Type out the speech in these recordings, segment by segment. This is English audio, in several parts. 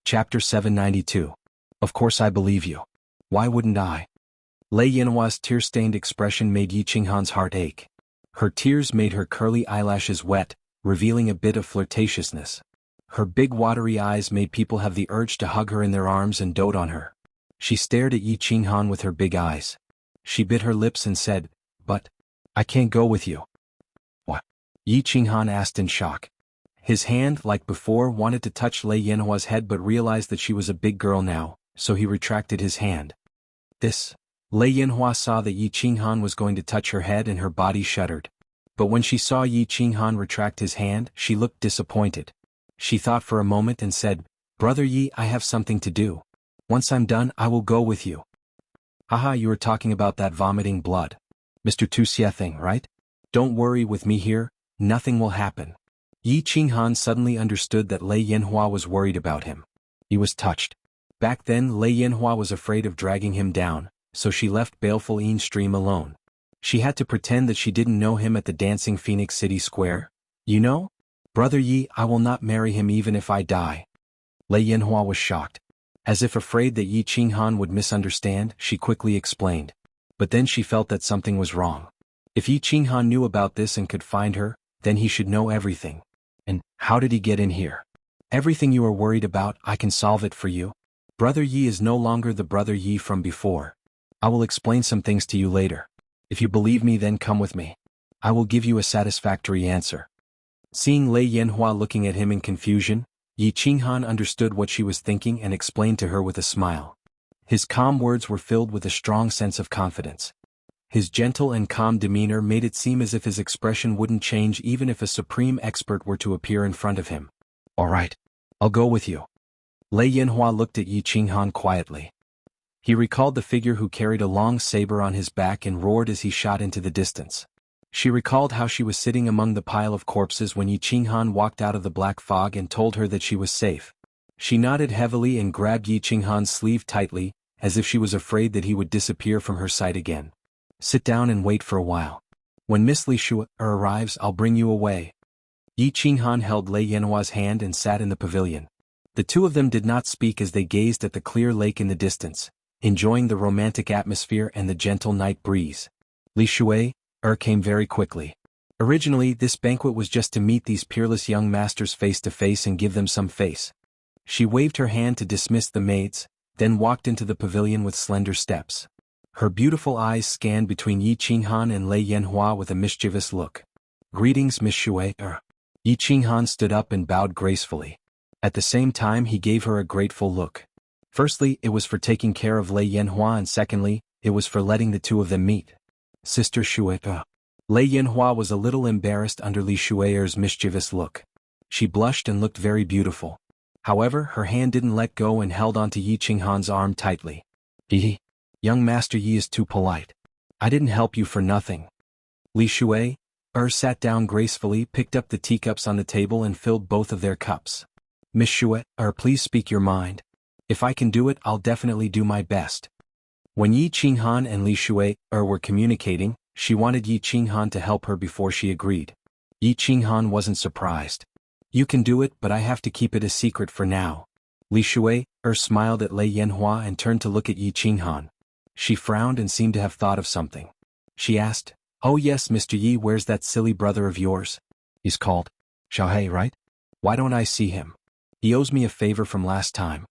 Chapter 792. Of course I believe you. Why wouldn't I? Lei Yinhua's tear-stained expression made Yi Qinghan's heart ache. Her tears made her curly eyelashes wet, revealing a bit of flirtatiousness. Her big watery eyes made people have the urge to hug her in their arms and dote on her. She stared at Yi Qinghan with her big eyes. She bit her lips and said, "But I can't go with you." "What?" Yi Qinghan asked in shock. His hand, like before, wanted to touch Lei Yinhua's head but realized that she was a big girl now, so he retracted his hand. This. Lei Yinhua saw that Yi Qinghan was going to touch her head and her body shuddered. But when she saw Yi Qinghan retract his hand, she looked disappointed. She thought for a moment and said, "Brother Yi, I have something to do. Once I'm done, I will go with you." "Haha, you were talking about that vomiting blood. Mr. Wuxia thing, right? Don't worry with me here, nothing will happen." Yi Qinghan suddenly understood that Lei Yinhua was worried about him. He was touched. Back then Lei Yinhua was afraid of dragging him down, so she left Baleful Yin Stream alone. She had to pretend that she didn't know him at the Dancing Phoenix City Square. "You know? Brother Yi, I will not marry him even if I die." Lei Yinhua was shocked. As if afraid that Yi Qinghan would misunderstand, she quickly explained. But then she felt that something was wrong. If Yi Qinghan knew about this and could find her, then he should know everything. And how did he get in here? "Everything you are worried about, I can solve it for you. Brother Yi is no longer the Brother Yi from before. I will explain some things to you later. If you believe me, then come with me. I will give you a satisfactory answer." Seeing Lei Yinhua looking at him in confusion, Yi Qinghan understood what she was thinking and explained to her with a smile. His calm words were filled with a strong sense of confidence. His gentle and calm demeanor made it seem as if his expression wouldn't change even if a supreme expert were to appear in front of him. "All right. I'll go with you." Lei Yinhua looked at Yi Qinghan quietly. He recalled the figure who carried a long saber on his back and roared as he shot into the distance. She recalled how she was sitting among the pile of corpses when Yi Qinghan walked out of the black fog and told her that she was safe. She nodded heavily and grabbed Yi Qinghan's sleeve tightly, as if she was afraid that he would disappear from her sight again. "Sit down and wait for a while. When Miss Li Shui arrives, I'll bring you away." Yi Qinghan held Lei Yinhua's hand and sat in the pavilion. The two of them did not speak as they gazed at the clear lake in the distance, enjoying the romantic atmosphere and the gentle night breeze. Li Shui came very quickly. Originally, this banquet was just to meet these peerless young masters face to face and give them some face. She waved her hand to dismiss the maids, then walked into the pavilion with slender steps. Her beautiful eyes scanned between Yi Qinghan and Lei Yinhua with a mischievous look. "Greetings, Miss Shui." Yi Qinghan stood up and bowed gracefully. At the same time he gave her a grateful look. Firstly, it was for taking care of Lei Yinhua, and secondly, it was for letting the two of them meet. "Sister Shui." Lei Yinhua was a little embarrassed under Li Shui's mischievous look. She blushed and looked very beautiful. However, her hand didn't let go and held onto Yi Qinghan's arm tightly. "Young Master Yi is too polite. I didn't help you for nothing." Li Shui sat down gracefully, picked up the teacups on the table and filled both of their cups. "Miss Shui, please speak your mind. If I can do it, I'll definitely do my best." When Yi Qinghan and Li Shui were communicating, she wanted Yi Qinghan to help her before she agreed. Yi Qinghan wasn't surprised. "You can do it, but I have to keep it a secret for now." Li Shui smiled at Lei Yinhua and turned to look at Yi Qinghan. She frowned and seemed to have thought of something. She asked, "Oh yes, Mr. Yi, where's that silly brother of yours? He's called Xiaohe, right? Why don't I see him? He owes me a favor from last time."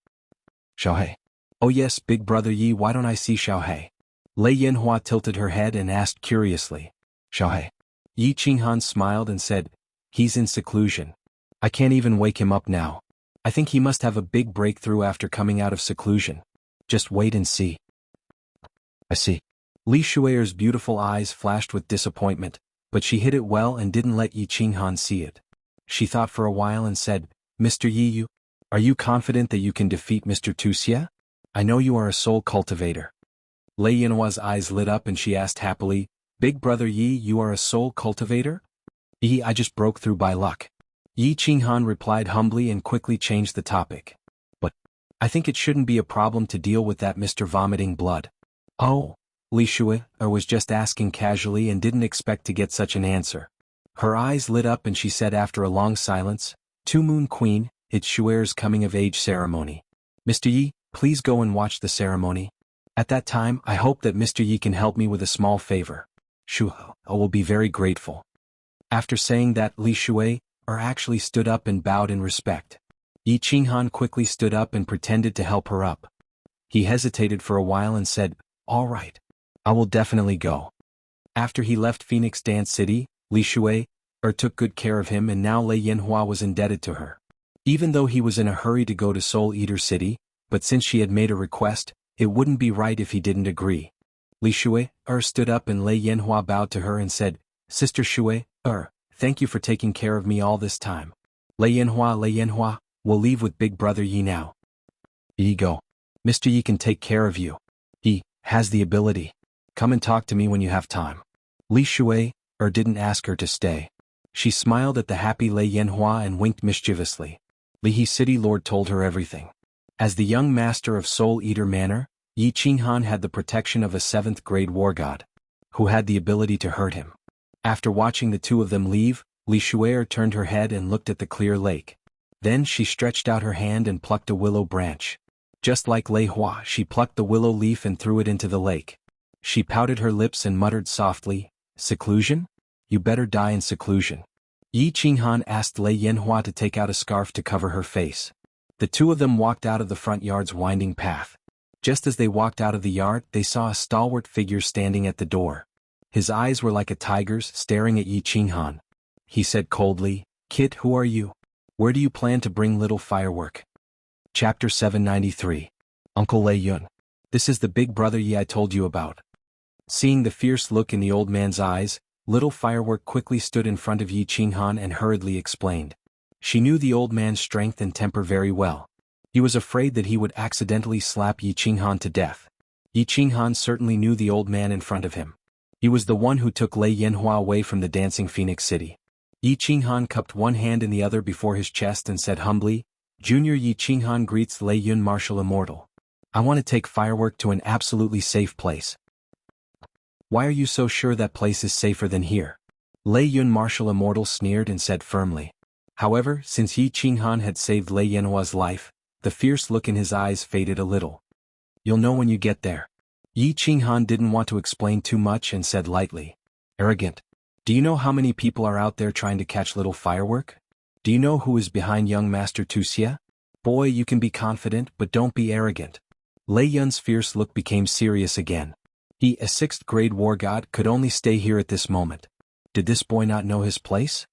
"Xiaohe. Oh yes, big brother Yi, why don't I see Xiaohe?" Lei Yinhua tilted her head and asked curiously. "Xiaohe." Yi Qinghan smiled and said, "He's in seclusion. I can't even wake him up now. I think he must have a big breakthrough after coming out of seclusion. Just wait and see." "I see." Li Shui's beautiful eyes flashed with disappointment, but she hid it well and didn't let Yi Qinghan see it. She thought for a while and said, "Mr. Yi, are you confident that you can defeat Mr. Wuxia? I know you are a soul cultivator." Lei Yinhua's eyes lit up and she asked happily, "Big brother Yi, you are a soul cultivator?" "Yi, I just broke through by luck." Yi Qinghan replied humbly and quickly changed the topic. "But I think it shouldn't be a problem to deal with that Mr. Vomiting Blood." "Oh." Li Shui was just asking casually and didn't expect to get such an answer. Her eyes lit up and she said after a long silence, "Two Moon Queen, it's Shuer's coming-of-age ceremony. Mr. Yi, please go and watch the ceremony. At that time, I hope that Mr. Yi can help me with a small favor. Shu will be very grateful. After saying that, Li Shuai actually stood up and bowed in respect. Yi Qinghan quickly stood up and pretended to help her up. He hesitated for a while and said, "All right. I will definitely go." After he left Phoenix Dance City, Li Shuai took good care of him, and now Lei Yanhua was indebted to her. Even though he was in a hurry to go to Soul Eater City, but since she had made a request, it wouldn't be right if he didn't agree. Li Shuai stood up and Lei Yanhua bowed to her and said, "Sister Shuai, thank you for taking care of me all this time. Lei Yanhua, we'll leave with Big Brother Yi now. Yi go. Mr. Yi can take care of you. He has the ability. Come and talk to me when you have time." Li Shuai didn't ask her to stay. She smiled at the happy Lei Yanhua and winked mischievously. Li He City Lord told her everything. As the young master of Soul Eater Manor, Yi Qinghan had the protection of a 7th-grade war god, who had the ability to hurt him. After watching the two of them leave, Li Shuai turned her head and looked at the clear lake. Then she stretched out her hand and plucked a willow branch. Just like Lei Hua, she plucked the willow leaf and threw it into the lake. She pouted her lips and muttered softly, "Seclusion? You better die in seclusion." Yi Qinghan asked Lei Yanhua to take out a scarf to cover her face. The two of them walked out of the front yard's winding path. Just as they walked out of the yard, they saw a stalwart figure standing at the door. His eyes were like a tiger's, staring at Yi Qinghan. He said coldly, "Kid, who are you? Where do you plan to bring little firework?" Chapter 793. Uncle Lei Yun. This is the big brother Yi I told you about. Seeing the fierce look in the old man's eyes, little firework quickly stood in front of Yi Qinghan and hurriedly explained. She knew the old man's strength and temper very well. He was afraid that he would accidentally slap Yi Qinghan to death. Yi Qinghan certainly knew the old man in front of him. He was the one who took Lei Yanhua away from the dancing Phoenix City. Yi Qinghan cupped one hand in the other before his chest and said humbly, "Junior Yi Qinghan greets Lei Yun Martial Immortal. I want to take firework to an absolutely safe place." "Why are you so sure that place is safer than here?" Lei Yun Martial Immortal sneered and said firmly. However, since Yi Qinghan had saved Lei Yanhua's life, the fierce look in his eyes faded a little. "You'll know when you get there." Yi Qinghan didn't want to explain too much and said lightly, "Arrogant. Do you know how many people are out there trying to catch little firework? Do you know who is behind young Master Wuxia? Boy, you can be confident, but don't be arrogant." Lei Yun's fierce look became serious again. He, a 6th-grade war god, could only stay here at this moment. Did this boy not know his place?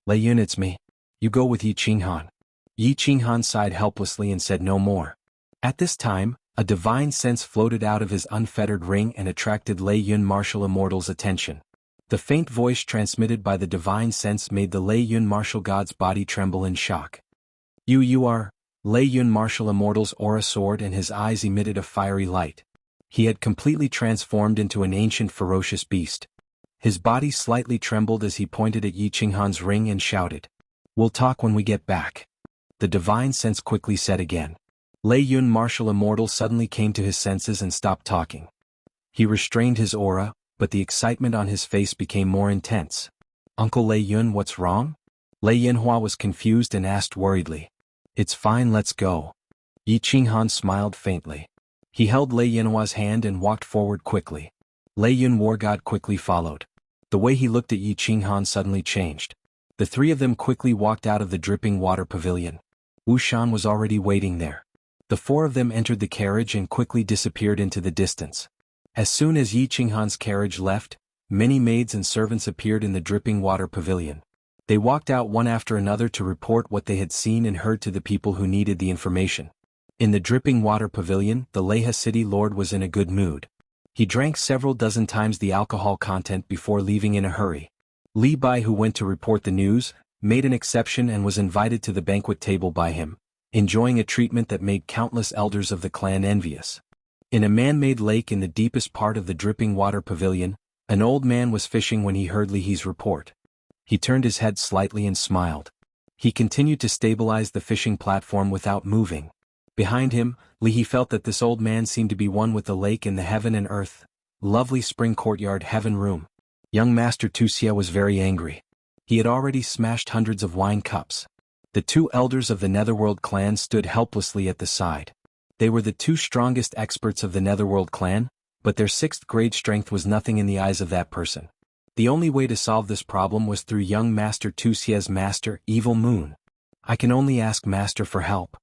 "Lei Yun, it's me. You go with Yi Qinghan." Yi Qinghan sighed helplessly and said no more. At this time, a divine sense floated out of his unfettered ring and attracted Lei Yun Martial Immortal's attention. The faint voice transmitted by the divine sense made the Lei Yun Martial God's body tremble in shock. You are..." Lei Yun Martial Immortal's aura soared and his eyes emitted a fiery light. He had completely transformed into an ancient ferocious beast. His body slightly trembled as he pointed at Yi Qinghan's ring and shouted, "We'll talk when we get back." The divine sense quickly said again. Lei Yun Martial Immortal suddenly came to his senses and stopped talking. He restrained his aura, but the excitement on his face became more intense. "Uncle Lei Yun, what's wrong?" Lei Yanhua was confused and asked worriedly. "It's fine, let's go." Yi Qinghan smiled faintly. He held Lei Yanhua's hand and walked forward quickly. Lei Yun War God quickly followed. The way he looked at Yi Qinghan suddenly changed. The three of them quickly walked out of the dripping water pavilion. Wu Shan was already waiting there. The four of them entered the carriage and quickly disappeared into the distance. As soon as Yi Qinghan's carriage left, many maids and servants appeared in the dripping water pavilion. They walked out one after another to report what they had seen and heard to the people who needed the information. In the dripping water pavilion, the Leiha City Lord was in a good mood. He drank several dozen times the alcohol content before leaving in a hurry. Li Bai, who went to report the news, made an exception and was invited to the banquet table by him, enjoying a treatment that made countless elders of the clan envious. In a man-made lake in the deepest part of the dripping water pavilion, an old man was fishing when he heard Li He's report. He turned his head slightly and smiled. He continued to stabilize the fishing platform without moving. Behind him, Li He felt that this old man seemed to be one with the lake and the heaven and earth, lovely spring courtyard heaven room. Young Master Wuxia was very angry. He had already smashed hundreds of wine cups. The two elders of the Netherworld clan stood helplessly at the side. They were the two strongest experts of the Netherworld clan, but their 6th grade strength was nothing in the eyes of that person. The only way to solve this problem was through young Master Tuxia's master, Evil Moon. I can only ask Master for help.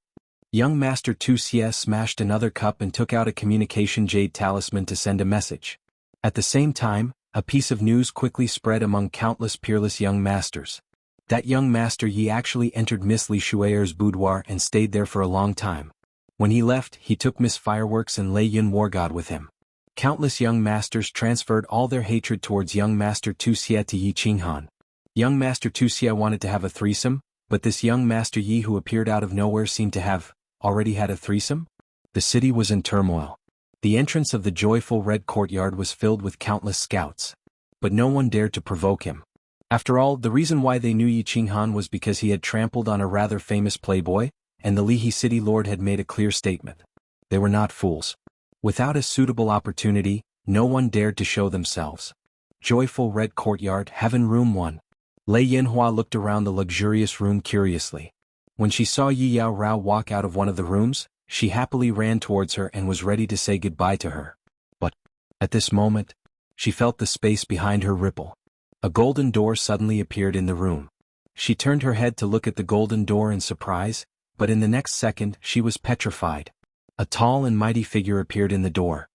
Young Master Tuxia smashed another cup and took out a communication jade talisman to send a message. At the same time, a piece of news quickly spread among countless peerless young masters. That young Master Yi actually entered Miss Li Shuaier's boudoir and stayed there for a long time. When he left, he took Miss Fireworks and Lei Yun War God with him. Countless young masters transferred all their hatred towards young Master Tuxia to Yi Qinghan. Young Master Tuxia wanted to have a threesome, but this young Master Yi who appeared out of nowhere seemed to have already had a threesome? The city was in turmoil. The entrance of the joyful red courtyard was filled with countless scouts. But no one dared to provoke him. After all, the reason why they knew Yi Qinghan was because he had trampled on a rather famous playboy, and the Lihe City Lord had made a clear statement. They were not fools. Without a suitable opportunity, no one dared to show themselves. Joyful red courtyard, heaven room 1. Lei Yanhua looked around the luxurious room curiously. When she saw Yi Yao Rao walk out of one of the rooms, she happily ran towards her and was ready to say goodbye to her. But, at this moment, she felt the space behind her ripple. A golden door suddenly appeared in the room. She turned her head to look at the golden door in surprise, but in the next second she was petrified. A tall and mighty figure appeared in the door.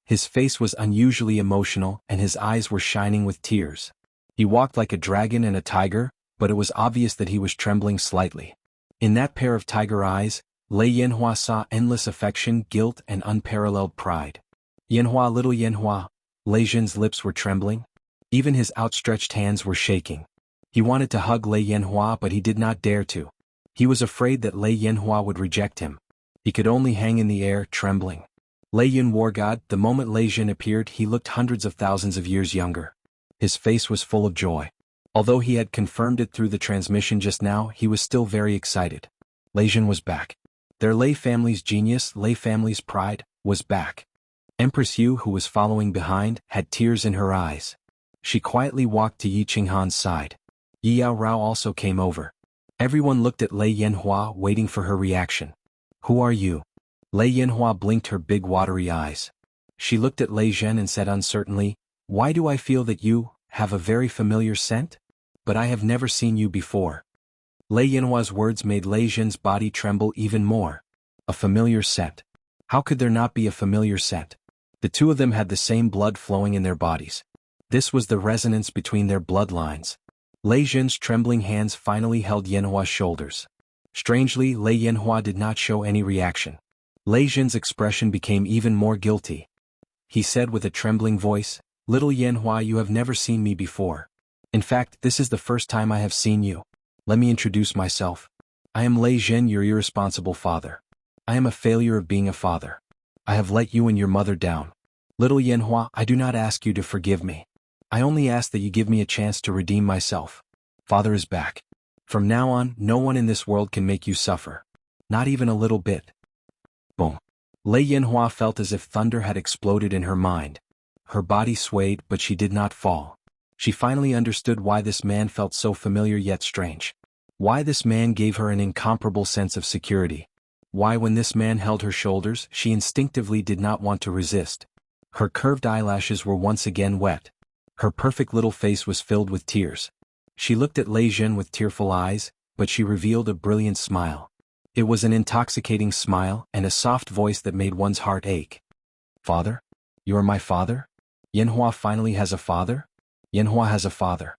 His face was unusually emotional and his eyes were shining with tears. He walked like a dragon and a tiger, but it was obvious that he was trembling slightly. In that pair of tiger eyes, Lei Yanhua saw endless affection, guilt, and unparalleled pride. Yanhua, little Yanhua. Lei Jin's lips were trembling. Even his outstretched hands were shaking. He wanted to hug Lei Yanhua, but he did not dare to. He was afraid that Lei Yanhua would reject him. He could only hang in the air, trembling. Lei Yun War God, the moment Lei Jin appeared, he looked hundreds of thousands of years younger. His face was full of joy. Although he had confirmed it through the transmission just now, he was still very excited. Lei Jin was back. Their Lei family's genius, Lei family's pride, was back. Empress Yu, who was following behind, had tears in her eyes. She quietly walked to Yi Qinghan's side. Yi Yao Rao also came over. Everyone looked at Lei Yanhua, waiting for her reaction. Who are you? Lei Yanhua blinked her big watery eyes. She looked at Lei Zhen and said uncertainly, "Why do I feel that you have a very familiar scent? But I have never seen you before." Lei Yanhua's words made Lei Zhen's body tremble even more. A familiar scent. How could there not be a familiar scent? The two of them had the same blood flowing in their bodies. This was the resonance between their bloodlines. Lei Zhen's trembling hands finally held Yanhua's shoulders. Strangely, Lei Yanhua did not show any reaction. Lei Zhen's expression became even more guilty. He said with a trembling voice, "Little Yanhua, you have never seen me before. In fact, this is the first time I have seen you. Let me introduce myself. I am Lei Zhen, your irresponsible father. I am a failure of being a father. I have let you and your mother down. Little Yanhua, I do not ask you to forgive me. I only ask that you give me a chance to redeem myself. Father is back. From now on, no one in this world can make you suffer. Not even a little bit." Boom. Lei Yanhua felt as if thunder had exploded in her mind. Her body swayed, but she did not fall. She finally understood why this man felt so familiar yet strange. Why this man gave her an incomparable sense of security. Why when this man held her shoulders, she instinctively did not want to resist. Her curved eyelashes were once again wet. Her perfect little face was filled with tears. She looked at Lei Zhen with tearful eyes, but she revealed a brilliant smile. It was an intoxicating smile and a soft voice that made one's heart ache. "Father? You are my father? Yanhua finally has a father? Yanhua has a father."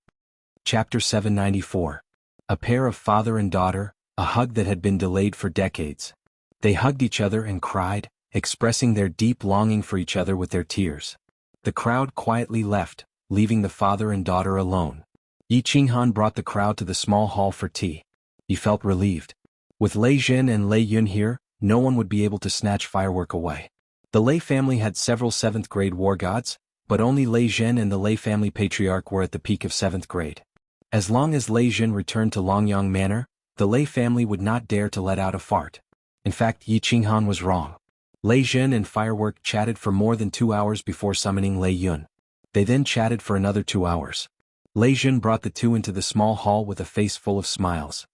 Chapter 794. A pair of father and daughter, a hug that had been delayed for decades. They hugged each other and cried, expressing their deep longing for each other with their tears. The crowd quietly left, leaving the father and daughter alone. Yi Qinghan brought the crowd to the small hall for tea. He felt relieved. With Lei Zhen and Lei Yun here, no one would be able to snatch Firework away. The Lei family had several 7th grade war gods, but only Lei Zhen and the Lei family patriarch were at the peak of 7th grade. As long as Lei Zhen returned to Longyang Manor, the Lei family would not dare to let out a fart. In fact, Yi Qinghan was wrong. Lei Zhen and Firework chatted for more than 2 hours before summoning Lei Yun. They then chatted for another 2 hours. Lei Zhen brought the two into the small hall with a face full of smiles.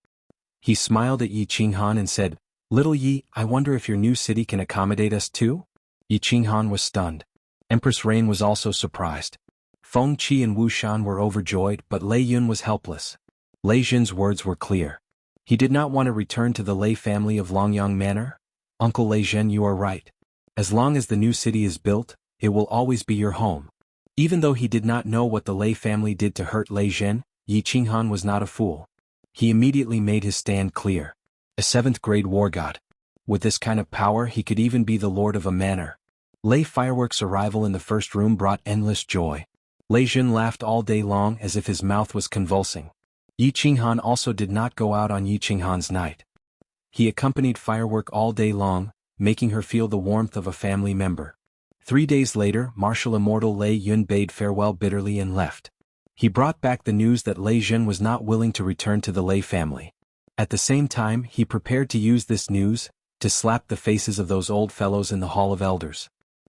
He smiled at Yi Qinghan and said, "Little Yi, I wonder if your new city can accommodate us too?" Yi Qinghan was stunned. Empress Rain was also surprised. Feng Qi and Wu Shan were overjoyed, but Lei Yun was helpless. Lei Jin's words were clear. He did not want to return to the Lei family of Longyang Manor. "Uncle Lei Zhen, you are right. As long as the new city is built, it will always be your home." Even though he did not know what the Lei family did to hurt Lei Zhen, Yi Qinghan was not a fool. He immediately made his stand clear. A 7th grade war god. With this kind of power, he could even be the lord of a manor. Lei Fireworks' arrival in the first room brought endless joy. Lei Zhen laughed all day long as if his mouth was convulsing. Yi Qinghan also did not go out on Yi Qinghan's night. He accompanied Firework all day long, making her feel the warmth of a family member. 3 days later, Marshal Immortal Lei Yun bade farewell bitterly and left. He brought back the news that Lei Zhen was not willing to return to the Lei family. At the same time, he prepared to use this news to slap the faces of those old fellows in the Hall of Elders.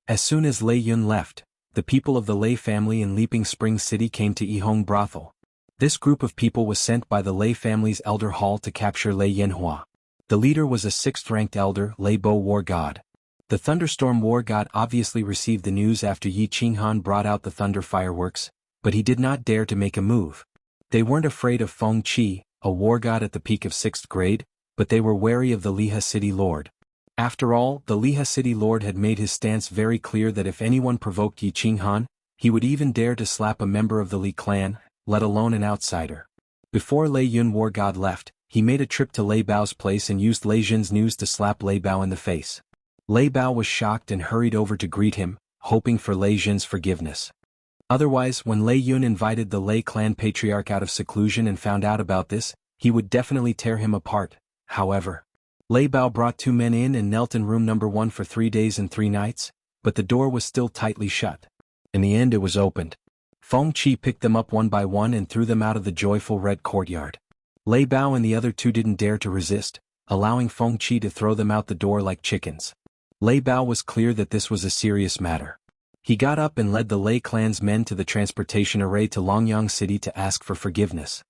As soon as Lei Yun left, the people of the Lei family in Leaping Spring City came to Yihong Brothel. This group of people was sent by the Lei family's elder hall to capture Lei Yanhua. The leader was a 6th-ranked elder, Lei Bo War God. The Thunderstorm War God obviously received the news after Yi Qinghan brought out the thunder fireworks, but he did not dare to make a move. They weren't afraid of Feng Qi, a war god at the peak of 6th grade, but they were wary of the Liha City Lord. After all, the Liha City Lord had made his stance very clear that if anyone provoked Yi Qinghan, he would even dare to slap a member of the Li clan, let alone an outsider. Before Lei Yun War God left, he made a trip to Lei Bao's place and used Lei Zhen's news to slap Lei Bao in the face. Lei Bao was shocked and hurried over to greet him, hoping for Lei Zhen's forgiveness. Otherwise, when Lei Yun invited the Lei clan patriarch out of seclusion and found out about this, he would definitely tear him apart. However, Lei Bao brought 2 men in and knelt in room number 1 for 3 days and 3 nights, but the door was still tightly shut. In the end, it was opened. Feng Qi picked them up one by one and threw them out of the joyful red courtyard. Lei Bao and the other 2 didn't dare to resist, allowing Feng Qi to throw them out the door like chickens. Lei Bao was clear that this was a serious matter. He got up and led the Lei clan's men to the transportation array to Longyang City to ask for forgiveness.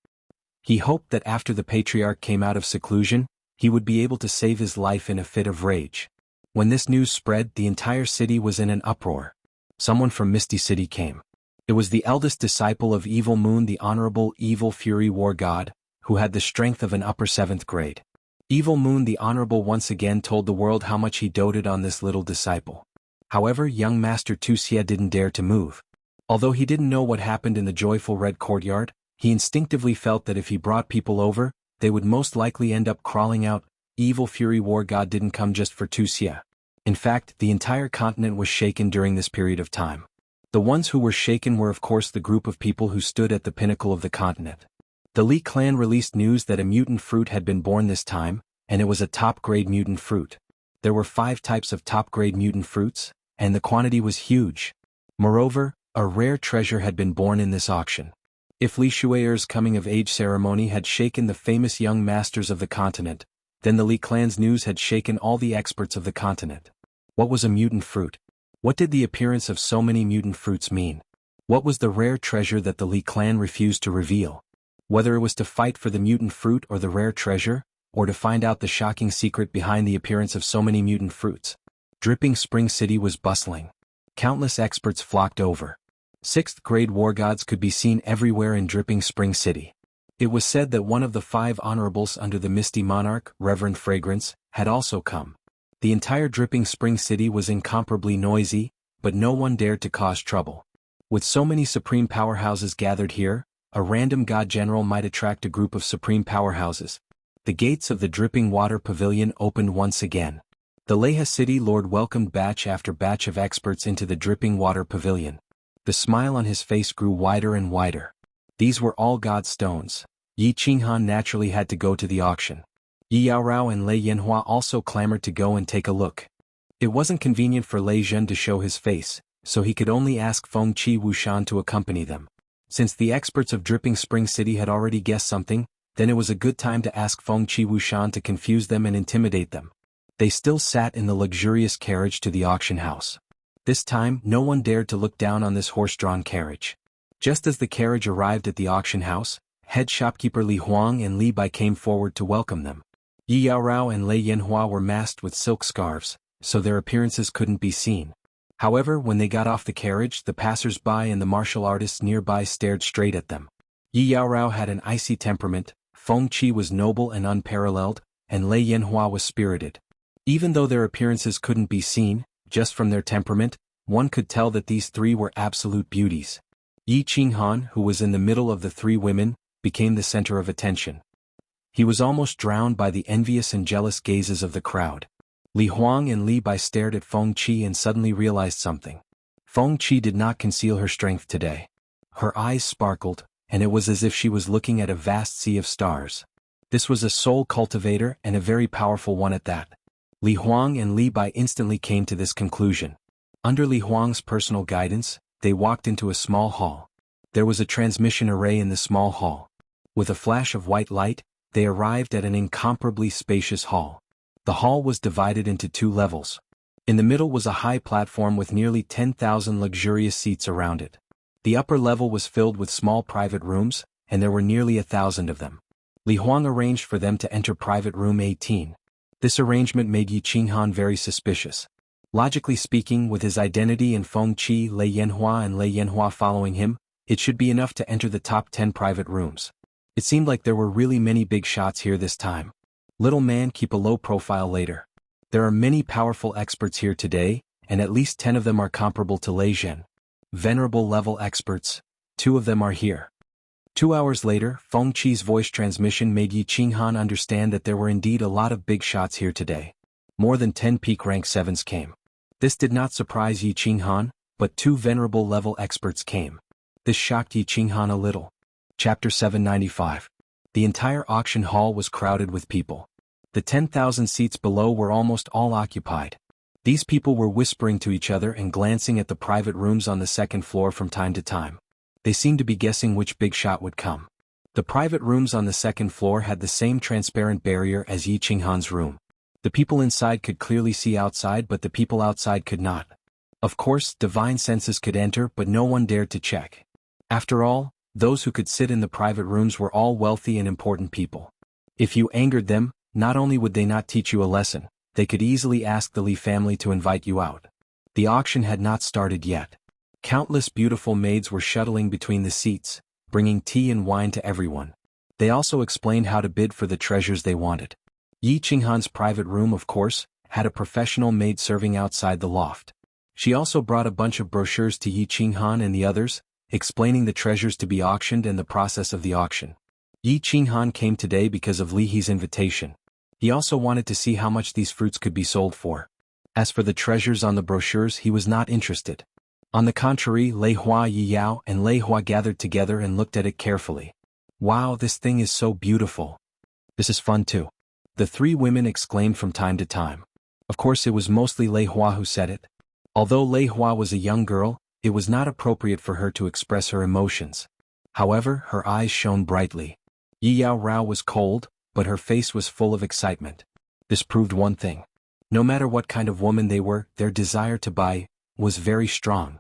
He hoped that after the patriarch came out of seclusion, he would be able to save his life in a fit of rage. When this news spread, the entire city was in an uproar. Someone from Misty City came. It was the eldest disciple of Evil Moon, the Honorable Evil Fury War God, who had the strength of an upper 7th grade. Evil Moon the Honorable once again told the world how much he doted on this little disciple. However, young Master Wuxia didn't dare to move. Although he didn't know what happened in the joyful red courtyard, he instinctively felt that if he brought people over, they would most likely end up crawling out. Evil Fury War God didn't come just for Wuxia. In fact, the entire continent was shaken during this period of time. The ones who were shaken were of course the group of people who stood at the pinnacle of the continent. The Li clan released news that a mutant fruit had been born this time, and it was a top-grade mutant fruit. There were 5 types of top-grade mutant fruits, and the quantity was huge. Moreover, a rare treasure had been born in this auction. If Li Shue'er's coming-of-age ceremony had shaken the famous young masters of the continent, then the Li clan's news had shaken all the experts of the continent. What was a mutant fruit? What did the appearance of so many mutant fruits mean? What was the rare treasure that the Li clan refused to reveal? Whether it was to fight for the mutant fruit or the rare treasure, or to find out the shocking secret behind the appearance of so many mutant fruits. Dripping Spring City was bustling. Countless experts flocked over. 6th grade war gods could be seen everywhere in Dripping Spring City. It was said that one of the 5 honorables under the Misty Monarch, Reverend Fragrance, had also come. The entire Dripping Spring City was incomparably noisy, but no one dared to cause trouble. With so many supreme powerhouses gathered here, a random god general might attract a group of supreme powerhouses. The gates of the Dripping Water Pavilion opened once again. The Leha City Lord welcomed batch after batch of experts into the Dripping Water Pavilion. The smile on his face grew wider and wider. These were all god stones. Yi Qinghan naturally had to go to the auction. Yi Yaorao and Lei Yanhua also clamored to go and take a look. It wasn't convenient for Lei Zhen to show his face, so he could only ask Feng Qi Wushan to accompany them. Since the experts of Dripping Spring City had already guessed something, then it was a good time to ask Feng Qi Wushan to confuse them and intimidate them. They still sat in the luxurious carriage to the auction house. This time, no one dared to look down on this horse-drawn carriage. Just as the carriage arrived at the auction house, Head shopkeeper Li Huang and Li Bai came forward to welcome them. Yi Yaorao and Lei Yanhua were masked with silk scarves, so their appearances couldn't be seen. However, when they got off the carriage, the passers-by and the martial artists nearby stared straight at them. Yi Yaorao had an icy temperament, Feng Qi was noble and unparalleled, and Lei Yanhua was spirited. Even though their appearances couldn't be seen, just from their temperament, one could tell that these three were absolute beauties. Yi Qinghan, who was in the middle of the three women, became the center of attention. He was almost drowned by the envious and jealous gazes of the crowd. Li Huang and Li Bai stared at Feng Qi and suddenly realized something. Feng Qi did not conceal her strength today. Her eyes sparkled, and it was as if she was looking at a vast sea of stars. This was a soul cultivator and a very powerful one at that. Li Huang and Li Bai instantly came to this conclusion. Under Li Huang's personal guidance, they walked into a small hall. There was a transmission array in the small hall. With a flash of white light, they arrived at an incomparably spacious hall. The hall was divided into 2 levels. In the middle was a high platform with nearly 10,000 luxurious seats around it. The upper level was filled with small private rooms, and there were nearly 1,000 of them. Li Huang arranged for them to enter private room 18. This arrangement made Yi Qinghan very suspicious. Logically speaking, with his identity and Feng Qi, Lei Yanhua following him, it should be enough to enter the top 10 private rooms. It seemed like there were really many big shots here this time. Little man, keep a low profile later. There are many powerful experts here today, and at least 10 of them are comparable to Lei Zhen. Venerable level experts, 2 of them are here. 2 hours later, Feng Qi's voice transmission made Yi Qinghan understand that there were indeed a lot of big shots here today. More than 10 peak rank 7s came. This did not surprise Yi Qinghan, but 2 venerable level experts came. This shocked Yi Qinghan a little. Chapter 795. The entire auction hall was crowded with people. The 10,000 seats below were almost all occupied. These people were whispering to each other and glancing at the private rooms on the second floor from time to time. They seemed to be guessing which big shot would come. The private rooms on the second floor had the same transparent barrier as Yi Qinghan's room. The people inside could clearly see outside, but the people outside could not. Of course, divine senses could enter, but no one dared to check. After all, those who could sit in the private rooms were all wealthy and important people. If you angered them, not only would they not teach you a lesson, they could easily ask the Li family to invite you out. The auction had not started yet. Countless beautiful maids were shuttling between the seats, bringing tea and wine to everyone. They also explained how to bid for the treasures they wanted. Yi Qinghan's private room, of course, had a professional maid serving outside the loft. She also brought a bunch of brochures to Yi Qinghan and the others, explaining the treasures to be auctioned and the process of the auction. Yi Qinghan came today because of Li He's invitation. He also wanted to see how much these fruits could be sold for. As for the treasures on the brochures, he was not interested. On the contrary, Lei Hua, Yi Yao, and Lei Hua gathered together and looked at it carefully. Wow, this thing is so beautiful. This is fun too. The 3 women exclaimed from time to time. Of course, it was mostly Lei Hua who said it. Although Lei Hua was a young girl, it was not appropriate for her to express her emotions. However, her eyes shone brightly. Yi Yaorao was cold, but her face was full of excitement. This proved one thing. No matter what kind of woman they were, their desire to buy was very strong.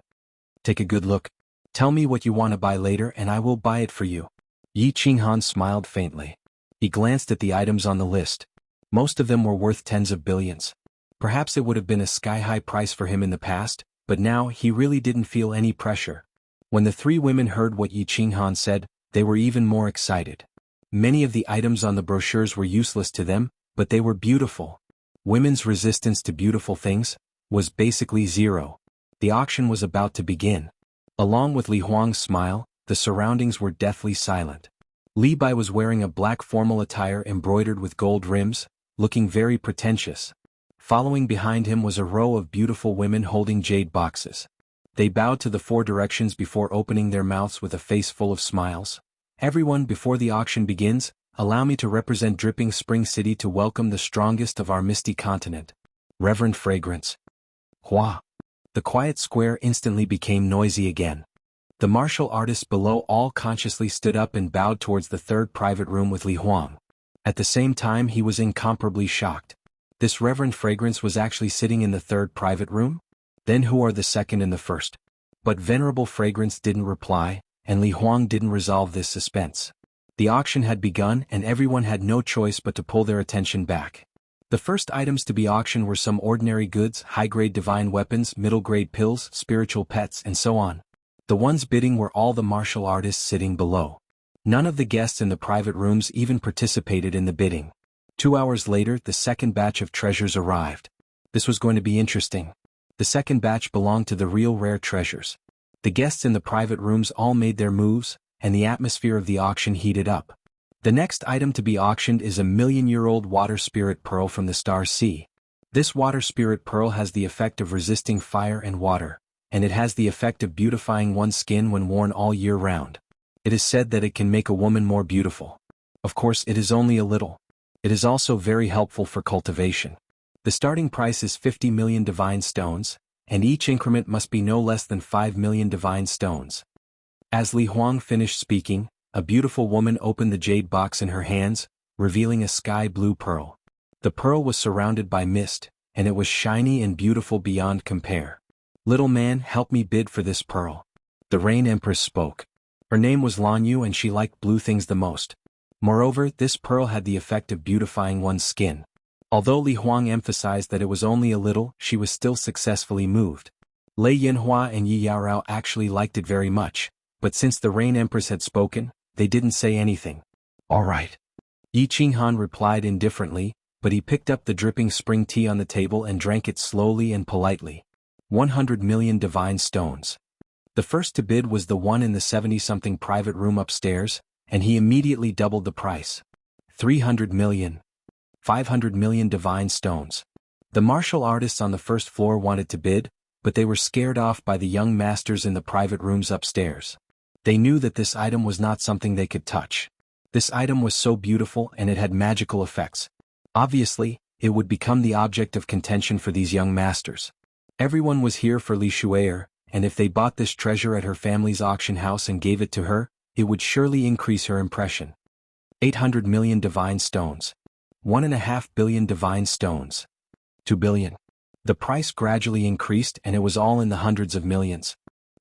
Take a good look. Tell me what you want to buy later and I will buy it for you. Yi Qinghan smiled faintly. He glanced at the items on the list. Most of them were worth tens of billions. Perhaps it would have been a sky-high price for him in the past, but now he really didn't feel any pressure. When the 3 women heard what Yi Qinghan said, they were even more excited. Many of the items on the brochures were useless to them, but they were beautiful. Women's resistance to beautiful things was basically zero. The auction was about to begin. Along with Li Huang's smile, the surroundings were deathly silent. Li Bai was wearing a black formal attire embroidered with gold rims, looking very pretentious. Following behind him was a row of beautiful women holding jade boxes. They bowed to the 4 directions before opening their mouths with a face full of smiles. Everyone, before the auction begins, allow me to represent Dripping Spring City to welcome the strongest of our misty continent. Reverend Fragrance. Hua. The quiet square instantly became noisy again. The martial artists below all consciously stood up and bowed towards the 3rd private room with Li Huang. At the same time, he was incomparably shocked. This Reverend Fragrance was actually sitting in the 3rd private room? Then who are the 2nd and the 1st? But Venerable Fragrance didn't reply, and Li Huang didn't resolve this suspense. The auction had begun and everyone had no choice but to pull their attention back. The first items to be auctioned were some ordinary goods, high-grade divine weapons, middle-grade pills, spiritual pets, and so on. The ones bidding were all the martial artists sitting below. None of the guests in the private rooms even participated in the bidding. 2 hours later, the second batch of treasures arrived. This was going to be interesting. The second batch belonged to the real rare treasures. The guests in the private rooms all made their moves, and the atmosphere of the auction heated up. The next item to be auctioned is a million-year-old water spirit pearl from the star sea. This water spirit pearl has the effect of resisting fire and water, and it has the effect of beautifying one's skin when worn all year round. It is said that it can make a woman more beautiful. Of course, it is only a little. It is also very helpful for cultivation. The starting price is 50 million divine stones, and each increment must be no less than 5 million divine stones. As Li Huang finished speaking, a beautiful woman opened the jade box in her hands, revealing a sky-blue pearl. The pearl was surrounded by mist, and it was shiny and beautiful beyond compare. "Little man, help me bid for this pearl." The Rain Empress spoke. Her name was Lan Yu and she liked blue things the most. Moreover, this pearl had the effect of beautifying one's skin. Although Li Huang emphasized that it was only a little, she was still successfully moved. Lei Yinhua and Yi Yaorao actually liked it very much, but since the Rain Empress had spoken, they didn't say anything. "All right." Yi Qinghan replied indifferently, but he picked up the dripping spring tea on the table and drank it slowly and politely. 100 million divine stones. The first to bid was the one in the 70-something private room upstairs, and he immediately doubled the price. 300 million. 500 million divine stones. The martial artists on the first floor wanted to bid, but they were scared off by the young masters in the private rooms upstairs. They knew that this item was not something they could touch. This item was so beautiful and it had magical effects. Obviously, it would become the object of contention for these young masters. Everyone was here for Li Shuier, and if they bought this treasure at her family's auction house and gave it to her, it would surely increase her impression. 800 million divine stones. 1.5 billion divine stones. 2 billion. The price gradually increased and it was all in the hundreds of millions.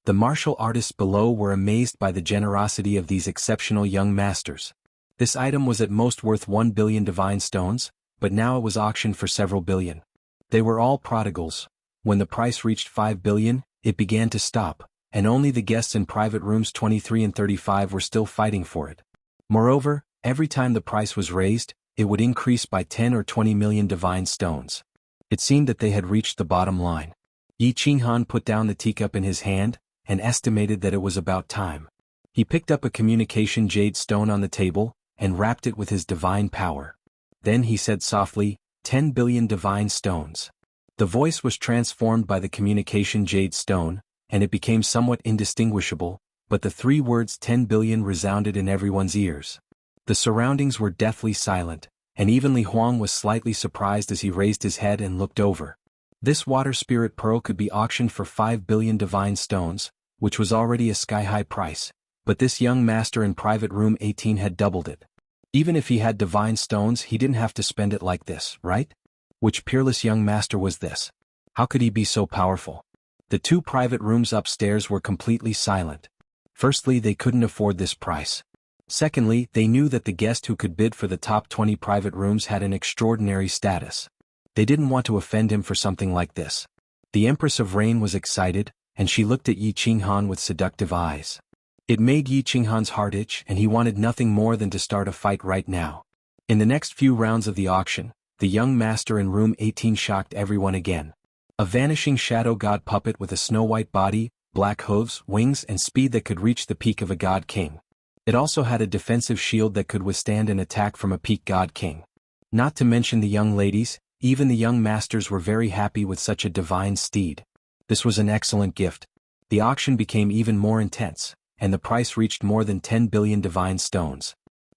The martial artists below were amazed by the generosity of these exceptional young masters. This item was at most worth 1 billion divine stones, but now it was auctioned for several billion. They were all prodigals. When the price reached 5 billion, it began to stop, and only the guests in private rooms 23 and 35 were still fighting for it. Moreover, every time the price was raised, it would increase by 10 or 20 million divine stones. It seemed that they had reached the bottom line. Yi Qinghan put down the teacup in his hand, and estimated that it was about time. He picked up a communication jade stone on the table, and wrapped it with his divine power. Then he said softly, 10 billion divine stones. The voice was transformed by the communication jade stone, and it became somewhat indistinguishable, but the 3 words 10 billion resounded in everyone's ears. The surroundings were deathly silent, and even Li Huang was slightly surprised as he raised his head and looked over. This water spirit pearl could be auctioned for 5 billion divine stones, which was already a sky-high price, but this young master in private room 18 had doubled it. Even if he had divine stones, he didn't have to spend it like this, right? Which peerless young master was this? How could he be so powerful? The 2 private rooms upstairs were completely silent. Firstly, they couldn't afford this price. Secondly, they knew that the guest who could bid for the top 20 private rooms had an extraordinary status. They didn't want to offend him for something like this. The Empress of Rain was excited, and she looked at Yi Qinghan with seductive eyes. It made Yi Qinghan's heart itch and he wanted nothing more than to start a fight right now. In the next few rounds of the auction, the young master in room 18 shocked everyone again. A vanishing shadow god puppet with a snow-white body, black hooves, wings and speed that could reach the peak of a god king. It also had a defensive shield that could withstand an attack from a peak god king. Not to mention the young ladies, even the young masters were very happy with such a divine steed. This was an excellent gift. The auction became even more intense, and the price reached more than 10 billion divine stones.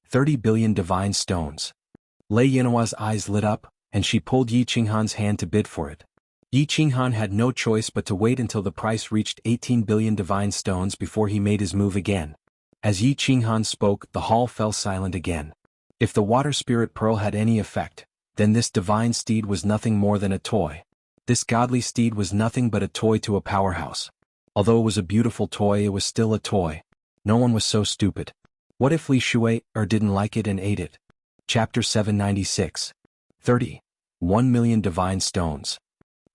30 billion divine stones. Lei Yinhua's eyes lit up, and she pulled Yi Qinghan's hand to bid for it. Yi Qinghan had no choice but to wait until the price reached 18 billion divine stones before he made his move again. As Yi Qinghan spoke, the hall fell silent again. If the water spirit pearl had any effect, then this divine steed was nothing more than a toy. This godly steed was nothing but a toy to a powerhouse. Although it was a beautiful toy, it was still a toy. No one was so stupid. What if Li Shui didn't like it and ate it? Chapter 796. 30. 1 million divine stones.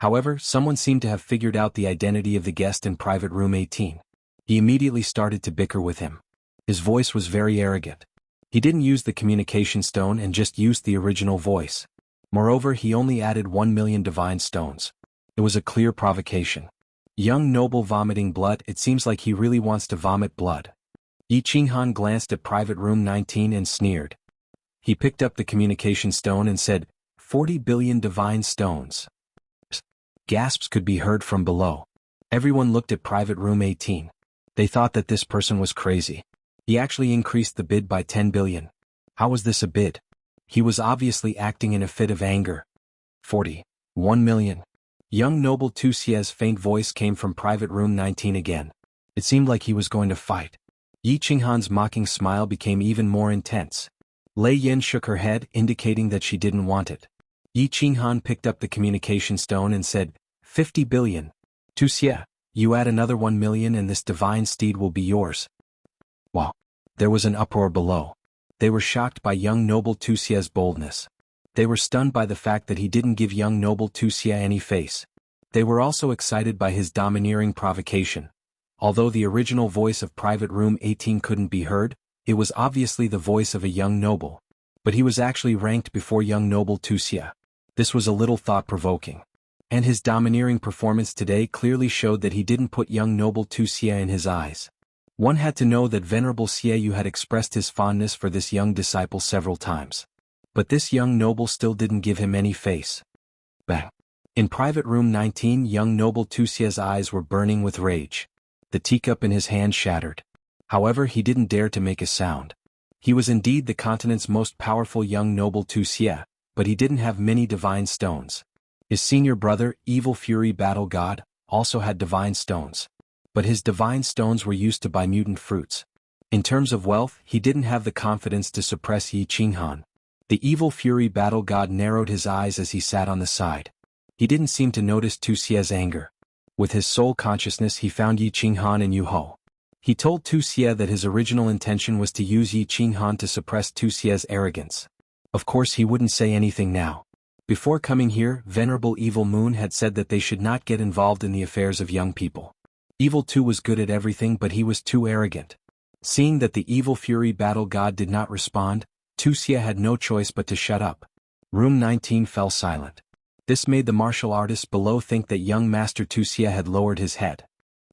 However, someone seemed to have figured out the identity of the guest in private room 18. He immediately started to bicker with him. His voice was very arrogant. He didn't use the communication stone and just used the original voice. Moreover, he only added 1 million divine stones. It was a clear provocation. Young noble vomiting blood. It seems like he really wants to vomit blood. Yi Qinghan glanced at private room 19 and sneered. He picked up the communication stone and said, 40 billion divine stones. Gasps could be heard from below. Everyone looked at private room 18. They thought that this person was crazy. He actually increased the bid by 10 billion. How was this a bid? He was obviously acting in a fit of anger. 40. 1 million. Young noble Wuxia's faint voice came from private room 19 again. It seemed like he was going to fight. Yi Qinghan's mocking smile became even more intense. Lei Yin shook her head, indicating that she didn't want it. Yi Qinghan picked up the communication stone and said, 50 billion. Wuxia, you add another 1 million and this divine steed will be yours. Wow. There was an uproar below. They were shocked by young noble Wuxia's boldness. They were stunned by the fact that he didn't give young noble Wuxia any face. They were also excited by his domineering provocation. Although the original voice of private room 18 couldn't be heard, it was obviously the voice of a young noble. But he was actually ranked before young noble Wuxia. This was a little thought-provoking. And his domineering performance today clearly showed that he didn't put young noble Wuxia in his eyes. One had to know that Venerable Xiaoyu had expressed his fondness for this young disciple several times. But this young noble still didn't give him any face. Bang. In private room 19, young noble Wuxia's eyes were burning with rage. The teacup in his hand shattered. However, he didn't dare to make a sound. He was indeed the continent's most powerful young noble Wuxia, but he didn't have many divine stones. His senior brother, Evil Fury Battle God, also had divine stones. But his divine stones were used to buy mutant fruits. In terms of wealth, he didn't have the confidence to suppress Yi Qinghan. The Evil Fury Battle God narrowed his eyes as he sat on the side. He didn't seem to notice Wuxia's anger. With his sole consciousness he found Yi Qinghan and Yuho. He told Wuxia that his original intention was to use Yi Qinghan to suppress Wuxia's arrogance. Of course he wouldn't say anything now. Before coming here, Venerable Evil Moon had said that they should not get involved in the affairs of young people. Evil 2 was good at everything but he was too arrogant. Seeing that the Evil Fury Battle God did not respond, Wuxia had no choice but to shut up. Room 19 fell silent. This made the martial artists below think that young Master Wuxia had lowered his head.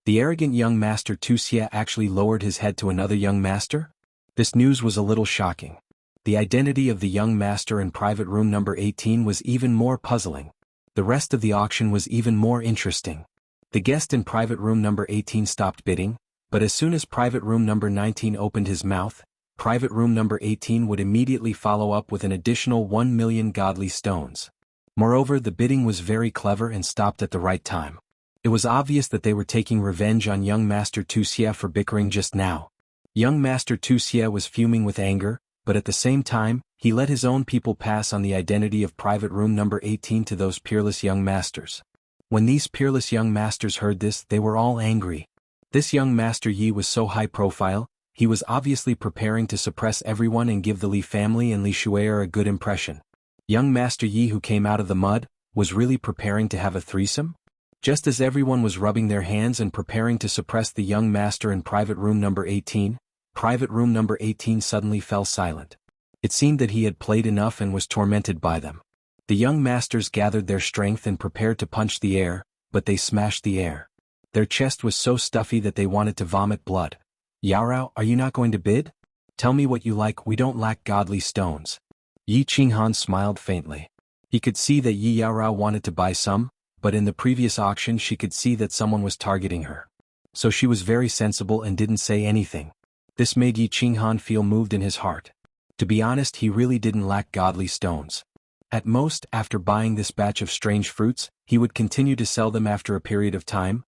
The arrogant young Master Wuxia actually lowered his head to another young master? This news was a little shocking. The identity of the young master in private room number 18 was even more puzzling. The rest of the auction was even more interesting. The guest in private room number 18 stopped bidding, but as soon as private room number 19 opened his mouth, private room number 18 would immediately follow up with an additional 1 million godly stones. Moreover, the bidding was very clever and stopped at the right time. It was obvious that they were taking revenge on young Master Wuxia for bickering just now. Young Master Wuxia was fuming with anger, but at the same time, he let his own people pass on the identity of private room number 18 to those peerless young masters. When these peerless young masters heard this, they were all angry. This young Master Yi was so high profile, he was obviously preparing to suppress everyone and give the Li family and Li Shui'er a good impression. Young Master Yi, who came out of the mud, was really preparing to have a threesome? Just as everyone was rubbing their hands and preparing to suppress the young master in private room number 18, private room number 18 suddenly fell silent. It seemed that he had played enough and was tormented by them. The young masters gathered their strength and prepared to punch the air, but they smashed the air. Their chest was so stuffy that they wanted to vomit blood. Yaorao, are you not going to bid? Tell me what you like, we don't lack godly stones. Yi Qinghan smiled faintly. He could see that Yi Yaorao wanted to buy some, but in the previous auction she could see that someone was targeting her. So she was very sensible and didn't say anything. This made Yi Qinghan feel moved in his heart. To be honest, he really didn't lack godly stones. At most, after buying this batch of strange fruits, he would continue to sell them after a period of time.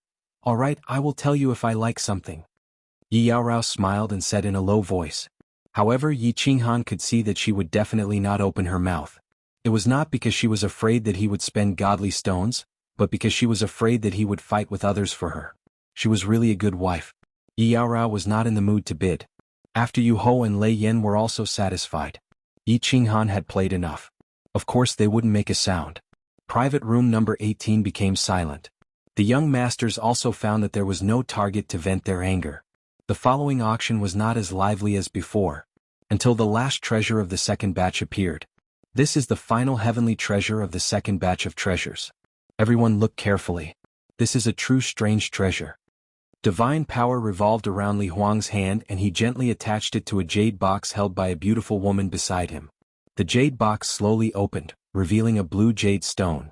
Alright, I will tell you if I like something. Yi Yaorao smiled and said in a low voice. However, Yi Qinghan could see that she would definitely not open her mouth. It was not because she was afraid that he would spend godly stones, but because she was afraid that he would fight with others for her. She was really a good wife. Yi Yaorao was not in the mood to bid. After Yu Ho and Lei Yin were also satisfied. Yi Qinghan had played enough. Of course they wouldn't make a sound. Private room number 18 became silent. The young masters also found that there was no target to vent their anger. The following auction was not as lively as before, until the last treasure of the second batch appeared. This is the final heavenly treasure of the second batch of treasures. Everyone look carefully. This is a true strange treasure. Divine power revolved around Li Huang's hand and he gently attached it to a jade box held by a beautiful woman beside him. The jade box slowly opened, revealing a blue jade stone.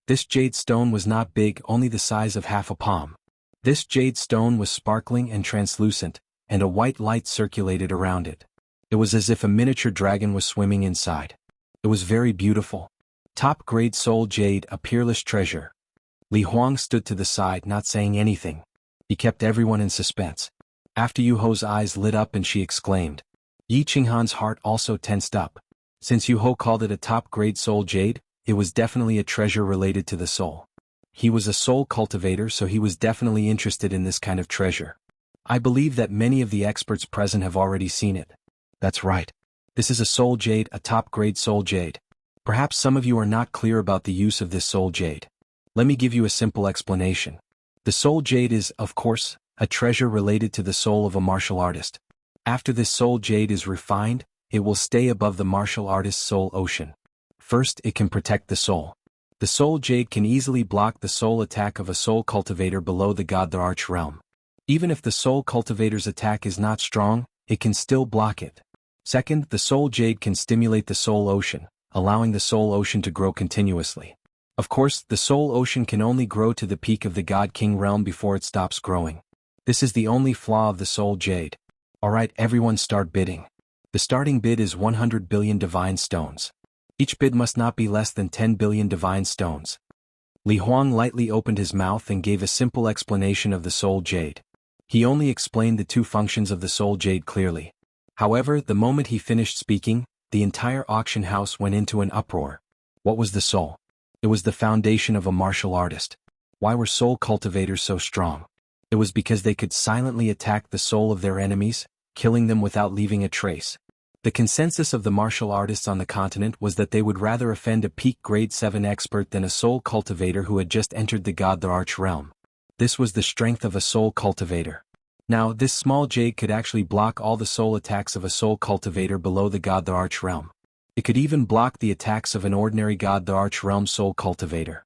This jade stone was not big, only the size of half a palm. This jade stone was sparkling and translucent, and a white light circulated around it. It was as if a miniature dragon was swimming inside. It was very beautiful. Top-grade soul jade, a peerless treasure. Li Huang stood to the side, not saying anything. He kept everyone in suspense. After Yu Ho's eyes lit up and she exclaimed. Yi Qinghan's heart also tensed up. Since Yu Ho called it a top-grade soul jade, it was definitely a treasure related to the soul. He was a soul cultivator, so he was definitely interested in this kind of treasure. I believe that many of the experts present have already seen it. That's right. This is a soul jade, a top-grade soul jade. Perhaps some of you are not clear about the use of this soul jade. Let me give you a simple explanation. The soul jade is, of course, a treasure related to the soul of a martial artist. After this soul jade is refined, it will stay above the martial artist's soul ocean. First, it can protect the soul. The soul jade can easily block the soul attack of a soul cultivator below the God the Arch realm. Even if the soul cultivator's attack is not strong, it can still block it. Second, the soul jade can stimulate the soul ocean, allowing the soul ocean to grow continuously. Of course, the soul ocean can only grow to the peak of the God King realm before it stops growing. This is the only flaw of the soul jade. Alright, everyone start bidding. The starting bid is 100 billion divine stones. Each bid must not be less than 10 billion divine stones. Li Huang lightly opened his mouth and gave a simple explanation of the soul jade. He only explained the two functions of the soul jade clearly. However, the moment he finished speaking, the entire auction house went into an uproar. What was the soul? It was the foundation of a martial artist. Why were soul cultivators so strong? It was because they could silently attack the soul of their enemies, killing them without leaving a trace. The consensus of the martial artists on the continent was that they would rather offend a peak grade 7 expert than a soul cultivator who had just entered the God the Arch realm. This was the strength of a soul cultivator. Now, this small jade could actually block all the soul attacks of a soul cultivator below the God the Arch realm. It could even block the attacks of an ordinary God the Arch realm soul cultivator.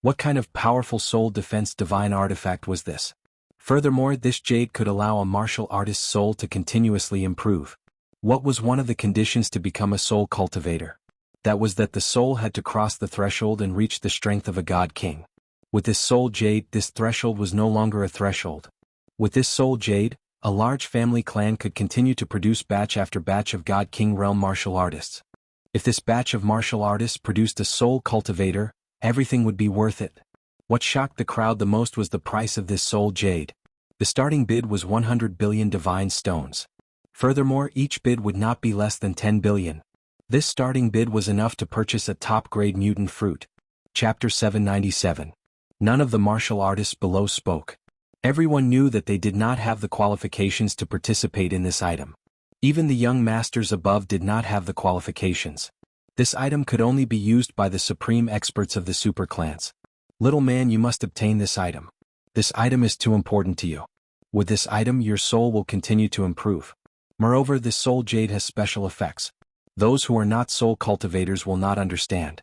What kind of powerful soul defense divine artifact was this? Furthermore, this jade could allow a martial artist's soul to continuously improve. What was one of the conditions to become a soul cultivator? That was that the soul had to cross the threshold and reach the strength of a God King. With this soul jade, this threshold was no longer a threshold. With this soul jade, a large family clan could continue to produce batch after batch of God King realm martial artists. If this batch of martial artists produced a soul cultivator, everything would be worth it. What shocked the crowd the most was the price of this soul jade. The starting bid was 100 billion divine stones. Furthermore, each bid would not be less than 10 billion. This starting bid was enough to purchase a top-grade mutant fruit. Chapter 797. None of the martial artists below spoke. Everyone knew that they did not have the qualifications to participate in this item. Even the young masters above did not have the qualifications. This item could only be used by the supreme experts of the super clans. Little man, you must obtain this item. This item is too important to you. With this item, your soul will continue to improve. Moreover, this soul jade has special effects. Those who are not soul cultivators will not understand.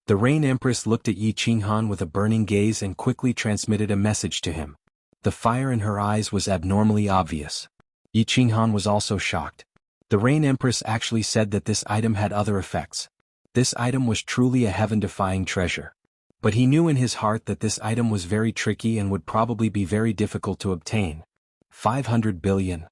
The Rain Empress looked at Yi Qinghan with a burning gaze and quickly transmitted a message to him. The fire in her eyes was abnormally obvious. Yi Qinghan was also shocked. The Rain Empress actually said that this item had other effects. This item was truly a heaven-defying treasure. But he knew in his heart that this item was very tricky and would probably be very difficult to obtain. 500 billion.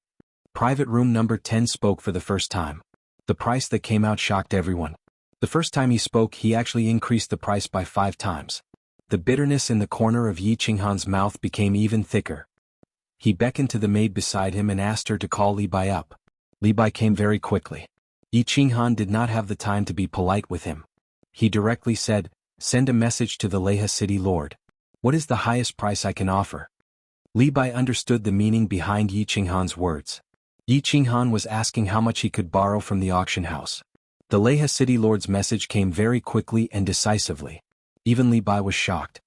Private room number 10 spoke for the first time. The price that came out shocked everyone. The first time he spoke, he actually increased the price by 5 times. The bitterness in the corner of Yi Qinghan's mouth became even thicker. He beckoned to the maid beside him and asked her to call Li Bai up. Li Bai came very quickly. Yi Qinghan did not have the time to be polite with him. He directly said, "Send a message to the Leha city lord. What is the highest price I can offer?" Li Bai understood the meaning behind Yi Qinghan's words. Yi Qinghan was asking how much he could borrow from the auction house. The Leha city lord's message came very quickly and decisively. Even Li Bai was shocked.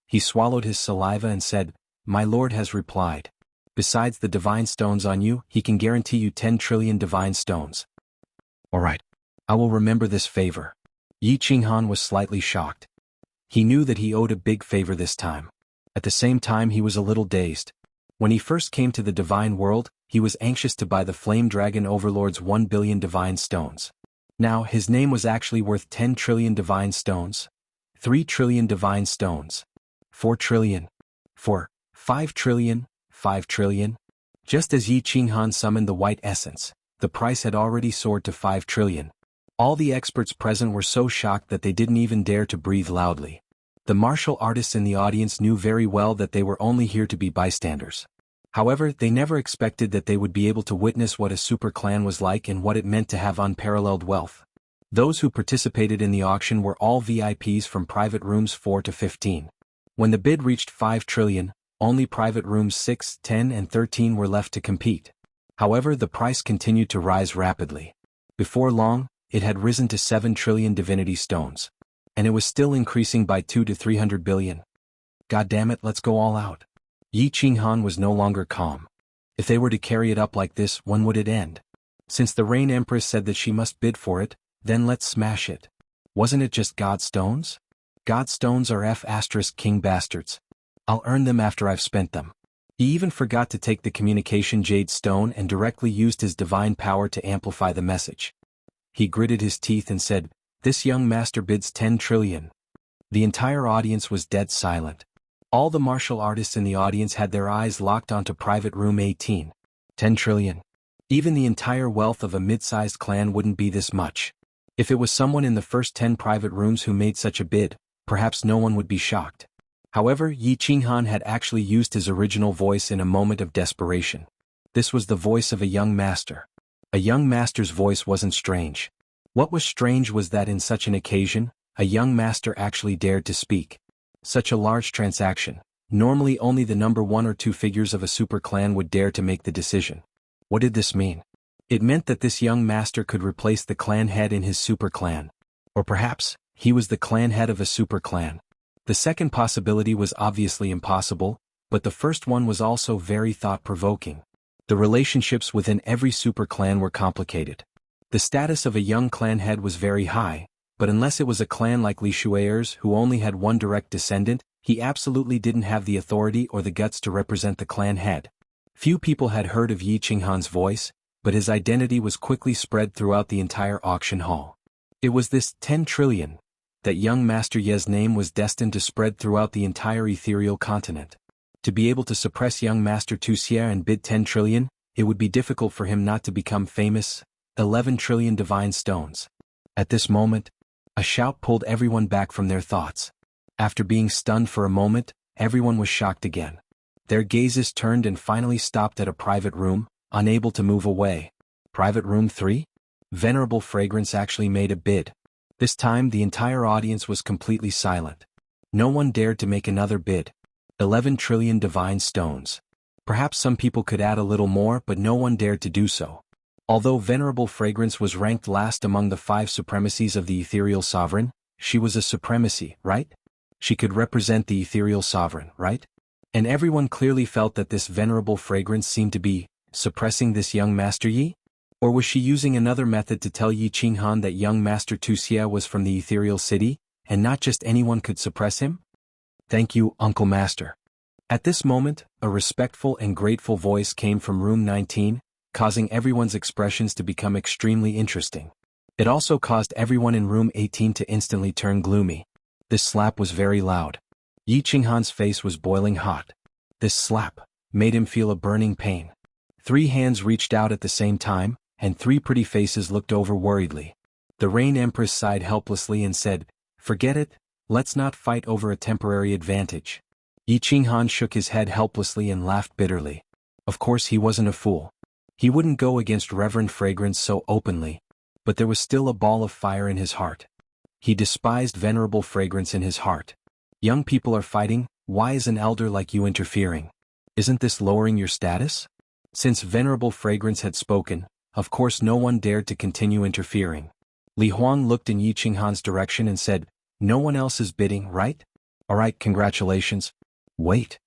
He swallowed his saliva and said, "My lord has replied. Besides the divine stones on you, he can guarantee you 10 trillion divine stones." "All right. I will remember this favor." Yi Qinghan was slightly shocked. He knew that he owed a big favor this time. At the same time he was a little dazed. When he first came to the divine world, he was anxious to buy the Flame Dragon Overlord's 1 billion divine stones. Now his name was actually worth 10 trillion divine stones, 3 trillion divine stones, 4 trillion, 5 trillion, 5 trillion. Just as Yi Qinghan summoned the white essence, the price had already soared to 5 trillion. All the experts present were so shocked that they didn't even dare to breathe loudly. The martial artists in the audience knew very well that they were only here to be bystanders. However, they never expected that they would be able to witness what a super clan was like and what it meant to have unparalleled wealth. Those who participated in the auction were all VIPs from private rooms 4 to 15. When the bid reached 5 trillion, only private rooms 6, 10 and 13 were left to compete. However, the price continued to rise rapidly. Before long, it had risen to 7 trillion divinity stones. And it was still increasing by 2 to 300 billion. God damn it, let's go all out. Yi Qinghan was no longer calm. If they were to carry it up like this, when would it end? Since the Rain Empress said that she must bid for it, then let's smash it. Wasn't it just God stones? God stones are King bastards. I'll earn them after I've spent them. He even forgot to take the communication jade stone and directly used his divine power to amplify the message. He gritted his teeth and said, "This young master bids 10 trillion. The entire audience was dead silent. All the martial artists in the audience had their eyes locked onto private room 18. 10 trillion. Even the entire wealth of a mid-sized clan wouldn't be this much. If it was someone in the first 10 private rooms who made such a bid, perhaps no one would be shocked. However, Yi Qinghan had actually used his original voice in a moment of desperation. This was the voice of a young master. A young master's voice wasn't strange. What was strange was that in such an occasion, a young master actually dared to speak. Such a large transaction, normally only the number 1 or 2 figures of a super clan would dare to make the decision. What did this mean? It meant that this young master could replace the clan head in his super clan. Or perhaps, he was the clan head of a super clan. The second possibility was obviously impossible, but the first one was also very thought-provoking. The relationships within every super clan were complicated. The status of a young clan head was very high, but unless it was a clan like Li Shui'er's who only had one direct descendant, he absolutely didn't have the authority or the guts to represent the clan head. Few people had heard of Yi Qinghan's voice, but his identity was quickly spread throughout the entire auction hall. It was this 10 trillion, that young Master Ye's name was destined to spread throughout the entire ethereal continent. To be able to suppress young Master Wuxia and bid 10 trillion, it would be difficult for him not to become famous. 11 trillion divine stones. At this moment, a shout pulled everyone back from their thoughts. After being stunned for a moment, everyone was shocked again. Their gazes turned and finally stopped at a private room, unable to move away. Private room 3? Venerable Fragrance actually made a bid. This time the entire audience was completely silent. No one dared to make another bid. 11 trillion divine stones. Perhaps some people could add a little more, but no one dared to do so. Although Venerable Fragrance was ranked last among the 5 supremacies of the Ethereal Sovereign, she was a supremacy, right? She could represent the Ethereal Sovereign, right? And everyone clearly felt that this Venerable Fragrance seemed to be suppressing this young Master Yi? Or was she using another method to tell Yi Qinghan that young Master Wuxia was from the Ethereal City, and not just anyone could suppress him? Thank you, Uncle Master. At this moment, a respectful and grateful voice came from room 19, causing everyone's expressions to become extremely interesting. It also caused everyone in room 18 to instantly turn gloomy. This slap was very loud. Yi Qinghan's face was boiling hot. This slap made him feel a burning pain. 3 hands reached out at the same time, and 3 pretty faces looked over worriedly. The Rain Empress sighed helplessly and said, "Forget it, let's not fight over a temporary advantage." Yi Qinghan shook his head helplessly and laughed bitterly. Of course he wasn't a fool. He wouldn't go against Reverend Fragrance so openly, but there was still a ball of fire in his heart. He despised Venerable Fragrance in his heart. Young people are fighting, why is an elder like you interfering? Isn't this lowering your status? Since Venerable Fragrance had spoken, of course no one dared to continue interfering. Li Huang looked in Yi Qinghan's direction and said, "No one else is bidding, right? Alright, congratulations." Wait.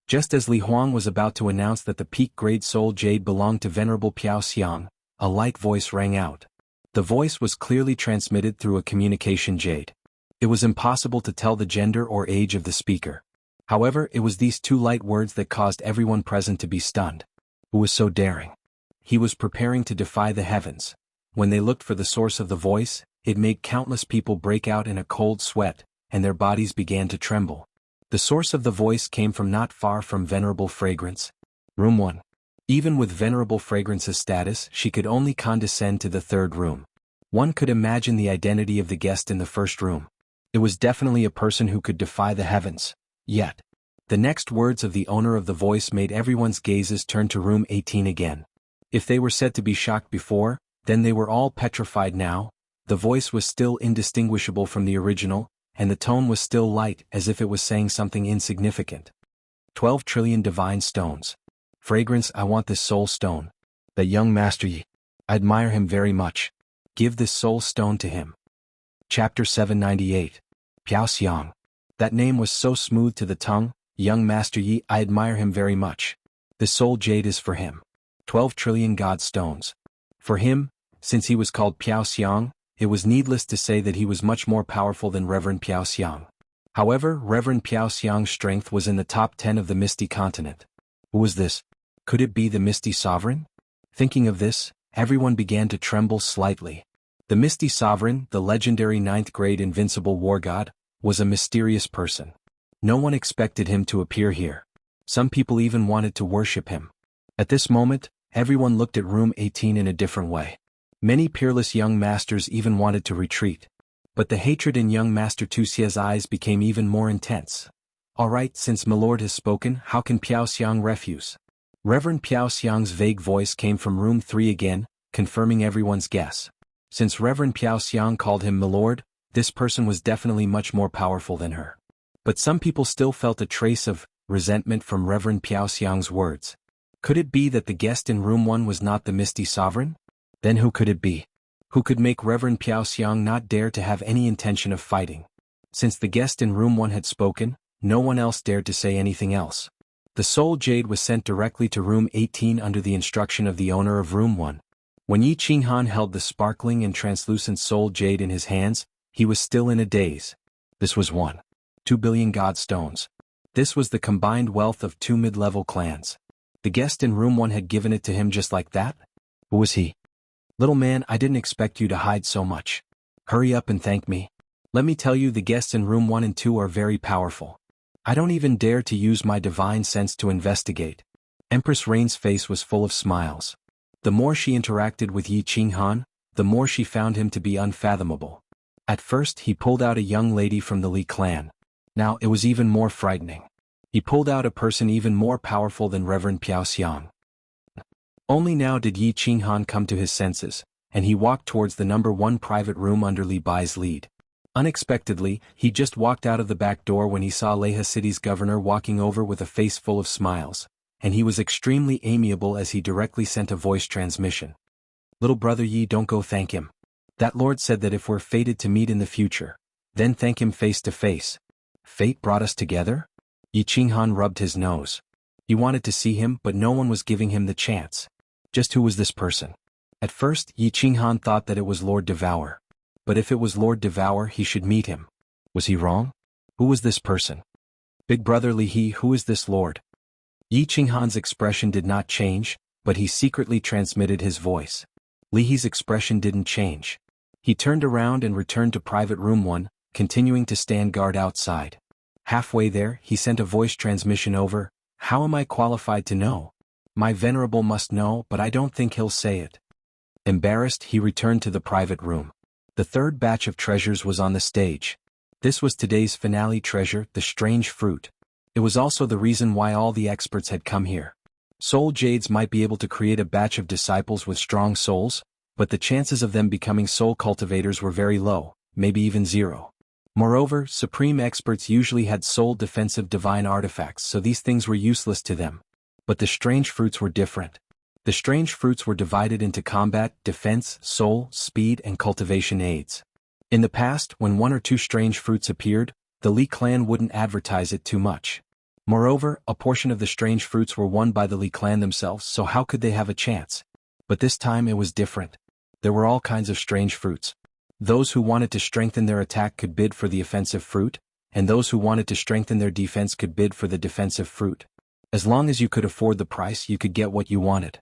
Just as Li Huang was about to announce that the peak-grade soul jade belonged to Venerable Piao Xiang, a light voice rang out. The voice was clearly transmitted through a communication jade. It was impossible to tell the gender or age of the speaker. However, it was these two light words that caused everyone present to be stunned. Who was so daring? He was preparing to defy the heavens. When they looked for the source of the voice, it made countless people break out in a cold sweat, and their bodies began to tremble. The source of the voice came from not far from Venerable Fragrance. Room 1. Even with Venerable Fragrance's status, she could only condescend to the third room. One could imagine the identity of the guest in the first room. It was definitely a person who could defy the heavens. Yet, the next words of the owner of the voice made everyone's gazes turn to room 18 again. If they were said to be shocked before, then they were all petrified now. The voice was still indistinguishable from the original, and the tone was still light as if it was saying something insignificant. 12 trillion divine stones. Fragrance, I want this soul stone. That young master Yi. I admire him very much. Give this soul stone to him. Chapter 798. Piao Xiang. That name was so smooth to the tongue. Young master Yi, I admire him very much. The soul jade is for him. 12 trillion god stones. For him, since he was called Piao Xiang, it was needless to say that he was much more powerful than Reverend Piao Xiang. However, Reverend Piao Xiang's strength was in the top 10 of the Misty Continent. Who was this? Could it be the Misty Sovereign? Thinking of this, everyone began to tremble slightly. The Misty Sovereign, the legendary 9th-grade invincible war god, was a mysterious person. No one expected him to appear here. Some people even wanted to worship him. At this moment, everyone looked at room 18 in a different way. Many peerless young masters even wanted to retreat. But the hatred in young Master Tuxia's eyes became even more intense. Alright, since Milord has spoken, how can Piao Xiang refuse? Reverend Piao Xiang's vague voice came from room 3 again, confirming everyone's guess. Since Reverend Piao Xiang called him Milord, this person was definitely much more powerful than her. But some people still felt a trace of resentment from Reverend Piao Xiang's words. Could it be that the guest in room 1 was not the Misty Sovereign? Then who could it be? Who could make Reverend Piao Xiang not dare to have any intention of fighting? Since the guest in room 1 had spoken, no one else dared to say anything else. The soul jade was sent directly to room 18 under the instruction of the owner of room 1. When Yi Qinghan held the sparkling and translucent soul jade in his hands, he was still in a daze. This was 1.2 billion god stones. This was the combined wealth of 2 mid-level clans. The guest in room 1 had given it to him just like that? Who was he? Little man, I didn't expect you to hide so much. Hurry up and thank me. Let me tell you, the guests in room 1 and 2 are very powerful. I don't even dare to use my divine sense to investigate. Empress Rain's face was full of smiles. The more she interacted with Yi Qinghan, the more she found him to be unfathomable. At first he pulled out a young lady from the Li clan. Now it was even more frightening. He pulled out a person even more powerful than Reverend Piao Xiang. Only now did Yi Qinghan come to his senses, and he walked towards the number 1 private room under Li Bai's lead. Unexpectedly, he just walked out of the back door when he saw Leha City's governor walking over with a face full of smiles, and he was extremely amiable as he directly sent a voice transmission. Little brother Yi, don't go thank him. That lord said that if we're fated to meet in the future, then thank him face to face. Fate brought us together? Yi Qinghan rubbed his nose. He wanted to see him, but no one was giving him the chance. Just who was this person? At first, Yi Qinghan thought that it was Lord Devour. But if it was Lord Devour, he should meet him. Was he wrong? Who was this person? Big brother Li He, who is this lord? Yi Qinghan's expression did not change, but he secretly transmitted his voice. Li He's expression didn't change. He turned around and returned to private room 1, continuing to stand guard outside. Halfway there, he sent a voice transmission over. How am I qualified to know? My venerable must know, but I don't think he'll say it. Embarrassed, he returned to the private room. The third batch of treasures was on the stage. This was today's finale treasure, the strange fruit. It was also the reason why all the experts had come here. Soul jades might be able to create a batch of disciples with strong souls, but the chances of them becoming soul cultivators were very low, maybe even 0. Moreover, supreme experts usually had soul defensive divine artifacts, so these things were useless to them. But the strange fruits were different. The strange fruits were divided into combat, defense, soul, speed, and cultivation aids. In the past, when one or two strange fruits appeared, the Li clan wouldn't advertise it too much. Moreover, a portion of the strange fruits were won by the Li clan themselves, so how could they have a chance? But this time it was different. There were all kinds of strange fruits. Those who wanted to strengthen their attack could bid for the offensive fruit, and those who wanted to strengthen their defense could bid for the defensive fruit. As long as you could afford the price, you could get what you wanted.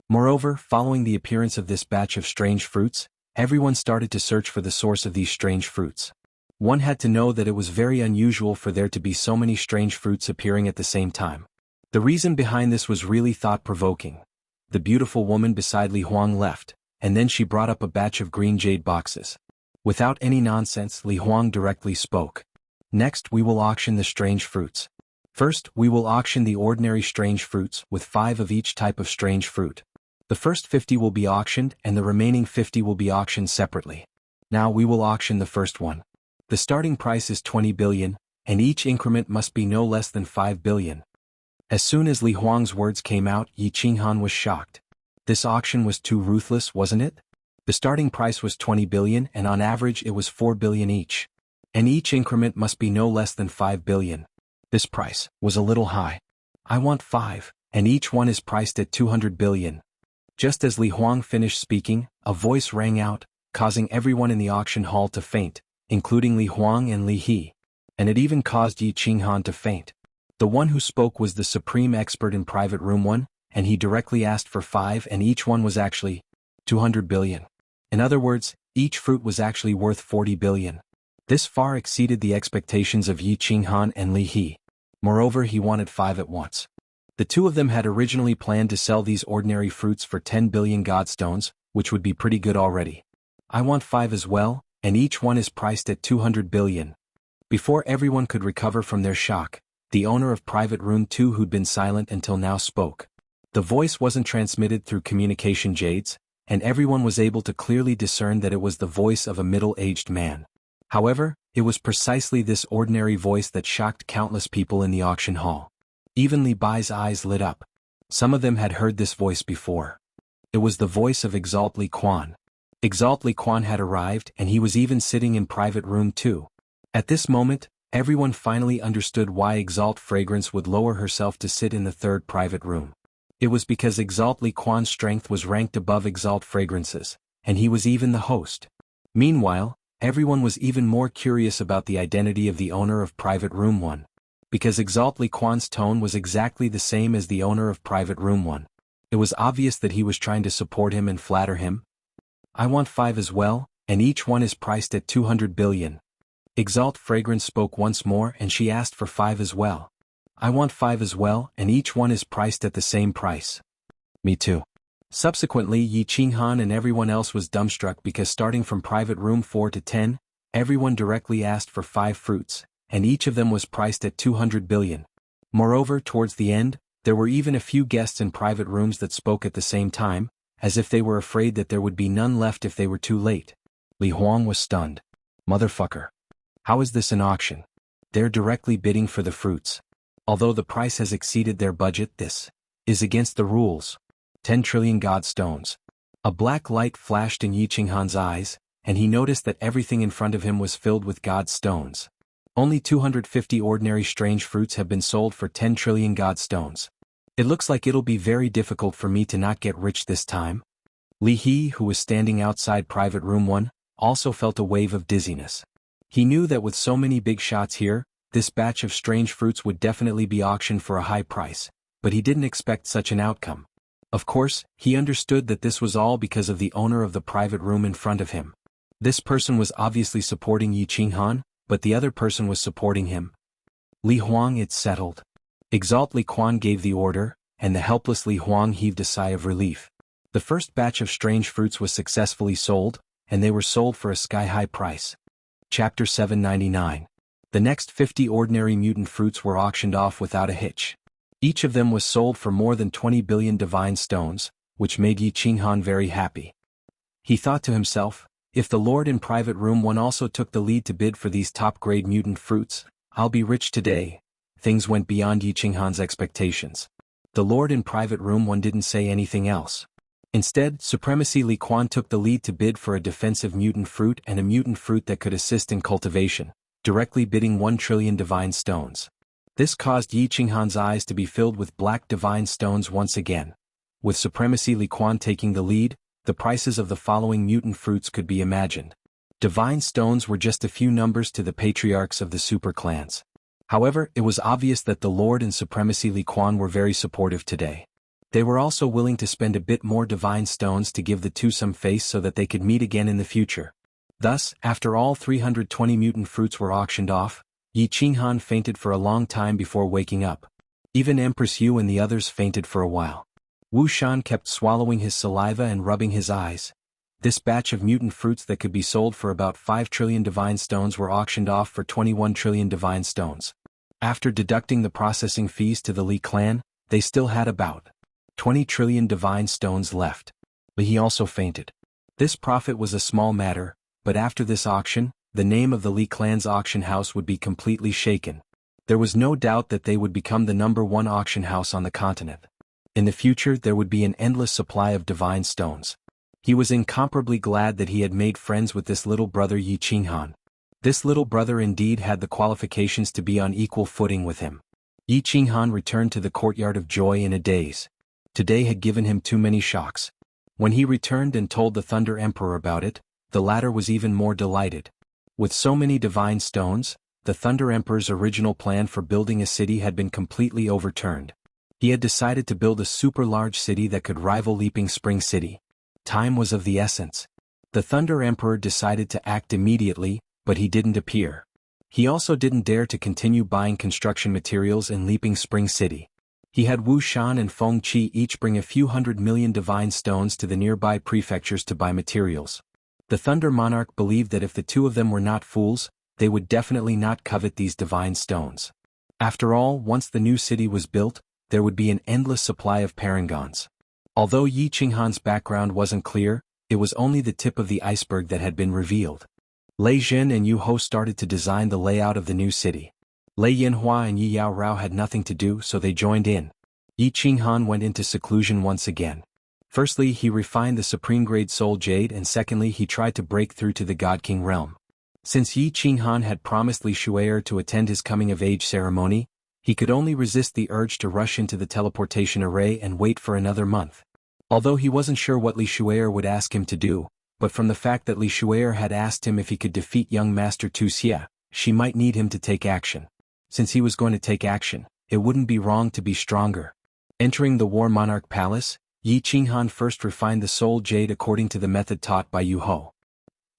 Moreover, following the appearance of this batch of strange fruits, everyone started to search for the source of these strange fruits. One had to know that it was very unusual for there to be so many strange fruits appearing at the same time. The reason behind this was really thought-provoking. The beautiful woman beside Li Huang left, and then she brought up a batch of green jade boxes. Without any nonsense, Li Huang directly spoke. Next, we will auction the strange fruits. First, we will auction the ordinary strange fruits, with 5 of each type of strange fruit. The first 50 will be auctioned, and the remaining 50 will be auctioned separately. Now we will auction the first one. The starting price is 20 billion, and each increment must be no less than 5 billion. As soon as Li Huang's words came out, Yi Qinghan was shocked. This auction was too ruthless, wasn't it? The starting price was 20 billion, and on average it was 4 billion each. And each increment must be no less than 5 billion. This price was a little high. I want 5, and each one is priced at 200 billion. Just as Li Huang finished speaking, a voice rang out, causing everyone in the auction hall to faint, including Li Huang and Li He. And it even caused Yi Qinghan to faint. The one who spoke was the supreme expert in Private Room 1, and he directly asked for 5, and each one was actually 200 billion. In other words, each fruit was actually worth 40 billion. This far exceeded the expectations of Yi Qinghan and Li He. Moreover, he wanted 5 at once. The two of them had originally planned to sell these ordinary fruits for 10 billion godstones, which would be pretty good already. I want 5 as well, and each one is priced at 200 billion. Before everyone could recover from their shock, the owner of Private Room 2 who'd been silent until now spoke. The voice wasn't transmitted through communication jades, and everyone was able to clearly discern that it was the voice of a middle-aged man. However, it was precisely this ordinary voice that shocked countless people in the auction hall. Even Li Bai's eyes lit up. Some of them had heard this voice before. It was the voice of Exalt Li Quan. Exalt Li Quan had arrived, and he was even sitting in Private Room 2. At this moment, everyone finally understood why Exalt Fragrance would lower herself to sit in the third private room. It was because Exalt Li Quan's strength was ranked above Exalt Fragrance's, and he was even the host. Meanwhile, everyone was even more curious about the identity of the owner of Private Room 1. Because Exalt Li Quan's tone was exactly the same as the owner of Private Room 1. It was obvious that he was trying to support him and flatter him. I want 5 as well, and each one is priced at 200 billion. Exalt Fragrance spoke once more, and she asked for 5 as well. I want 5 as well, and each one is priced at the same price. Me too. Subsequently, Yi Qinghan and everyone else was dumbstruck because starting from Private Room 4 to 10, everyone directly asked for 5 fruits, and each of them was priced at 200 billion. Moreover, towards the end, there were even a few guests in private rooms that spoke at the same time, as if they were afraid that there would be none left if they were too late. Li Huang was stunned. Motherfucker. How is this an auction? They're directly bidding for the fruits. Although the price has exceeded their budget, this is against the rules. 10 trillion godstones. A black light flashed in Yi Qinghan's eyes, and he noticed that everything in front of him was filled with godstones. Only 250 ordinary strange fruits have been sold for 10 trillion godstones. It looks like it'll be very difficult for me to not get rich this time. Li He, who was standing outside Private Room 1, also felt a wave of dizziness. He knew that with so many big shots here, this batch of strange fruits would definitely be auctioned for a high price, but he didn't expect such an outcome. Of course, he understood that this was all because of the owner of the private room in front of him. This person was obviously supporting Yi Qinghan, but the other person was supporting him. Li Huang, it's settled. Exalt Li Quan gave the order, and the helpless Li Huang heaved a sigh of relief. The first batch of strange fruits was successfully sold, and they were sold for a sky-high price. Chapter 799. The next 50 ordinary mutant fruits were auctioned off without a hitch. Each of them was sold for more than 20 billion divine stones, which made Yi Qinghan very happy. He thought to himself, if the Lord in Private Room 1 also took the lead to bid for these top-grade mutant fruits, I'll be rich today. Things went beyond Yi Qinghan's expectations. The Lord in Private Room 1 didn't say anything else. Instead, Supremacy Li Quan took the lead to bid for a defensive mutant fruit and a mutant fruit that could assist in cultivation, directly bidding 1 trillion divine stones. This caused Yi Qinghan's eyes to be filled with black divine stones once again. With Supremacy Li Quan taking the lead, the prices of the following mutant fruits could be imagined. Divine stones were just a few numbers to the patriarchs of the super clans. However, it was obvious that the Lord and Supremacy Li Quan were very supportive today. They were also willing to spend a bit more divine stones to give the two some face so that they could meet again in the future. Thus, after all 320 mutant fruits were auctioned off, Yi Qinghan fainted for a long time before waking up. Even Empress Yu and the others fainted for a while. Wu Shan kept swallowing his saliva and rubbing his eyes. This batch of mutant fruits that could be sold for about 5 trillion divine stones were auctioned off for 21 trillion divine stones. After deducting the processing fees to the Li clan, they still had about 20 trillion divine stones left. But he also fainted. This profit was a small matter, but after this auction, the name of the Li clan's auction house would be completely shaken. There was no doubt that they would become the #1 auction house on the continent. In the future there would be an endless supply of divine stones. He was incomparably glad that he had made friends with this little brother Yi Qinghan. This little brother indeed had the qualifications to be on equal footing with him. Yi Qinghan returned to the courtyard of joy in a daze. Today had given him too many shocks. When he returned and told the Thunder Emperor about it, the latter was even more delighted. With so many divine stones, the Thunder Emperor's original plan for building a city had been completely overturned. He had decided to build a super large city that could rival Leaping Spring City. Time was of the essence. The Thunder Emperor decided to act immediately, but he didn't appear. He also didn't dare to continue buying construction materials in Leaping Spring City. He had Wu Shan and Feng Qi each bring a few 100 million divine stones to the nearby prefectures to buy materials. The Thunder Monarch believed that if the two of them were not fools, they would definitely not covet these divine stones. After all, once the new city was built, there would be an endless supply of parangons. Although Yi Qinghan's background wasn't clear, it was only the tip of the iceberg that had been revealed. Lei Zhen and Yu Ho started to design the layout of the new city. Lei Yanhua and Yi Yao Rao had nothing to do, so they joined in. Yi Qinghan went into seclusion once again. Firstly, he refined the supreme-grade soul jade, and secondly he tried to break through to the God King realm. Since Yi Qinghan had promised Li Shu'er to attend his coming-of-age ceremony, he could only resist the urge to rush into the teleportation array and wait for another month. Although he wasn't sure what Li Shu'er would ask him to do, but from the fact that Li Shu'er had asked him if he could defeat young Master Tu Xie, she might need him to take action. Since he was going to take action, it wouldn't be wrong to be stronger. Entering the War Monarch Palace, Yi Qinghan first refined the soul jade according to the method taught by Yu Ho.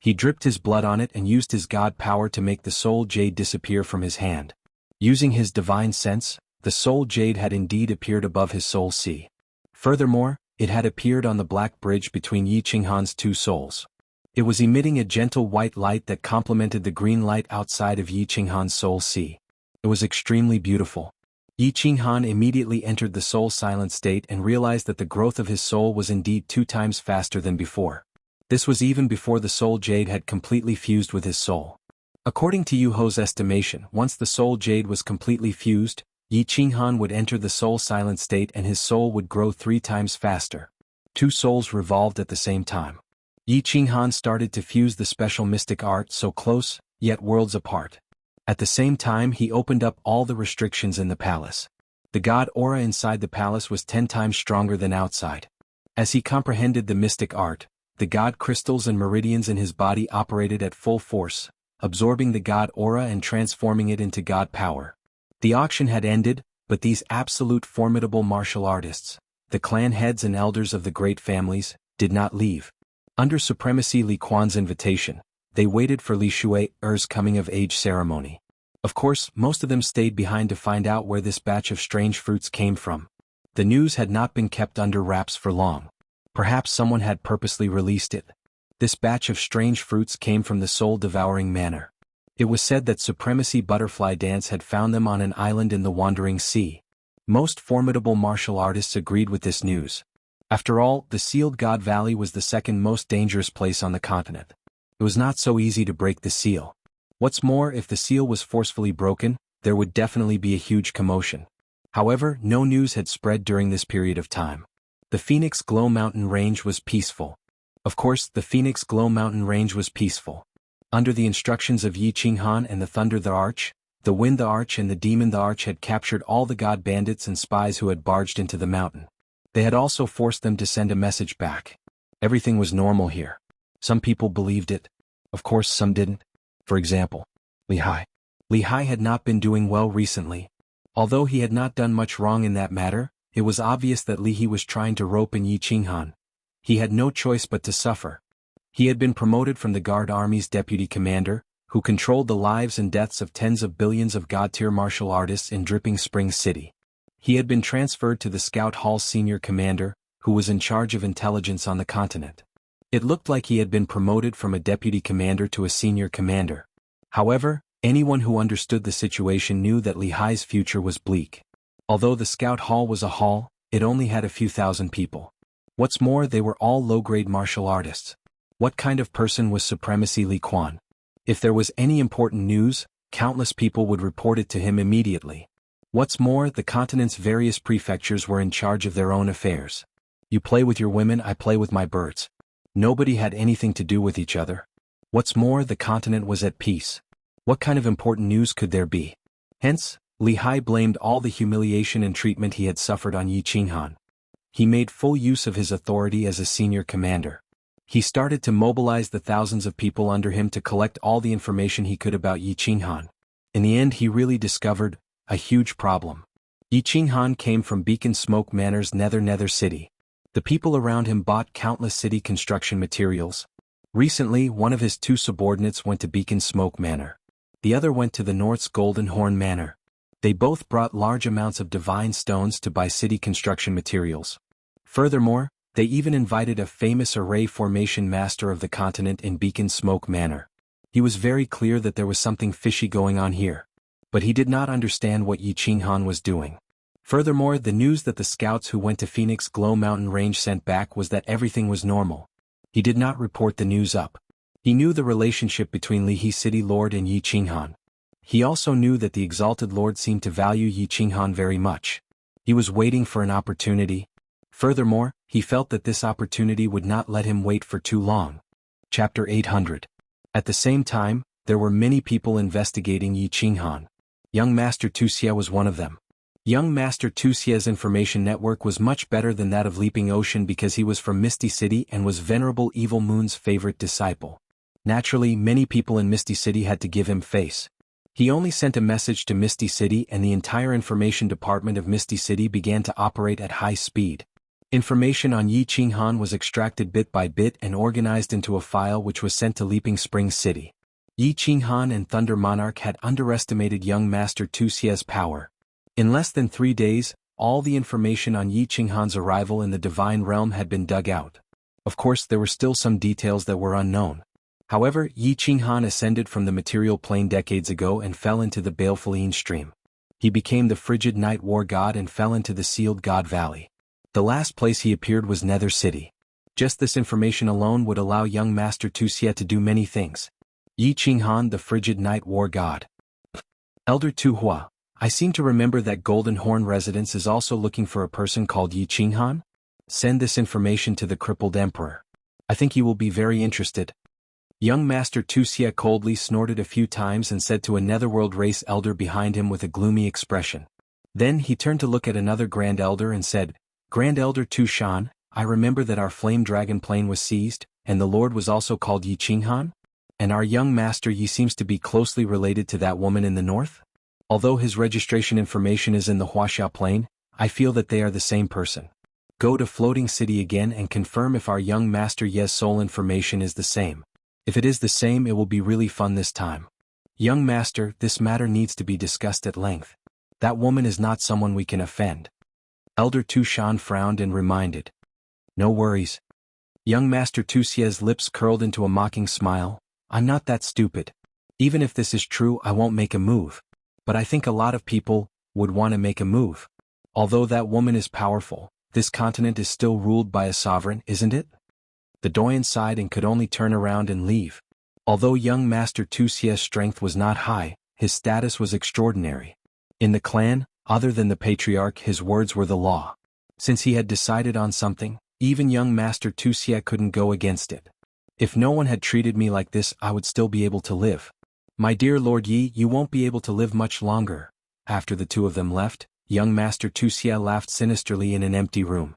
He dripped his blood on it and used his god power to make the soul jade disappear from his hand. Using his divine sense, the soul jade had indeed appeared above his soul sea. Furthermore, it had appeared on the black bridge between Yi Qinghan's two souls. It was emitting a gentle white light that complemented the green light outside of Yi Qinghan's soul sea. It was extremely beautiful. Yi Qinghan immediately entered the soul silent state and realized that the growth of his soul was indeed 2 times faster than before. This was even before the soul jade had completely fused with his soul. According to Yu Ho's estimation, once the soul jade was completely fused, Yi Qinghan would enter the soul silent state and his soul would grow 3 times faster. 2 souls revolved at the same time. Yi Qinghan started to fuse the special mystic art so close, yet worlds apart. At the same time he opened up all the restrictions in the palace. The god aura inside the palace was 10 times stronger than outside. As he comprehended the mystic art, the god crystals and meridians in his body operated at full force, absorbing the god aura and transforming it into god power. The auction had ended, but these absolute formidable martial artists, the clan heads and elders of the great families, did not leave. Under Supremacy Li Quan's invitation, they waited for Li Shu'er's coming-of-age ceremony. Of course, most of them stayed behind to find out where this batch of strange fruits came from. The news had not been kept under wraps for long. Perhaps someone had purposely released it. This batch of strange fruits came from the soul-devouring manor. It was said that Supremacy Butterfly Dance had found them on an island in the Wandering Sea. Most formidable martial artists agreed with this news. After all, the Sealed God Valley was the second most dangerous place on the continent. It was not so easy to break the seal. What's more, if the seal was forcefully broken, there would definitely be a huge commotion. However, no news had spread during this period of time. The Phoenix Glow Mountain Range was peaceful. Of course, the Phoenix Glow Mountain Range was peaceful. Under the instructions of Yi Qinghan and the Thunder the Arch, the Wind the Arch and the Demon the Arch had captured all the god bandits and spies who had barged into the mountain. They had also forced them to send a message back. Everything was normal here. Some people believed it. Of course, some didn't. For example, Li Hai. Li Hai had not been doing well recently. Although he had not done much wrong in that matter, it was obvious that Li Hai was trying to rope in Yi Qinghan. He had no choice but to suffer. He had been promoted from the Guard Army's deputy commander, who controlled the lives and deaths of tens of billions of god-tier martial artists in Dripping Springs City. He had been transferred to the Scout Hall's senior commander, who was in charge of intelligence on the continent. It looked like he had been promoted from a deputy commander to a senior commander. However, anyone who understood the situation knew that Li Hai's future was bleak. Although the Scout Hall was a hall, it only had a few thousand people. What's more, they were all low-grade martial artists. What kind of person was Supremacy Li Quan? If there was any important news, countless people would report it to him immediately. What's more, the continent's various prefectures were in charge of their own affairs. You play with your women, I play with my birds. Nobody had anything to do with each other. What's more, the continent was at peace. What kind of important news could there be? Hence, Li Hai blamed all the humiliation and treatment he had suffered on Yi Qinghan. He made full use of his authority as a senior commander. He started to mobilize the thousands of people under him to collect all the information he could about Yi Qinghan. In the end, he really discovered a huge problem. Yi Qinghan came from Beacon Smoke Manor's Nether City. The people around him bought countless city construction materials. Recently, one of his two subordinates went to Beacon Smoke Manor. The other went to the North's Golden Horn Manor. They both brought large amounts of divine stones to buy city construction materials. Furthermore, they even invited a famous array formation master of the continent in Beacon Smoke Manor. He was very clear that there was something fishy going on here. But he did not understand what Yi Qinghan was doing. Furthermore, the news that the scouts who went to Phoenix Glow Mountain Range sent back was that everything was normal. He did not report the news up. He knew the relationship between Li Hai City Lord and Yi Qinghan. He also knew that the Exalted Lord seemed to value Yi Qinghan very much. He was waiting for an opportunity. Furthermore, he felt that this opportunity would not let him wait for too long. Chapter 800. At the same time, there were many people investigating Yi Qinghan. Young Master Wuxia was one of them. Young Master Wuxia's information network was much better than that of Leaping Ocean because he was from Misty City and was Venerable Evil Moon's favorite disciple. Naturally, many people in Misty City had to give him face. He only sent a message to Misty City and the entire information department of Misty City began to operate at high speed. Information on Yi Qinghan was extracted bit by bit and organized into a file which was sent to Leaping Springs City. Yi Qinghan and Thunder Monarch had underestimated young Master Wuxia's power. In less than 3 days, all the information on Yi Qinghan's arrival in the Divine Realm had been dug out. Of course, there were still some details that were unknown. However, Yi Qinghan ascended from the material plane decades ago and fell into the baleful Yin stream. He became the frigid night war god and fell into the sealed god valley. The last place he appeared was Nether City. Just this information alone would allow young Master Wuxia to do many things. Yi Qinghan, the frigid night war god. Elder Tu Hua, I seem to remember that Golden Horn Residence is also looking for a person called Yi Qinghan. Send this information to the crippled emperor. I think he will be very interested. Young Master Wuxia coldly snorted a few times and said to a netherworld race elder behind him with a gloomy expression. Then he turned to look at another Grand Elder and said, Grand Elder Tu Shan, I remember that our flame dragon plane was seized, and the Lord was also called Yi Qinghan? And our young Master Yi seems to be closely related to that woman in the north? Although his registration information is in the Huaxia plane, I feel that they are the same person. Go to Floating City again and confirm if our young Master Ye's soul information is the same. If it is the same, it will be really fun this time. Young Master, this matter needs to be discussed at length. That woman is not someone we can offend. Elder Tu Shan frowned and reminded. No worries. Young Master Wuxia's lips curled into a mocking smile. I'm not that stupid. Even if this is true, I won't make a move. But I think a lot of people would want to make a move. Although that woman is powerful, this continent is still ruled by a sovereign, isn't it? The Doyen sighed and could only turn around and leave. Although young Master Wuxia's strength was not high, his status was extraordinary. In the clan, Other than the patriarch, his words were the law. Since he had decided on something, even young Master Wuxia couldn't go against it. If no one had treated me like this, I would still be able to live. My dear Lord Yi, you won't be able to live much longer. After the two of them left, young Master Wuxia laughed sinisterly in an empty room.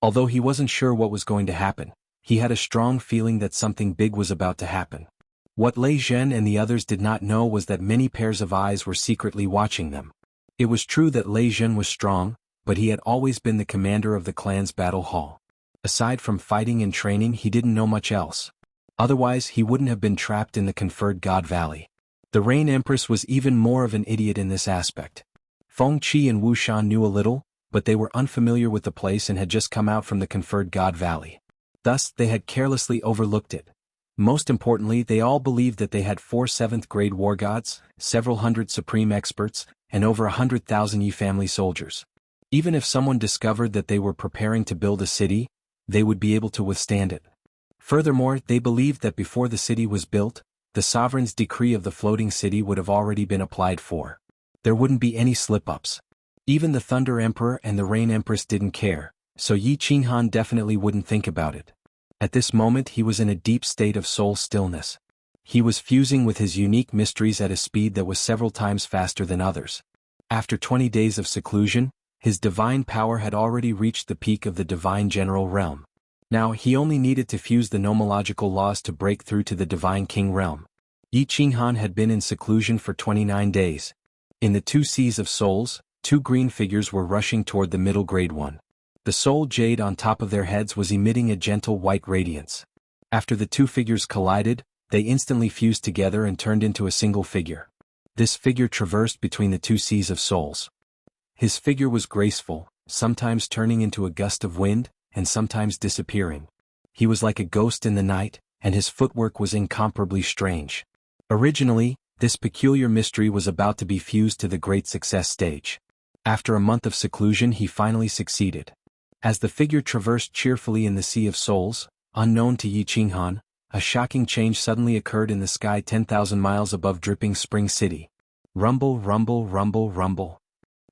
Although he wasn't sure what was going to happen, he had a strong feeling that something big was about to happen. What Lei Zhen and the others did not know was that many pairs of eyes were secretly watching them. It was true that Lei Zhen was strong, but he had always been the commander of the clan's battle hall. Aside from fighting and training, he didn't know much else. Otherwise, he wouldn't have been trapped in the conferred God Valley. The Rain Empress was even more of an idiot in this aspect. Feng Qi and Wu Shan knew a little, but they were unfamiliar with the place and had just come out from the conferred God Valley. Thus, they had carelessly overlooked it. Most importantly, they all believed that they had 4 7th-grade war gods, several hundred supreme experts, and over 100,000 Yi family soldiers. Even if someone discovered that they were preparing to build a city, they would be able to withstand it. Furthermore, they believed that before the city was built, the sovereign's decree of the floating city would have already been applied for. There wouldn't be any slip-ups. Even the Thunder Emperor and the Rain Empress didn't care, so Yi Qinghan definitely wouldn't think about it. At this moment he was in a deep state of soul stillness. He was fusing with his unique mysteries at a speed that was several times faster than others. After 20 days of seclusion, his divine power had already reached the peak of the divine general realm. Now he only needed to fuse the nomological laws to break through to the divine king realm. Yi Qinghan had been in seclusion for 29 days. In the 2 seas of souls, 2 green figures were rushing toward the middle grade one. The soul jade on top of their heads was emitting a gentle white radiance. After the 2 figures collided, they instantly fused together and turned into a single figure. This figure traversed between the 2 seas of souls. His figure was graceful, sometimes turning into a gust of wind, and sometimes disappearing. He was like a ghost in the night, and his footwork was incomparably strange. Originally, this peculiar mystery was about to be fused to the great success stage. After a month of seclusion he finally succeeded. As the figure traversed cheerfully in the Sea of Souls, unknown to Yi Qinghan, a shocking change suddenly occurred in the sky 10,000 miles above Dripping Spring City. Rumble, rumble, rumble, rumble.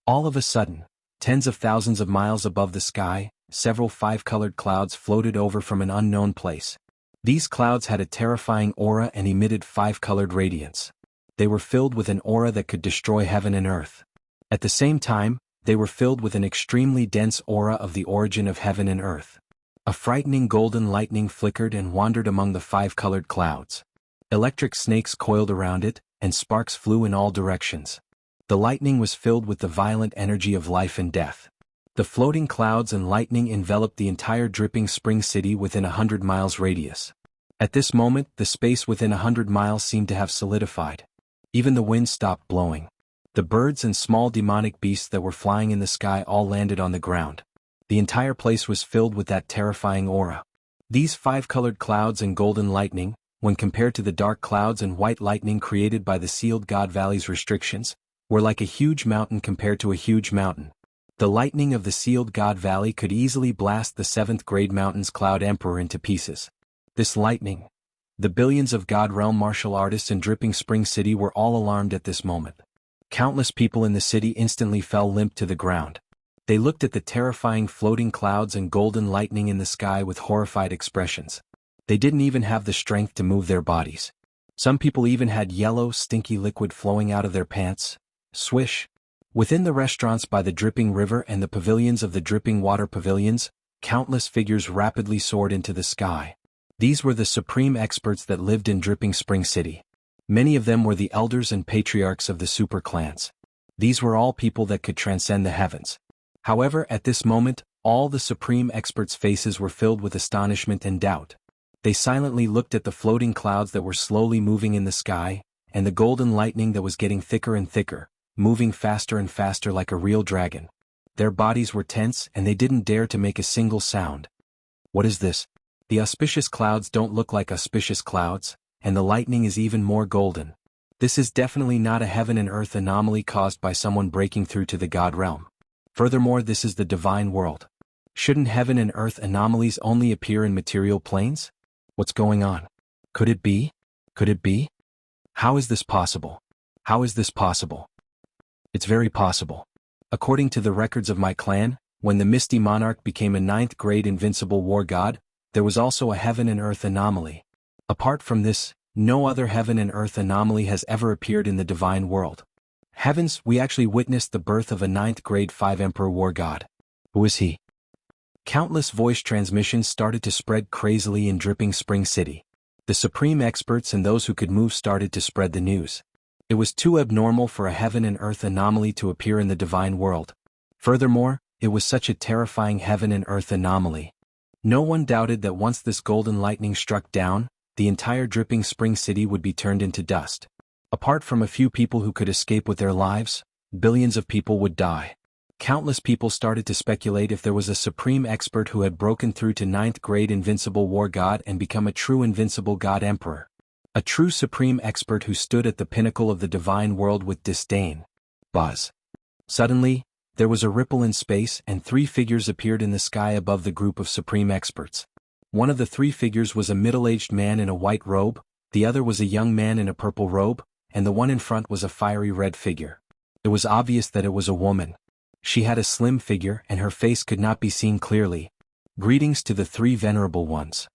All of a sudden, tens of thousands of miles above the sky, several 5-colored clouds floated over from an unknown place. These clouds had a terrifying aura and emitted 5-colored radiance. They were filled with an aura that could destroy heaven and earth. At the same time, they were filled with an extremely dense aura of the origin of heaven and earth. A frightening golden lightning flickered and wandered among the 5-colored clouds. Electric snakes coiled around it, and sparks flew in all directions. The lightning was filled with the violent energy of life and death. The floating clouds and lightning enveloped the entire Dripping Spring City within 100 miles radius. At this moment, the space within 100 miles seemed to have solidified. Even the wind stopped blowing. The birds and small demonic beasts that were flying in the sky all landed on the ground. The entire place was filled with that terrifying aura. These 5-colored clouds and golden lightning, when compared to the dark clouds and white lightning created by the sealed God Valley's restrictions, were like a huge mountain compared to a huge mountain. The lightning of the sealed God Valley could easily blast the 7th-grade mountain's Cloud Emperor into pieces. This lightning. The billions of God Realm martial artists in Dripping Spring City were all alarmed at this moment. Countless people in the city instantly fell limp to the ground. They looked at the terrifying floating clouds and golden lightning in the sky with horrified expressions. They didn't even have the strength to move their bodies. Some people even had yellow, stinky liquid flowing out of their pants. Swish. Within the restaurants by the dripping river and the pavilions of the dripping water pavilions, countless figures rapidly soared into the sky. These were the supreme experts that lived in Dripping Spring City. Many of them were the elders and patriarchs of the super clans. These were all people that could transcend the heavens. However, at this moment, all the supreme experts' faces were filled with astonishment and doubt. They silently looked at the floating clouds that were slowly moving in the sky, and the golden lightning that was getting thicker and thicker, moving faster and faster like a real dragon. Their bodies were tense and they didn't dare to make a single sound. What is this? The auspicious clouds don't look like auspicious clouds, and the lightning is even more golden. This is definitely not a heaven and earth anomaly caused by someone breaking through to the God realm. Furthermore, this is the divine world. Shouldn't heaven and earth anomalies only appear in material planes? What's going on? Could it be? Could it be? How is this possible? How is this possible? It's very possible. According to the records of my clan, when the Misty Monarch became a 9th-grade invincible war god, there was also a heaven and earth anomaly. Apart from this, no other heaven and earth anomaly has ever appeared in the divine world. Heavens, we actually witnessed the birth of a 9th-grade 5-emperor war god. Who is he? Countless voice transmissions started to spread crazily in Dripping Spring City. The supreme experts and those who could move started to spread the news. It was too abnormal for a heaven and earth anomaly to appear in the divine world. Furthermore, it was such a terrifying heaven and earth anomaly. No one doubted that once this golden lightning struck down, the entire Dripping Spring City would be turned into dust. Apart from a few people who could escape with their lives, billions of people would die. Countless people started to speculate if there was a supreme expert who had broken through to 9th-grade invincible war god and become a true invincible god emperor. A true supreme expert who stood at the pinnacle of the divine world with disdain. Buzz. Suddenly, there was a ripple in space and 3 figures appeared in the sky above the group of supreme experts. One of the 3 figures was a middle-aged man in a white robe, the other was a young man in a purple robe, and the one in front was a fiery red figure. It was obvious that it was a woman. She had a slim figure and her face could not be seen clearly. Greetings to the 3 venerable ones.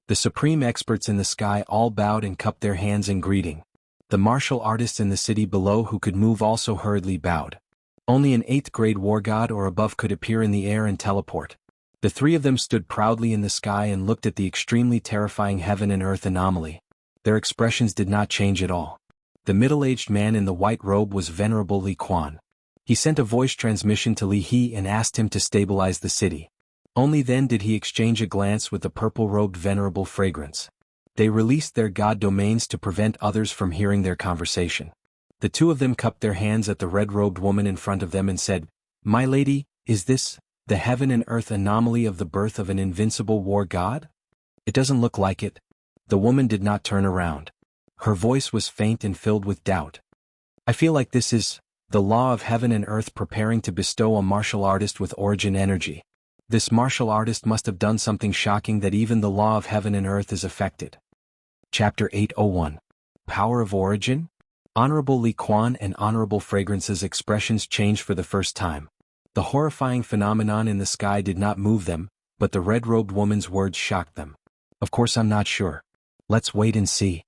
The supreme experts in the sky all bowed and cupped their hands in greeting. The martial artists in the city below who could move also hurriedly bowed. Only an 8th-grade war god or above could appear in the air and teleport. The 3 of them stood proudly in the sky and looked at the extremely terrifying heaven and earth anomaly. Their expressions did not change at all. The middle-aged man in the white robe was Venerable Li Quan. He sent a voice transmission to Li He and asked him to stabilize the city. Only then did he exchange a glance with the purple-robed Venerable Fragrance. They released their god domains to prevent others from hearing their conversation. The 2 of them cupped their hands at the red-robed woman in front of them and said, "My lady, is this the heaven and earth anomaly of the birth of an invincible war god?" "It doesn't look like it." The woman did not turn around. Her voice was faint and filled with doubt. "I feel like this is the law of heaven and earth preparing to bestow a martial artist with origin energy. This martial artist must have done something shocking that even the law of heaven and earth is affected." Chapter 801. Power of Origin? Honorable Li Quan and Honorable Fragrance's expressions changed for the first time. The horrifying phenomenon in the sky did not move them, but the red-robed woman's words shocked them. "Of course I'm not sure. Let's wait and see."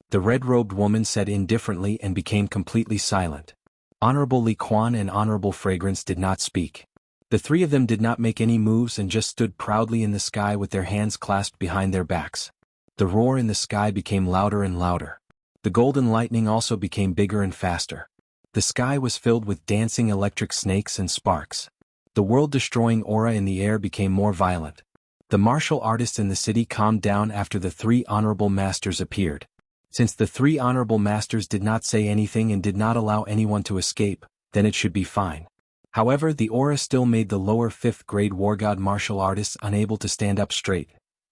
The red-robed woman said indifferently and became completely silent. Honorable Li Quan and Honorable Fragrance did not speak. The 3 of them did not make any moves and just stood proudly in the sky with their hands clasped behind their backs. The roar in the sky became louder and louder. The golden lightning also became bigger and faster. The sky was filled with dancing electric snakes and sparks. The world-destroying aura in the air became more violent. The martial artists in the city calmed down after the 3 honorable masters appeared. Since the 3 honorable masters did not say anything and did not allow anyone to escape, then it should be fine. However, the aura still made the lower 5th-grade war god martial artists unable to stand up straight.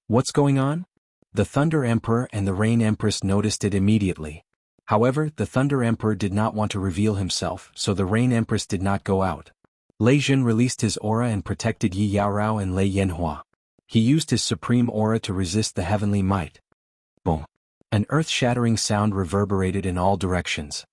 What's going on? The Thunder Emperor and the Rain Empress noticed it immediately. However, the Thunder Emperor did not want to reveal himself, so the Rain Empress did not go out. Lei Jun released his aura and protected Yi Yaorao and Lei Yanhua. He used his supreme aura to resist the heavenly might. Boom. An earth-shattering sound reverberated in all directions.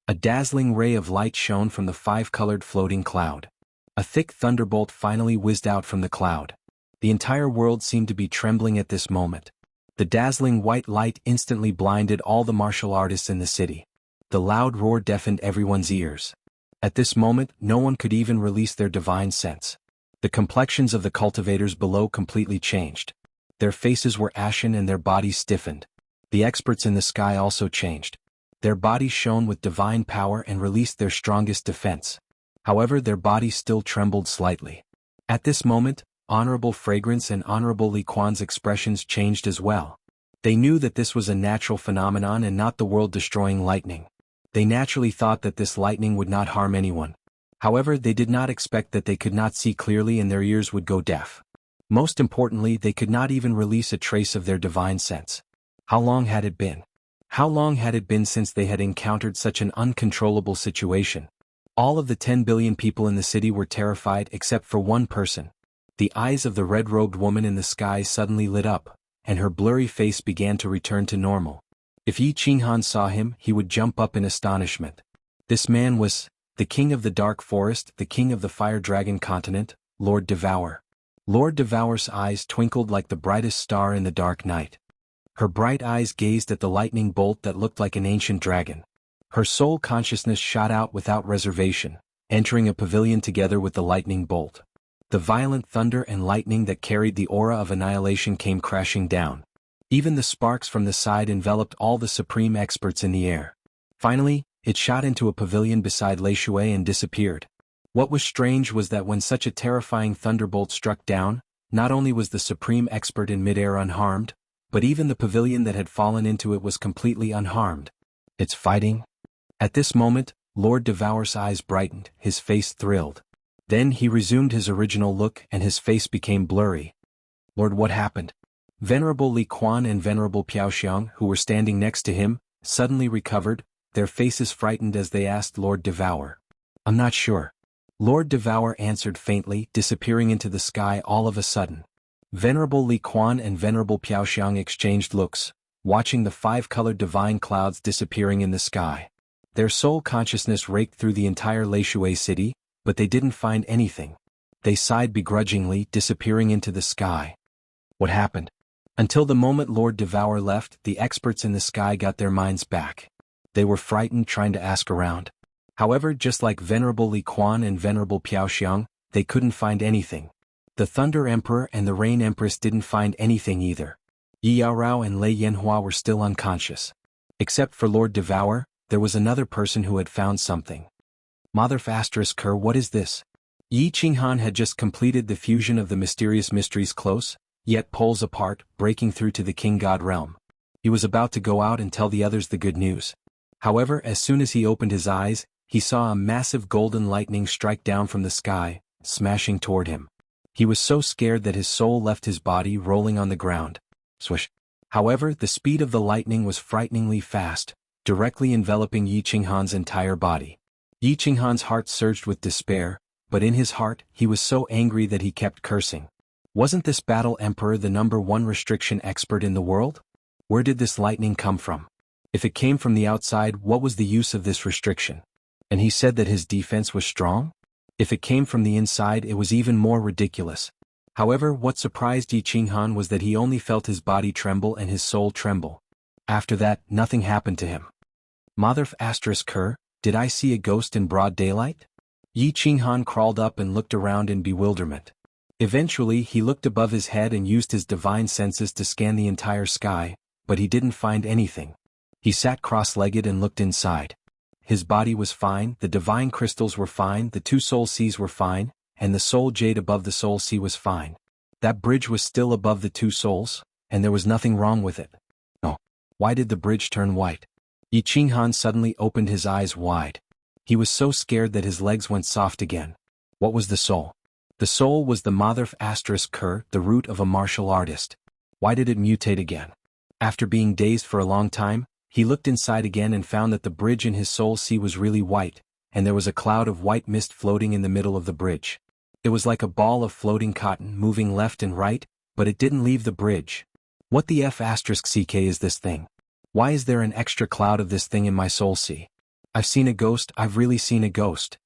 A dazzling ray of light shone from the 5-colored floating cloud. A thick thunderbolt finally whizzed out from the cloud. The entire world seemed to be trembling at this moment. The dazzling white light instantly blinded all the martial artists in the city. The loud roar deafened everyone's ears. At this moment, no one could even release their divine sense. The complexions of the cultivators below completely changed. Their faces were ashen and their bodies stiffened. The experts in the sky also changed. Their bodies shone with divine power and released their strongest defense. However, their bodies still trembled slightly. At this moment, Honorable Fragrance and Honorable Li Quan's expressions changed as well. They knew that this was a natural phenomenon and not the world-destroying lightning. They naturally thought that this lightning would not harm anyone. However, they did not expect that they could not see clearly and their ears would go deaf. Most importantly, they could not even release a trace of their divine sense. How long had it been? How long had it been since they had encountered such an uncontrollable situation? All of the 10 billion people in the city were terrified except for one person. The eyes of the red-robed woman in the sky suddenly lit up, and her blurry face began to return to normal. If Yi Qinghan saw him, he would jump up in astonishment. This man was the king of the dark forest, the king of the fire dragon continent, Lord Devour. Lord Devour's eyes twinkled like the brightest star in the dark night. Her bright eyes gazed at the lightning bolt that looked like an ancient dragon. Her soul consciousness shot out without reservation, entering a pavilion together with the lightning bolt. The violent thunder and lightning that carried the aura of annihilation came crashing down. Even the sparks from the side enveloped all the supreme experts in the air. Finally, it shot into a pavilion beside Lei Shui and disappeared. What was strange was that when such a terrifying thunderbolt struck down, not only was the supreme expert in midair unharmed, but even the pavilion that had fallen into it was completely unharmed. It's fighting? At this moment, Lord Devour's eyes brightened, his face thrilled. Then he resumed his original look and his face became blurry. Lord, what happened? Venerable Li Quan and Venerable Piaoxiang, who were standing next to him, suddenly recovered, their faces frightened as they asked Lord Devour. I'm not sure. Lord Devour answered faintly, disappearing into the sky all of a sudden. Venerable Li Quan and Venerable Piaoxiang exchanged looks, watching the five-colored divine clouds disappearing in the sky. Their soul consciousness raked through the entire Lei Shui city, but they didn't find anything. They sighed begrudgingly, disappearing into the sky. What happened? Until the moment Lord Devour left, the experts in the sky got their minds back. They were frightened, trying to ask around. However, just like Venerable Li Quan and Venerable Piaoxiang, they couldn't find anything. The Thunder Emperor and the Rain Empress didn't find anything either. Yi Yaorao and Lei Yanhua were still unconscious. Except for Lord Devour, there was another person who had found something. Mother Kerr, what is this? Yi Qinghan had just completed the fusion of the mysterious mysteries close, yet poles apart, breaking through to the King God realm. He was about to go out and tell the others the good news. However, as soon as he opened his eyes, he saw a massive golden lightning strike down from the sky, smashing toward him. He was so scared that his soul left his body, rolling on the ground. Swish. However, the speed of the lightning was frighteningly fast, directly enveloping Yi Qinghan's entire body. Yi Qinghan's heart surged with despair, but in his heart, he was so angry that he kept cursing. Wasn't this Battle Emperor the #1 restriction expert in the world? Where did this lightning come from? If it came from the outside, what was the use of this restriction? And he said that his defense was strong? If it came from the inside, it was even more ridiculous. However, what surprised Yi Qinghan was that he only felt his body tremble and his soul tremble. After that, nothing happened to him. Mother Kerr, did I see a ghost in broad daylight? Yi Qinghan crawled up and looked around in bewilderment. Eventually, he looked above his head and used his divine senses to scan the entire sky, but he didn't find anything. He sat cross-legged and looked inside. His body was fine, the divine crystals were fine, the two soul seas were fine, and the soul jade above the soul sea was fine. That bridge was still above the two souls, and there was nothing wrong with it. Oh, why did the bridge turn white? Yi Qinghan suddenly opened his eyes wide. He was so scared that his legs went soft again. What was the soul? The soul was the Mother Kerr, the root of a martial artist. Why did it mutate again? After being dazed for a long time, he looked inside again and found that the bridge in his soul sea was really white, and there was a cloud of white mist floating in the middle of the bridge. It was like a ball of floating cotton moving left and right, but it didn't leave the bridge. What the *CK is this thing? Why is there an extra cloud of this thing in my soul sea? I've seen a ghost, I've really seen a ghost.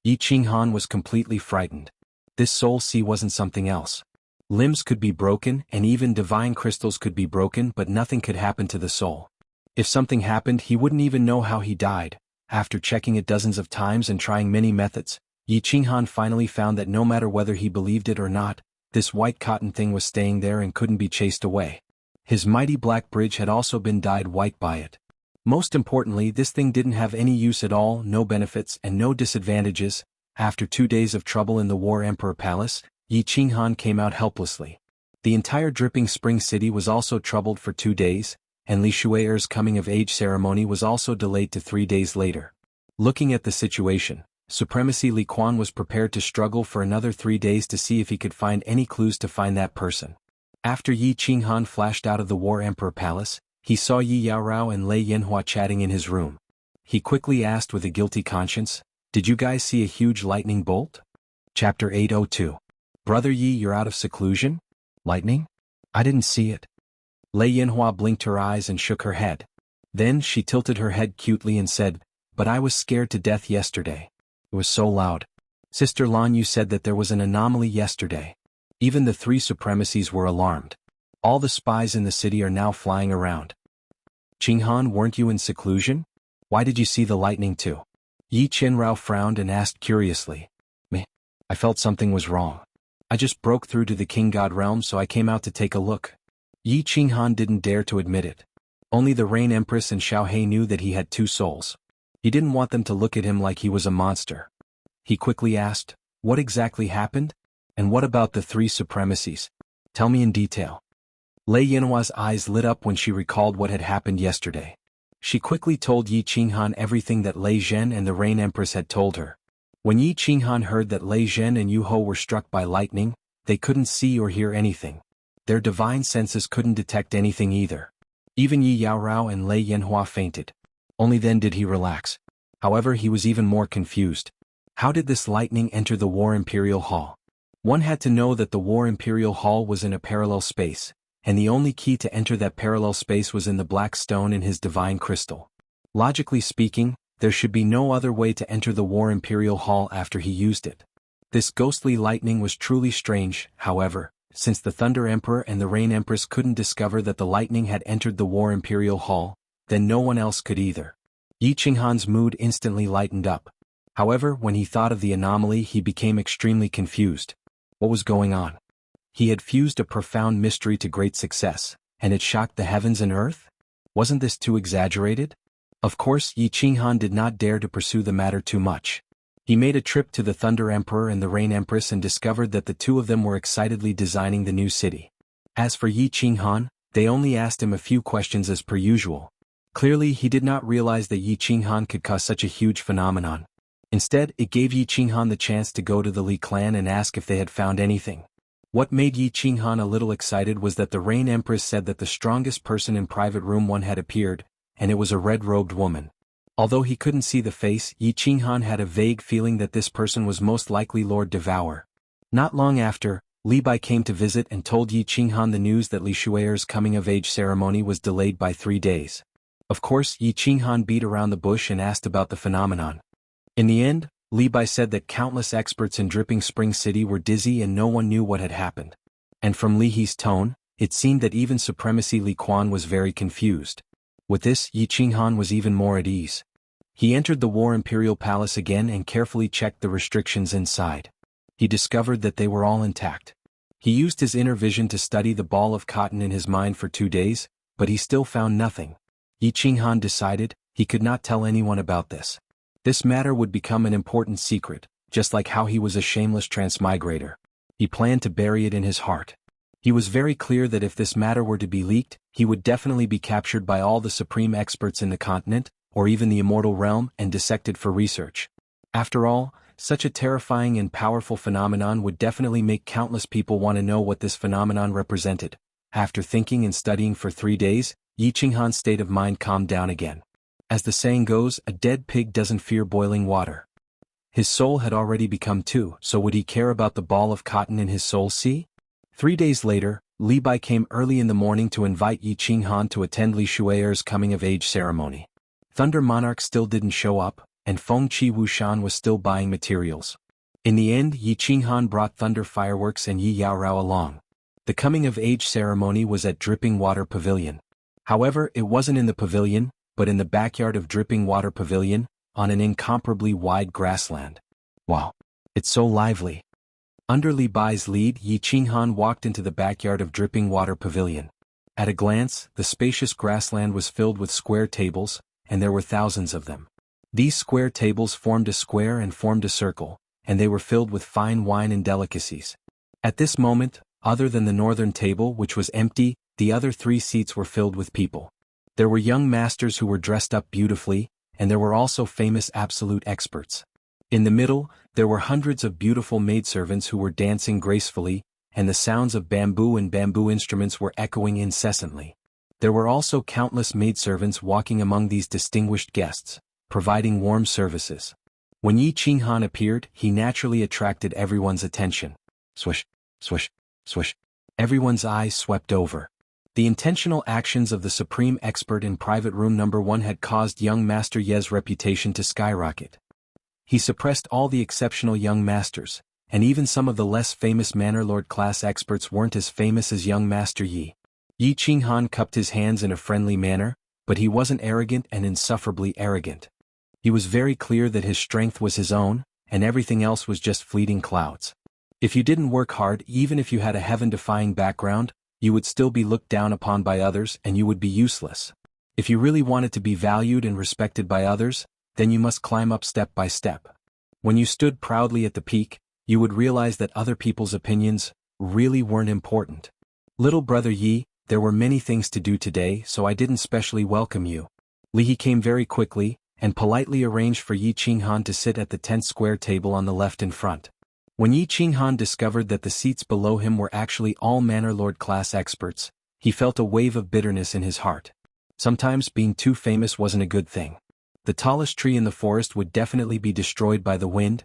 Yi Qinghan was completely frightened. This soul sea wasn't something else. Limbs could be broken and even divine crystals could be broken, but nothing could happen to the soul. If something happened, he wouldn't even know how he died. After checking it dozens of times and trying many methods, Yi Qinghan finally found that no matter whether he believed it or not, this white cotton thing was staying there and couldn't be chased away. His mighty black bridge had also been dyed white by it. Most importantly, this thing didn't have any use at all, no benefits and no disadvantages. After 2 days of trouble in the War Emperor Palace, Yi Qinghan came out helplessly. The entire Dripping Spring City was also troubled for 2 days, and Li Shui'er's coming-of-age ceremony was also delayed to 3 days later. Looking at the situation, Supremacy Li Quan was prepared to struggle for another 3 days to see if he could find any clues to find that person. After Yi Qinghan flashed out of the War Emperor Palace, he saw Yi Yaorao and Lei Yanhua chatting in his room. He quickly asked with a guilty conscience, "Did you guys see a huge lightning bolt?" Chapter 802. Brother Yi, you're out of seclusion? Lightning? I didn't see it. Lei Yanhua blinked her eyes and shook her head. Then she tilted her head cutely and said, "But I was scared to death yesterday. It was so loud. Sister Lan Yu said that there was an anomaly yesterday. Even the three supremacies were alarmed. All the spies in the city are now flying around. Qinghan, weren't you in seclusion? Why did you see the lightning too? Yi Qinrao frowned and asked curiously. Meh. I felt something was wrong. I just broke through to the King God realm, so I came out to take a look. Yi Qinghan didn't dare to admit it. Only the Rain Empress and Xiao He knew that he had two souls. He didn't want them to look at him like he was a monster. He quickly asked, what exactly happened? And what about the three supremacies? Tell me in detail. Lei Yinhua's eyes lit up when she recalled what had happened yesterday. She quickly told Yi Qinghan everything that Lei Zhen and the Rain Empress had told her. When Yi Qinghan heard that Lei Zhen and Yu Ho were struck by lightning, they couldn't see or hear anything. Their divine senses couldn't detect anything either. Even Yi Yaorao and Lei Yanhua fainted. Only then did he relax. However, he was even more confused. How did this lightning enter the War Imperial Hall? One had to know that the War Imperial Hall was in a parallel space, and the only key to enter that parallel space was in the black stone in his divine crystal. Logically speaking, there should be no other way to enter the War Imperial Hall after he used it. This ghostly lightning was truly strange, however, since the Thunder Emperor and the Rain Empress couldn't discover that the lightning had entered the War Imperial Hall, then no one else could either. Yi Qinghan's mood instantly lightened up. However, when he thought of the anomaly, he became extremely confused. What was going on? He had fused a profound mystery to great success, and it shocked the heavens and earth? Wasn't this too exaggerated? Of course, Yi Qinghan did not dare to pursue the matter too much. He made a trip to the Thunder Emperor and the Rain Empress and discovered that the two of them were excitedly designing the new city. As for Yi Qinghan, they only asked him a few questions as per usual. Clearly, he did not realize that Yi Qinghan could cause such a huge phenomenon. Instead, it gave Yi Qinghan the chance to go to the Li clan and ask if they had found anything. What made Yi Qinghan a little excited was that the Rain Empress said that the strongest person in Private Room 1 had appeared, and it was a red-robed woman. Although he couldn't see the face, Yi Qinghan had a vague feeling that this person was most likely Lord Devour. Not long after, Li Bai came to visit and told Yi Qinghan the news that Li Shuer's coming-of-age ceremony was delayed by 3 days. Of course, Yi Qinghan beat around the bush and asked about the phenomenon. In the end, Li Bai said that countless experts in Dripping Spring City were dizzy and no one knew what had happened. And from Li He's tone, it seemed that even Supremacy Li Quan was very confused. With this, Yi Qinghan was even more at ease. He entered the War Imperial Palace again and carefully checked the restrictions inside. He discovered that they were all intact. He used his inner vision to study the ball of cotton in his mind for 2 days, but he still found nothing. Yi Qinghan decided he could not tell anyone about this. This matter would become an important secret, just like how he was a shameless transmigrator. He planned to bury it in his heart. He was very clear that if this matter were to be leaked, he would definitely be captured by all the supreme experts in the continent, or even the Immortal realm, and dissected for research. After all, such a terrifying and powerful phenomenon would definitely make countless people want to know what this phenomenon represented. After thinking and studying for 3 days, Yi Qinghan's state of mind calmed down again. As the saying goes, a dead pig doesn't fear boiling water. His soul had already become 2, so would he care about the ball of cotton in his soul sea? 3 days later, Li Bai came early in the morning to invite Yi Qinghan to attend Li Shuer's coming-of-age ceremony. Thunder Monarch still didn't show up, and Feng Qi Wushan was still buying materials. In the end, Yi Qinghan brought Thunder Fireworks and Yi Yaorao along. The coming-of-age ceremony was at Dripping Water Pavilion. However, it wasn't in the pavilion, but in the backyard of Dripping Water Pavilion, on an incomparably wide grassland. Wow! It's so lively. Under Li Bai's lead, Yi Qinghan walked into the backyard of Dripping Water Pavilion. At a glance, the spacious grassland was filled with square tables, and there were thousands of them. These square tables formed a square and formed a circle, and they were filled with fine wine and delicacies. At this moment, other than the northern table which was empty, the other 3 seats were filled with people. There were young masters who were dressed up beautifully, and there were also famous absolute experts. In the middle, there were hundreds of beautiful maidservants who were dancing gracefully, and the sounds of bamboo and bamboo instruments were echoing incessantly. There were also countless maidservants walking among these distinguished guests, providing warm services. When Yi Qinghan appeared, he naturally attracted everyone's attention. Swish, swish, swish. Everyone's eyes swept over. The intentional actions of the supreme expert in Private Room Number 1 had caused young Master Ye's reputation to skyrocket. He suppressed all the exceptional young masters, and even some of the less famous Manor Lord class experts weren't as famous as young Master Yi. Yi Qinghan cupped his hands in a friendly manner, but he wasn't arrogant and insufferably arrogant. He was very clear that his strength was his own, and everything else was just fleeting clouds. If you didn't work hard, even if you had a heaven-defying background, you would still be looked down upon by others and you would be useless. If you really wanted to be valued and respected by others, then you must climb up step by step. When you stood proudly at the peak, you would realize that other people's opinions really weren't important. Little brother Yi, there were many things to do today, so I didn't specially welcome you. Li He came very quickly, and politely arranged for Yi Qinghan to sit at the 10th square table on the left in front. When Yi Qinghan discovered that the seats below him were actually all Manor Lord class experts, he felt a wave of bitterness in his heart. Sometimes being too famous wasn't a good thing. The tallest tree in the forest would definitely be destroyed by the wind.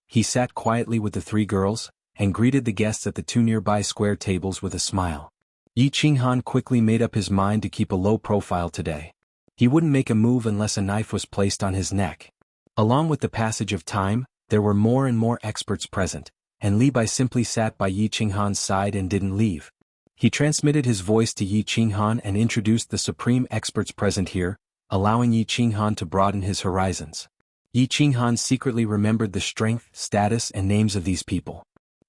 He sat quietly with the three girls, and greeted the guests at the two nearby square tables with a smile. Yi Qinghan quickly made up his mind to keep a low profile today. He wouldn't make a move unless a knife was placed on his neck. Along with the passage of time, there were more and more experts present, and Li Bai simply sat by Yi Qinghan's side and didn't leave. He transmitted his voice to Yi Qinghan and introduced the supreme experts present here, allowing Yi Qinghan to broaden his horizons. Yi Qinghan secretly remembered the strength, status and names of these people.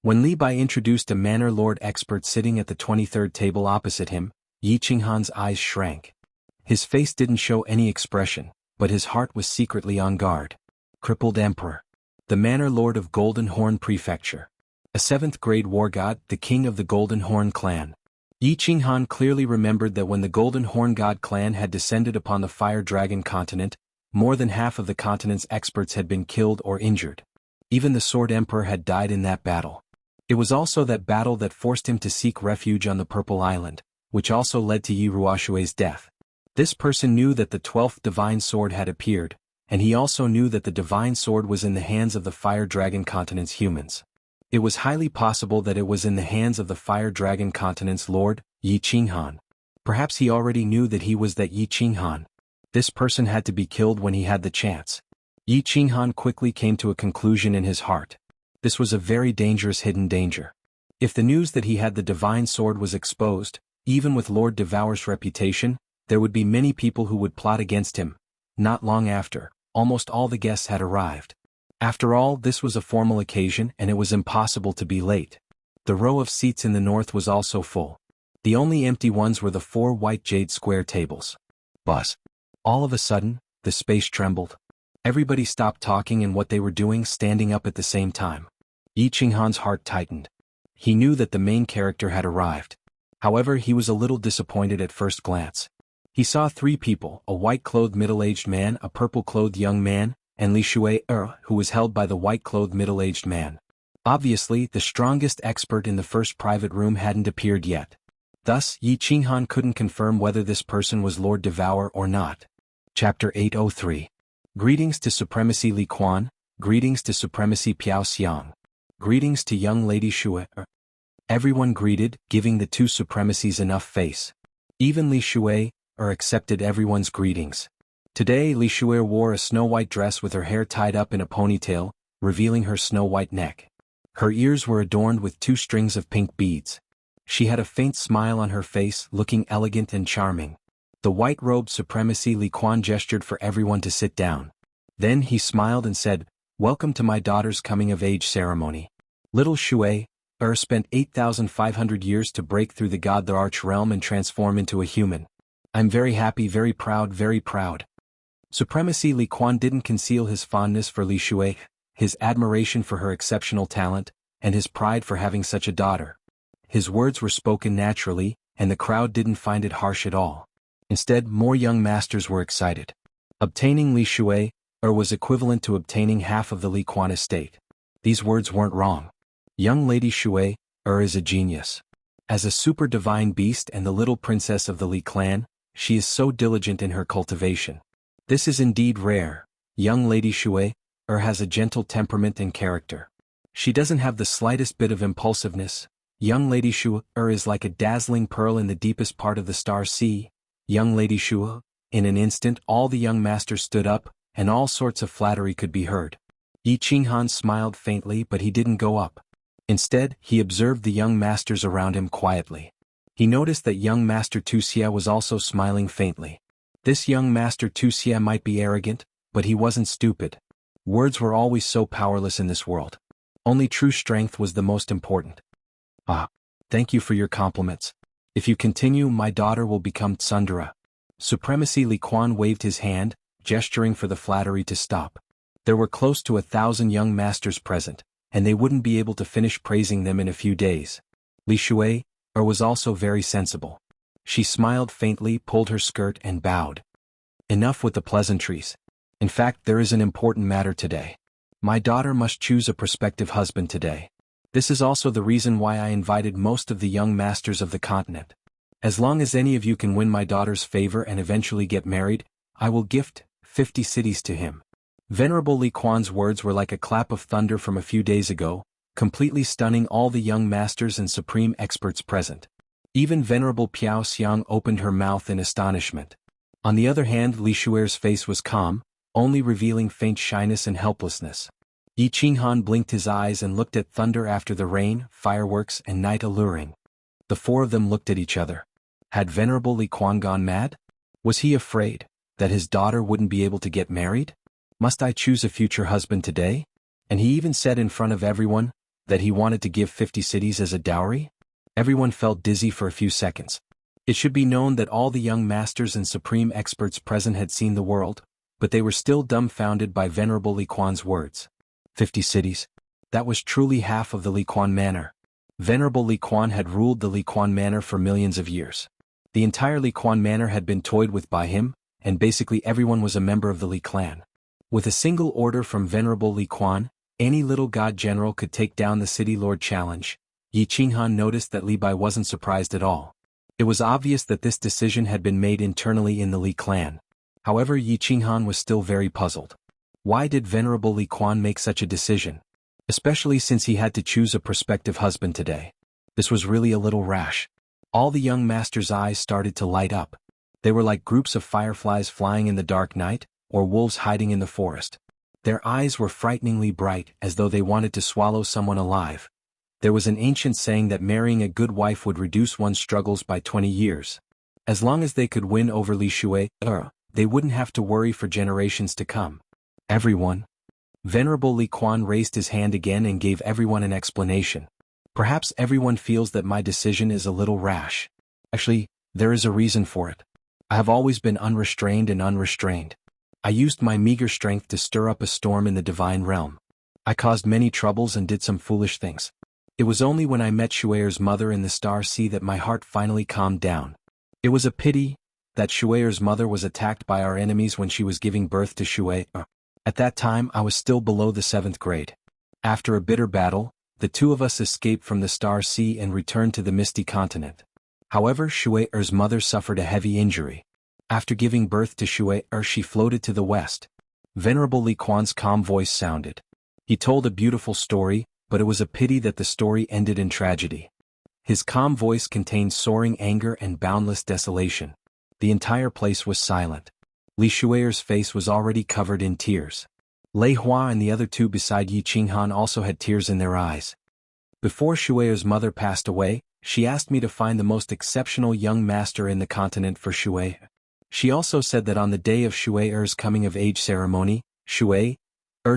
When Li Bai introduced a Manor Lord expert sitting at the 23rd table opposite him, Yi Qinghan's eyes shrank. His face didn't show any expression, but his heart was secretly on guard. Crippled Emperor. The Manor Lord of Golden Horn Prefecture. A 7th grade war god, the king of the Golden Horn clan. Yi Qinghan clearly remembered that when the Golden Horn god clan had descended upon the Fire Dragon continent, more than half of the continent's experts had been killed or injured. Even the Sword Emperor had died in that battle. It was also that battle that forced him to seek refuge on the Purple Island, which also led to Yi Ruoshui's death. This person knew that the 12th Divine Sword had appeared, and he also knew that the Divine Sword was in the hands of the Fire Dragon continent's humans. It was highly possible that it was in the hands of the Fire Dragon continent's lord, Yi Qinghan. Perhaps he already knew that he was that Yi Qinghan. This person had to be killed when he had the chance. Yi Qinghan quickly came to a conclusion in his heart. This was a very dangerous hidden danger. If the news that he had the Divine Sword was exposed, even with Lord Devour's reputation, there would be many people who would plot against him. Not long after, almost all the guests had arrived. After all, this was a formal occasion and it was impossible to be late. The row of seats in the north was also full. The only empty ones were the 4 white jade square tables. Buzz. All of a sudden, the space trembled. Everybody stopped talking and what they were doing, standing up at the same time. Yi Qinghan's heart tightened. He knew that the main character had arrived. However, he was a little disappointed at first glance. He saw 3 people, a white-clothed middle-aged man, a purple-clothed young man, and Li Shui, who was held by the white-clothed middle-aged man. Obviously, the strongest expert in the first private room hadn't appeared yet. Thus, Yi Qinghan couldn't confirm whether this person was Lord Devour or not. Chapter 803. Greetings to Supremacy Li Quan, greetings to Supremacy Piao Xiang. Greetings to young Lady Shui. Everyone greeted, giving the 2 supremacies enough face. Even Li Shui, accepted everyone's greetings. Today Li Shui wore a snow-white dress with her hair tied up in a ponytail, revealing her snow-white neck. Her ears were adorned with 2 strings of pink beads. She had a faint smile on her face, looking elegant and charming. The white-robed Supremacy Li Quan gestured for everyone to sit down. Then he smiled and said, "Welcome to my daughter's coming-of-age ceremony. Little Shui, spent 8,500 years to break through the God the Arch realm and transform into a human. I'm very happy, very proud, very proud." Supremacy Li Quan didn't conceal his fondness for Li Shui, his admiration for her exceptional talent, and his pride for having such a daughter. His words were spoken naturally, and the crowd didn't find it harsh at all. Instead, more young masters were excited. Obtaining Li Shui, was equivalent to obtaining half of the Li Quan estate. These words weren't wrong. Young Lady Shui, is a genius. As a super divine beast and the little princess of the Li clan, she is so diligent in her cultivation. This is indeed rare. Young Lady Shui, has a gentle temperament and character. She doesn't have the slightest bit of impulsiveness. Young Lady Shui, is like a dazzling pearl in the deepest part of the star sea. Young Lady Shui. In an instant all the young masters stood up, and all sorts of flattery could be heard. Yi Qinghan smiled faintly, but he didn't go up. Instead, he observed the young masters around him quietly. He noticed that young Master Wuxia was also smiling faintly. This young Master Wuxia might be arrogant, but he wasn't stupid. Words were always so powerless in this world. Only true strength was the most important. Ah, thank you for your compliments. If you continue, my daughter will become tsundere. Supremacy Li Quan waved his hand, gesturing for the flattery to stop. There were close to 1,000 young masters present, and they wouldn't be able to finish praising them in a few days. Li Shui was also very sensible. She smiled faintly, pulled her skirt and bowed. Enough with the pleasantries. In fact, there is an important matter today. My daughter must choose a prospective husband today. This is also the reason why I invited most of the young masters of the continent. As long as any of you can win my daughter's favor and eventually get married, I will gift 50 cities to him. Venerable Li Quan's words were like a clap of thunder from a few days ago, completely stunning all the young masters and supreme experts present. Even Venerable Piao Xiang opened her mouth in astonishment. On the other hand, Li Shuer's face was calm, only revealing faint shyness and helplessness. Yi Qinghan blinked his eyes and looked at thunder after the rain, fireworks and night alluring. The four of them looked at each other. Had Venerable Li Quan gone mad? Was he afraid that his daughter wouldn't be able to get married? Must I choose a future husband today? And he even said in front of everyone that he wanted to give 50 cities as a dowry? Everyone felt dizzy for a few seconds. It should be known that all the young masters and supreme experts present had seen the world, but they were still dumbfounded by Venerable Li Quan's words. 50 cities? That was truly half of the Li Quan Manor. Venerable Li Quan had ruled the Li Quan Manor for millions of years. The entire Li Quan Manor had been toyed with by him, and basically everyone was a member of the Li clan. With a single order from Venerable Li Quan, any little god general could take down the city lord challenge. Yi Qinghan noticed that Li Bai wasn't surprised at all. It was obvious that this decision had been made internally in the Li clan. However, Yi Qinghan was still very puzzled. Why did Venerable Li Quan make such a decision? Especially since he had to choose a prospective husband today. This was really a little rash. All the young masters' eyes started to light up. They were like groups of fireflies flying in the dark night, or wolves hiding in the forest. Their eyes were frighteningly bright, as though they wanted to swallow someone alive. There was an ancient saying that marrying a good wife would reduce one's struggles by 20 years. As long as they could win over Li Shui, they wouldn't have to worry for generations to come. Everyone. Venerable Li Quan raised his hand again and gave everyone an explanation. Perhaps everyone feels that my decision is a little rash. Actually, there is a reason for it. I have always been unrestrained and unrestrained. I used my meager strength to stir up a storm in the divine realm. I caused many troubles and did some foolish things. It was only when I met Shue'er's mother in the Star Sea that my heart finally calmed down. It was a pity that Shue'er's mother was attacked by our enemies when she was giving birth to Shue'er. At that time I was still below the 7th grade. After a bitter battle, the two of us escaped from the Star Sea and returned to the Misty Continent. However, Shue'er's mother suffered a heavy injury. After giving birth to Shue'er, she floated to the west. Venerable Li Quan's calm voice sounded. He told a beautiful story, but it was a pity that the story ended in tragedy. His calm voice contained soaring anger and boundless desolation. The entire place was silent. Li Shue'er's face was already covered in tears. Lei Hua and the other two beside Yi Qinghan also had tears in their eyes. Before Shue'er's mother passed away, she asked me to find the most exceptional young master in the continent for Shue'er. She also said that on the day of Shue'er's coming-of-age ceremony, Shue'er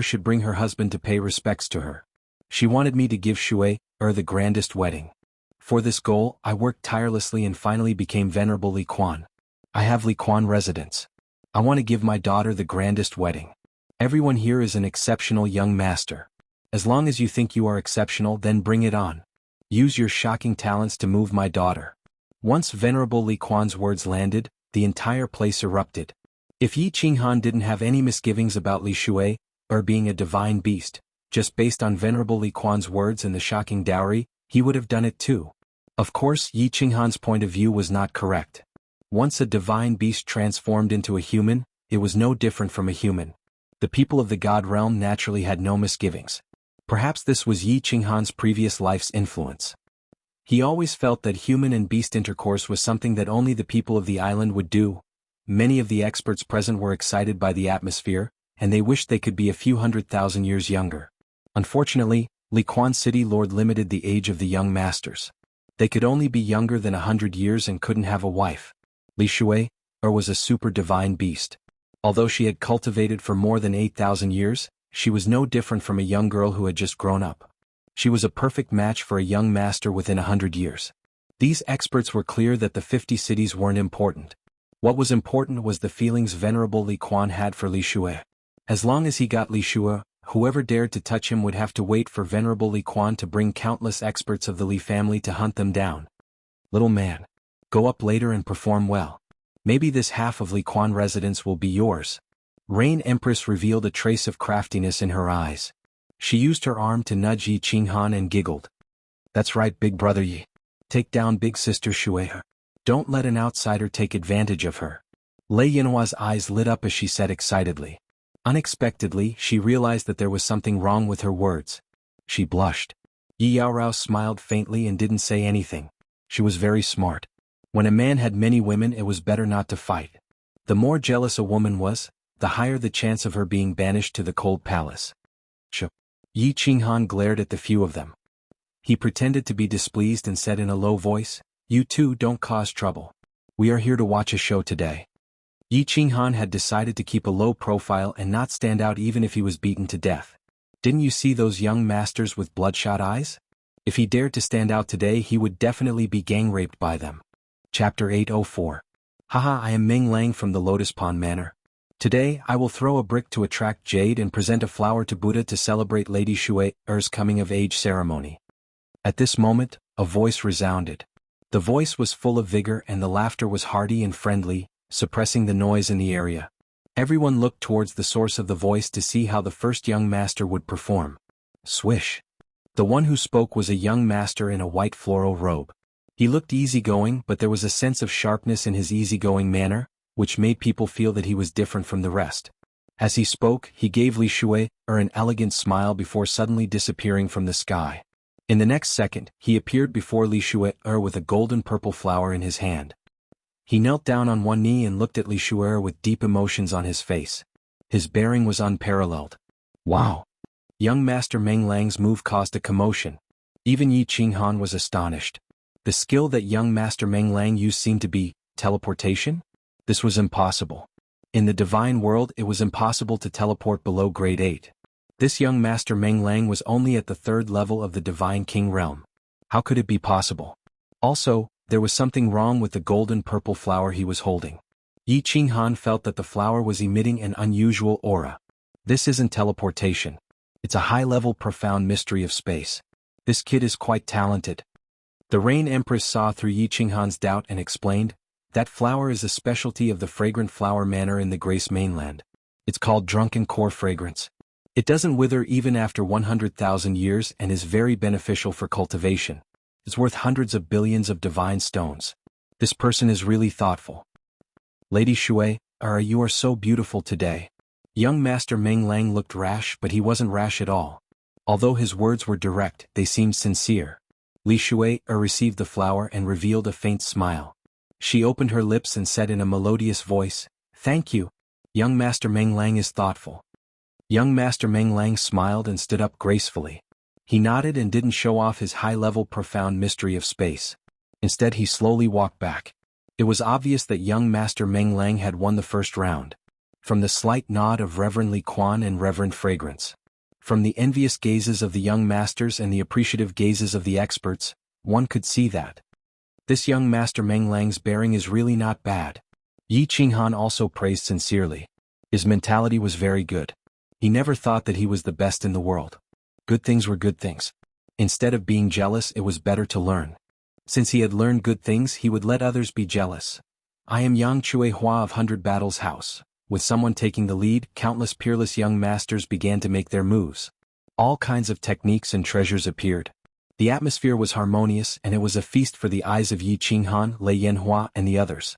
should bring her husband to pay respects to her. She wanted me to give Shue'er the grandest wedding. For this goal, I worked tirelessly and finally became Venerable Li Quan. I have Li Quan residence. I want to give my daughter the grandest wedding. Everyone here is an exceptional young master. As long as you think you are exceptional, then bring it on. Use your shocking talents to move my daughter. Once Venerable Li Quan's words landed, the entire place erupted. If Yi Qinghan didn't have any misgivings about Li Shui, being a divine beast, just based on Venerable Li Quan's words and the shocking dowry, he would have done it too. Of course, Yi Qinghan's point of view was not correct. Once a divine beast transformed into a human, it was no different from a human. The people of the God realm naturally had no misgivings. Perhaps this was Yi Qinghan's previous life's influence. He always felt that human and beast intercourse was something that only the people of the island would do. Many of the experts present were excited by the atmosphere, and they wished they could be a few 100,000 years younger. Unfortunately, Li Quan City Lord limited the age of the young masters. They could only be younger than 100 years and couldn't have a wife. Li Shui, was a super divine beast. Although she had cultivated for more than 8,000 years, she was no different from a young girl who had just grown up. She was a perfect match for a young master within 100 years. These experts were clear that the 50 cities weren't important. What was important was the feelings venerable Li Quan had for Li Shui. As long as he got Li Shui, whoever dared to touch him would have to wait for venerable Li Quan to bring countless experts of the Li family to hunt them down. Little man, go up later and perform well. Maybe this half of Li Quan residence will be yours. Rain Empress revealed a trace of craftiness in her eyes. She used her arm to nudge Yi Qinghan and giggled. That's right, big brother Yi. Take down big sister Shui. Don't let an outsider take advantage of her. Lei Yinhua's eyes lit up as she said excitedly. Unexpectedly, she realized that there was something wrong with her words. She blushed. Yi Yaorao smiled faintly and didn't say anything. She was very smart. When a man had many women, it was better not to fight. The more jealous a woman was, the higher the chance of her being banished to the cold palace. Yi Qinghan glared at the few of them. He pretended to be displeased and said in a low voice, "You two don't cause trouble. We are here to watch a show today." Yi Qinghan had decided to keep a low profile and not stand out even if he was beaten to death. Didn't you see those young masters with bloodshot eyes? If he dared to stand out today, he would definitely be gang-raped by them. Chapter 804. Haha, I am Ming Lang from the Lotus Pond Manor. Today, I will throw a brick to attract jade and present a flower to Buddha to celebrate Lady Shui's coming-of-age ceremony. At this moment, a voice resounded. The voice was full of vigor and the laughter was hearty and friendly, suppressing the noise in the area. Everyone looked towards the source of the voice to see how the first young master would perform. Swish. The one who spoke was a young master in a white floral robe. He looked easygoing, but there was a sense of sharpness in his easygoing manner, which made people feel that he was different from the rest. As he spoke, he gave Li Shui an elegant smile before suddenly disappearing from the sky. In the next second, he appeared before Li Shui with a golden purple flower in his hand. He knelt down on one knee and looked at Li Shui with deep emotions on his face. His bearing was unparalleled. Wow! Young Master Meng Lang's move caused a commotion. Even Yi Qinghan was astonished. The skill that young Master Meng Lang used seemed to be teleportation? This was impossible. In the divine world, it was impossible to teleport below grade 8. This young Master Meng Lang was only at the 3rd level of the Divine King realm. How could it be possible? Also, there was something wrong with the golden purple flower he was holding. Yi Qinghan felt that the flower was emitting an unusual aura. This isn't teleportation. It's a high-level profound mystery of space. This kid is quite talented. The Rain Empress saw through Yi Qinghan's doubt and explained, that flower is a specialty of the Fragrant Flower Manor in the Grace Mainland. It's called Drunken Core Fragrance. It doesn't wither even after 100,000 years and is very beneficial for cultivation. It's worth hundreds of billions of divine stones. This person is really thoughtful. Lady Shui, you are so beautiful today. Young Master Meng Lang looked rash, but he wasn't rash at all. Although his words were direct, they seemed sincere. Li Shui received the flower and revealed a faint smile. She opened her lips and said in a melodious voice, "Thank you. Young Master Meng Lang is thoughtful." Young Master Meng Lang smiled and stood up gracefully. He nodded and didn't show off his high-level profound mystery of space. Instead, he slowly walked back. It was obvious that young Master Meng Lang had won the first round. From the slight nod of Reverend Li Quan and Reverend Fragrance. From the envious gazes of the young masters and the appreciative gazes of the experts, one could see that this young Master Meng Lang's bearing is really not bad. Yi Qinghan also praised sincerely. His mentality was very good. He never thought that he was the best in the world. Good things were good things. Instead of being jealous, it was better to learn. Since he had learned good things, he would let others be jealous. I am Yang Chui Hua of 100 Battles House. With someone taking the lead, countless peerless young masters began to make their moves. All kinds of techniques and treasures appeared. The atmosphere was harmonious and it was a feast for the eyes of Yi Qinghan, Lei Yanhua and the others.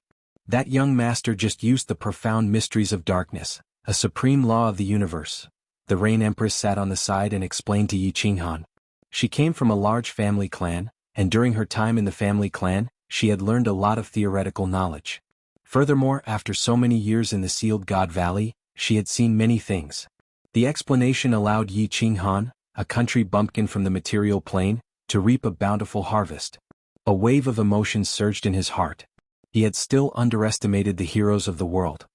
That young master just used the profound mysteries of darkness, a supreme law of the universe. The Rain Empress sat on the side and explained to Yi Qinghan. She came from a large family clan, and during her time in the family clan, she had learned a lot of theoretical knowledge. Furthermore, after so many years in the Sealed God Valley, She had seen many things. The explanation allowed Yi Qinghan, a country bumpkin from the material plane, to reap a bountiful harvest. A wave of emotion surged in his heart. He had still underestimated the heroes of the world.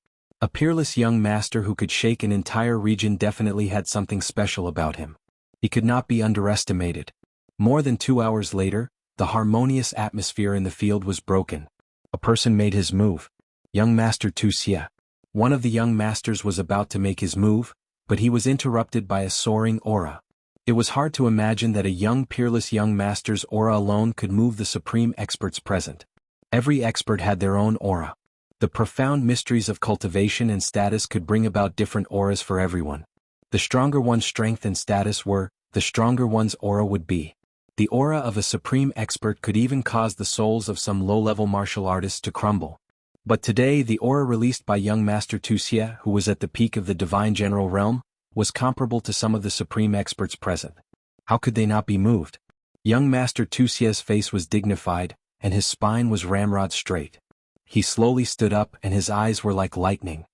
A peerless young master who could shake an entire region definitely had something special about him. He could not be underestimated. More than 2 hours later, the harmonious atmosphere in the field was broken. A person made his move. Young Master Wuxia. One of the young masters was about to make his move, but he was interrupted by a soaring aura. It was hard to imagine that a young peerless young master's aura alone could move the supreme experts present. Every expert had their own aura. The profound mysteries of cultivation and status could bring about different auras for everyone. The stronger one's strength and status were, the stronger one's aura would be. The aura of a supreme expert could even cause the souls of some low-level martial artists to crumble. But today the aura released by young Master Wuxia, who was at the peak of the divine general realm, was comparable to some of the supreme experts present. How could they not be moved? Young Master Wuxia's face was dignified, and his spine was ramrod straight. He slowly stood up and his eyes were like lightning.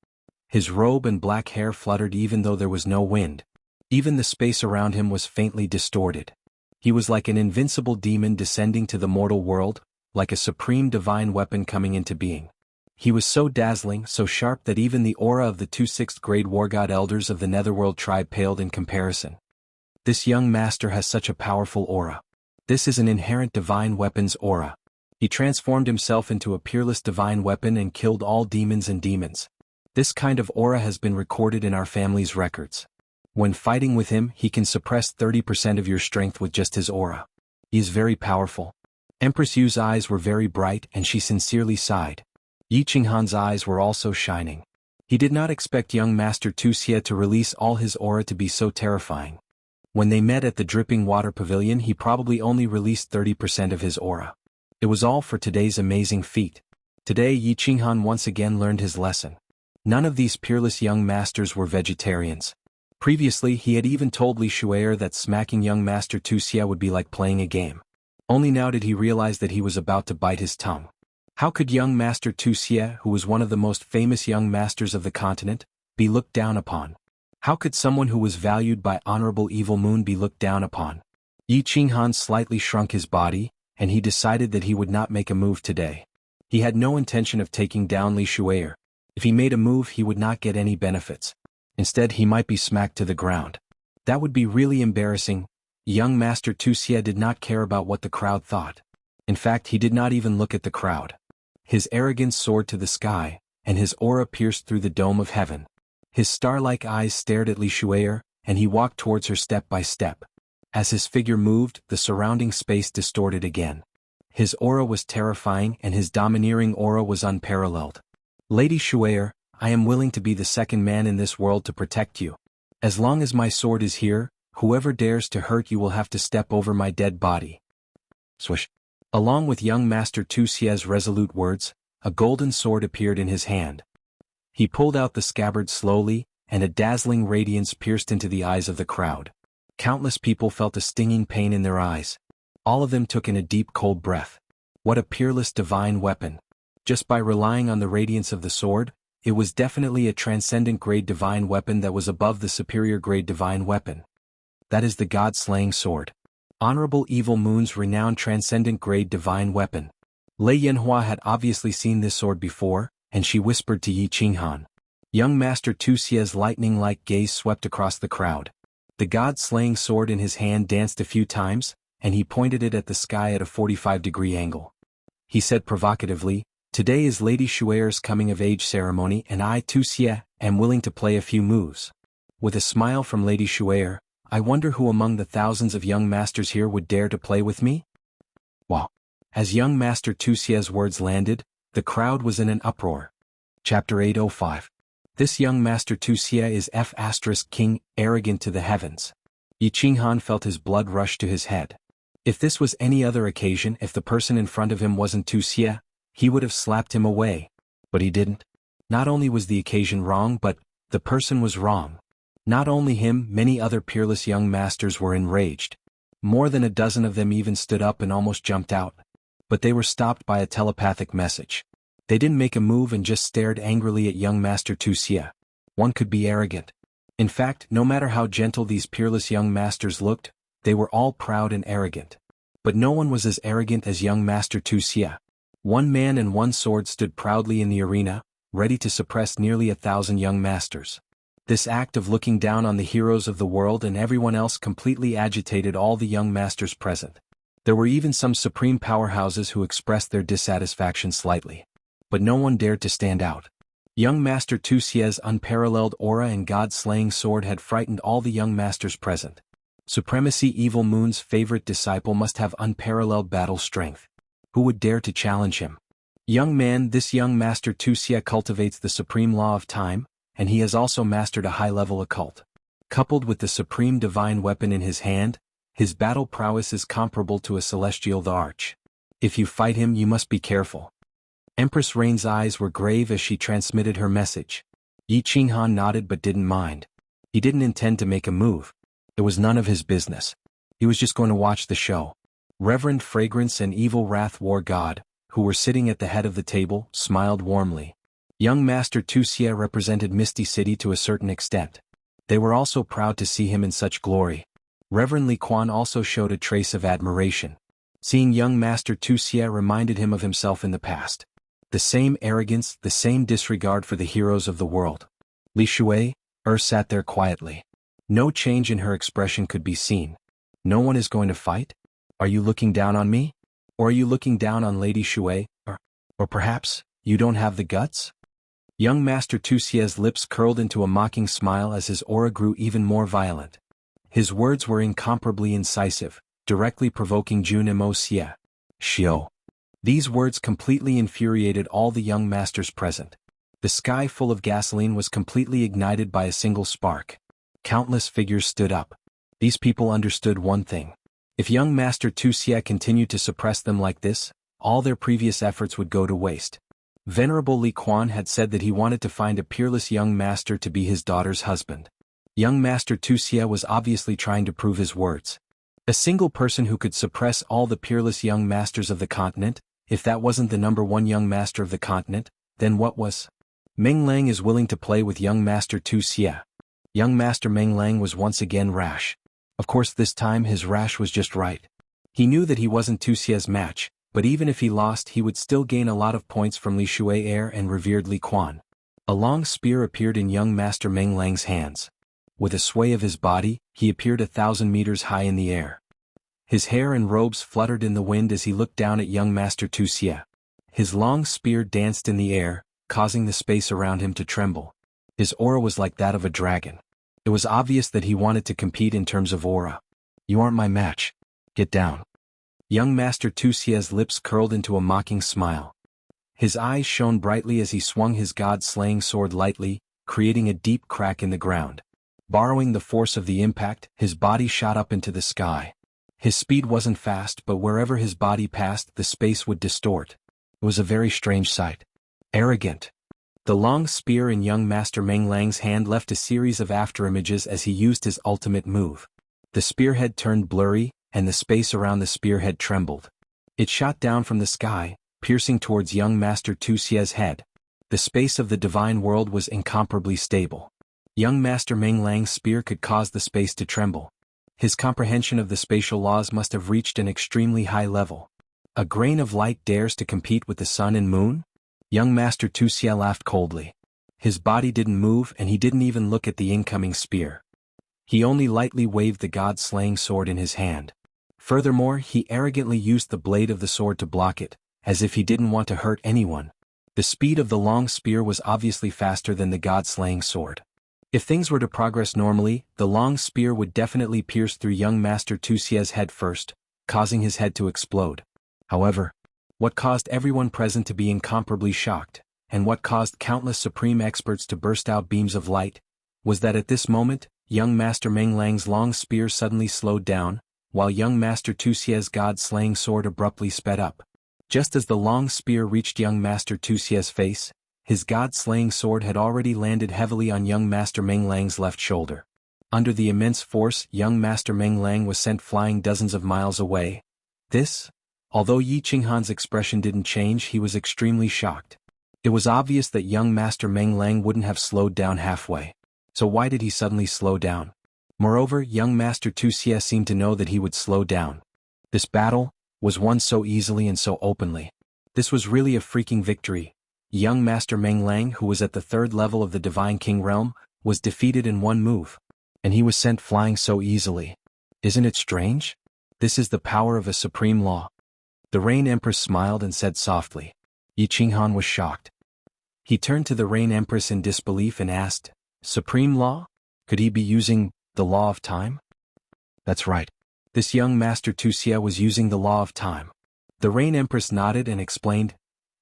His robe and black hair fluttered even though there was no wind. Even the space around him was faintly distorted. He was like an invincible demon descending to the mortal world, like a supreme divine weapon coming into being. He was so dazzling, so sharp that even the aura of the 2 6th-grade war god elders of the Netherworld tribe paled in comparison. This young master has such a powerful aura. This is an inherent divine weapon's aura. He transformed himself into a peerless divine weapon and killed all demons and demons. This kind of aura has been recorded in our family's records. When fighting with him, he can suppress 30% of your strength with just his aura. He is very powerful. Empress Yu's eyes were very bright and she sincerely sighed. Yi Qinghan's eyes were also shining. He did not expect young Master Wuxia to release all his aura to be so terrifying. When they met at the Dripping Water Pavilion, he probably only released 30% of his aura. It was all for today's amazing feat. Today Yi Qinghan once again learned his lesson. None of these peerless young masters were vegetarians. Previously he had even told Li Shu'er that smacking young Master Wuxia would be like playing a game. Only now did he realize that he was about to bite his tongue. How could young Master Wuxia, who was one of the most famous young masters of the continent, be looked down upon? How could someone who was valued by Honorable Evil Moon be looked down upon? Yi Qinghan slightly shrunk his body, and he decided that he would not make a move today. He had no intention of taking down Li Shu'er. If he made a move he would not get any benefits. Instead he might be smacked to the ground. That would be really embarrassing. Young Master Wuxia did not care about what the crowd thought. In fact, he did not even look at the crowd. His arrogance soared to the sky, and his aura pierced through the dome of heaven. His star-like eyes stared at Li Shu'er, and he walked towards her step by step. As his figure moved, the surrounding space distorted again. His aura was terrifying and his domineering aura was unparalleled. Lady Shu'er, I am willing to be the second man in this world to protect you. As long as my sword is here, whoever dares to hurt you will have to step over my dead body. Swish. Along with young Master Wuxia's resolute words, a golden sword appeared in his hand. He pulled out the scabbard slowly, and a dazzling radiance pierced into the eyes of the crowd. Countless people felt a stinging pain in their eyes. All of them took in a deep cold breath. What a peerless divine weapon. Just by relying on the radiance of the sword, it was definitely a transcendent grade divine weapon that was above the superior grade divine weapon. That is the God-slaying sword. Honorable Evil Moon's renowned transcendent grade divine weapon. Lei Yanhua had obviously seen this sword before, and she whispered to Yi Qinghan. Young Master Wuxia's lightning-like gaze swept across the crowd. The God-slaying sword in his hand danced a few times, and he pointed it at the sky at a 45-degree angle. He said provocatively, "Today is Lady Shu'er's coming-of-age ceremony and I, Wuxia, am willing to play a few moves." With a smile from Lady Shu'er, "I wonder who among the thousands of young masters here would dare to play with me?" Wow! As young Master Wuxia's words landed, the crowd was in an uproar. Chapter 805. This young Master Wuxia is King, arrogant to the heavens. Yi Qinghan felt his blood rush to his head. If this was any other occasion, if the person in front of him wasn't Wuxia, he would have slapped him away. But he didn't. Not only was the occasion wrong, but the person was wrong. Not only him, many other peerless young masters were enraged. More than a dozen of them even stood up and almost jumped out. But they were stopped by a telepathic message. They didn't make a move and just stared angrily at young Master Wuxia. One could be arrogant. In fact, no matter how gentle these peerless young masters looked, they were all proud and arrogant. But no one was as arrogant as young Master Wuxia. One man and one sword stood proudly in the arena, ready to suppress nearly 1,000 young masters. This act of looking down on the heroes of the world and everyone else completely agitated all the young masters present. There were even some supreme powerhouses who expressed their dissatisfaction slightly. But no one dared to stand out. Young Master Wuxia's unparalleled aura and god-slaying sword had frightened all the young masters present. Supremacy Evil Moon's favorite disciple must have unparalleled battle strength. Who would dare to challenge him? Young man, this young Master Wuxia cultivates the supreme law of time, and he has also mastered a high-level occult. Coupled with the supreme divine weapon in his hand, his battle prowess is comparable to a celestial the arch. If you fight him, you must be careful. Empress Rain's eyes were grave as she transmitted her message. Yi Qinghan nodded but didn't mind. He didn't intend to make a move. It was none of his business. He was just going to watch the show. Reverend Fragrance and Evil Wrath War God, who were sitting at the head of the table, smiled warmly. Young Master Wuxia represented Misty City to a certain extent. They were also proud to see him in such glory. Reverend Li Quan also showed a trace of admiration. Seeing young Master Wuxia reminded him of himself in the past. The same arrogance, the same disregard for the heroes of the world. Li Shui sat there quietly. No change in her expression could be seen. No one is going to fight? Are you looking down on me? Or are you looking down on Lady Shui? Or perhaps, you don't have the guts? Young Master Wuxia's lips curled into a mocking smile as his aura grew even more violent. His words were incomparably incisive, directly provoking Jun Mo Xia. Xiao. These words completely infuriated all the young masters present. The sky full of gasoline was completely ignited by a single spark. Countless figures stood up. These people understood one thing. If young Master Wuxia continued to suppress them like this, all their previous efforts would go to waste. Venerable Li Quan had said that he wanted to find a peerless young master to be his daughter's husband. Young Master Wuxia was obviously trying to prove his words. A single person who could suppress all the peerless young masters of the continent, if that wasn't the #1 young master of the continent, then what was? Meng Lang is willing to play with young Master Wuxia. Young Master Meng Lang was once again rash. Of course this time his rash was just right. He knew that he wasn't Wuxia's match, but even if he lost he would still gain a lot of points from Li Shui and revered Li Quan. A long spear appeared in young Master Meng Lang's hands. With a sway of his body, he appeared 1,000 meters high in the air. His hair and robes fluttered in the wind as he looked down at young Master Wuxia. His long spear danced in the air, causing the space around him to tremble. His aura was like that of a dragon. It was obvious that he wanted to compete in terms of aura. You aren't my match. Get down. Young Master Wuxia's lips curled into a mocking smile. His eyes shone brightly as he swung his god-slaying sword lightly, creating a deep crack in the ground. Borrowing the force of the impact, his body shot up into the sky. His speed wasn't fast, but wherever his body passed, the space would distort. It was a very strange sight. Arrogant. The long spear in young Master Meng Lang's hand left a series of afterimages as he used his ultimate move. The spearhead turned blurry, and the space around the spearhead trembled. It shot down from the sky, piercing towards young Master Wuxia's head. The space of the divine world was incomparably stable. Young Master Meng Lang's spear could cause the space to tremble. His comprehension of the spatial laws must have reached an extremely high level. A grain of light dares to compete with the sun and moon? Young Master Wuxia laughed coldly. His body didn't move and he didn't even look at the incoming spear. He only lightly waved the god-slaying sword in his hand. Furthermore, he arrogantly used the blade of the sword to block it, as if he didn't want to hurt anyone. The speed of the long spear was obviously faster than the god-slaying sword. If things were to progress normally, the long spear would definitely pierce through young Master Wuxia's head first, causing his head to explode. However, what caused everyone present to be incomparably shocked, and what caused countless supreme experts to burst out beams of light, was that at this moment, young Master Meng Lang's long spear suddenly slowed down, while young Master Wuxia's god-slaying sword abruptly sped up. Just as the long spear reached young Master Wuxia's face, his god-slaying sword had already landed heavily on young Master Meng Lang's left shoulder. Under the immense force, young Master Meng Lang was sent flying dozens of miles away. Although Yi Qinghan's expression didn't change, he was extremely shocked. It was obvious that young Master Meng Lang wouldn't have slowed down halfway. So why did he suddenly slow down? Moreover, young Master Wuxia seemed to know that he would slow down. This battle was won so easily and so openly. This was really a freaking victory. Young Master Meng Lang, who was at the 3rd level of the Divine King realm, was defeated in one move. And he was sent flying so easily. Isn't it strange? This is the power of a supreme law. The Rain Empress smiled and said softly. Yi Qinghan was shocked. He turned to the Rain Empress in disbelief and asked, Supreme law? Could he be using the law of time? That's right. This young Master Wuxia was using the law of time. The Rain Empress nodded and explained.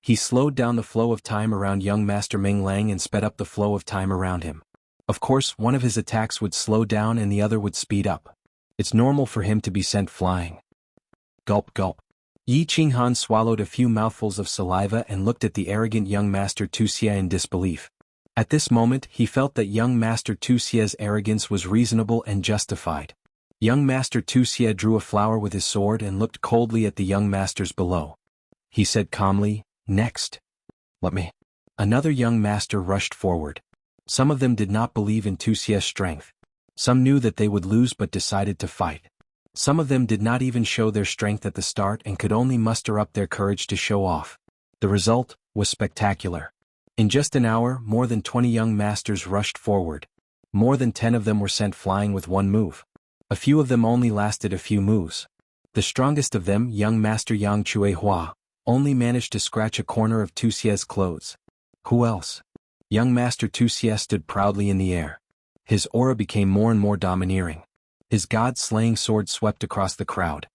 He slowed down the flow of time around young Master Meng Lang and sped up the flow of time around him. Of course, one of his attacks would slow down and the other would speed up. It's normal for him to be sent flying. Gulp gulp. Yi Qinghan swallowed a few mouthfuls of saliva and looked at the arrogant young Master Wuxia in disbelief. At this moment, he felt that young Master Wuxia's arrogance was reasonable and justified. Young Master Wuxia drew a flower with his sword and looked coldly at the young masters below. He said calmly, Next. Let me. Another young master rushed forward. Some of them did not believe in Wuxia's strength. Some knew that they would lose but decided to fight. Some of them did not even show their strength at the start and could only muster up their courage to show off. The result was spectacular. In just an hour, more than 20 young masters rushed forward. More than 10 of them were sent flying with one move. A few of them only lasted a few moves. The strongest of them, young Master Yang Chuehua, only managed to scratch a corner of Wuxia's clothes. Who else? Young Master Wuxia stood proudly in the air. His aura became more and more domineering. His god-slaying sword swept across the crowd.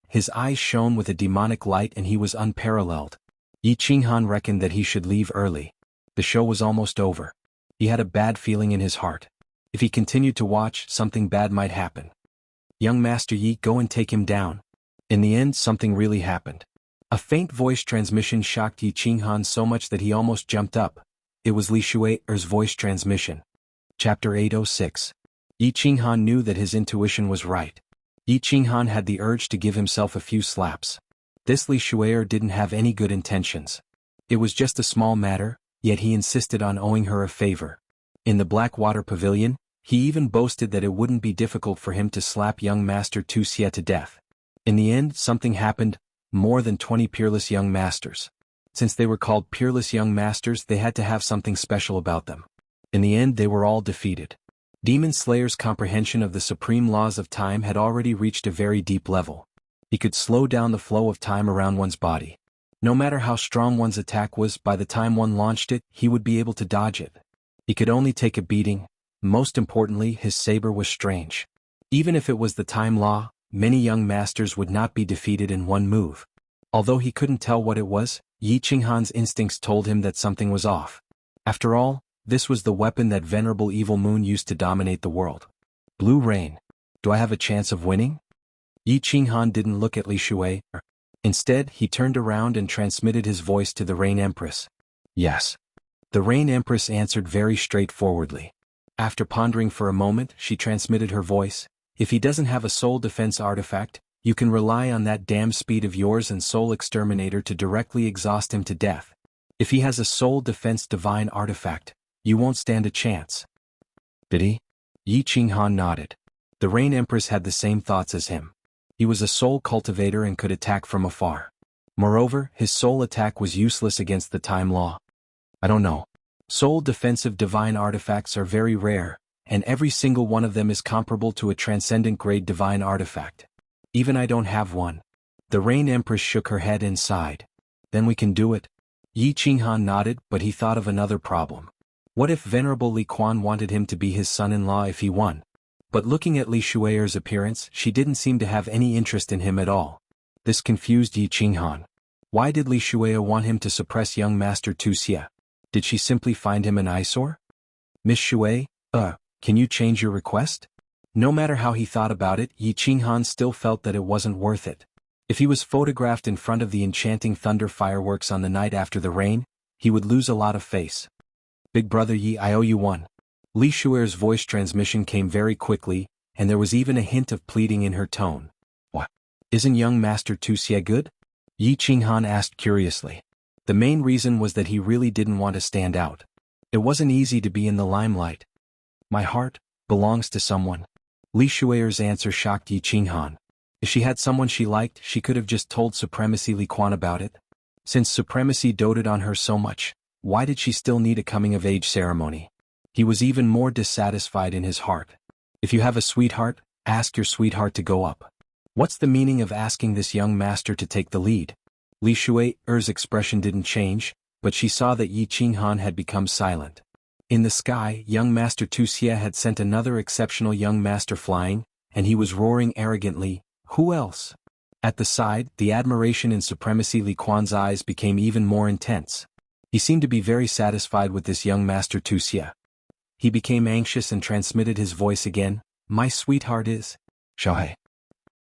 His eyes shone with a demonic light and he was unparalleled. Yi Qinghan reckoned that he should leave early. The show was almost over. He had a bad feeling in his heart. If he continued to watch, something bad might happen. Young Master Yi, go and take him down. In the end, something really happened. A faint voice transmission shocked Yi Qinghan so much that he almost jumped up. It was Li Shui's voice transmission. Chapter 806. Yi Qinghan knew that his intuition was right. Yi Qinghan had the urge to give himself a few slaps. This Li Shui didn't have any good intentions. It was just a small matter, yet he insisted on owing her a favor. In the Blackwater Pavilion, he even boasted that it wouldn't be difficult for him to slap young Master Wuxia to death. In the end, something happened. More than 20 peerless young masters. Since they were called peerless young masters, they had to have something special about them. In the end, they were all defeated. Demon Slayer's comprehension of the supreme laws of time had already reached a very deep level. He could slow down the flow of time around one's body. No matter how strong one's attack was, by the time one launched it, he would be able to dodge it. He could only take a beating. Most importantly, his saber was strange. Even if it was the time law, many young masters would not be defeated in one move. Although he couldn't tell what it was, Yi Qinghan's instincts told him that something was off. After all, this was the weapon that Venerable Evil Moon used to dominate the world. Blue Rain. Do I have a chance of winning? Yi Qinghan didn't look at Li Shui. Instead, he turned around and transmitted his voice to the Rain Empress. Yes. The Rain Empress answered very straightforwardly. After pondering for a moment, she transmitted her voice. If he doesn't have a soul defense artifact, you can rely on that damn speed of yours and soul exterminator to directly exhaust him to death. If he has a soul defense divine artifact, you won't stand a chance. Did he? Yi Qinghan nodded. The Rain Empress had the same thoughts as him. He was a soul cultivator and could attack from afar. Moreover, his soul attack was useless against the time law. I don't know. Soul defensive divine artifacts are very rare, and every single one of them is comparable to a transcendent grade divine artifact. Even I don't have one. The Rain Empress shook her head and sighed. Then we can do it. Yi Qinghan nodded, but he thought of another problem. What if Venerable Li Quan wanted him to be his son-in-law if he won? But looking at Li Shui's appearance, she didn't seem to have any interest in him at all. This confused Yi Qinghan. Why did Li Shui want him to suppress young Master Wuxia? Did she simply find him an eyesore? Miss Shui, can you change your request? No matter how he thought about it, Yi Qinghan still felt that it wasn't worth it. If he was photographed in front of the enchanting thunder fireworks on the night after the rain, he would lose a lot of face. Big brother Yi, I owe you one. Li Shui's voice transmission came very quickly, and there was even a hint of pleading in her tone. What? Isn't young Master Wuxia good? Yi Qinghan asked curiously. The main reason was that he really didn't want to stand out. It wasn't easy to be in the limelight. My heart belongs to someone. Li Shui's answer shocked Yi Qinghan. If she had someone she liked, she could have just told Supremacy Li Quan about it. Since Supremacy doted on her so much, why did she still need a coming-of-age ceremony? He was even more dissatisfied in his heart. If you have a sweetheart, ask your sweetheart to go up. What's the meaning of asking this young master to take the lead? Li Shui's expression didn't change, but she saw that Yi Qinghan had become silent. In the sky, young Master Wuxia had sent another exceptional young master flying, and he was roaring arrogantly, "Who else?" At the side, the admiration in Supremacy Li Quan's eyes became even more intense. He seemed to be very satisfied with this young Master Wuxia. He became anxious and transmitted his voice again, "My sweetheart is Xiaohe."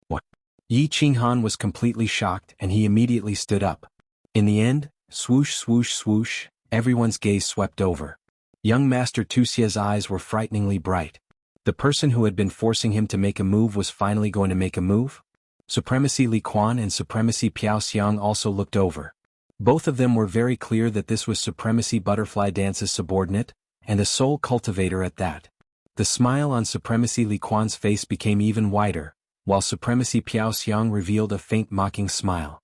What? Yi Qinghan was completely shocked and he immediately stood up. In the end, swoosh swoosh swoosh, everyone's gaze swept over. Young Master Wuxia's eyes were frighteningly bright. The person who had been forcing him to make a move was finally going to make a move? Supremacy Li Quan and Supremacy Piao Xiang also looked over. Both of them were very clear that this was Supremacy Butterfly Dance's subordinate, and a soul cultivator at that. The smile on Supremacy Li Quan's face became even wider, while Supremacy Piao Xiang revealed a faint mocking smile.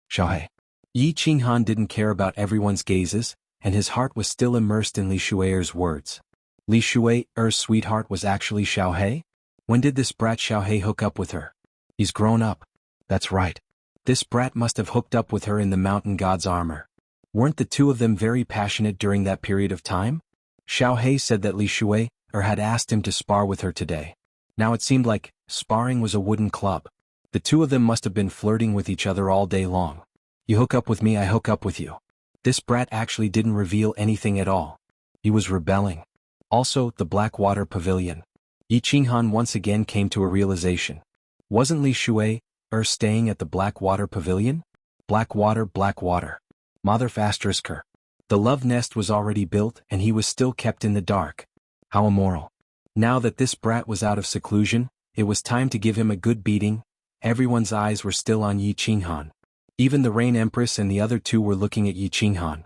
Xiaohe. Yi Qinghan didn't care about everyone's gazes, and his heart was still immersed in Li Shui's words. Li Shui's sweetheart was actually Xiaohe? When did this brat Xiaohe hook up with her? He's grown up. That's right. This brat must have hooked up with her in the mountain god's armor. Weren't the two of them very passionate during that period of time? Xiaohe said that Li Shui had asked him to spar with her today. Now it seemed like sparring was a wooden club. The two of them must have been flirting with each other all day long. You hook up with me, I hook up with you. This brat actually didn't reveal anything at all. He was rebelling. Also, the Blackwater Pavilion. Yi Qinghan once again came to a realization. Wasn't Li Shui staying at the Blackwater Pavilion? Blackwater. Mother Fastersker. The love nest was already built and he was still kept in the dark. How immoral. Now that this brat was out of seclusion, it was time to give him a good beating. Everyone's eyes were still on Yi Qinghan. Even the Rain Empress and the other two were looking at Yi Qinghan.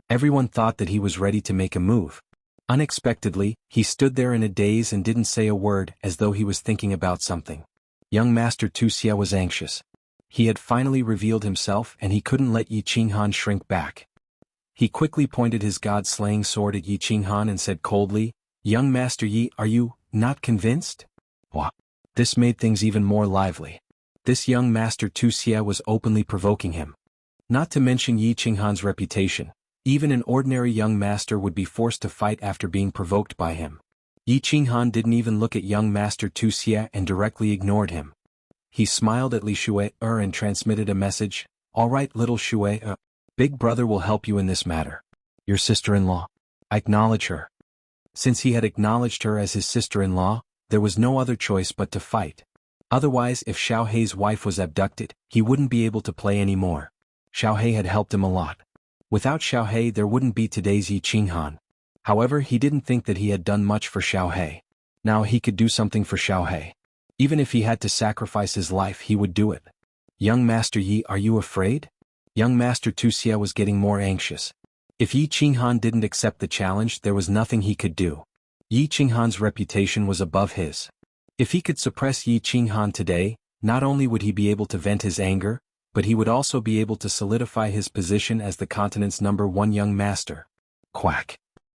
Everyone thought that he was ready to make a move. Unexpectedly, he stood there in a daze and didn't say a word, as though he was thinking about something. Young Master Wuxia was anxious. He had finally revealed himself and he couldn't let Yi Qinghan shrink back. He quickly pointed his god-slaying sword at Yi Qinghan and said coldly, "Young Master Yi, are you not convinced?" What? This made things even more lively. This young Master Wuxia was openly provoking him. Not to mention Yi Qinghan's reputation, even an ordinary young master would be forced to fight after being provoked by him. Yi Qinghan didn't even look at young Master Wuxia and directly ignored him. He smiled at Li Shui and transmitted a message, "All right, little Shui, Big Brother will help you in this matter. Your sister-in-law. I acknowledge her." Since he had acknowledged her as his sister-in-law, there was no other choice but to fight. Otherwise, if Xiaohe's wife was abducted, he wouldn't be able to play anymore. Xiaohe had helped him a lot. Without Xiaohe there wouldn't be today's Yi Qinghan. However, he didn't think that he had done much for Xiaohe. Now he could do something for Xiaohe. Even if he had to sacrifice his life, he would do it. "Young Master Yi, are you afraid?" Young Master Wuxia was getting more anxious. If Yi Qinghan didn't accept the challenge, there was nothing he could do. Yi Qinghan's reputation was above his. If he could suppress Yi Qinghan today, not only would he be able to vent his anger, but he would also be able to solidify his position as the continent's #1 young master. Quack.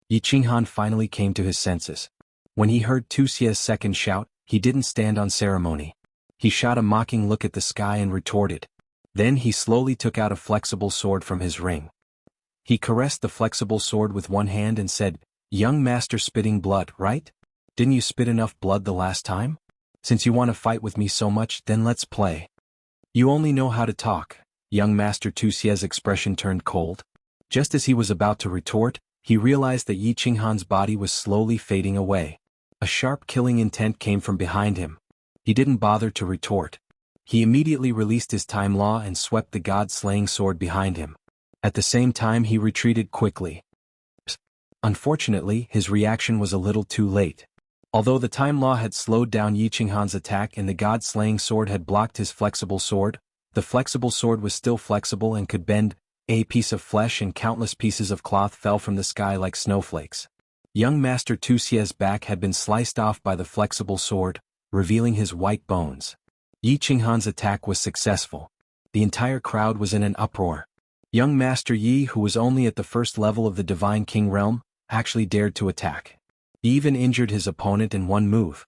Yi Qinghan finally came to his senses. When he heard Wuxia's second shout, he didn't stand on ceremony. He shot a mocking look at the sky and retorted. Then he slowly took out a flexible sword from his ring. He caressed the flexible sword with one hand and said, "Young master spitting blood, right? Didn't you spit enough blood the last time? Since you want to fight with me so much, then let's play." "You only know how to talk." Young Master Wuxia's expression turned cold. Just as he was about to retort, he realized that Yi Qinghan's body was slowly fading away. A sharp killing intent came from behind him. He didn't bother to retort. He immediately released his time law and swept the god-slaying sword behind him. At the same time he retreated quickly. Unfortunately, his reaction was a little too late. Although the time law had slowed down Yi Qinghan's attack and the god-slaying sword had blocked his flexible sword, the flexible sword was still flexible and could bend A piece of flesh and countless pieces of cloth fell from the sky like snowflakes. Young Master Wuxia's back had been sliced off by the flexible sword, revealing his white bones. Yi Qinghan's attack was successful. The entire crowd was in an uproar. Young Master Yi, who was only at the first level of the Divine King realm, actually dared to attack. He even injured his opponent in one move.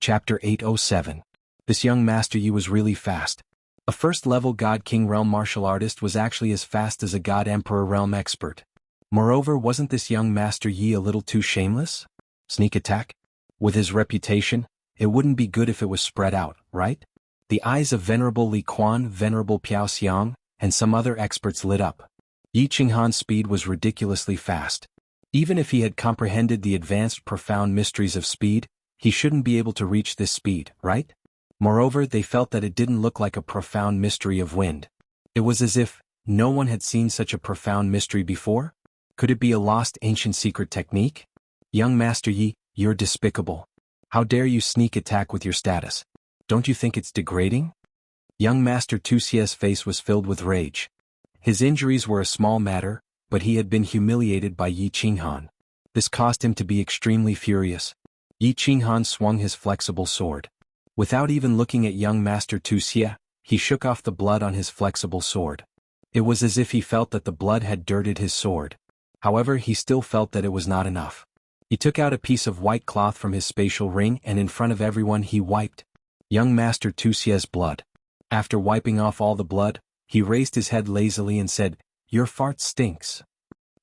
Chapter 807. This young Master Yi was really fast. A first-level God King realm martial artist was actually as fast as a God Emperor realm expert. Moreover, wasn't this young Master Yi a little too shameless? Sneak attack? With his reputation, it wouldn't be good if it was spread out, right? The eyes of Venerable Li Quan, Venerable Piao Xiang, and some other experts lit up. Yi Qinghan's speed was ridiculously fast. Even if he had comprehended the advanced profound mysteries of speed, he shouldn't be able to reach this speed, right? Moreover, they felt that it didn't look like a profound mystery of wind. It was as if no one had seen such a profound mystery before. Could it be a lost ancient secret technique? Young Master Yi, you're despicable. How dare you sneak attack with your status? Don't you think it's degrading? Young Master Wuxia's face was filled with rage. His injuries were a small matter, but he had been humiliated by Yi Qinghan. This caused him to be extremely furious. Yi Qinghan swung his flexible sword. Without even looking at young Master Wuxia, he shook off the blood on his flexible sword. It was as if he felt that the blood had dirted his sword. However, he still felt that it was not enough. He took out a piece of white cloth from his spatial ring and in front of everyone he wiped young Master Wuxia's blood. After wiping off all the blood, he raised his head lazily and said, "Your fart stinks."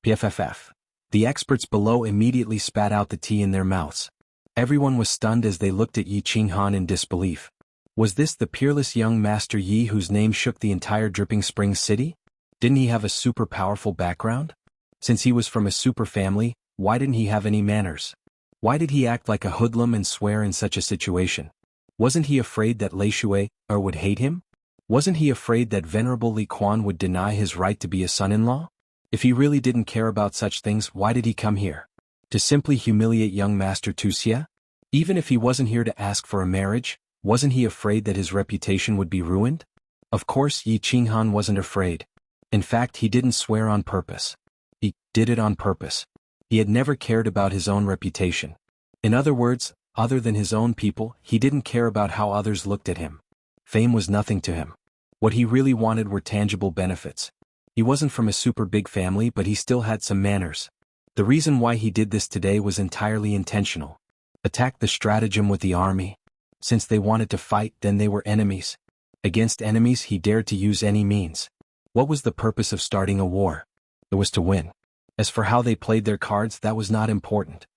PFFF. The experts below immediately spat out the tea in their mouths. Everyone was stunned as they looked at Yi Qinghan in disbelief. Was this the peerless young Master Yi whose name shook the entire Dripping Springs city? Didn't he have a super powerful background? Since he was from a super family, why didn't he have any manners? Why did he act like a hoodlum and swear in such a situation? Wasn't he afraid that Lei Shui would hate him? Wasn't he afraid that Venerable Li Quan would deny his right to be a son-in-law? If he really didn't care about such things, why did he come here? To simply humiliate young Master Wuxia? Even if he wasn't here to ask for a marriage, wasn't he afraid that his reputation would be ruined? Of course Yi Qinghan wasn't afraid. In fact, he didn't swear on purpose. He did it on purpose. He had never cared about his own reputation. In other words, other than his own people, he didn't care about how others looked at him. Fame was nothing to him. What he really wanted were tangible benefits. He wasn't from a super big family, but he still had some manners. The reason why he did this today was entirely intentional. Attack the stratagem with the army. Since they wanted to fight, then they were enemies. Against enemies, he dared to use any means. What was the purpose of starting a war? It was to win. As for how they played their cards, that was not important.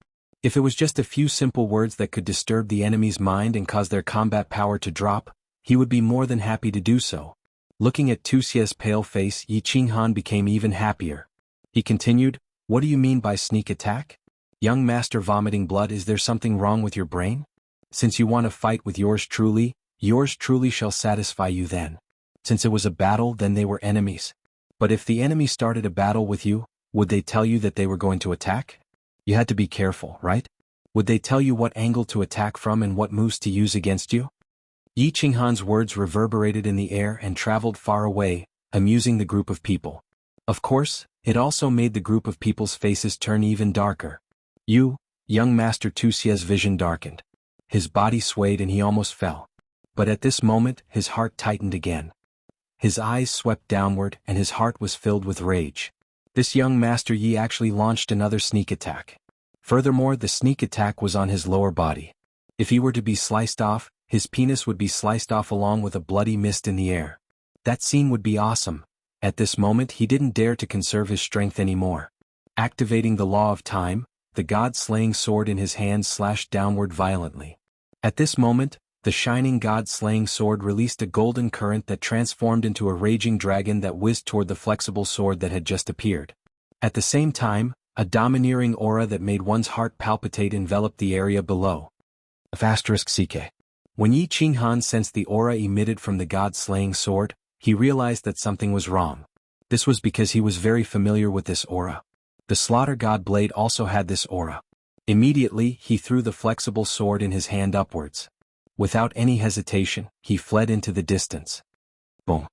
If it was just a few simple words that could disturb the enemy's mind and cause their combat power to drop, he would be more than happy to do so. Looking at Wuxia's pale face, Yi Qinghan became even happier. He continued, "What do you mean by sneak attack? Young Master vomiting blood, is there something wrong with your brain? Since you want to fight with yours truly shall satisfy you then." Since it was a battle, then they were enemies. But if the enemy started a battle with you, would they tell you that they were going to attack? You had to be careful, right? Would they tell you what angle to attack from and what moves to use against you? Yi Qinghan's words reverberated in the air and traveled far away, amusing the group of people. Of course, it also made the group of people's faces turn even darker. Young Master Wuxia's vision darkened. His body swayed and he almost fell. But at this moment, his heart tightened again. His eyes swept downward and his heart was filled with rage. This young Master Yi actually launched another sneak attack. Furthermore, the sneak attack was on his lower body. If he were to be sliced off, his penis would be sliced off along with a bloody mist in the air. That scene would be awesome. At this moment, he didn't dare to conserve his strength anymore. Activating the law of time, the god-slaying sword in his hand slashed downward violently. At this moment, the shining god-slaying sword released a golden current that transformed into a raging dragon that whizzed toward the flexible sword that had just appeared. At the same time, a domineering aura that made one's heart palpitate enveloped the area below. *CK. When Yi Qinghan sensed the aura emitted from the god-slaying sword, he realized that something was wrong. This was because he was very familiar with this aura. The Slaughter God blade also had this aura. Immediately, he threw the flexible sword in his hand upwards. Without any hesitation, he fled into the distance. Boom.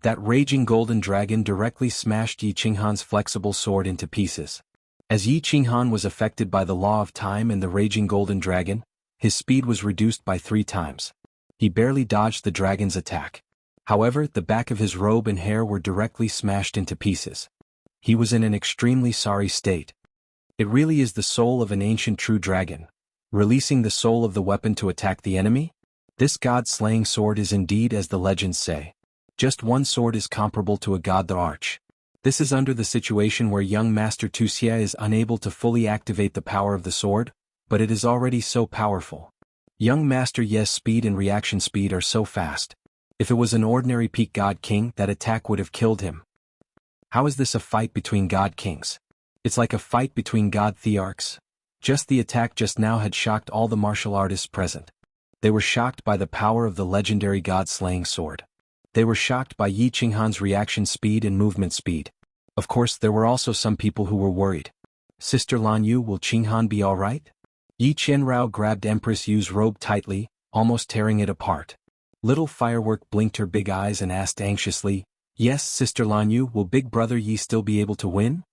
That raging golden dragon directly smashed Yi Qinghan's flexible sword into pieces. As Yi Qinghan was affected by the law of time and the raging golden dragon, his speed was reduced by 3 times. He barely dodged the dragon's attack. However, the back of his robe and hair were directly smashed into pieces. He was in an extremely sorry state. It really is the soul of an ancient true dragon, releasing the soul of the weapon to attack the enemy? This god-slaying sword is indeed as the legends say. Just one sword is comparable to a god the arch. This is under the situation where young Master Wuxia is unable to fully activate the power of the sword, but it is already so powerful. Young Master Ye's speed and reaction speed are so fast. If it was an ordinary peak god king, that attack would have killed him. How is this a fight between god kings? It's like a fight between god thearchs. Just the attack just now had shocked all the martial artists present. They were shocked by the power of the legendary god-slaying sword. They were shocked by Yi Qinghan's reaction speed and movement speed. Of course, there were also some people who were worried. Sister Lan Yu, will Qinghan be alright? Yi Qianrao grabbed Empress Yu's robe tightly, almost tearing it apart. Little Firework blinked her big eyes and asked anxiously, "Yes, Sister Lan Yu, will Big Brother Yi still be able to win?"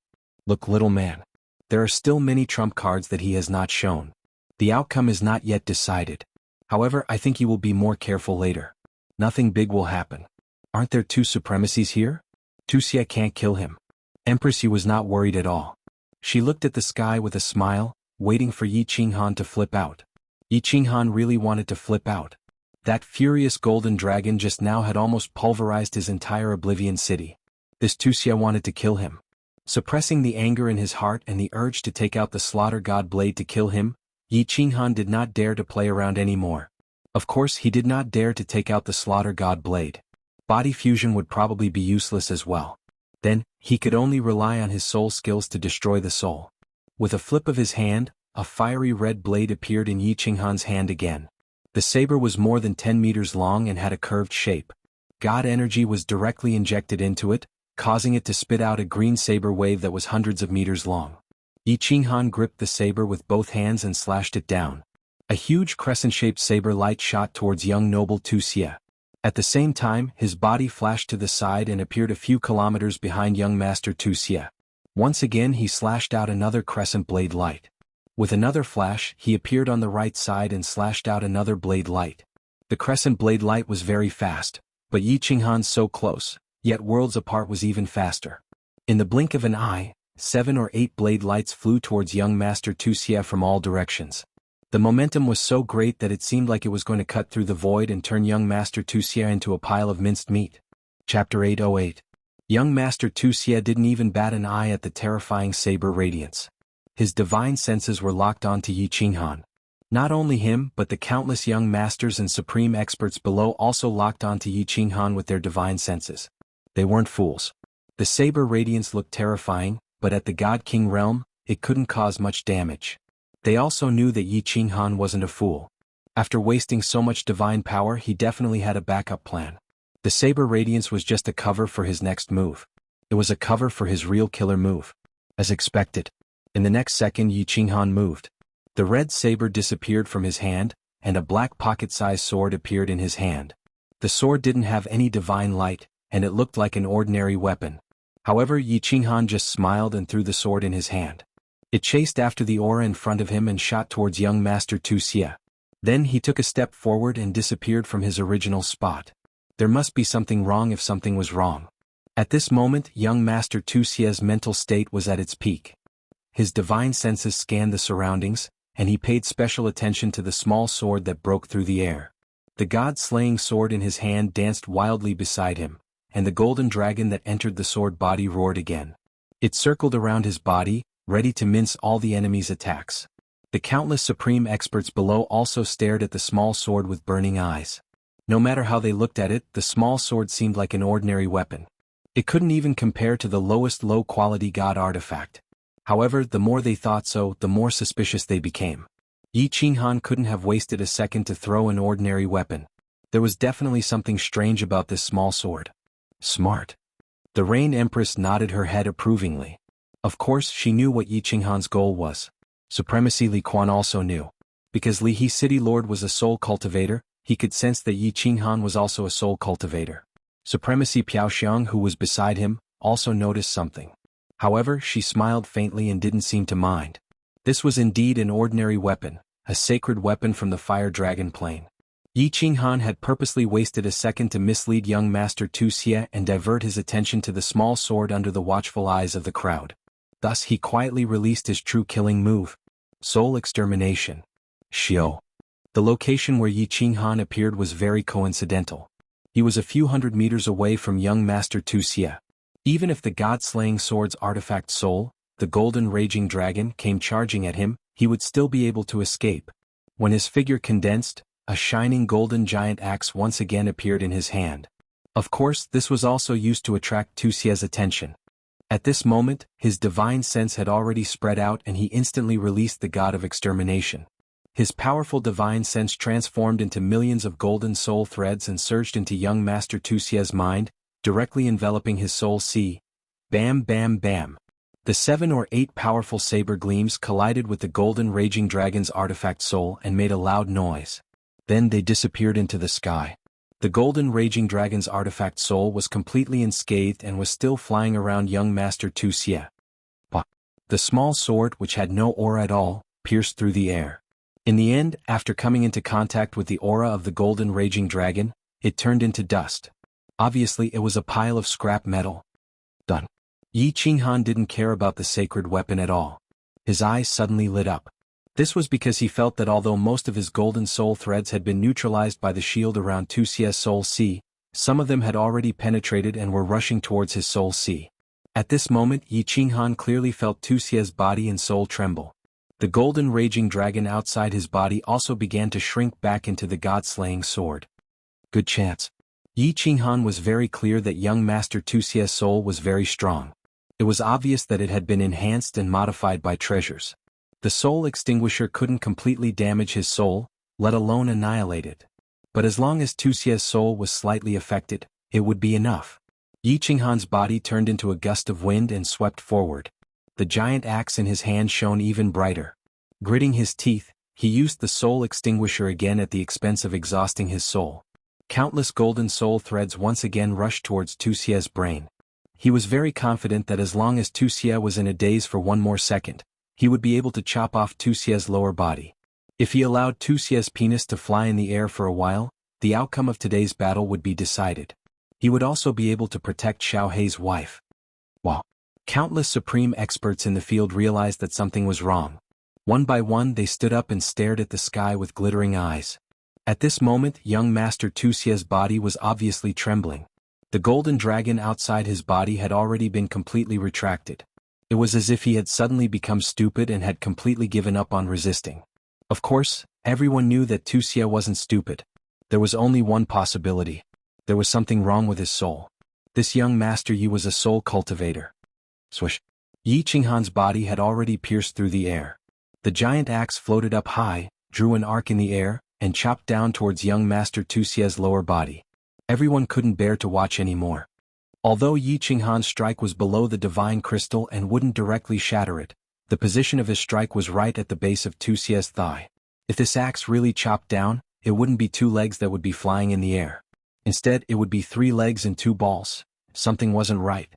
"Look, little man. There are still many trump cards that he has not shown. The outcome is not yet decided. However, I think he will be more careful later. Nothing big will happen. Aren't there 2 supremacies here? Wuxia can't kill him." Empress Yu was not worried at all. She looked at the sky with a smile, waiting for Yi Qinghan to flip out. Yi Qinghan really wanted to flip out. That furious golden dragon just now had almost pulverized his entire Oblivion city. This Wuxia wanted to kill him. Suppressing the anger in his heart and the urge to take out the slaughter god blade to kill him, Yi Qinghan did not dare to play around anymore. Of course, he did not dare to take out the slaughter god blade. Body fusion would probably be useless as well. Then, he could only rely on his soul skills to destroy the soul. With a flip of his hand, a fiery red blade appeared in Yi Qinghan's hand again. The saber was more than 10 meters long and had a curved shape. God energy was directly injected into it, causing it to spit out a green saber wave that was hundreds of meters long. Yi Qinghan gripped the saber with both hands and slashed it down. A huge crescent-shaped saber light shot towards young noble Wuxia. At the same time, his body flashed to the side and appeared a few kilometers behind young Master Wuxia. Once again he slashed out another crescent blade light. With another flash, he appeared on the right side and slashed out another blade light. The crescent blade light was very fast, but Yi Qinghan's so close, yet worlds apart was even faster. In the blink of an eye, 7 or 8 blade lights flew towards young Master Wuxia from all directions. The momentum was so great that it seemed like it was going to cut through the void and turn young Master Wuxia into a pile of minced meat. Chapter 808. Young Master Wuxia didn't even bat an eye at the terrifying saber radiance. His divine senses were locked onto Yi Qinghan. Not only him but the countless young masters and supreme experts below also locked onto Yi Qinghan with their divine senses. They weren't fools. The saber radiance looked terrifying, but at the God King realm, it couldn't cause much damage. They also knew that Yi Qinghan wasn't a fool. After wasting so much divine power, he definitely had a backup plan. The saber radiance was just a cover for his next move. It was a cover for his real killer move. As expected. In the next second, Yi Qinghan moved. The red saber disappeared from his hand, and a black pocket-sized sword appeared in his hand. The sword didn't have any divine light, and it looked like an ordinary weapon. However, Yi Qinghan just smiled and threw the sword in his hand. It chased after the aura in front of him and shot towards young Master Wuxia. Then he took a step forward and disappeared from his original spot. There must be something wrong if something was wrong. At this moment, young Master Wuxia's mental state was at its peak. His divine senses scanned the surroundings, and he paid special attention to the small sword that broke through the air. The god-slaying sword in his hand danced wildly beside him, and the golden dragon that entered the sword body roared again. It circled around his body, ready to mince all the enemy's attacks. The countless supreme experts below also stared at the small sword with burning eyes. No matter how they looked at it, the small sword seemed like an ordinary weapon. It couldn't even compare to the lowest low-quality god artifact. However, the more they thought so, the more suspicious they became. Yi Qinghan couldn't have wasted a second to throw an ordinary weapon. There was definitely something strange about this small sword. Smart. The Rain Empress nodded her head approvingly. Of course, she knew what Yi Qinghan's goal was. Supremacy. Li Quan also knew. Because Li He City Lord was a soul cultivator, he could sense that Yi Qinghan was also a soul cultivator. Supremacy Piaoxiang, who was beside him, also noticed something. However, she smiled faintly and didn't seem to mind. This was indeed an ordinary weapon, a sacred weapon from the fire dragon plane. Yi Qinghan had purposely wasted a second to mislead young Master Tu Xie and divert his attention to the small sword under the watchful eyes of the crowd. Thus he quietly released his true killing move. Soul Extermination. Xiao. The location where Yi Qinghan appeared was very coincidental. He was a few hundred meters away from young Master Tu Xie. Even if the god-slaying sword's artifact soul, the golden raging dragon, came charging at him, he would still be able to escape. When his figure condensed, a shining golden giant axe once again appeared in his hand. Of course, this was also used to attract Tu Xie's attention. At this moment, his divine sense had already spread out and he instantly released the god of extermination. His powerful divine sense transformed into millions of golden soul threads and surged into young Master Tu Xie's mind, directly enveloping his soul sea. Bam bam bam. The 7 or 8 powerful saber gleams collided with the golden raging dragon's artifact soul and made a loud noise. Then they disappeared into the sky. The golden raging dragon's artifact soul was completely unscathed and was still flying around young Master Tu Xie. But the small sword, which had no aura at all, pierced through the air. In the end, after coming into contact with the aura of the golden raging dragon, it turned into dust. Obviously it was a pile of scrap metal. Done. Yi Qinghan didn't care about the sacred weapon at all. His eyes suddenly lit up. This was because he felt that although most of his golden soul threads had been neutralized by the shield around Tu Xie's soul sea, some of them had already penetrated and were rushing towards his soul sea. At this moment Yi Qinghan clearly felt Tu Xie's body and soul tremble. The golden raging dragon outside his body also began to shrink back into the god-slaying sword. Good chance. Yi Qinghan was very clear that young Master Tu Xie's soul was very strong. It was obvious that it had been enhanced and modified by treasures. The soul extinguisher couldn't completely damage his soul, let alone annihilate it. But as long as Tu Xie's soul was slightly affected, it would be enough. Yi Qinghan's body turned into a gust of wind and swept forward. The giant axe in his hand shone even brighter. Gritting his teeth, he used the soul extinguisher again at the expense of exhausting his soul. Countless golden soul threads once again rushed towards Tu Xie's brain. He was very confident that as long as Tu Xie was in a daze for one more second, he would be able to chop off Tu Xie's lower body. If he allowed Tu Xie's penis to fly in the air for a while, the outcome of today's battle would be decided. He would also be able to protect Xiao Hei's wife. Wow. Countless supreme experts in the field realized that something was wrong. One by one they stood up and stared at the sky with glittering eyes. At this moment young Master Tu Xie's body was obviously trembling. The golden dragon outside his body had already been completely retracted. It was as if he had suddenly become stupid and had completely given up on resisting. Of course, everyone knew that Tu Xie wasn't stupid. There was only one possibility. There was something wrong with his soul. This young Master Yi was a soul cultivator. Swish. Yi Qinghan's body had already pierced through the air. The giant axe floated up high, drew an arc in the air, and chopped down towards young Master Tu Xie's lower body. Everyone couldn't bear to watch anymore. Although Yi Qinghan's strike was below the divine crystal and wouldn't directly shatter it, the position of his strike was right at the base of Tu Xie's thigh. If this axe really chopped down, it wouldn't be 2 legs that would be flying in the air. Instead, it would be 3 legs and 2 balls. Something wasn't right.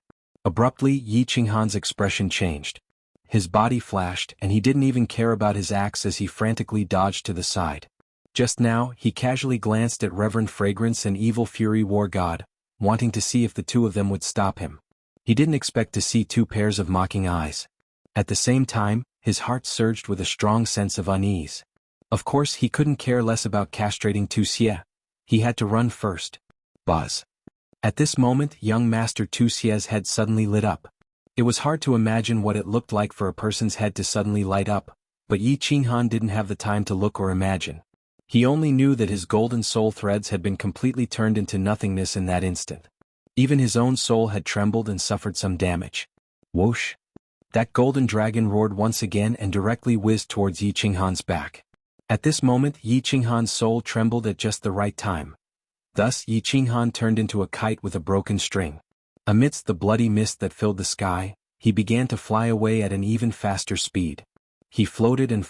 Abruptly, Yi Qinghan's expression changed. His body flashed, and he didn't even care about his axe as he frantically dodged to the side. Just now, he casually glanced at Reverend Fragrance and Evil Fury War God, wanting to see if the two of them would stop him. He didn't expect to see 2 pairs of mocking eyes. At the same time, his heart surged with a strong sense of unease. Of course, he couldn't care less about castrating Tu Xie. He had to run first. Buzz. At this moment, young Master Tu Xie's head suddenly lit up. It was hard to imagine what it looked like for a person's head to suddenly light up, but Yi Qinghan didn't have the time to look or imagine. He only knew that his golden soul threads had been completely turned into nothingness in that instant. Even his own soul had trembled and suffered some damage. Whoosh! That golden dragon roared once again and directly whizzed towards Yi Qinghan's back. At this moment Yi Qinghan's soul trembled at just the right time. Thus Yi Qinghan turned into a kite with a broken string. Amidst the bloody mist that filled the sky, he began to fly away at an even faster speed. He floated and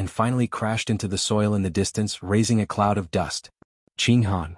finally crashed into the soil in the distance, raising a cloud of dust. Qinghan.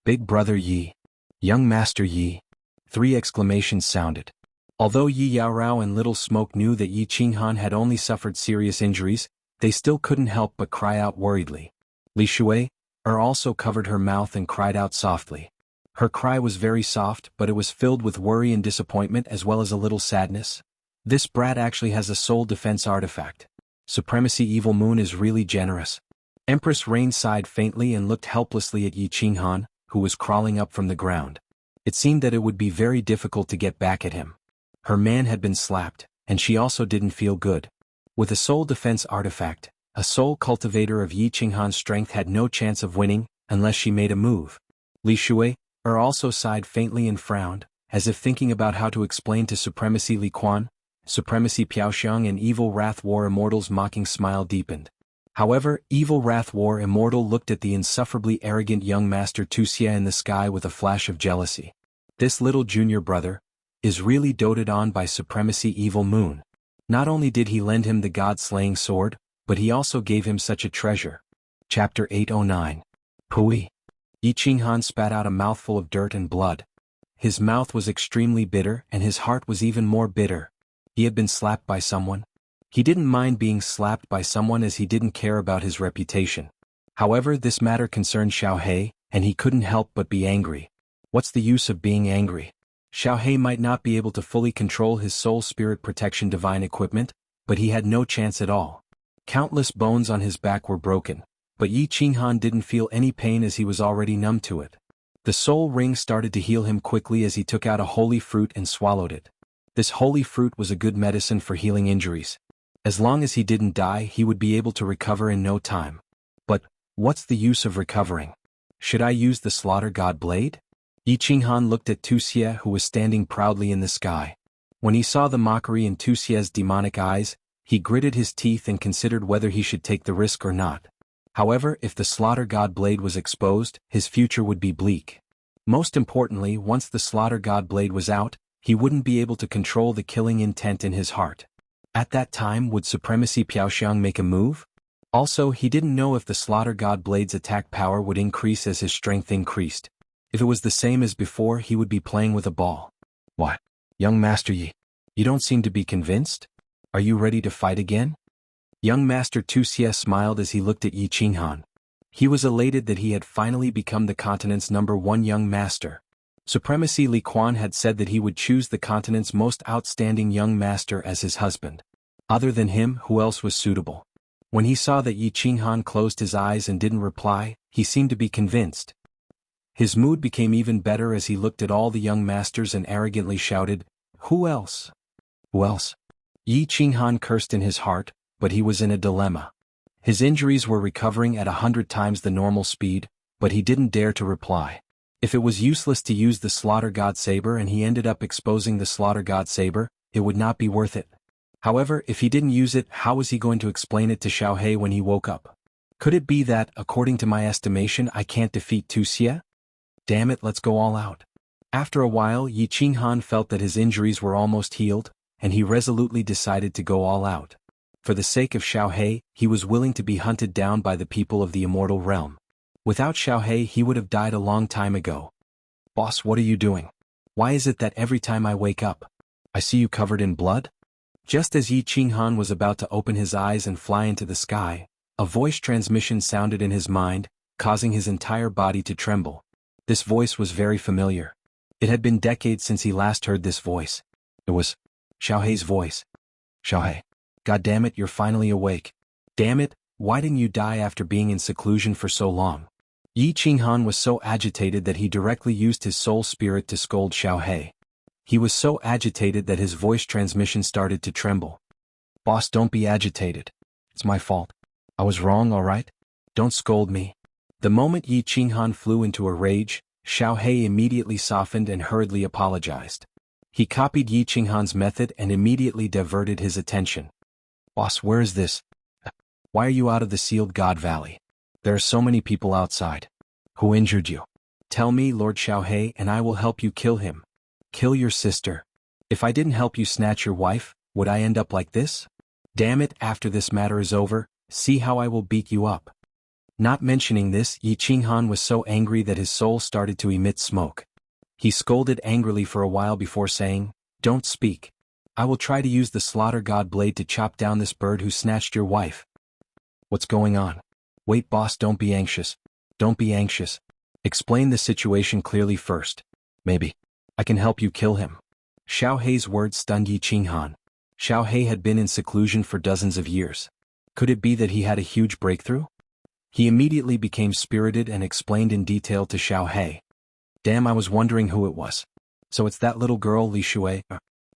Big brother Yi. Young Master Yi. 3 exclamations sounded. Although Yi Yaorao and Little Smoke knew that Yi Qinghan had only suffered serious injuries, they still couldn't help but cry out worriedly. Li Shui also covered her mouth and cried out softly. Her cry was very soft, but it was filled with worry and disappointment as well as a little sadness. This brat actually has a soul defense artifact. Supremacy Evil Moon is really generous. Empress Rain sighed faintly and looked helplessly at Yi Qinghan, who was crawling up from the ground. It seemed that it would be very difficult to get back at him. Her man had been slapped, and she also didn't feel good. With a soul defense artifact, a soul cultivator of Yi Qinghan's strength had no chance of winning, unless she made a move. Li Shui also sighed faintly and frowned, as if thinking about how to explain to Supremacy Li Quan, Supremacy Piaoxiang and Evil Wrath War Immortal's mocking smile deepened. However, Evil Wrath War Immortal looked at the insufferably arrogant young Master Wuxia in the sky with a flash of jealousy. This little junior brother is really doted on by Supremacy Evil Moon. Not only did he lend him the god-slaying sword, but he also gave him such a treasure. Chapter 809. Pui. Yi Qinghan spat out a mouthful of dirt and blood. His mouth was extremely bitter and his heart was even more bitter. He had been slapped by someone. He didn't mind being slapped by someone as he didn't care about his reputation. However, this matter concerned Xiaohe, and he couldn't help but be angry. What's the use of being angry? Xiaohe might not be able to fully control his soul spirit protection divine equipment, but he had no chance at all. Countless bones on his back were broken, but Yi Qinghan didn't feel any pain as he was already numb to it. The soul ring started to heal him quickly as he took out a holy fruit and swallowed it. This holy fruit was a good medicine for healing injuries. As long as he didn't die, he would be able to recover in no time. But what's the use of recovering? Should I use the Slaughter God Blade? Yi Qinghan looked at Wuxia, who was standing proudly in the sky. When he saw the mockery in Wuxia's demonic eyes, he gritted his teeth and considered whether he should take the risk or not. However, if the Slaughter God Blade was exposed, his future would be bleak. Most importantly, once the Slaughter God Blade was out, he wouldn't be able to control the killing intent in his heart. At that time, would Supremacy Piaoxiang make a move? Also, he didn't know if the Slaughter God Blade's attack power would increase as his strength increased. If it was the same as before, he would be playing with a ball. What? Young Master Yi, you don't seem to be convinced? Are you ready to fight again? Young Master Wuxia smiled as he looked at Yi Qinghan. He was elated that he had finally become the continent's #1 young master. Supremacy Li Quan had said that he would choose the continent's most outstanding young master as his husband. Other than him, who else was suitable? When he saw that Yi Qinghan closed his eyes and didn't reply, he seemed to be convinced. His mood became even better as he looked at all the young masters and arrogantly shouted, "Who else? Who else?" Yi Qinghan cursed in his heart, but he was in a dilemma. His injuries were recovering at 100 times the normal speed, but he didn't dare to reply. If it was useless to use the Slaughter God Saber and he ended up exposing the Slaughter God Saber, it would not be worth it. However, if he didn't use it, how was he going to explain it to Xiaohe when he woke up? Could it be that, according to my estimation, I can't defeat Wuxia? Damn it, let's go all out. After a while, Yi Qinghan felt that his injuries were almost healed, and he resolutely decided to go all out. For the sake of Xiaohe, he was willing to be hunted down by the people of the Immortal Realm. Without Xiaohe, he would have died a long time ago. Boss, what are you doing? Why is it that every time I wake up, I see you covered in blood? Just as Yi Qinghan was about to open his eyes and fly into the sky, a voice transmission sounded in his mind, causing his entire body to tremble. This voice was very familiar. It had been decades since he last heard this voice. It was Xiaohe's voice. Xiaohe. God damn it, you're finally awake. Damn it, why didn't you die after being in seclusion for so long? Yi Qinghan was so agitated that he directly used his soul spirit to scold Xiaohe. He was so agitated that his voice transmission started to tremble. Boss, don't be agitated. It's my fault. I was wrong, alright? Don't scold me. The moment Yi Qinghan flew into a rage, Xiaohe immediately softened and hurriedly apologized. He copied Yi Qinghan's method and immediately diverted his attention. Boss, where is this? Why are you out of the Sealed God Valley? There are so many people outside. Who injured you? Tell me, Lord Xiaohe, and I will help you kill him. Kill your sister. If I didn't help you snatch your wife, would I end up like this? Damn it, after this matter is over, see how I will beat you up. Not mentioning this, Yi Qinghan was so angry that his soul started to emit smoke. He scolded angrily for a while before saying, "Don't speak. I will try to use the slaughter god blade to chop down this bird who snatched your wife." "What's going on?" "Wait, boss, don't be anxious. Don't be anxious. Explain the situation clearly first. Maybe I can help you kill him." Xiao Hei's words stunned Yi Qinghan. Xiao Hei had been in seclusion for dozens of years. Could it be that he had a huge breakthrough? He immediately became spirited and explained in detail to Xiao Hei. "Damn, I was wondering who it was. So it's that little girl Li Shui.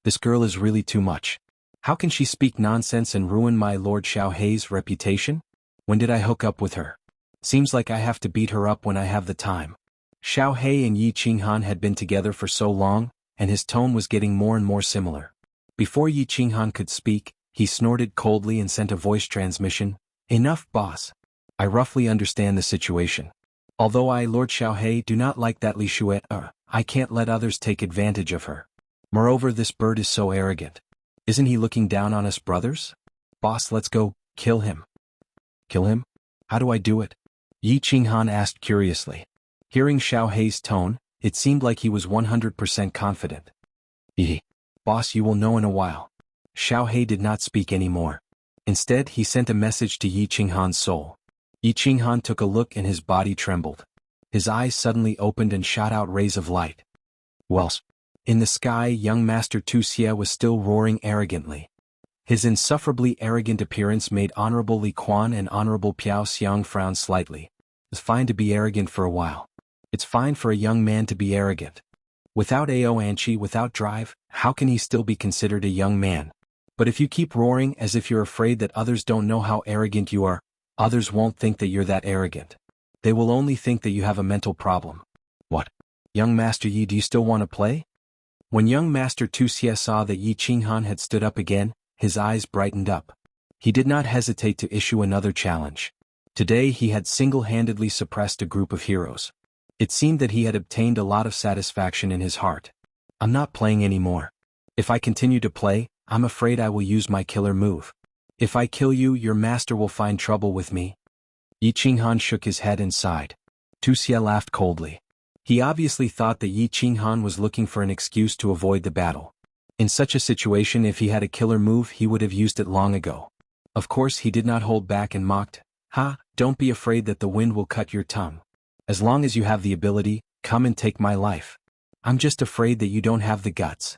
This girl is really too much. How can she speak nonsense and ruin my Lord Xiao Hei's reputation? When did I hook up with her? Seems like I have to beat her up when I have the time." Xiao Hei and Yi Qinghan had been together for so long, and his tone was getting more and more similar. Before Yi Qinghan could speak, he snorted coldly and sent a voice transmission. "Enough, boss. I roughly understand the situation. Although I, Lord Xiao Hei, do not like that Li Shui, I can't let others take advantage of her. Moreover, this bird is so arrogant. Isn't he looking down on us brothers? Boss, let's go, kill him." "Kill him? How do I do it?" Yi Qinghan asked curiously. Hearing Xiao Hei's tone, it seemed like he was 100% confident. "Boss, you will know in a while." Xiao Hei did not speak anymore. Instead, he sent a message to Yi Qinghan's soul. Yi Qinghan took a look and his body trembled. His eyes suddenly opened and shot out rays of light. Whilst in the sky, young Master Tu Xie was still roaring arrogantly. His insufferably arrogant appearance made Honorable Li Quan and Honorable Piao Xiang frown slightly. It's fine to be arrogant for a while. It's fine for a young man to be arrogant. Without Ao Anchi, without drive, how can he still be considered a young man? But if you keep roaring as if you're afraid that others don't know how arrogant you are, others won't think that you're that arrogant. They will only think that you have a mental problem. What? Young Master Yi, do you still want to play? When young Master Tu Xie saw that Yi Qinghan had stood up again, his eyes brightened up. He did not hesitate to issue another challenge. Today he had single-handedly suppressed a group of heroes. It seemed that he had obtained a lot of satisfaction in his heart. "I'm not playing anymore. If I continue to play, I'm afraid I will use my killer move. If I kill you, your master will find trouble with me." Yi Qinghan shook his head and sighed. Tu Xie laughed coldly. He obviously thought that Yi Qinghan was looking for an excuse to avoid the battle. In such a situation, if he had a killer move, he would have used it long ago. Of course, he did not hold back and mocked. "Ha, don't be afraid that the wind will cut your tongue. As long as you have the ability, come and take my life. I'm just afraid that you don't have the guts."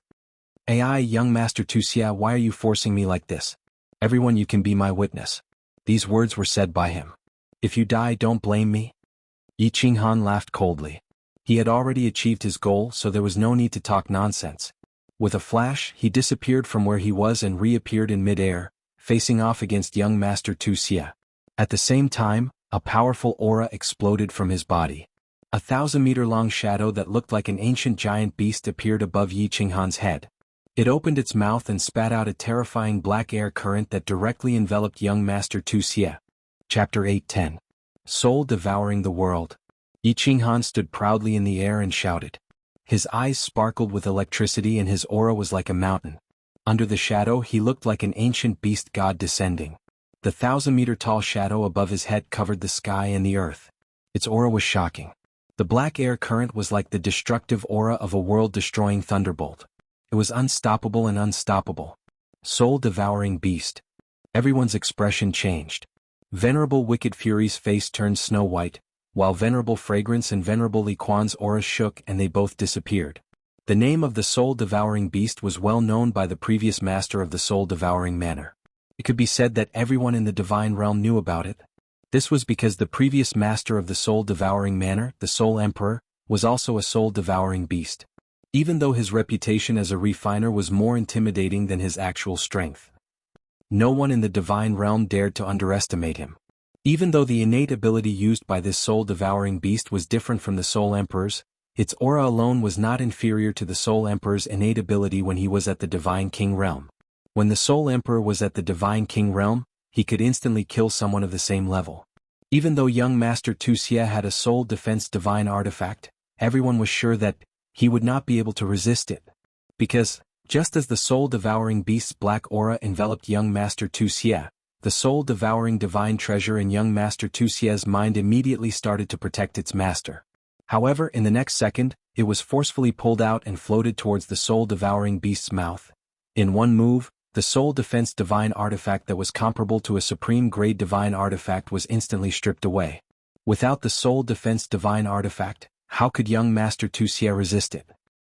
"Ai, young Master Tu Xie, why are you forcing me like this? Everyone, you can be my witness." These words were said by him. "If you die, don't blame me." Yi Qinghan laughed coldly. He had already achieved his goal, so there was no need to talk nonsense. With a flash, he disappeared from where he was and reappeared in mid-air, facing off against young Master Tu Xie. At the same time, a powerful aura exploded from his body. A 1,000-meter-long shadow that looked like an ancient giant beast appeared above Yi Qinghan's head. It opened its mouth and spat out a terrifying black air current that directly enveloped young Master Tu Xie. Chapter 810. Soul Devouring the World. Yi Qinghan stood proudly in the air and shouted. His eyes sparkled with electricity and his aura was like a mountain. Under the shadow, he looked like an ancient beast god descending. The 1,000-meter-tall shadow above his head covered the sky and the earth. Its aura was shocking. The black air current was like the destructive aura of a world-destroying thunderbolt. It was unstoppable and unstoppable. Soul-devouring beast. Everyone's expression changed. Venerable Wicked Fury's face turned snow-white, while Venerable Fragrance and Venerable Li Quan's auras shook and they both disappeared. The name of the soul-devouring beast was well known by the previous master of the soul-devouring manor. It could be said that everyone in the divine realm knew about it. This was because the previous master of the soul-devouring manor, the Soul Emperor, was also a soul-devouring beast. Even though his reputation as a refiner was more intimidating than his actual strength. No one in the divine realm dared to underestimate him. Even though the innate ability used by this soul-devouring beast was different from the Soul Emperor's, its aura alone was not inferior to the Soul Emperor's innate ability when he was at the Divine King realm. When the Soul Emperor was at the Divine King realm, he could instantly kill someone of the same level. Even though young Master Tu Xie had a soul defense divine artifact, everyone was sure that he would not be able to resist it. Because, just as the soul-devouring beast's black aura enveloped young Master Tu Xie, the soul-devouring divine treasure in young Master Tu Xie's mind immediately started to protect its master. However, in the next second, it was forcefully pulled out and floated towards the soul-devouring beast's mouth. In one move, the Soul Defense Divine Artifact that was comparable to a supreme-grade Divine Artifact was instantly stripped away. Without the Soul Defense Divine Artifact, how could young Master Wuxia resist it?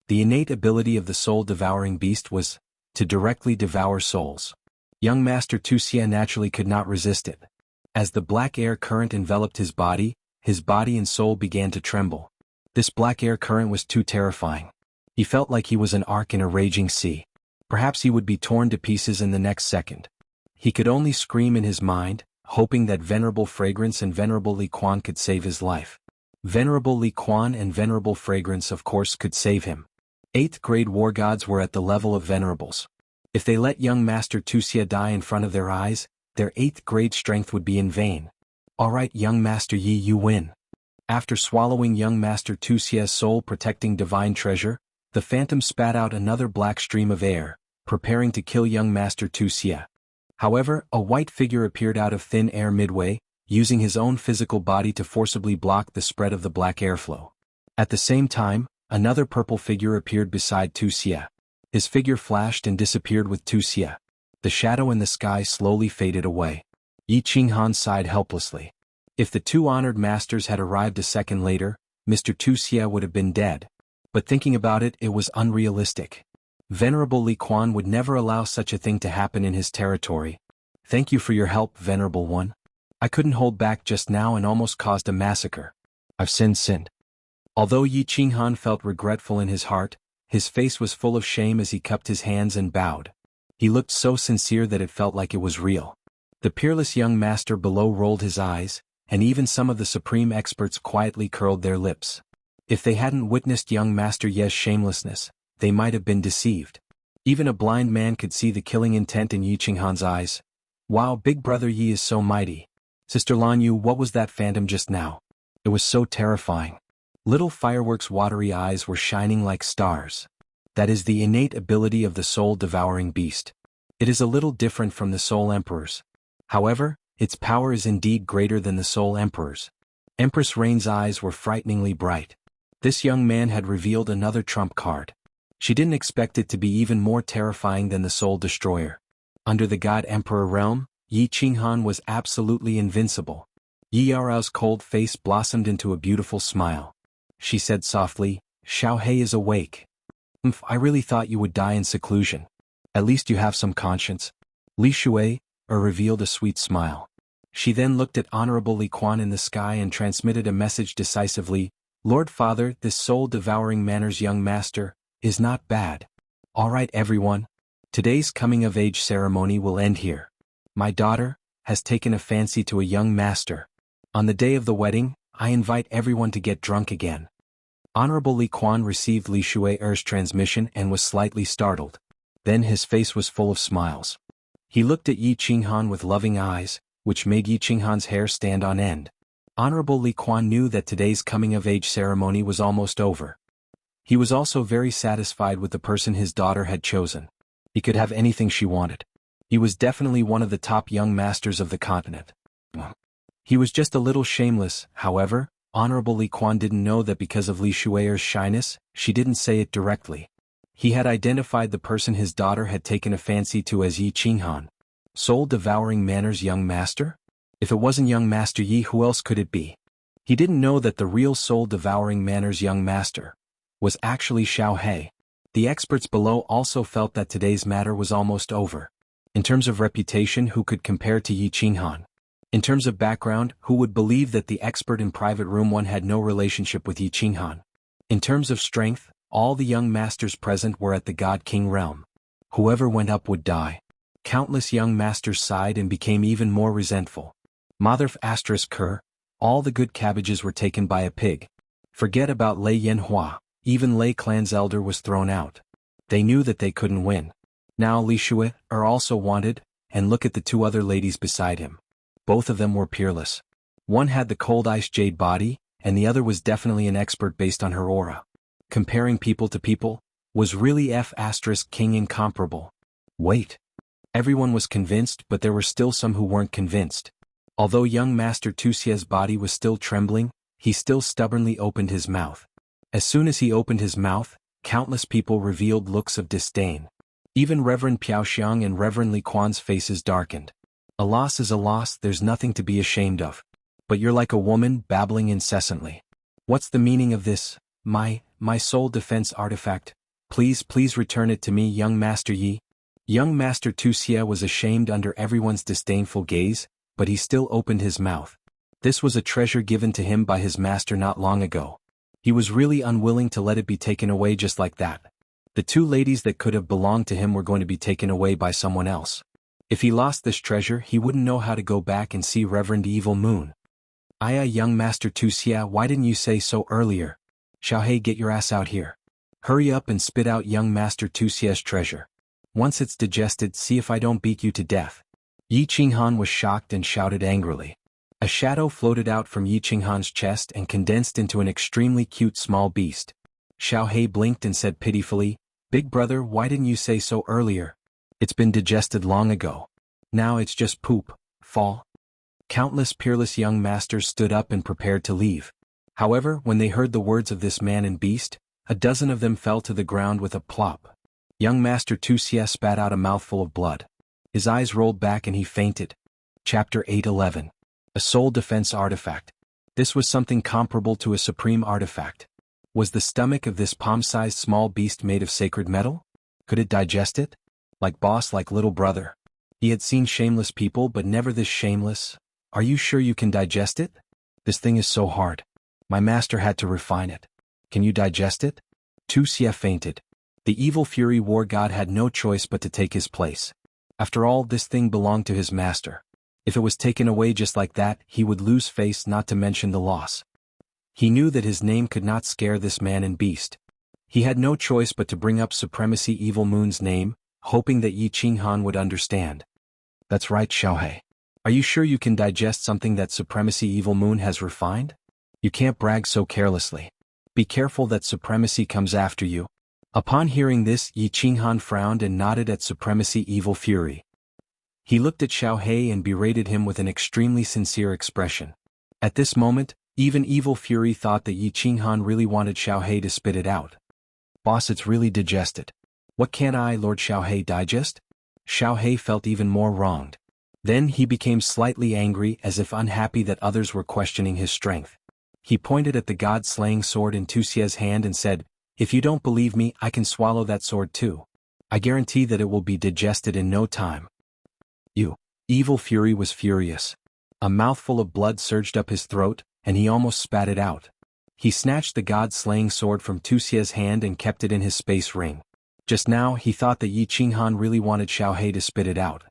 The innate ability of the soul-devouring beast was to directly devour souls. Young Master Wuxia naturally could not resist it. As the black air current enveloped his body and soul began to tremble. This black air current was too terrifying. He felt like he was an ark in a raging sea. Perhaps he would be torn to pieces in the next second. He could only scream in his mind, hoping that Venerable Fragrance and Venerable Li Quan could save his life. Venerable Li Quan and Venerable Fragrance of course could save him. 8th grade war gods were at the level of venerables. If they let young Master Wuxia die in front of their eyes, their 8th grade strength would be in vain. Alright young Master Yi, you win. After swallowing young Master Wuxia's soul-protecting divine treasure, the phantom spat out another black stream of air, preparing to kill young Master Wuxia. However, a white figure appeared out of thin air midway, using his own physical body to forcibly block the spread of the black airflow. At the same time, another purple figure appeared beside Wuxia. His figure flashed and disappeared with Wuxia. The shadow in the sky slowly faded away. Yi Qinghan sighed helplessly. If the two honored masters had arrived a second later, Mr. Wuxia would have been dead. But thinking about it, it was unrealistic. Venerable Li Quan would never allow such a thing to happen in his territory. Thank you for your help, Venerable One. I couldn't hold back just now and almost caused a massacre. I've sinned. Although Yi Qinghan felt regretful in his heart, his face was full of shame as he cupped his hands and bowed. He looked so sincere that it felt like it was real. The peerless young master below rolled his eyes, and even some of the supreme experts quietly curled their lips. If they hadn't witnessed young Master Ye's shamelessness, they might have been deceived. Even a blind man could see the killing intent in Yi Qinghan's eyes. Wow, Big Brother Yi is so mighty. Sister Lan Yu, what was that phantom just now? It was so terrifying. Little fireworks' watery eyes were shining like stars. That is the innate ability of the soul-devouring beast. It is a little different from the Soul Emperor's. However, its power is indeed greater than the Soul Emperor's. Empress Rain's eyes were frighteningly bright. This young man had revealed another trump card. She didn't expect it to be even more terrifying than the Soul Destroyer. Under the God Emperor realm, Yi Qinghan was absolutely invincible. Yi Yaorao's cold face blossomed into a beautiful smile. She said softly, Xiaohei is awake. I really thought you would die in seclusion. At least you have some conscience. Li Shui revealed a sweet smile. She then looked at Honorable Li Quan in the sky and transmitted a message decisively, Lord Father, this soul-devouring Manor's young master is not bad. Alright everyone. Today's coming-of-age ceremony will end here. My daughter has taken a fancy to a young master. On the day of the wedding, I invite everyone to get drunk again. Honorable Li Quan received Li Shui's transmission and was slightly startled. Then his face was full of smiles. He looked at Yi Qinghan with loving eyes, which made Yi Qinghan's hair stand on end. Honorable Li Quan knew that today's coming-of-age ceremony was almost over. He was also very satisfied with the person his daughter had chosen. He could have anything she wanted. He was definitely one of the top young masters of the continent. He was just a little shameless, however. Honorable Li Quan didn't know that because of Li Shui's shyness, she didn't say it directly. He had identified the person his daughter had taken a fancy to as Yi Qinghan. Soul-devouring Manor's young master? If it wasn't young Master Yi, who else could it be? He didn't know that the real soul-devouring Manor's young master was actually Xiaohei. The experts below also felt that today's matter was almost over. In terms of reputation, who could compare to Yi Qinghan? In terms of background, who would believe that the expert in Private Room 1 had no relationship with Yi Qinghan? In terms of strength, all the young masters present were at the God King realm. Whoever went up would die. Countless young masters sighed and became even more resentful. Motherf *Ker, all the good cabbages were taken by a pig. Forget about Lei Yanhua, even Lei Clan's elder was thrown out. They knew that they couldn't win. Now Li Shui also wanted, and look at the two other ladies beside him. Both of them were peerless. One had the cold ice jade body, and the other was definitely an expert based on her aura. Comparing people to people, was really *King incomparable. Wait. Everyone was convinced, but there were still some who weren't convinced. Although young Master Wuxia's body was still trembling, he still stubbornly opened his mouth. As soon as he opened his mouth, countless people revealed looks of disdain. Even Reverend Piaoxiang and Reverend Li Quan's faces darkened. A loss is a loss, there's nothing to be ashamed of. But you're like a woman babbling incessantly. What's the meaning of this? My soul defense artifact. Please return it to me, young Master Yi. Young Master Wuxia was ashamed under everyone's disdainful gaze, but he still opened his mouth. This was a treasure given to him by his master not long ago. He was really unwilling to let it be taken away just like that. The two ladies that could have belonged to him were going to be taken away by someone else. If he lost this treasure, he wouldn't know how to go back and see Reverend Evil Moon. Young Master Wuxia, why didn't you say so earlier? Xiaohei, get your ass out here. Hurry up and spit out young Master Wuxia's treasure. Once it's digested, see if I don't beat you to death. Yi Qinghan was shocked and shouted angrily. A shadow floated out from Yi Qinghan's chest and condensed into an extremely cute small beast. Xiaohei blinked and said pitifully, Big brother, why didn't you say so earlier? It's been digested long ago. Now it's just poop, fall. Countless peerless young masters stood up and prepared to leave. However, when they heard the words of this man and beast, a dozen of them fell to the ground with a plop. Young Master Wuxia spat out a mouthful of blood. His eyes rolled back and he fainted. Chapter 8:11. A soul defense artifact. This was something comparable to a supreme artifact. Was the stomach of this palm-sized small beast made of sacred metal? Could it digest it? Like boss, like little brother. He had seen shameless people but never this shameless. Are you sure you can digest it? This thing is so hard. My master had to refine it. Can you digest it? Wuxia fainted. The evil fury war god had no choice but to take his place. After all, this thing belonged to his master. If it was taken away just like that, he would lose face, not to mention the loss. He knew that his name could not scare this man and beast. He had no choice but to bring up Supremacy Evil Moon's name, hoping that Yi Qinghan would understand. That's right, Xiaohei. Are you sure you can digest something that Supremacy Evil Moon has refined? You can't brag so carelessly. Be careful that Supremacy comes after you. Upon hearing this, Yi Qinghan frowned and nodded at Supremacy Evil Fury. He looked at Xiaohei and berated him with an extremely sincere expression. At this moment, even Evil Fury thought that Yi Qinghan really wanted Xiaohei to spit it out. Boss, it's really digested. What can I, Lord Xiaohei, digest? Xiaohei felt even more wronged. Then he became slightly angry, as if unhappy that others were questioning his strength. He pointed at the god-slaying sword in Wuxia's hand and said, If you don't believe me, I can swallow that sword too. I guarantee that it will be digested in no time. Evil Fury was furious. A mouthful of blood surged up his throat, and he almost spat it out. He snatched the god-slaying sword from Wuxia's hand and kept it in his space ring. Just now he thought that Yi Qinghan really wanted Xiaohei to spit it out.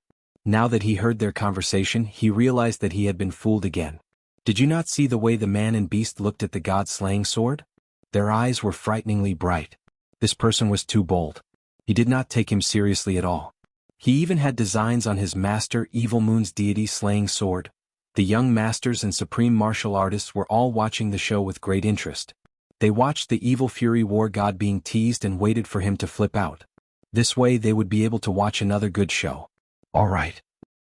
Now that he heard their conversation, he realized that he had been fooled again. Did you not see the way the man and beast looked at the god-slaying sword? Their eyes were frighteningly bright. This person was too bold. He did not take him seriously at all. He even had designs on his master Evil Moon's deity-slaying sword. The young masters and supreme martial artists were all watching the show with great interest. They watched the Evil Fury war god being teased and waited for him to flip out. This way they would be able to watch another good show. All right.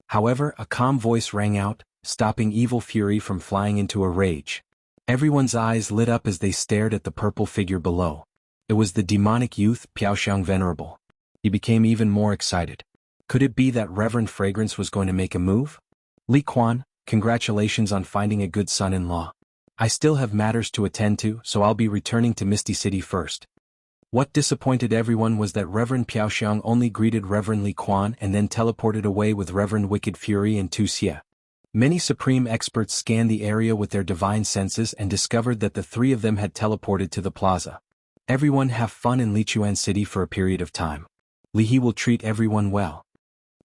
However, a calm voice rang out, stopping Evil Fury from flying into a rage. Everyone's eyes lit up as they stared at the purple figure below. It was the demonic youth, Piaoxiang Venerable. He became even more excited. Could it be that Reverend Fragrance was going to make a move? Li Quan, congratulations on finding a good son-in-law. I still have matters to attend to, so I'll be returning to Misty City first. What disappointed everyone was that Reverend Piaoxiang only greeted Reverend Li Quan and then teleported away with Reverend Wicked Fury and Wuxia. Many supreme experts scanned the area with their divine senses and discovered that the three of them had teleported to the plaza. Everyone have fun in Lichuan City for a period of time. Li He will treat everyone well.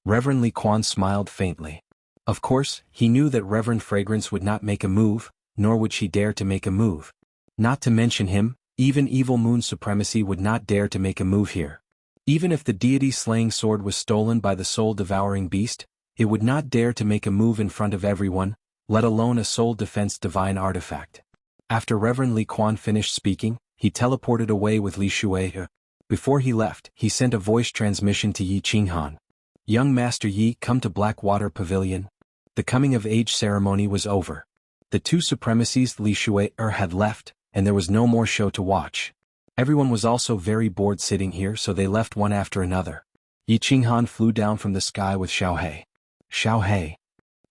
Reverend Li Quan smiled faintly. Of course, he knew that Reverend Fragrance would not make a move, nor would she dare to make a move. Not to mention him, even Evil Moon Supremacy would not dare to make a move here. Even if the deity-slaying sword was stolen by the soul-devouring beast, it would not dare to make a move in front of everyone, let alone a soul defense divine artifact. After Reverend Li Quan finished speaking, he teleported away with Li Shuai. Before he left, he sent a voice transmission to Yi Qinghan. Young Master Yi, come to Blackwater Pavilion. The coming-of-age ceremony was over. The two supremacies Li Shuai had left, and there was no more show to watch. Everyone was also very bored sitting here, so they left one after another. Yi Qinghan flew down from the sky with Xiaohe. Xiaohe.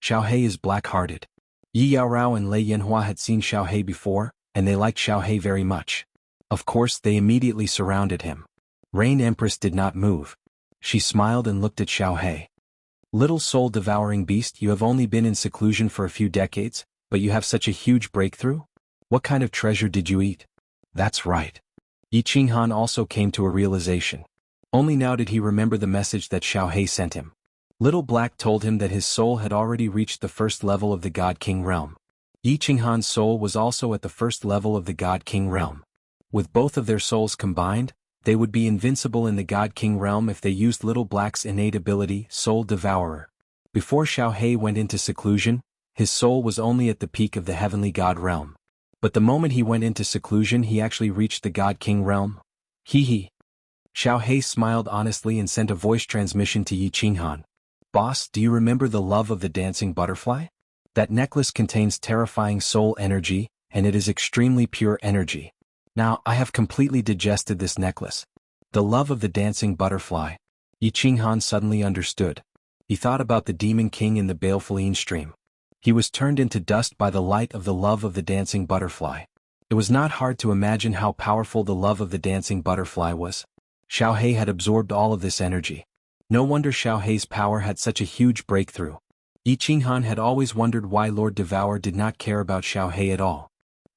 Xiaohe is black-hearted. Yi Yaorao and Lei Yanhua had seen Xiaohe before, and they liked Xiaohe very much. Of course, they immediately surrounded him. Rain Empress did not move. She smiled and looked at Xiaohe. Little soul-devouring beast, you have only been in seclusion for a few decades, but you have such a huge breakthrough? What kind of treasure did you eat? That's right. Yi Qinghan also came to a realization. Only now did he remember the message that Xiaohe sent him. Little Black told him that his soul had already reached the first level of the God King realm. Yi Qinghan's soul was also at the first level of the God King realm. With both of their souls combined, they would be invincible in the God King realm if they used Little Black's innate ability, Soul Devourer. Before Xiaohe went into seclusion, his soul was only at the peak of the heavenly God realm. But the moment he went into seclusion, he actually reached the God King realm. Hee. Xiaohe smiled honestly and sent a voice transmission to Yi Qinghan. Boss, do you remember the love of the dancing butterfly? That necklace contains terrifying soul energy, and it is extremely pure energy. Now, I have completely digested this necklace. The love of the dancing butterfly. Yi Qinghan suddenly understood. He thought about the Demon King in the baleful stream. He was turned into dust by the light of the love of the dancing butterfly. It was not hard to imagine how powerful the love of the dancing butterfly was. Xiaohe had absorbed all of this energy. No wonder Xiaohe's power had such a huge breakthrough. Yi Qinghan had always wondered why Lord Devourer did not care about Xiaohe at all.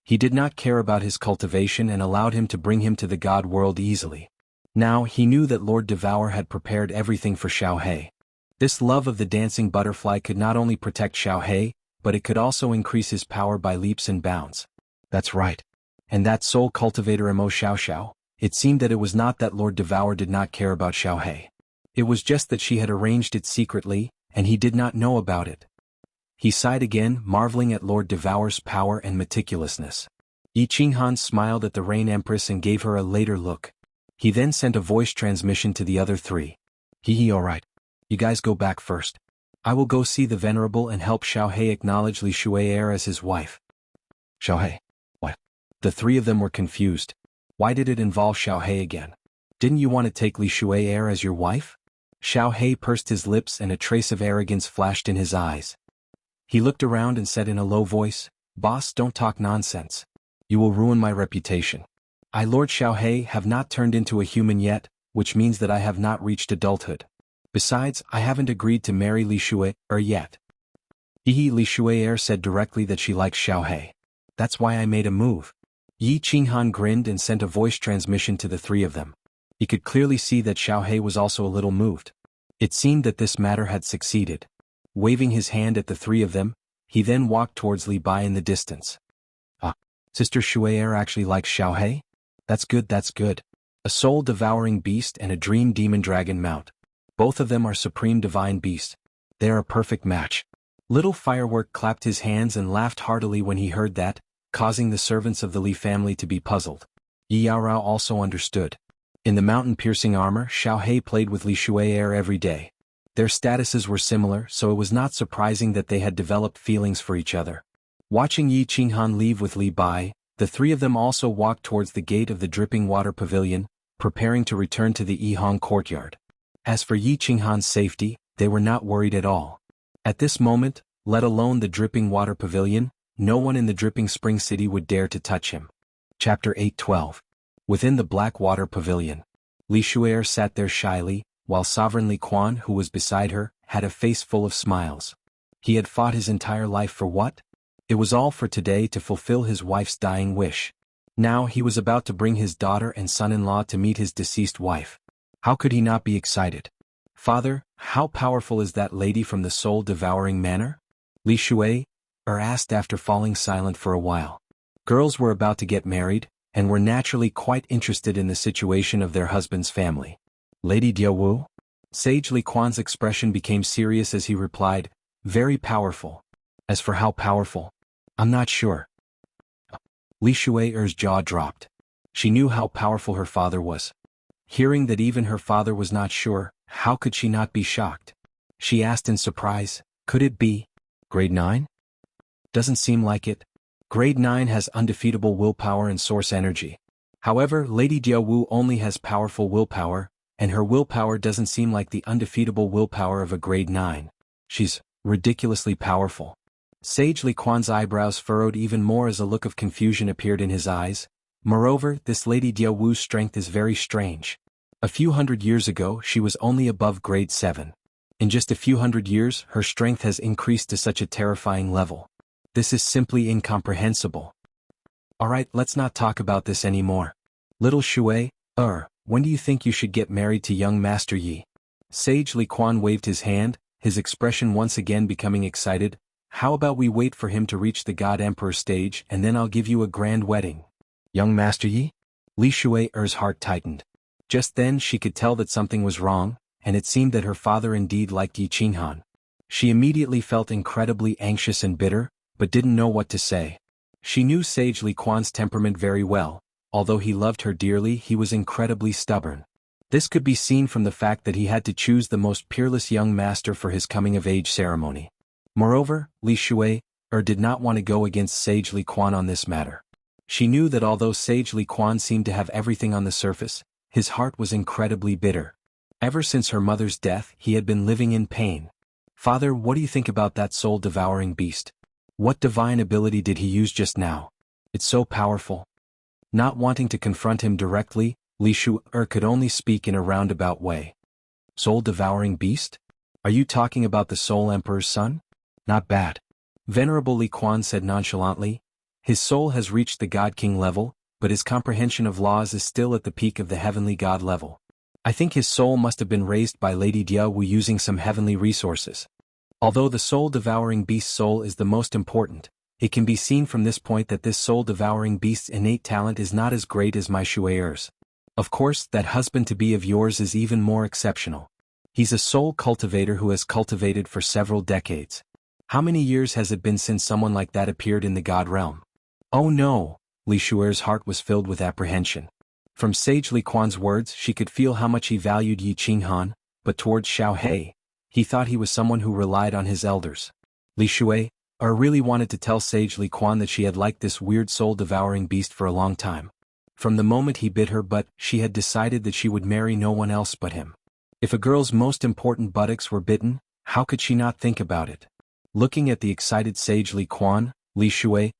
He did not care about his cultivation and allowed him to bring him to the God world easily. Now he knew that Lord Devourer had prepared everything for Xiaohe. This love of the dancing butterfly could not only protect Xiaohe, but it could also increase his power by leaps and bounds. That's right. And that soul cultivator Mo Xiaoxiao, it seemed that it was not that Lord Devourer did not care about Xiaohe. It was just that she had arranged it secretly, and he did not know about it. He sighed again, marveling at Lord Devourer's power and meticulousness. Yi Qinghan smiled at the Rain Empress and gave her a later look. He then sent a voice transmission to the other three. Alright. You guys go back first. I will go see the Venerable and help Xiaohe acknowledge Li Shui'er as his wife. Xiaohe? What? The three of them were confused. Why did it involve Xiaohe again? Didn't you want to take Li Shui'er as your wife? Xiaohe pursed his lips and a trace of arrogance flashed in his eyes. He looked around and said in a low voice, Boss, don't talk nonsense. You will ruin my reputation. I, Lord Xiaohe, have not turned into a human yet, which means that I have not reached adulthood. Besides, I haven't agreed to marry Li Shui'er yet. Li Shui'er said directly that she likes Xiaohe. That's why I made a move. Yi Qinghan grinned and sent a voice transmission to the three of them. He could clearly see that Xiaohe was also a little moved. It seemed that this matter had succeeded. Waving his hand at the three of them, he then walked towards Li Bai in the distance. Sister Shui'er actually likes Xiaohe? That's good, that's good. A soul-devouring beast and a dream demon dragon mount. Both of them are supreme divine beasts. They are a perfect match. Little Firework clapped his hands and laughed heartily when he heard that, causing the servants of the Li family to be puzzled. Yi Yaorao also understood. In the mountain-piercing armor, Xiaohe played with Li Shui'er every day. Their statuses were similar, so it was not surprising that they had developed feelings for each other. Watching Yi Qinghan leave with Li Bai, the three of them also walked towards the gate of the Dripping Water Pavilion, preparing to return to the Yihong courtyard. As for Yi Qinghan's safety, they were not worried at all. At this moment, let alone the Dripping Water Pavilion, no one in the Dripping Spring City would dare to touch him. Chapter 8:12. Within the Black Water Pavilion, Li Shui'er sat there shyly, while Sovereign Li Quan, who was beside her, had a face full of smiles. He had fought his entire life for what? It was all for today to fulfill his wife's dying wish. Now he was about to bring his daughter and son-in-law to meet his deceased wife. How could he not be excited? Father, how powerful is that lady from the soul-devouring manor? Li Shui'er asked after falling silent for a while. Girls were about to get married, and were naturally quite interested in the situation of their husband's family. Lady Diawu? Sage Li Quan's expression became serious as he replied, very powerful. As for how powerful, I'm not sure. Li Shui'er's jaw dropped. She knew how powerful her father was. Hearing that even her father was not sure, how could she not be shocked? She asked in surprise, could it be? Grade 9? Doesn't seem like it. Grade 9 has undefeatable willpower and source energy. However, Lady Jianghu only has powerful willpower, and her willpower doesn't seem like the undefeatable willpower of a grade 9. She's ridiculously powerful. Sage Li Quan's eyebrows furrowed even more as a look of confusion appeared in his eyes. Moreover, this Lady Jianghu's strength is very strange. A few hundred years ago she was only above grade 7. In just a few hundred years her strength has increased to such a terrifying level. This is simply incomprehensible. Alright, let's not talk about this anymore. Little Shui, when do you think you should get married to young Master Yi? Sage Li Quan waved his hand, his expression once again becoming excited. How about we wait for him to reach the God Emperor stage and then I'll give you a grand wedding. Young Master Yi? Li Shui's heart tightened. Just then she could tell that something was wrong, and it seemed that her father indeed liked Yi Qinghan. She immediately felt incredibly anxious and bitter, but didn't know what to say. She knew Sage Li Quan's temperament very well. Although he loved her dearly, he was incredibly stubborn. This could be seen from the fact that he had to choose the most peerless young master for his coming-of-age ceremony. Moreover, Li Shui did not want to go against Sage Li Quan on this matter. She knew that although Sage Li Quan seemed to have everything on the surface, his heart was incredibly bitter. Ever since her mother's death, he had been living in pain. Father, what do you think about that soul-devouring beast? What divine ability did he use just now? It's so powerful. Not wanting to confront him directly, Li Shui could only speak in a roundabout way. Soul-devouring beast? Are you talking about the Soul Emperor's son? Not bad. Venerable Li Quan said nonchalantly. His soul has reached the God King level, but his comprehension of laws is still at the peak of the heavenly God level. I think his soul must have been raised by Lady Jianghu using some heavenly resources. Although the soul-devouring beast's soul is the most important, it can be seen from this point that this soul-devouring beast's innate talent is not as great as my Shui's. Of course, that husband-to-be of yours is even more exceptional. He's a soul cultivator who has cultivated for several decades. How many years has it been since someone like that appeared in the God realm? Oh no! Li Shui's heart was filled with apprehension. From Sage Li Quan's words she could feel how much he valued Yi Qinghan, but towards Xiao, he thought he was someone who relied on his elders. Li Shui really wanted to tell Sage Li Quan that she had liked this weird soul-devouring beast for a long time. From the moment he bid her, but she had decided that she would marry no one else but him. If a girl's most important buttocks were bitten, how could she not think about it? Looking at the excited Sage Li Quan, Li Shui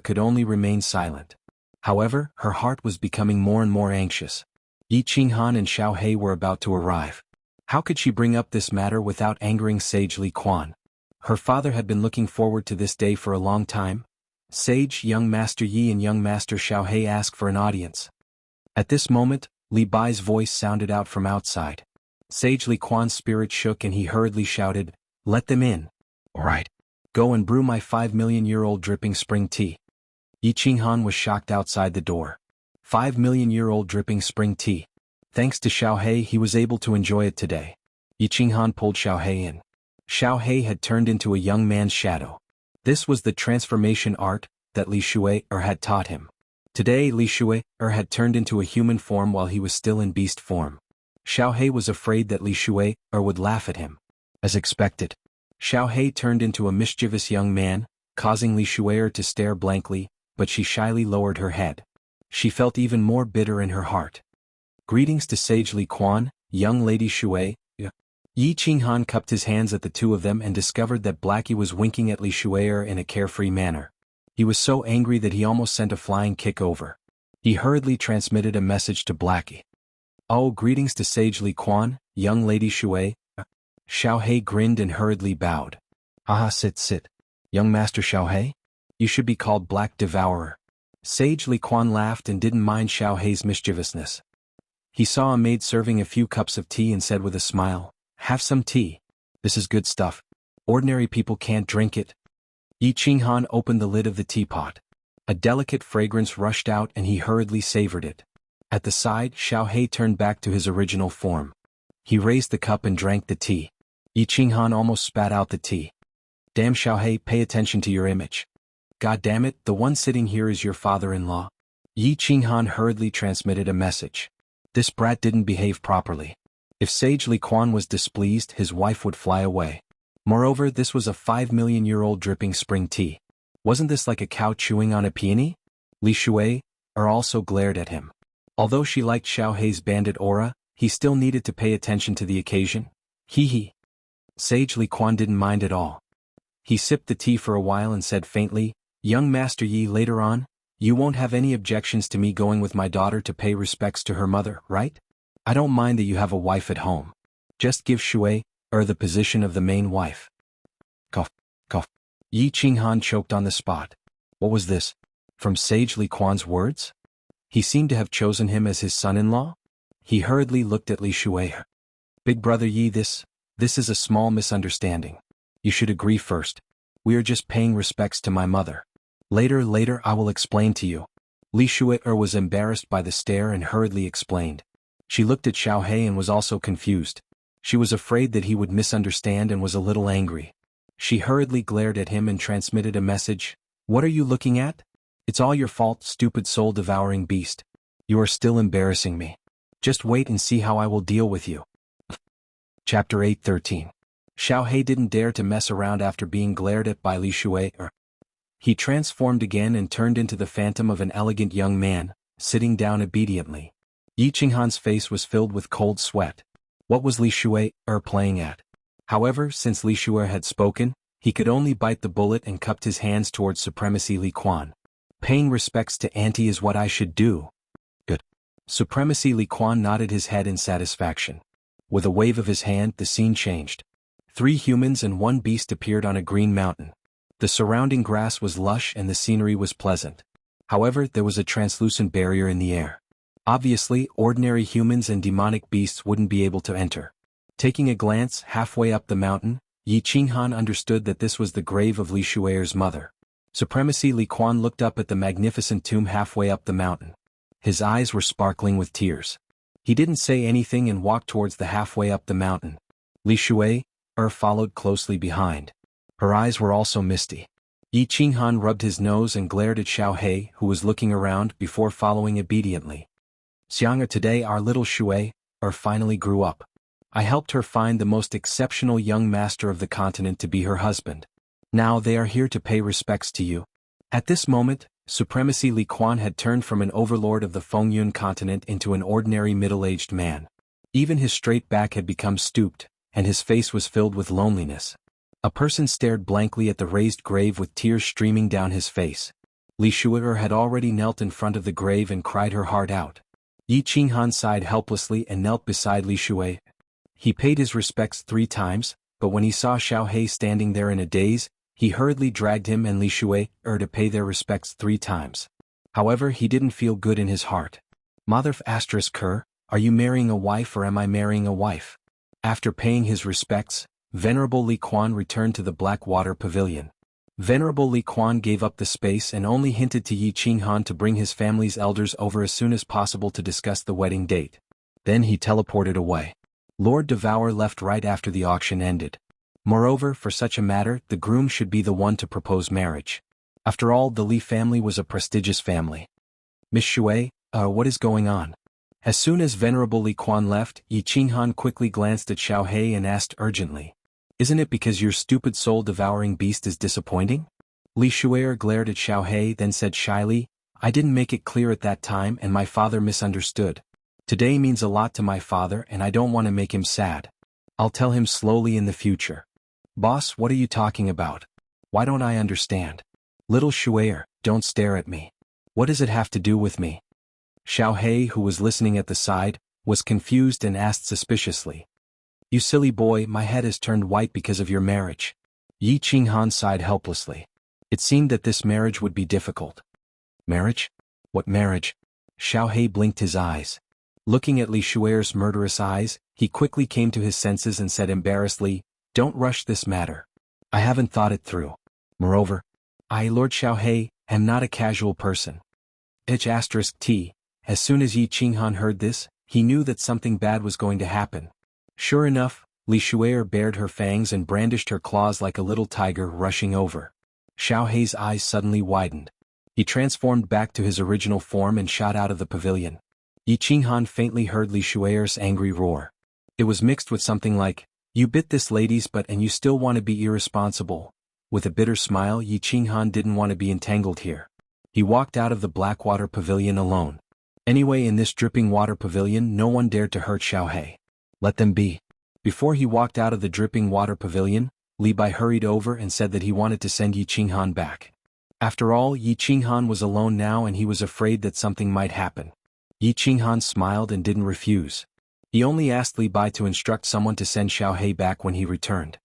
could only remain silent. However, her heart was becoming more and more anxious. Yi Qinghan and Xiao were about to arrive. How could she bring up this matter without angering Sage Li Quan? Her father had been looking forward to this day for a long time. Sage, young Master Yi and young Master Xiao asked for an audience. At this moment, Li Bai's voice sounded out from outside. Sage Li Quan's spirit shook and he hurriedly shouted, "Let them in." "All right. Go and brew my 5-million-year-old dripping spring tea." Yi Qinghan was shocked outside the door. 5-million-year-old dripping spring tea. Thanks to Xiao he was able to enjoy it today. Yi Qinghan pulled Xiao in. Xiao had turned into a young man's shadow. This was the transformation art that Li Shui had taught him. Today Li Shui had turned into a human form while he was still in beast form. Xiao was afraid that Li Shui would laugh at him. As expected, Xiao turned into a mischievous young man, causing Li Shui to stare blankly, but she shyly lowered her head. She felt even more bitter in her heart. Greetings to Sage Li Quan, young Lady Shui. Yi Qinghan cupped his hands at the two of them and discovered that Blackie was winking at Li Shui in a carefree manner. He was so angry that he almost sent a flying kick over. He hurriedly transmitted a message to Blackie. "Oh, greetings to Sage Li Quan, young Lady Shui." Xiao grinned and hurriedly bowed. "Ah, sit. Young Master Xiao, you should be called Black Devourer." Sage Li Quan laughed and didn't mind Xiao's mischievousness. He saw a maid serving a few cups of tea and said with a smile, "Have some tea. This is good stuff. Ordinary people can't drink it." Yi Qinghan opened the lid of the teapot. A delicate fragrance rushed out and he hurriedly savored it. At the side, Xiao turned back to his original form. He raised the cup and drank the tea. Yi Qinghan almost spat out the tea. "Damn Xiao, pay attention to your image. God damn it, the one sitting here is your father-in-law." Yi Qinghan hurriedly transmitted a message. This brat didn't behave properly. If Sage Li Quan was displeased, his wife would fly away. Moreover, this was a 5-million-year-old dripping spring tea. Wasn't this like a cow chewing on a peony? Li Shui also glared at him. Although she liked Xiao Hei's bandit aura, he still needed to pay attention to the occasion. Hee. Sage Li Quan didn't mind at all. He sipped the tea for a while and said faintly, "Young Master Yi, later on, you won't have any objections to me going with my daughter to pay respects to her mother, right? I don't mind that you have a wife at home. Just give Shui the position of the main wife." Cough. Yi Qinghan choked on the spot. What was this? From Sage Li Quan's words? He seemed to have chosen him as his son-in-law? He hurriedly looked at Li Shui. "Big brother Yi, this is a small misunderstanding. You should agree first. We are just paying respects to my mother. Later I will explain to you." Li Shui was embarrassed by the stare and hurriedly explained. She looked at Xiao Hei and was also confused. She was afraid that he would misunderstand and was a little angry. She hurriedly glared at him and transmitted a message. "What are you looking at? It's all your fault, stupid soul-devouring beast. You are still embarrassing me. Just wait and see how I will deal with you." Chapter 8:13. Xiao Hei didn't dare to mess around after being glared at by Li Shui. He transformed again and turned into the phantom of an elegant young man, sitting down obediently. Yi Qinghan's face was filled with cold sweat. What was Li Shui playing at? However, since Li Shui had spoken, he could only bite the bullet and cupped his hands towards Supremacy Li Quan. "Paying respects to Auntie is what I should do." Good. Supremacy Li Quan nodded his head in satisfaction. With a wave of his hand, the scene changed. 3 humans and 1 beast appeared on a green mountain. The surrounding grass was lush and the scenery was pleasant. However, there was a translucent barrier in the air. Obviously, ordinary humans and demonic beasts wouldn't be able to enter. Taking a glance halfway up the mountain, Yi Qinghan understood that this was the grave of Li Shui's mother. Supremacy Li Quan looked up at the magnificent tomb halfway up the mountain. His eyes were sparkling with tears. He didn't say anything and walked towards the halfway up the mountain. Li Shui followed closely behind. Her eyes were also misty. Yi Qinghan rubbed his nose and glared at Xiao Hei, who was looking around before following obediently. "Xianxia, today our little Shui finally grew up. I helped her find the most exceptional young master of the continent to be her husband. Now they are here to pay respects to you." At this moment, Supremacy Li Quan had turned from an overlord of the Fengyun continent into an ordinary middle-aged man. Even his straight back had become stooped, and his face was filled with loneliness. A person stared blankly at the raised grave with tears streaming down his face. Li Shui had already knelt in front of the grave and cried her heart out. Yi Qinghan sighed helplessly and knelt beside Li Shui. He paid his respects 3 times, but when he saw Xiao Hei standing there in a daze, he hurriedly dragged him and Li Shui to pay their respects 3 times. However, he didn't feel good in his heart. "Mother Ker, are you marrying a wife or am I marrying a wife?" After paying his respects, Venerable Li Quan returned to the Blackwater Pavilion. Venerable Li Quan gave up the space and only hinted to Yi Qinghan to bring his family's elders over as soon as possible to discuss the wedding date. Then he teleported away. Lord Devour left right after the auction ended. Moreover, for such a matter, the groom should be the one to propose marriage. After all, the Li family was a prestigious family. "Miss Shui, what is going on?" As soon as Venerable Li Quan left, Yi Qinghan quickly glanced at Xiao Hei and asked urgently, "Isn't it because your stupid soul-devouring beast is disappointing?" Li Shui glared at Xiao Hei then said shyly, "I didn't make it clear at that time and my father misunderstood. Today means a lot to my father and I don't want to make him sad. I'll tell him slowly in the future." "Boss, what are you talking about? Why don't I understand?" "Little Shui, don't stare at me. What does it have to do with me?" Xiao Hei, who was listening at the side, was confused and asked suspiciously, "You silly boy, my head has turned white because of your marriage." Yi Qinghan sighed helplessly. It seemed that this marriage would be difficult. "Marriage? What marriage?" Xiao Hei blinked his eyes. Looking at Li Shui's murderous eyes, he quickly came to his senses and said embarrassedly, "Don't rush this matter. I haven't thought it through. Moreover, I, Lord Xiao Hei, am not a casual person." T. As soon as Yi Qinghan heard this, he knew that something bad was going to happen. Sure enough, Li Shui bared her fangs and brandished her claws like a little tiger rushing over. Xiao Hei's eyes suddenly widened. He transformed back to his original form and shot out of the pavilion. Yi Qinghan faintly heard Li Shui's angry roar. It was mixed with something like, "You bit this lady's butt and you still want to be irresponsible. With a bitter smile, Yi Qinghan didn't want to be entangled here. He walked out of the Blackwater Pavilion alone. Anyway, in this dripping water pavilion no one dared to hurt Xiaohei. Let them be. Before he walked out of the dripping water pavilion, Li Bai hurried over and said that he wanted to send Yi Qinghan back. After all, Yi Qinghan was alone now and he was afraid that something might happen. Yi Qinghan smiled and didn't refuse. He only asked Li Bai to instruct someone to send Xiaohei back when he returned.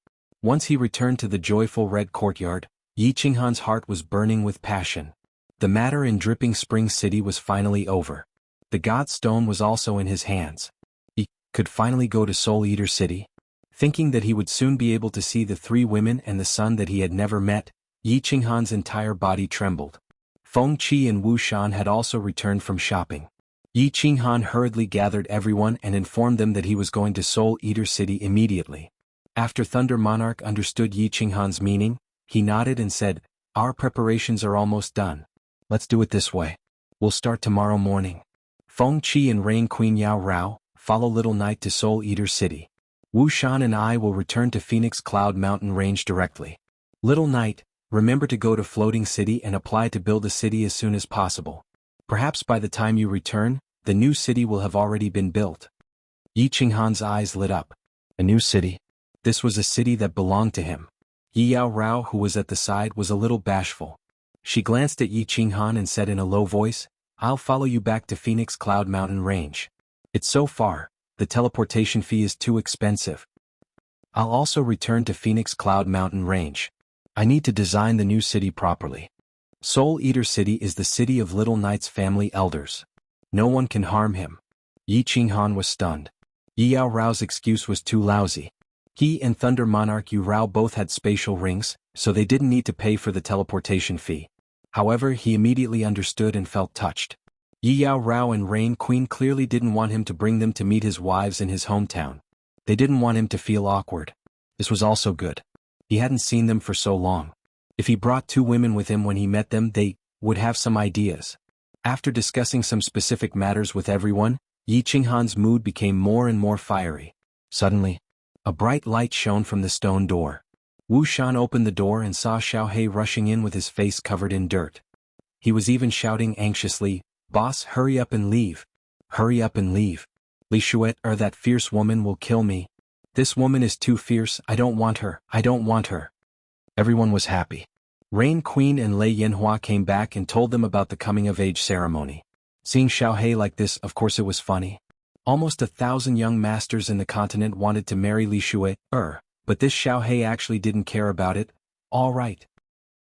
Once he returned to the joyful red courtyard, Yi Qinghan's heart was burning with passion. The matter in Dripping Spring City was finally over. The God Stone was also in his hands. He could finally go to Soul Eater City. Thinking that he would soon be able to see the three women and the son that he had never met, Yi Qinghan's entire body trembled. Feng Qi and Wu Shan had also returned from shopping. Yi Qinghan hurriedly gathered everyone and informed them that he was going to Soul Eater City immediately. After Thunder Monarch understood Yi Qinghan's meaning, he nodded and said, "Our preparations are almost done. Let's do it this way. We'll start tomorrow morning. Feng Qi and Rain Queen Yao Rao, follow Little Knight to Soul Eater City. Wu Shan and I will return to Phoenix Cloud Mountain Range directly. Little Knight, remember to go to Floating City and apply to build a city as soon as possible. Perhaps by the time you return, the new city will have already been built." Yi Qinghan's eyes lit up. A new city? This was a city that belonged to him. Yi Yao Rao, who was at the side, was a little bashful. She glanced at Yi Qinghan and said in a low voice, "I'll follow you back to Phoenix Cloud Mountain Range. It's so far, the teleportation fee is too expensive. I'll also return to Phoenix Cloud Mountain Range. I need to design the new city properly. Soul Eater City is the city of Little Knight's family elders. No one can harm him." Yi Qinghan was stunned. Yi Yao Rao's excuse was too lousy. He and Thunder Monarch Yu Rao both had spatial rings, so they didn't need to pay for the teleportation fee. However, he immediately understood and felt touched. Yi Yao Rao and Rain Queen clearly didn't want him to bring them to meet his wives in his hometown. They didn't want him to feel awkward. This was also good. He hadn't seen them for so long. If he brought two women with him when he met them, they would have some ideas. After discussing some specific matters with everyone, Yi Qinghan's mood became more and more fiery. Suddenly, a bright light shone from the stone door. Wu Shan opened the door and saw Xiaohei rushing in with his face covered in dirt. He was even shouting anxiously, "Boss, hurry up and leave. Hurry up and leave. Li Shuet or that fierce woman will kill me. This woman is too fierce, I don't want her, I don't want her." Everyone was happy. Rain Queen and Lei Yanhua came back and told them about the coming-of-age ceremony. Seeing Xiaohei like this, of course it was funny. Almost 1,000 young masters in the continent wanted to marry Li Shuet, but this Xiaohei actually didn't care about it. All right.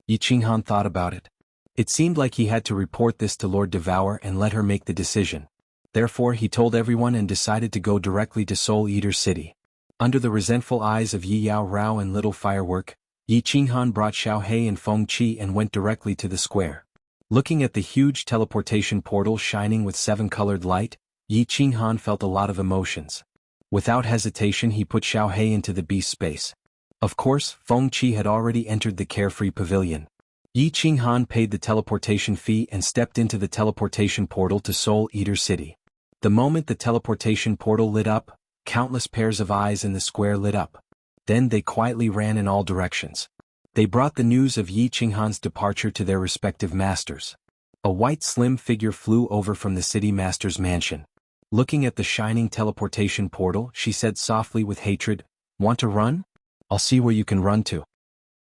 Yi Qinghan thought about it. It seemed like he had to report this to Lord Devour and let her make the decision. Therefore he told everyone and decided to go directly to Soul Eater City. Under the resentful eyes of Yi Yao Rao and Little Firework, Yi Qinghan brought Xiaohei and Feng Qi and went directly to the square. Looking at the huge teleportation portal shining with 7-colored light, Yi Qinghan felt a lot of emotions. Without hesitation he put Xiaohei into the beast space. Of course, Feng Qi had already entered the carefree pavilion. Yi Qinghan paid the teleportation fee and stepped into the teleportation portal to Soul Eater City. The moment the teleportation portal lit up, countless pairs of eyes in the square lit up. Then they quietly ran in all directions. They brought the news of Yi Qinghan's departure to their respective masters. A white slim figure flew over from the city master's mansion. Looking at the shining teleportation portal, she said softly with hatred, "Want to run? I'll see where you can run to."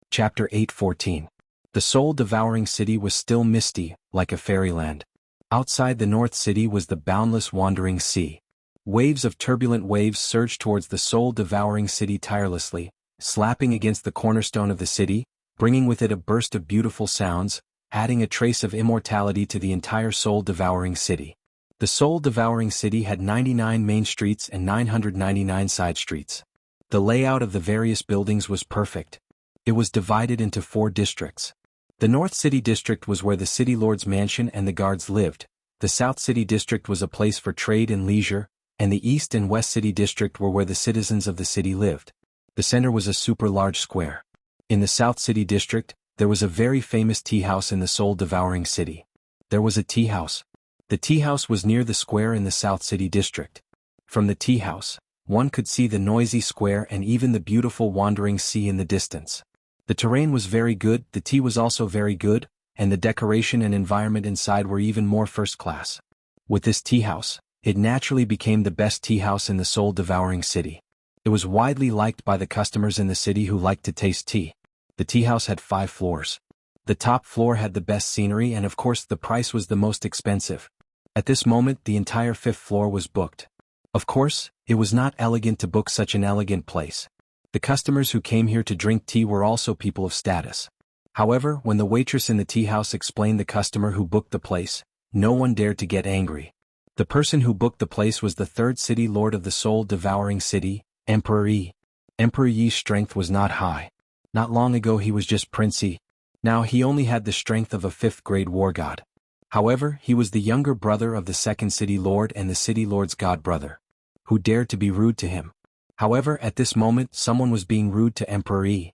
Chapter 8:14. The soul-devouring city was still misty, like a fairyland. Outside the North City was the boundless wandering sea. Waves of turbulent waves surged towards the soul-devouring city tirelessly, slapping against the cornerstone of the city, bringing with it a burst of beautiful sounds, adding a trace of immortality to the entire soul-devouring city. The soul-devouring city had 99 main streets and 999 side streets. The layout of the various buildings was perfect. It was divided into 4 districts. The North City District was where the City Lord's mansion and the guards lived, the South City District was a place for trade and leisure, and the East and West City District were where the citizens of the city lived. The center was a super large square. In the South City District, there was a very famous tea house in the soul-devouring city. There was a tea house. The tea house was near the square in the South City District. From the tea house, one could see the noisy square and even the beautiful wandering sea in the distance. The terrain was very good, the tea was also very good, and the decoration and environment inside were even more first class. With this tea house, it naturally became the best tea house in the soul-devouring city. It was widely liked by the customers in the city who liked to taste tea. The tea house had 5 floors. The top floor had the best scenery and of course the price was the most expensive. At this moment the entire 5th floor was booked. Of course, it was not elegant to book such an elegant place. The customers who came here to drink tea were also people of status. However, when the waitress in the tea house explained the customer who booked the place, no one dared to get angry. The person who booked the place was the 3rd city lord of the soul-devouring city, Emperor Yi. Emperor Yi's strength was not high. Not long ago he was just Prince Yi. Now he only had the strength of a 5th-grade war god. However, he was the younger brother of the 2nd city lord and the city lord's god-brother. Who dared to be rude to him? However, at this moment someone was being rude to Emperor Yi.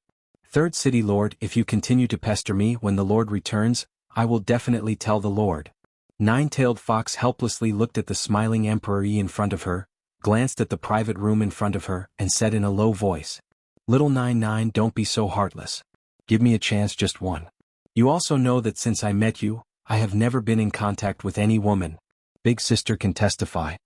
3rd city lord, if you continue to pester me when the lord returns, I will definitely tell the lord. Nine-tailed fox helplessly looked at the smiling Emperor Yi in front of her, glanced at the private room in front of her, and said in a low voice, "Little 99, don't be so heartless. Give me a chance, just one. You also know that since I met you, I have never been in contact with any woman. Big sister can testify."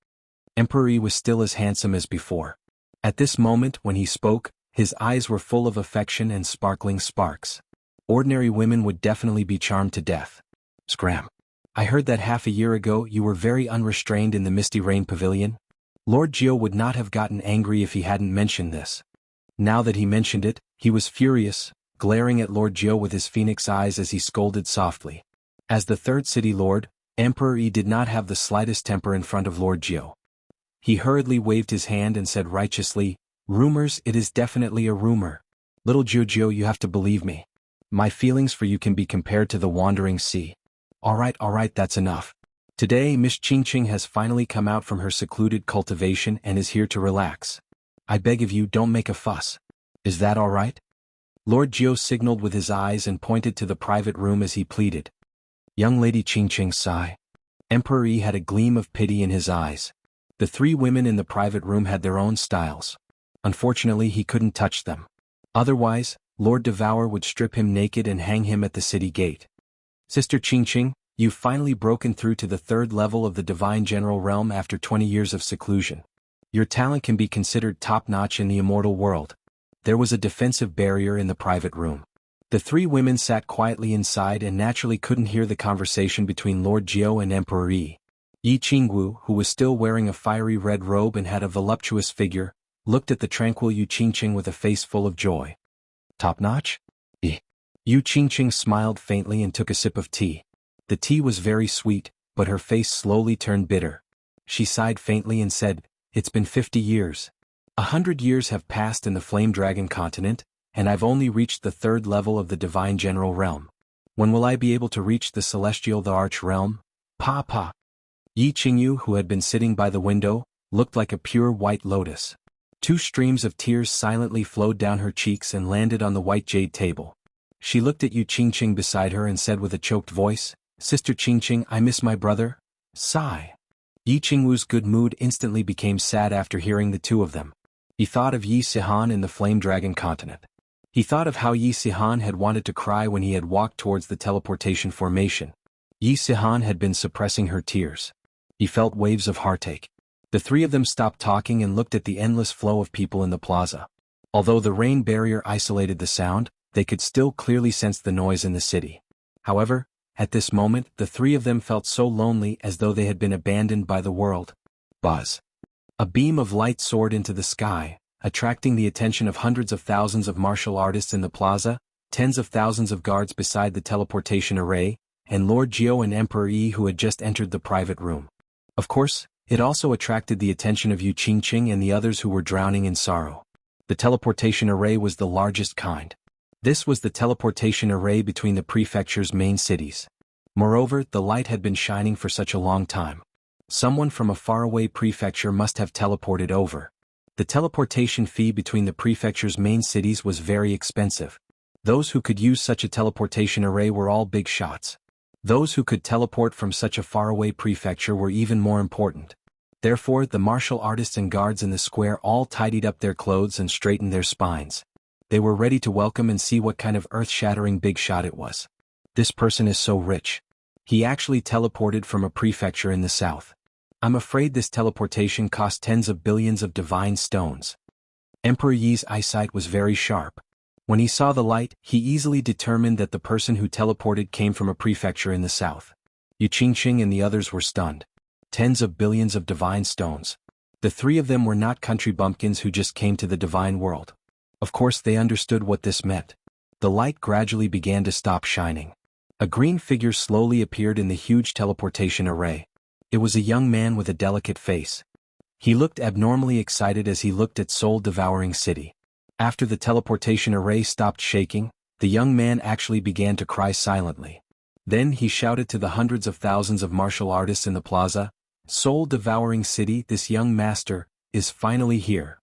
Emperor Yi was still as handsome as before. At this moment when he spoke, his eyes were full of affection and sparkling sparks. Ordinary women would definitely be charmed to death. Scram. I heard that half a year ago you were very unrestrained in the Misty Rain Pavilion. Lord Jiao would not have gotten angry if he hadn't mentioned this. Now that he mentioned it, he was furious, glaring at Lord Jiao with his phoenix eyes as he scolded softly. As the 3rd city lord, Emperor Yi did not have the slightest temper in front of Lord Jiao. He hurriedly waved his hand and said righteously, "Rumors, it is definitely a rumor. Little Jiao, you have to believe me. My feelings for you can be compared to the wandering sea." Alright, that's enough. Today Miss Qingqing has finally come out from her secluded cultivation and is here to relax. I beg of you, don't make a fuss. Is that alright? Lord Jiao signaled with his eyes and pointed to the private room as he pleaded. Young lady Qingqing sigh. Emperor Yi had a gleam of pity in his eyes. The 3 women in the private room had their own styles. Unfortunately he couldn't touch them. Otherwise, Lord Devour would strip him naked and hang him at the city gate. Sister Qingqing, you've finally broken through to the 3rd level of the Divine General Realm after 20 years of seclusion. Your talent can be considered top-notch in the immortal world. There was a defensive barrier in the private room. The 3 women sat quietly inside and naturally couldn't hear the conversation between Lord Jiao and Emperor Yi. Yi Qingwu, who was still wearing a fiery red robe and had a voluptuous figure, looked at the tranquil Yu Qingqing with a face full of joy. Top-notch? Yu Qingqing smiled faintly and took a sip of tea. The tea was very sweet, but her face slowly turned bitter. She sighed faintly and said, "It's been 50 years. 100 years have passed in the Flame Dragon continent, and I've only reached the 3rd level of the Divine General Realm. When will I be able to reach the Celestial the Arch Realm? Pa. Yi Qingyu, who had been sitting by the window, looked like a pure white lotus. 2 streams of tears silently flowed down her cheeks and landed on the white jade table. She looked at Yu Qingqing beside her and said with a choked voice, "Sister Qingqing, I miss my brother." Sigh. Yi Qingwu's good mood instantly became sad after hearing the 2 of them. He thought of Yi Sihan in the Flame Dragon continent. He thought of how Yi Sihan had wanted to cry when he had walked towards the teleportation formation. Yi Sihan had been suppressing her tears. He felt waves of heartache. The 3 of them stopped talking and looked at the endless flow of people in the plaza. Although the rain barrier isolated the sound, they could still clearly sense the noise in the city. However, at this moment the 3 of them felt so lonely as though they had been abandoned by the world. Buzz. A beam of light soared into the sky, attracting the attention of hundreds of thousands of martial artists in the plaza, tens of thousands of guards beside the teleportation array, and Lord Jiao and Emperor Yi who had just entered the private room. Of course, it also attracted the attention of Yu Qingqing and the others who were drowning in sorrow. The teleportation array was the largest kind. This was the teleportation array between the prefecture's main cities. Moreover, the light had been shining for such a long time. Someone from a faraway prefecture must have teleported over. The teleportation fee between the prefecture's main cities was very expensive. Those who could use such a teleportation array were all big shots. Those who could teleport from such a faraway prefecture were even more important. Therefore, the martial artists and guards in the square all tidied up their clothes and straightened their spines. They were ready to welcome and see what kind of earth-shattering big shot it was. This person is so rich. He actually teleported from a prefecture in the south. I'm afraid this teleportation cost tens of billions of divine stones. Emperor Yi's eyesight was very sharp. When he saw the light, he easily determined that the person who teleported came from a prefecture in the south. Xianxia and the others were stunned. Tens of billions of divine stones. The three of them were not country bumpkins who just came to the divine world. Of course they understood what this meant. The light gradually began to stop shining. A green figure slowly appeared in the huge teleportation array. It was a young man with a delicate face. He looked abnormally excited as he looked at soul-devouring city. After the teleportation array stopped shaking, the young man actually began to cry silently. Then he shouted to the hundreds of thousands of martial artists in the plaza, "Soul-devouring city, this young master is finally here."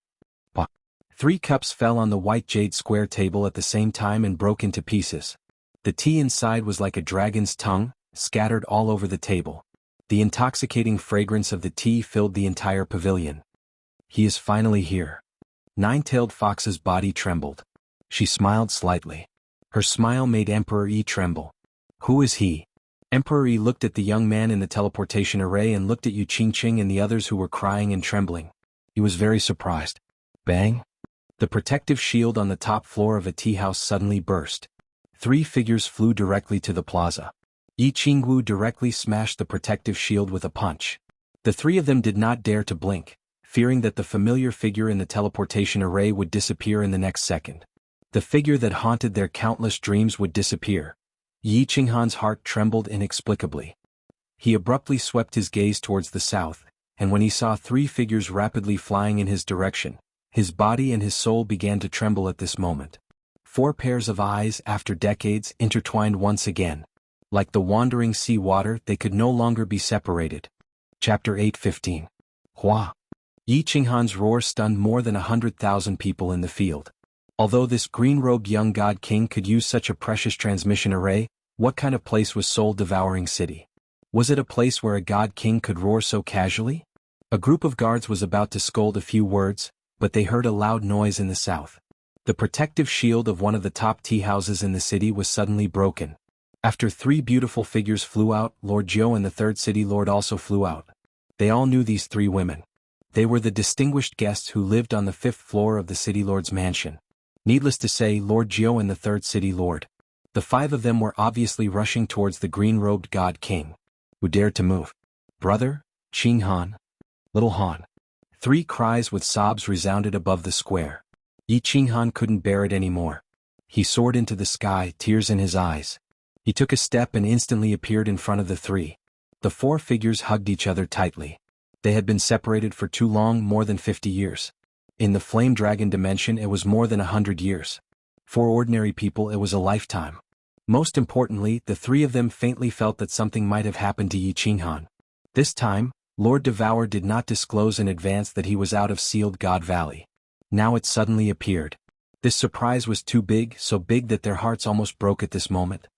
3 cups fell on the white jade square table at the same time and broke into pieces. The tea inside was like a dragon's tongue, scattered all over the table. The intoxicating fragrance of the tea filled the entire pavilion. He is finally here. Nine-tailed Fox's body trembled. She smiled slightly. Her smile made Emperor Yi tremble. Who is he? Emperor Yi looked at the young man in the teleportation array and looked at Xianxia and the others who were crying and trembling. He was very surprised. Bang! The protective shield on the top floor of a tea house suddenly burst. 3 figures flew directly to the plaza. Jianghu directly smashed the protective shield with a punch. The 3 of them did not dare to blink, fearing that the familiar figure in the teleportation array would disappear in the next second. The figure that haunted their countless dreams would disappear. Yiqinghan's heart trembled inexplicably. He abruptly swept his gaze towards the south, and when he saw 3 figures rapidly flying in his direction, his body and his soul began to tremble at this moment. 4 pairs of eyes, after decades, intertwined once again. Like the wandering sea water, they could no longer be separated. Chapter 8:15. Hua. Yiqinghan's roar stunned more than 100,000 people in the field. Although this green-robed young god king could use such a precious transmission array, what kind of place was soul-devouring city? Was it a place where a god king could roar so casually? A group of guards was about to scold a few words, but they heard a loud noise in the south. The protective shield of one of the top tea houses in the city was suddenly broken. After 3 beautiful figures flew out, Lord Jiu and the 3rd city lord also flew out. They all knew these 3 women. They were the distinguished guests who lived on the 5th floor of the city lord's mansion. Needless to say, Lord Jiu and the 3rd city lord. The 5 of them were obviously rushing towards the green-robed god king. Who dared to move? Brother? Qinghan? Little Han. 3 cries with sobs resounded above the square. Yiqinghan couldn't bear it anymore. He soared into the sky, tears in his eyes. He took a step and instantly appeared in front of the 3. The 4 figures hugged each other tightly. They had been separated for too long, more than 50 years. In the Flame Dragon dimension it was more than 100 years. For ordinary people it was a lifetime. Most importantly, the 3 of them faintly felt that something might have happened to Yiqinghan. This time, Lord Devour did not disclose in advance that he was out of Sealed God Valley. Now it suddenly appeared. This surprise was too big, so big that their hearts almost broke at this moment.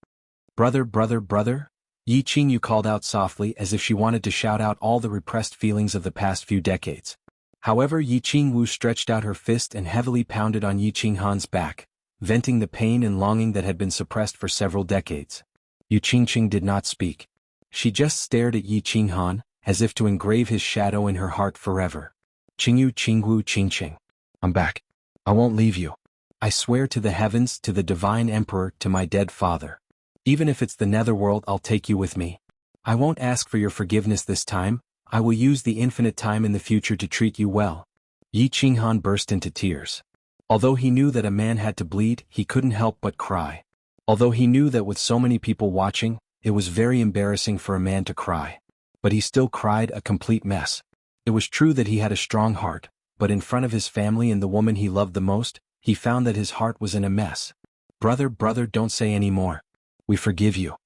Brother, brother, brother? Yiqingyu called out softly as if she wanted to shout out all the repressed feelings of the past few decades. However, Yiqingwu stretched out her fist and heavily pounded on Yiqinghan's back, venting the pain and longing that had been suppressed for several decades. Yiqingqing did not speak. She just stared at Yiqinghan, as if to engrave his shadow in her heart forever. Qingyu Qingwu Qingqing. I'm back. I won't leave you. I swear to the heavens, to the divine emperor, to my dead father. Even if it's the netherworld, I'll take you with me. I won't ask for your forgiveness this time. I will use the infinite time in the future to treat you well. Yiqinghan burst into tears. Although he knew that a man had to bleed, he couldn't help but cry. Although he knew that with so many people watching, it was very embarrassing for a man to cry. But he still cried, a complete mess. It was true that he had a strong heart, but in front of his family and the woman he loved the most, he found that his heart was in a mess. Brother, brother, don't say any more. We forgive you.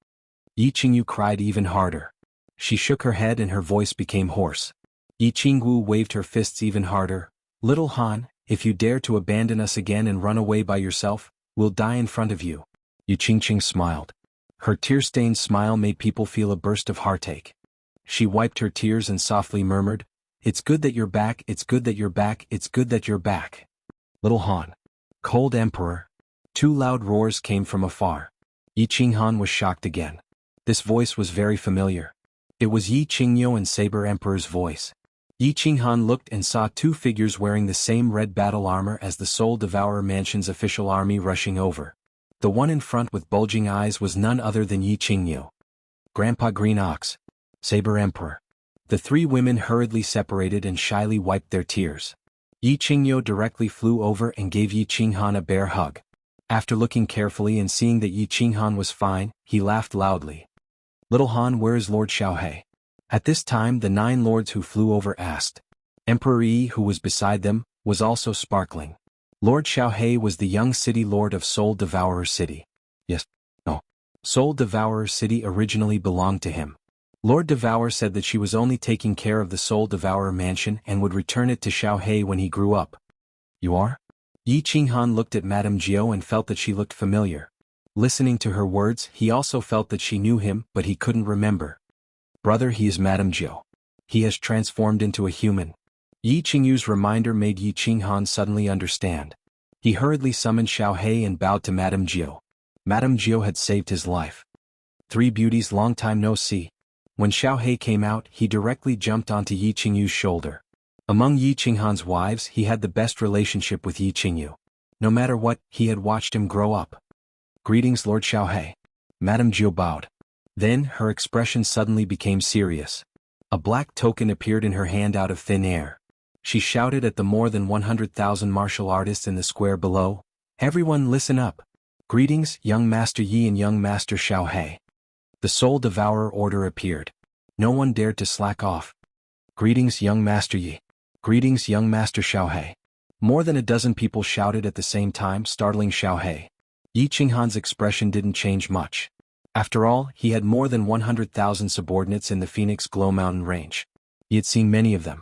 Yiqingyu cried even harder. She shook her head and her voice became hoarse. Yiqingwu waved her fists even harder. Little Han, if you dare to abandon us again and run away by yourself, we'll die in front of you. Yiqingqing smiled. Her tear-stained smile made people feel a burst of heartache. She wiped her tears and softly murmured, "It's good that you're back, it's good that you're back, it's good that you're back." Little Han. Cold Emperor. Two loud roars came from afar. Yi Qinghan was shocked again. This voice was very familiar. It was Yi Qingyo and Saber Emperor's voice. Yi Qinghan looked and saw two figures wearing the same red battle armor as the Soul Devourer Mansion's official army rushing over. The one in front with bulging eyes was none other than Yi Qingyo. Grandpa Green Ox. Saber Emperor. The three women hurriedly separated and shyly wiped their tears. Yi Qingyo directly flew over and gave Yi Qinghan a bear hug. After looking carefully and seeing that Yi Qinghan was fine, he laughed loudly. Little Han, where is Lord Xiaohe? At this time the 9 lords who flew over asked. Emperor Yi, who was beside them, was also sparkling. Lord Xiaohe was the young city lord of Soul Devourer City. Yes. No. Soul Devourer City originally belonged to him. Lord Devourer said that she was only taking care of the Soul Devourer Mansion and would return it to Xiaohe when he grew up. You are? Yi Qinghan looked at Madame Jiao and felt that she looked familiar. Listening to her words, he also felt that she knew him, but he couldn't remember. Brother, he is Madame Jiao. He has transformed into a human. Yi Qingyu's reminder made Yi Qinghan suddenly understand. He hurriedly summoned Xiaohe and bowed to Madame Jiao. Madame Jiao had saved his life. 3 beauties, long time no see. When Xiaohe came out, he directly jumped onto Yi Qingyu's shoulder. Among Yi Qinghan's wives, he had the best relationship with Yi Qingyu. No matter what, he had watched him grow up. Greetings, Lord Xiaohe. Madame Jiao bowed. Then, her expression suddenly became serious. A black token appeared in her hand out of thin air. She shouted at the more than 100,000 martial artists in the square below. Everyone listen up. Greetings, young Master Yi and young Master Xiaohe. The Soul Devourer order appeared. No one dared to slack off. Greetings, young Master Yi. Greetings, young Master Xiaohe. More than a dozen people shouted at the same time, startling Xiaohe. Yi Qinghan's expression didn't change much. After all, he had more than 100,000 subordinates in the Phoenix Glow Mountain range. He had seen many of them.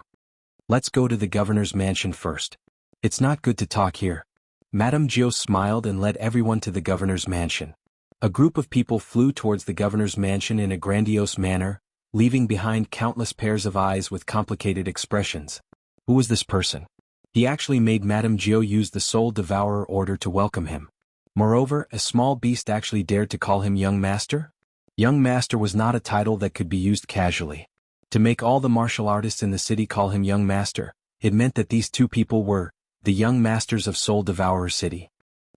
Let's go to the governor's mansion first. It's not good to talk here. Madame Jiao smiled and led everyone to the governor's mansion. A group of people flew towards the governor's mansion in a grandiose manner, leaving behind countless pairs of eyes with complicated expressions. Who was this person? He actually made Madame Jiao use the Soul Devourer order to welcome him. Moreover, a small beast actually dared to call him Young Master? Young Master was not a title that could be used casually. To make all the martial artists in the city call him Young Master, it meant that these two people were the Young Masters of Soul Devourer City.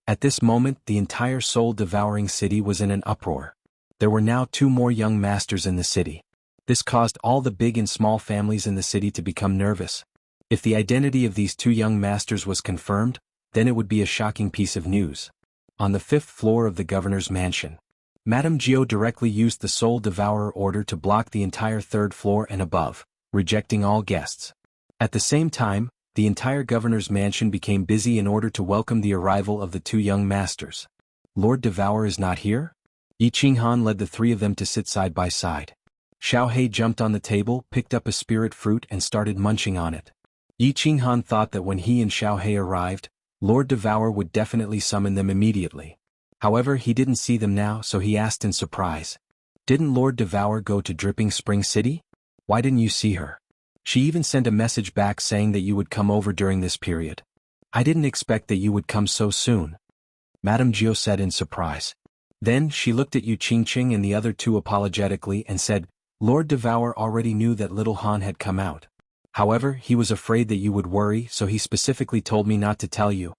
At this moment, the entire Soul Devouring City was in an uproar. There were now 2 more Young Masters in the city. This caused all the big and small families in the city to become nervous. If the identity of these 2 Young Masters was confirmed, then it would be a shocking piece of news. On the 5th floor of the governor's mansion, Madame Jiao directly used the Soul Devourer order to block the entire 3rd floor and above, rejecting all guests. At the same time, the entire governor's mansion became busy in order to welcome the arrival of the 2 young masters. Lord Devourer is not here? Yi Qinghan led the 3 of them to sit side by side. Xiaohe jumped on the table, picked up a spirit fruit and started munching on it. Yi Qinghan thought that when he and Xiaohe arrived, Lord Devourer would definitely summon them immediately. However, he didn't see them now, so he asked in surprise. Didn't Lord Devourer go to Dripping Spring City? Why didn't you see her? She even sent a message back saying that you would come over during this period. I didn't expect that you would come so soon. Madame Jiao said in surprise. Then she looked at Yu Qingqing and the other 2 apologetically and said, Lord Devourer already knew that little Han had come out. However, he was afraid that you would worry, so he specifically told me not to tell you.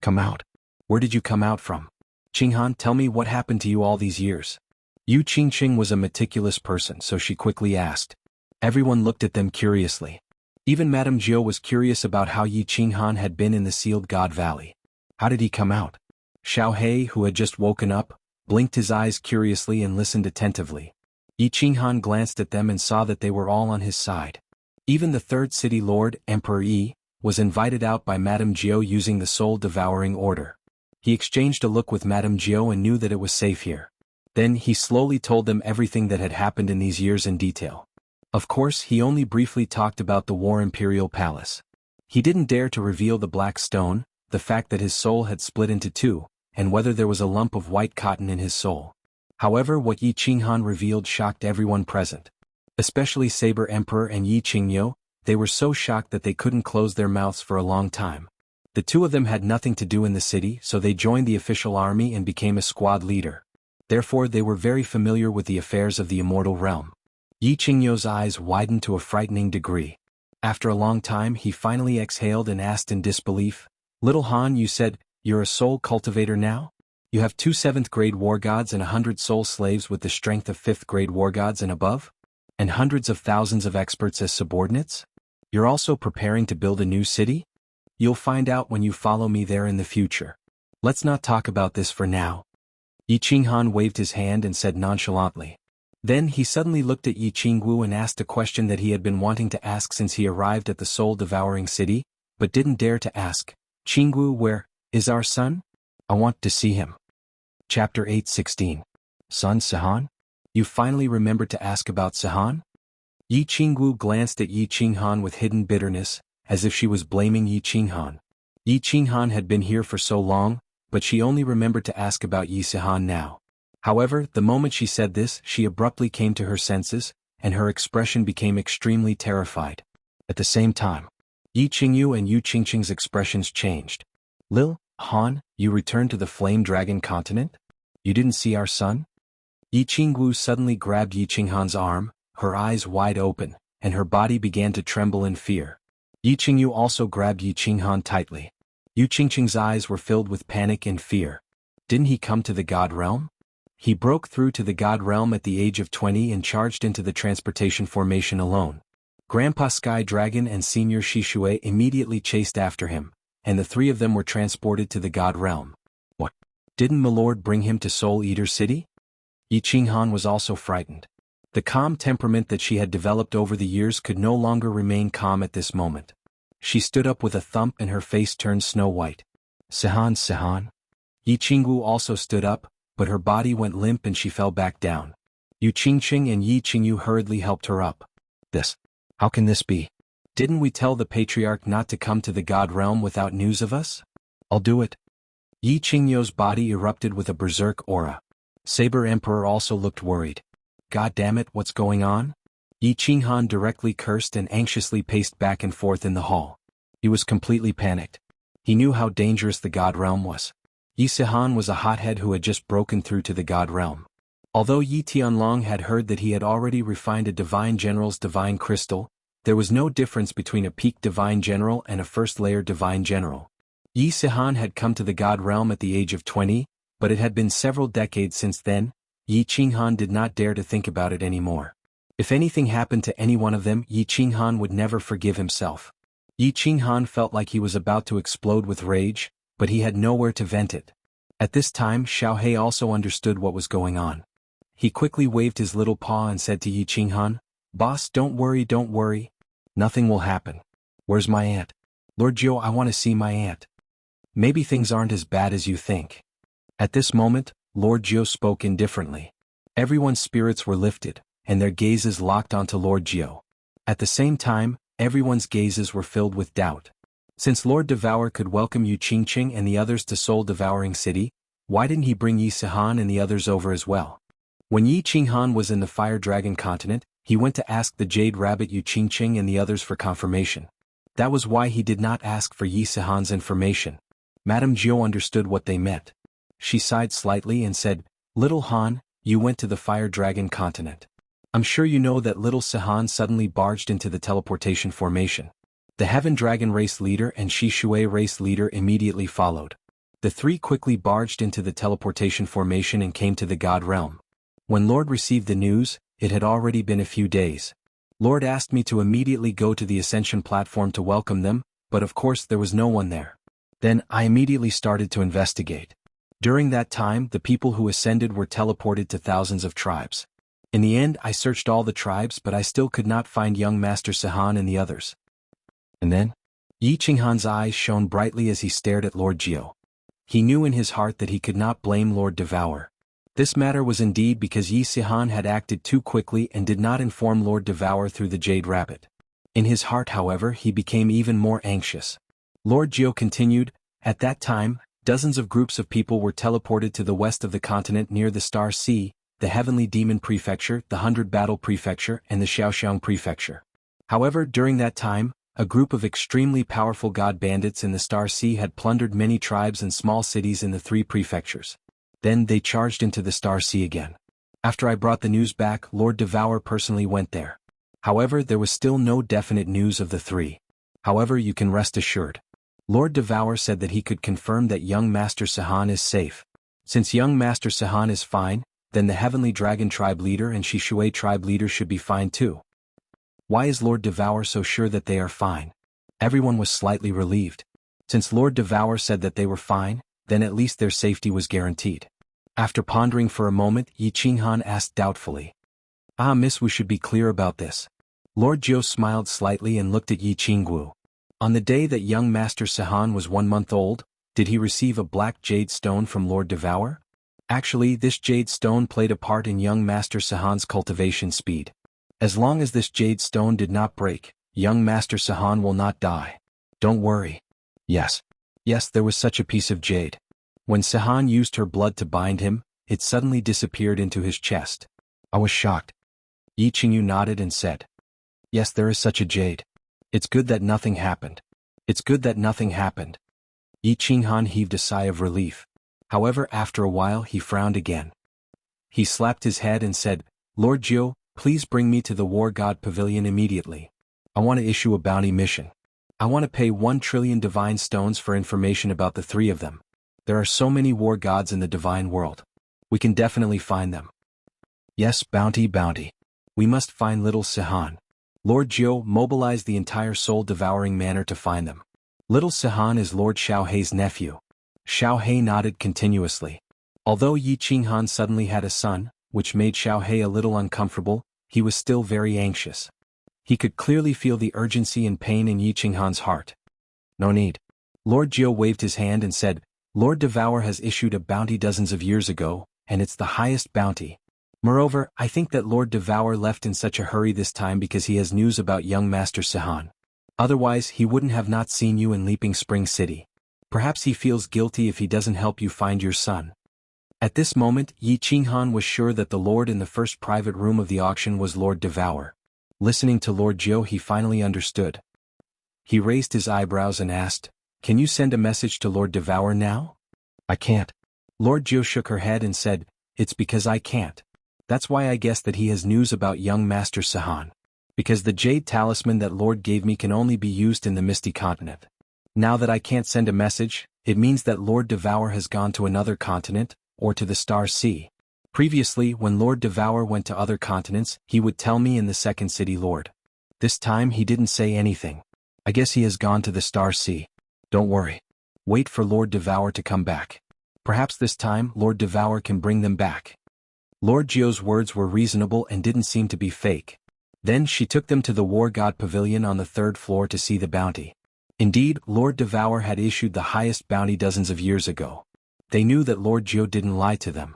Come out? Where did you come out from? Qinghan, tell me what happened to you all these years. Yu Qingqing was a meticulous person, so she quickly asked. Everyone looked at them curiously. Even Madame Jiao was curious about how Yi Qinghan had been in the Sealed God Valley. How did he come out? Xiaohe, who had just woken up, blinked his eyes curiously and listened attentively. Yi Qinghan glanced at them and saw that they were all on his side. Even the 3rd city lord, Emperor Yi, was invited out by Madame Jiao using the Soul Devouring order. He exchanged a look with Madame Jiao and knew that it was safe here. Then he slowly told them everything that had happened in these years in detail. Of course, he only briefly talked about the War Imperial Palace. He didn't dare to reveal the black stone, the fact that his soul had split into 2, and whether there was a lump of white cotton in his soul. However, what Yi Qinghan revealed shocked everyone present. Especially Saber Emperor and Yi Qingyo. They were so shocked that they couldn't close their mouths for a long time. The two of them had nothing to do in the city, so they joined the official army and became a squad leader. Therefore they were very familiar with the affairs of the immortal realm. Yi Qingyu's eyes widened to a frightening degree. After a long time he finally exhaled and asked in disbelief, "Little Han, you said, you're a soul cultivator now? You have 2 7th-grade war gods and 100 soul slaves with the strength of 5th-grade war gods and above? And hundreds of thousands of experts as subordinates? You're also preparing to build a new city? You'll find out when you follow me there in the future. Let's not talk about this for now." Yi Qinghan waved his hand and said nonchalantly. Then he suddenly looked at Yi Qingwu and asked a question that he had been wanting to ask since he arrived at the soul-devouring city, but didn't dare to ask. "Qingwu, where is our son? I want to see him." Chapter 8:16. Son Sihan? You finally remembered to ask about Sihan? Yi Qingwu glanced at Yi Qinghan with hidden bitterness, as if she was blaming Yi Qinghan. Yi Qinghan had been here for so long, but she only remembered to ask about Yi Sihan now. However, the moment she said this, she abruptly came to her senses, and her expression became extremely terrified. At the same time, Yi Qingyu and Yu Qingqing's expressions changed. "Lil, Han, you returned to the Flame Dragon continent? You didn't see our son?" Yi Qingwu suddenly grabbed Yi Qinghan's arm, her eyes wide open, and her body began to tremble in fear. Yi Qingyu also grabbed Yi Qinghan tightly. Yu Qingqing's eyes were filled with panic and fear. Didn't he come to the God Realm? He broke through to the God Realm at the age of 20 and charged into the transportation formation alone. Grandpa Sky Dragon and Senior Shishui immediately chased after him, and the three of them were transported to the God Realm. What? Didn't Milord bring him to Soul Eater City? Yi Qinghan was also frightened. The calm temperament that she had developed over the years could no longer remain calm at this moment. She stood up with a thump and her face turned snow white. "Sihan, Sihan." Yi Qingwu also stood up, but her body went limp and she fell back down. Yu Qingqing and Yi Qingyu hurriedly helped her up. How can this be? Didn't we tell the Patriarch not to come to the God Realm without news of us? I'll do it. Yi Qingyu's body erupted with a berserk aura. Saber Emperor also looked worried. God damn it, what's going on? Yi Qinghan directly cursed and anxiously paced back and forth in the hall. He was completely panicked. He knew how dangerous the God Realm was. Yi Sihan was a hothead who had just broken through to the God Realm. Although Yi Tianlong had heard that he had already refined a Divine General's Divine Crystal, there was no difference between a peak Divine General and a first-layer Divine General. Yi Sihan had come to the God Realm at the age of 20, but it had been several decades since then. Yi Qinghan did not dare to think about it anymore. If anything happened to any one of them, Yi Qinghan would never forgive himself. Yi Qinghan felt like he was about to explode with rage, but he had nowhere to vent it. At this time Xiaohei also understood what was going on. He quickly waved his little paw and said to Yi Qinghan, "Boss, don't worry. Nothing will happen. Where's my aunt? Lord Jiu, I want to see my aunt. Maybe things aren't as bad as you think." At this moment, Lord Jiu spoke indifferently. Everyone's spirits were lifted, and their gazes locked onto Lord Jiu. At the same time, everyone's gazes were filled with doubt. Since Lord Devour could welcome Yu Qingqing and the others to Soul Devouring City, why didn't he bring Yi Sihan and the others over as well? When Yi Qinghan was in the Fire Dragon continent, he went to ask the Jade Rabbit Yu Qingqing and the others for confirmation. That was why he did not ask for Yi Sihan's information. Madame Jiu understood what they meant. She sighed slightly and said, "Little Han, you went to the Fire Dragon continent. I'm sure you know that little Sihan suddenly barged into the teleportation formation. The Heaven Dragon race leader and Shishui race leader immediately followed. The three quickly barged into the teleportation formation and came to the God Realm. When Lord received the news, it had already been a few days. Lord asked me to immediately go to the Ascension platform to welcome them, but of course there was no one there. Then I immediately started to investigate. During that time, the people who ascended were teleported to thousands of tribes. In the end, I searched all the tribes, but I still could not find young Master Sihan and the others." And then? Yi Qinghan's eyes shone brightly as he stared at Lord Jiu. He knew in his heart that he could not blame Lord Devour. This matter was indeed because Yi Sihan had acted too quickly and did not inform Lord Devour through the Jade Rabbit. In his heart, however, he became even more anxious. Lord Jiu continued, "At that time, dozens of groups of people were teleported to the west of the continent near the Star Sea, the Heavenly Demon Prefecture, the 100 Battle Prefecture, and the Xiaoxiang Prefecture. However, during that time, A group of extremely powerful god bandits in the Star Sea had plundered many tribes and small cities in the 3 prefectures. Then they charged into the Star Sea again. After I brought the news back, Lord Devour personally went there. However, there was still no definite news of the 3. However, you can rest assured. Lord Devour said that he could confirm that young Master Sahan is safe. Since young Master Sahan is fine, then the Heavenly Dragon tribe leader and Shishui tribe leader should be fine too. Why is Lord Devour so sure that they are fine? Everyone was slightly relieved. Since Lord Devour said that they were fine, then at least their safety was guaranteed. After pondering for a moment, Yi Qinghan asked doubtfully. Miss, we should be clear about this. Lord Jiu smiled slightly and looked at Yi Qinggu. On the day that young Master Sahan was 1 month old, did he receive a black jade stone from Lord Devour? Actually, this jade stone played a part in young Master Sahan's cultivation speed. As long as this jade stone did not break, young Master Sahan will not die. Don't worry. Yes, there was such a piece of jade. When Sahan used her blood to bind him, it suddenly disappeared into his chest. I was shocked. Yi Qingyu nodded and said, yes, there is such a jade. It's good that nothing happened. Yi Qinghan heaved a sigh of relief. However, after a while he frowned again. He slapped his head and said, Lord Jiu, please bring me to the War God Pavilion immediately. I want to issue a bounty mission. I want to pay 1 trillion divine stones for information about the 3 of them. There are so many war gods in the divine world. We can definitely find them. Yes, bounty. We must find little Sahan. Lord Jiu mobilized the entire soul-devouring manor to find them. Little Sahan is Lord Xiaohei's nephew. Xiaohei nodded continuously. Although Yi Qinghan suddenly had a son, which made Xiaohei a little uncomfortable, he was still very anxious. He could clearly feel the urgency and pain in Yi Qinghan's heart. No need. Lord Jiu waved his hand and said, Lord Devour has issued a bounty dozens of years ago, and it's the highest bounty. Moreover, I think that Lord Devour left in such a hurry this time because he has news about young Master Sahan. Otherwise, he wouldn't have not seen you in Leaping Spring City. Perhaps he feels guilty if he doesn't help you find your son. At this moment, Yi Qinghan was sure that the lord in the first private room of the auction was Lord Devour. Listening to Lord Jiu, he finally understood. He raised his eyebrows and asked, Can you send a message to Lord Devour now? I can't. Lord Jiu shook her head and said, It's because I can't. That's why I guess that he has news about young Master Sahan. Because the jade talisman that Lord gave me can only be used in the Misty Continent. Now that I can't send a message, it means that Lord Devour has gone to another continent, or to the Star Sea. Previously, when Lord Devour went to other continents, he would tell me in the second city Lord. This time he didn't say anything. I guess he has gone to the Star Sea. Don't worry. Wait for Lord Devour to come back. Perhaps this time Lord Devour can bring them back. Lord Jiu's words were reasonable and didn't seem to be fake. Then she took them to the War God Pavilion on the 3rd floor to see the bounty. Indeed, Lord Devour had issued the highest bounty dozens of years ago. They knew that Lord Jiu didn't lie to them.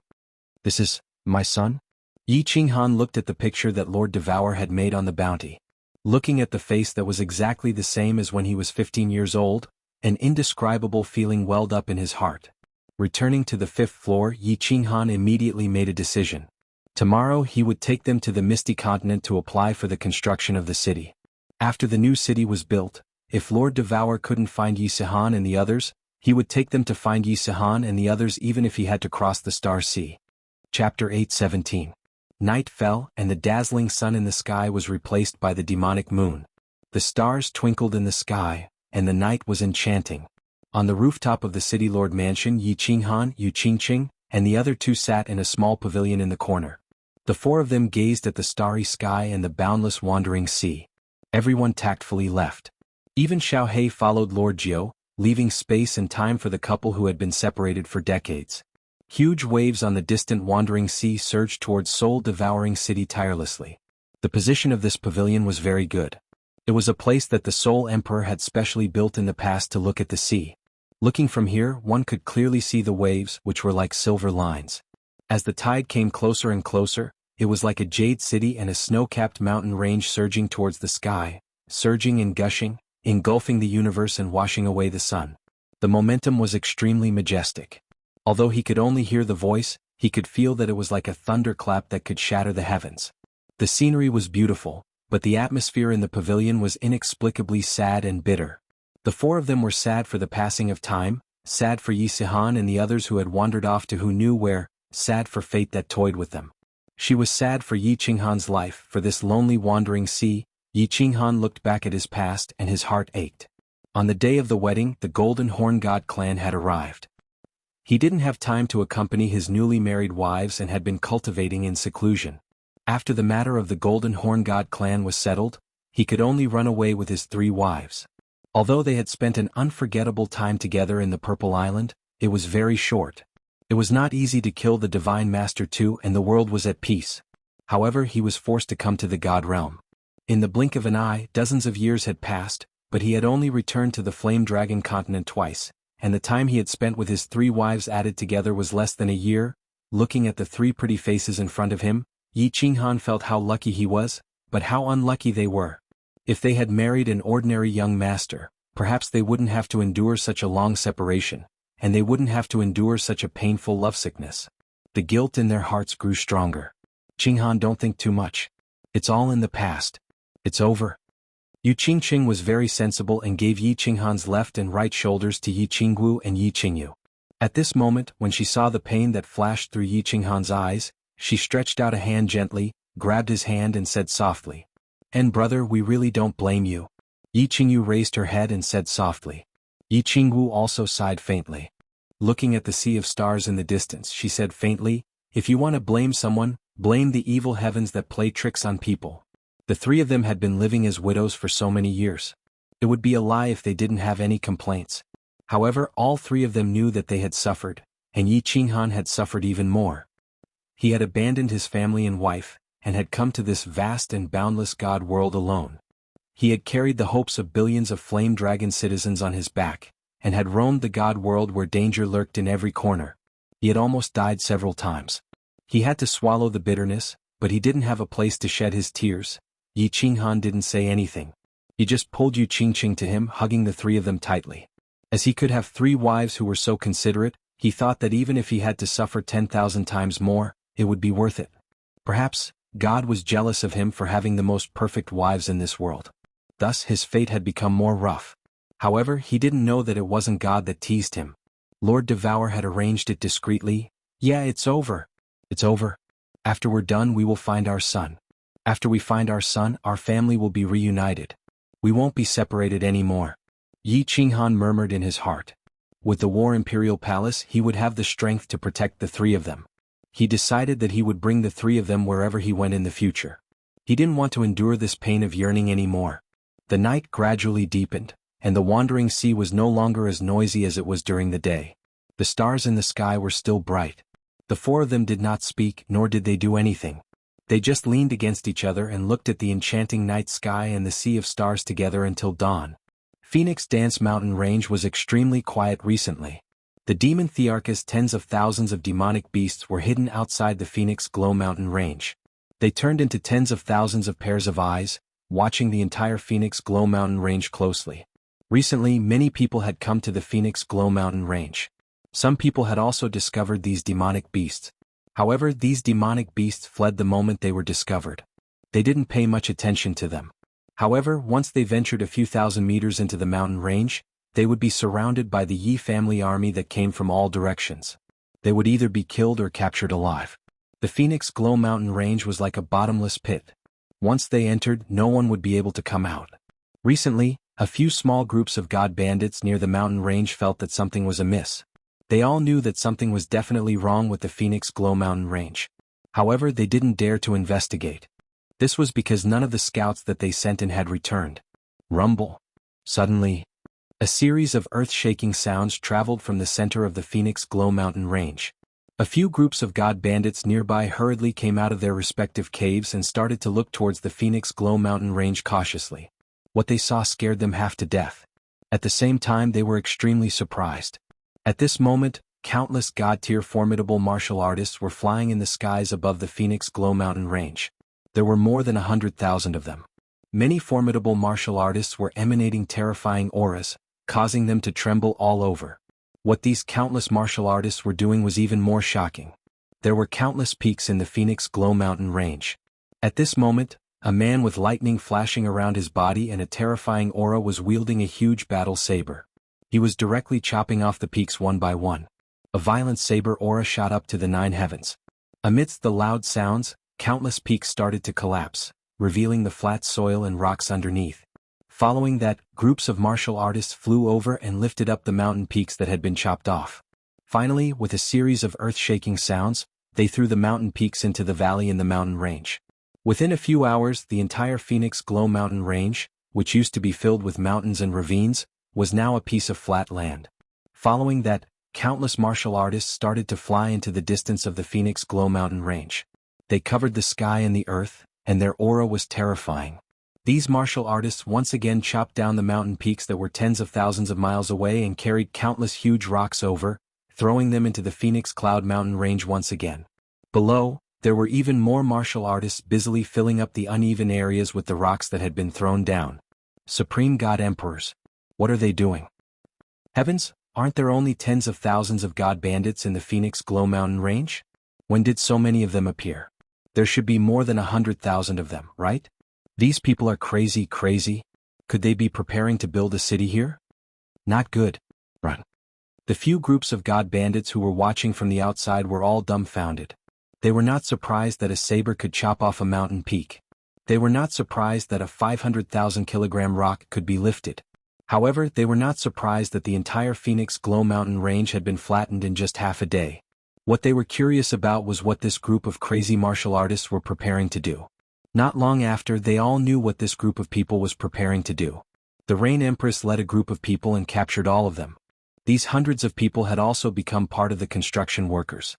This is my son? Yi Qinghan looked at the picture that Lord Devour had made on the bounty. Looking at the face that was exactly the same as when he was 15 years old, an indescribable feeling welled up in his heart. Returning to the 5th floor, Yi Qinghan immediately made a decision. Tomorrow he would take them to the Misty Continent to apply for the construction of the city. After the new city was built, if Lord Devour couldn't find Yi Sahan and the others, he would take them to find Yi Sahan and the others even if he had to cross the Star Sea. Chapter 8:17. Night fell and the dazzling sun in the sky was replaced by the demonic moon. The stars twinkled in the sky, and the night was enchanting. On the rooftop of the city lord mansion, Yi Qinghan, Yu Qingqing, and the other 2 sat in a small pavilion in the corner. The 4 of them gazed at the starry sky and the boundless wandering sea. Everyone tactfully left. Even Xiaohei followed Lord Jiu, leaving space and time for the couple who had been separated for decades. Huge waves on the distant wandering sea surged towards soul-devouring city tirelessly. The position of this pavilion was very good. It was a place that the Soul Emperor had specially built in the past to look at the sea. Looking from here, one could clearly see the waves, which were like silver lines. As the tide came closer and closer, it was like a jade city and a snow-capped mountain range surging towards the sky, surging and gushing, engulfing the universe and washing away the sun. The momentum was extremely majestic. Although he could only hear the voice, he could feel that it was like a thunderclap that could shatter the heavens. The scenery was beautiful, but the atmosphere in the pavilion was inexplicably sad and bitter. The four of them were sad for the passing of time, sad for Yi Sihan and the others who had wandered off to who knew where, sad for fate that toyed with them. She was sad for Yi Qinghan's life, for this lonely wandering sea. Yi Qinghan looked back at his past and his heart ached. On the day of the wedding, the Golden Horn God clan had arrived. He didn't have time to accompany his newly married wives and had been cultivating in seclusion. After the matter of the Golden Horn God clan was settled, he could only run away with his 3 wives. Although they had spent an unforgettable time together in the Purple Island, it was very short. It was not easy to kill the Divine Master too, and the world was at peace. However, he was forced to come to the God realm. In the blink of an eye, dozens of years had passed, but he had only returned to the Flame Dragon continent twice, and the time he had spent with his 3 wives added together was less than a year. Looking at the 3 pretty faces in front of him, Yi Qinghan felt how lucky he was, but how unlucky they were. If they had married an ordinary young master, perhaps they wouldn't have to endure such a long separation, and they wouldn't have to endure such a painful lovesickness. The guilt in their hearts grew stronger. Qinghan, don't think too much. It's all in the past. It's over. Yu Qingqing was very sensible and gave Yi Qinghan's left and right shoulders to Yi Qingwu and Yi Qingyu. At this moment, when she saw the pain that flashed through Yi Qinghan's eyes, she stretched out a hand gently, grabbed his hand and said softly, "And brother, we really don't blame you." Yi Qingyu raised her head and said softly. Yi Qingwu also sighed faintly. Looking at the sea of stars in the distance, she said faintly, "If you want to blame someone, blame the evil heavens that play tricks on people." The 3 of them had been living as widows for so many years. It would be a lie if they didn't have any complaints. However, all 3 of them knew that they had suffered, and Yi Qinghan had suffered even more. He had abandoned his family and wife, and had come to this vast and boundless God world alone. He had carried the hopes of billions of flame dragon citizens on his back, and had roamed the God world where danger lurked in every corner. He had almost died several times. He had to swallow the bitterness, but he didn't have a place to shed his tears. Yi Qinghan didn't say anything. He just pulled Yu Qingqing to him, hugging the 3 of them tightly. As he could have 3 wives who were so considerate, he thought that even if he had to suffer 10,000 times more, it would be worth it. Perhaps God was jealous of him for having the most perfect wives in this world. Thus his fate had become more rough. However, he didn't know that it wasn't God that teased him. Lord Devour had arranged it discreetly. "Yeah, it's over. It's over. After we're done, we will find our son. After we find our son, our family will be reunited. We won't be separated anymore." Yi Qinghan murmured in his heart. With the War Imperial Palace, he would have the strength to protect the 3 of them. He decided that he would bring the 3 of them wherever he went in the future. He didn't want to endure this pain of yearning anymore. The night gradually deepened, and the wandering sea was no longer as noisy as it was during the day. The stars in the sky were still bright. The 4 of them did not speak, nor did they do anything. They just leaned against each other and looked at the enchanting night sky and the sea of stars together until dawn. Phoenix Dance Mountain Range was extremely quiet recently. The demon Thearchus, tens of thousands of demonic beasts were hidden outside the Phoenix Glow Mountain Range. They turned into tens of thousands of pairs of eyes, watching the entire Phoenix Glow Mountain Range closely. Recently, many people had come to the Phoenix Glow Mountain Range. Some people had also discovered these demonic beasts. However, these demonic beasts fled the moment they were discovered. They didn't pay much attention to them. However, once they ventured a few thousand meters into the mountain range, they would be surrounded by the Yi family army that came from all directions. They would either be killed or captured alive. The Phoenix Glow Mountain Range was like a bottomless pit. Once they entered, no one would be able to come out. Recently, a few small groups of god bandits near the mountain range felt that something was amiss. They all knew that something was definitely wrong with the Phoenix Glow Mountain Range. However, they didn't dare to investigate. This was because none of the scouts that they sent in had returned. Rumble. Suddenly, a series of earth-shaking sounds traveled from the center of the Phoenix Glow Mountain Range. A few groups of god bandits nearby hurriedly came out of their respective caves and started to look towards the Phoenix Glow Mountain Range cautiously. What they saw scared them half to death. At the same time, they were extremely surprised. At this moment, countless god-tier formidable martial artists were flying in the skies above the Phoenix Glow Mountain Range. There were more than 100,000 of them. Many formidable martial artists were emanating terrifying auras, causing them to tremble all over. What these countless martial artists were doing was even more shocking. There were countless peaks in the Phoenix Glow Mountain Range. At this moment, A man with lightning flashing around his body and a terrifying aura was wielding a huge battle saber. He was directly chopping off the peaks one by one. A violent saber aura shot up to the 9 heavens. Amidst the loud sounds, countless peaks started to collapse, revealing the flat soil and rocks underneath. Following that, groups of martial artists flew over and lifted up the mountain peaks that had been chopped off. Finally, with a series of earth-shaking sounds, they threw the mountain peaks into the valley in the mountain range. Within a few hours, the entire Phoenix Glow mountain range, which used to be filled with mountains and ravines, was now a piece of flat land. Following that, countless martial artists started to fly into the distance of the Phoenix Glow mountain range. They covered the sky and the earth, and their aura was terrifying. These martial artists once again chopped down the mountain peaks that were tens of thousands of miles away and carried countless huge rocks over, throwing them into the Phoenix Cloud mountain range once again. Below, there were even more martial artists busily filling up the uneven areas with the rocks that had been thrown down. Supreme God Emperors. What are they doing? Heavens, aren't there only tens of thousands of God Bandits in the Phoenix Glow mountain range? When did so many of them appear? There should be more than 100,000 of them, right? These people are crazy. Could they be preparing to build a city here? Not good. Run. The few groups of God Bandits who were watching from the outside were all dumbfounded. They were not surprised that a saber could chop off a mountain peak. They were not surprised that a 500,000 kilogram rock could be lifted. However, they were not surprised that the entire Phoenix Glow mountain range had been flattened in just half a day. What they were curious about was what this group of crazy martial artists were preparing to do. Not long after, they all knew what this group of people was preparing to do. The Rain Empress led a group of people and captured all of them. These hundreds of people had also become part of the construction workers.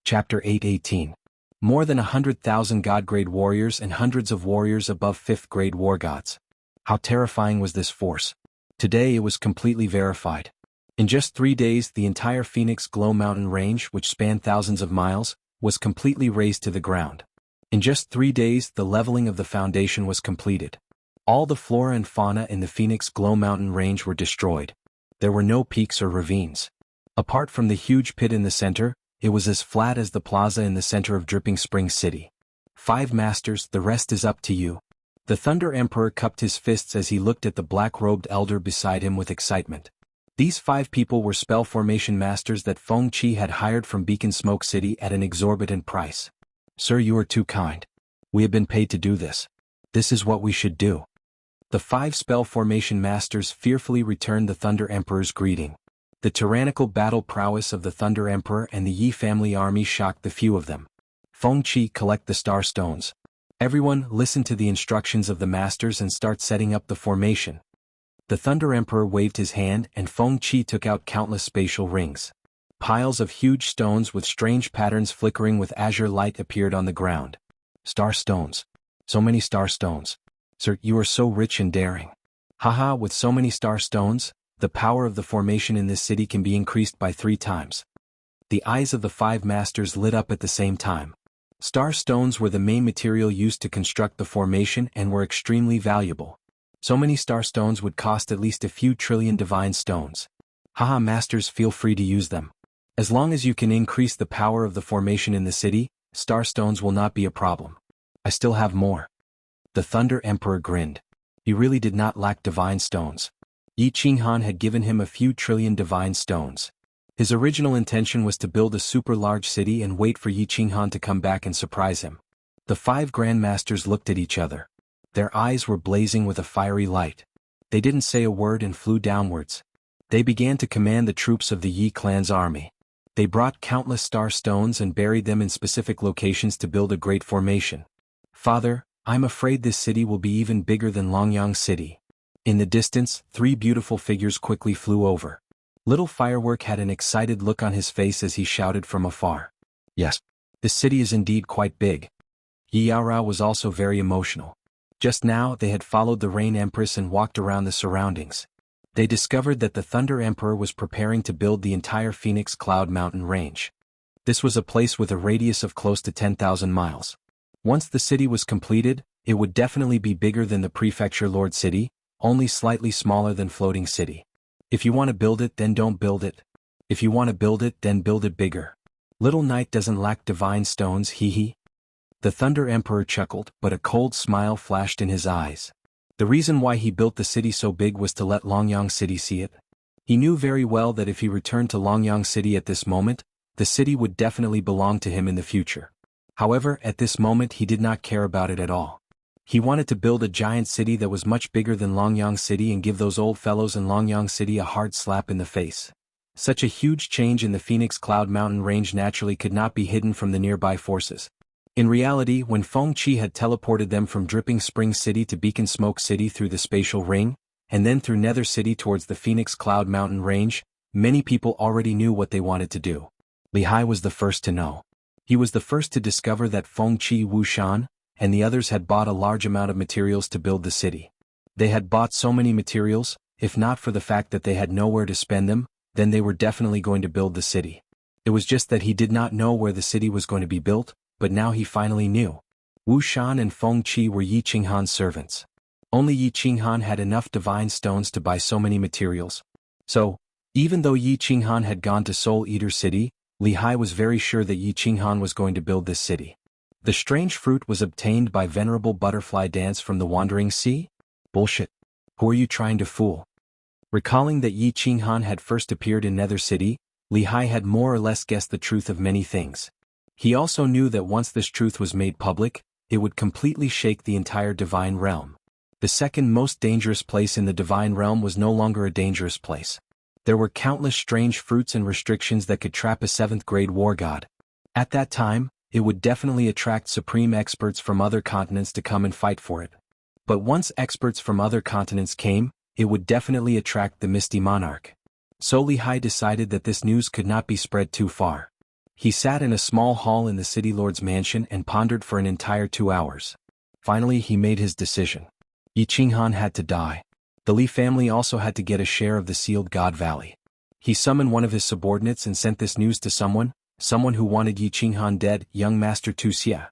Chapter 8:18. More than 100,000 God-grade warriors and hundreds of warriors above 5th-grade war gods. How terrifying was this force? Today it was completely verified. In just 3 days, the entire Phoenix Glow mountain range, which spanned thousands of miles, was completely razed to the ground. In just 3 days, the leveling of the foundation was completed. All the flora and fauna in the Phoenix Glow mountain range were destroyed. There were no peaks or ravines. Apart from the huge pit in the center, it was as flat as the plaza in the center of Dripping Spring City. 5 masters, the rest is up to you. The Thunder Emperor cupped his fists as he looked at the black-robed elder beside him with excitement. These 5 people were spell formation masters that Feng Qi had hired from Beacon Smoke City at an exorbitant price. Sir, you are too kind. We have been paid to do this. This is what we should do. The 5 spell formation masters fearfully returned the Thunder Emperor's greeting. The tyrannical battle prowess of the Thunder Emperor and the Yi family army shocked the few of them. Feng Qi, collect the star stones. Everyone, listen to the instructions of the masters and start setting up the formation. The Thunder Emperor waved his hand and Feng Qi took out countless spatial rings. Piles of huge stones with strange patterns flickering with azure light appeared on the ground. Star stones. So many star stones. Sir, you are so rich and daring. Haha, with so many star stones, the power of the formation in this city can be increased by 3 times. The eyes of the 5 masters lit up at the same time. Star stones were the main material used to construct the formation and were extremely valuable. So many star stones would cost at least a few trillion divine stones. Haha, masters, feel free to use them. As long as you can increase the power of the formation in the city, star stones will not be a problem. I still have more. The Thunder Emperor grinned. He really did not lack divine stones. Yi Qinghan had given him a few trillion divine stones. His original intention was to build a super large city and wait for Yi Qinghan to come back and surprise him. The 5 grandmasters looked at each other. Their eyes were blazing with a fiery light. They didn't say a word and flew downwards. They began to command the troops of the Yi clan's army. They brought countless star stones and buried them in specific locations to build a great formation. Father, I'm afraid this city will be even bigger than Longyang City. In the distance, 3 beautiful figures quickly flew over. Little Firework had an excited look on his face as he shouted from afar. Yes, this city is indeed quite big. Yi Yaorao was also very emotional. Just now, they had followed the Rain Empress and walked around the surroundings. They discovered that the Thunder Emperor was preparing to build the entire Phoenix Cloud mountain range. This was a place with a radius of close to 10,000 miles. Once the city was completed, it would definitely be bigger than the Prefecture Lord City, only slightly smaller than Floating City. If you want to build it, then don't build it. If you want to build it, then build it bigger. Little Knight doesn't lack divine stones, hee hee. The Thunder Emperor chuckled, but a cold smile flashed in his eyes. The reason why he built the city so big was to let Longyang City see it. He knew very well that if he returned to Longyang City at this moment, the city would definitely belong to him in the future. However, at this moment he did not care about it at all. He wanted to build a giant city that was much bigger than Longyang City and give those old fellows in Longyang City a hard slap in the face. Such a huge change in the Phoenix Cloud Mountain range naturally could not be hidden from the nearby forces. In reality, when Feng Qi had teleported them from Dripping Spring City to Beacon Smoke City through the spatial ring, and then through Nether City towards the Phoenix Cloud Mountain range, many people already knew what they wanted to do. Li Hai was the first to know. He was the first to discover that Feng Qi Wushan and the others had bought a large amount of materials to build the city. They had bought so many materials, if not for the fact that they had nowhere to spend them, then they were definitely going to build the city. It was just that he did not know where the city was going to be built, but now he finally knew. Wu Shan and Feng Qi were Yi Qinghan's servants. Only Yi Qinghan had enough divine stones to buy so many materials. So, even though Yi Qinghan had gone to Soul Eater City, Li Hai was very sure that Yi Qinghan was going to build this city. The strange fruit was obtained by Venerable Butterfly Dance from the Wandering Sea? Bullshit. Who are you trying to fool? Recalling that Yi Qinghan had first appeared in Nether City, Li Hai had more or less guessed the truth of many things. He also knew that once this truth was made public, it would completely shake the entire divine realm. The second most dangerous place in the divine realm was no longer a dangerous place. There were countless strange fruits and restrictions that could trap a 7th grade war god. At that time, it would definitely attract supreme experts from other continents to come and fight for it. But once experts from other continents came, it would definitely attract the Misty Monarch. So Li Hai decided that this news could not be spread too far. He sat in a small hall in the City Lord's mansion and pondered for an entire 2 hours. Finally he made his decision. Yi Qinghan had to die. The Li family also had to get a share of the sealed God Valley. He summoned one of his subordinates and sent this news to someone who wanted Yi Qinghan dead, young Master Wuxia.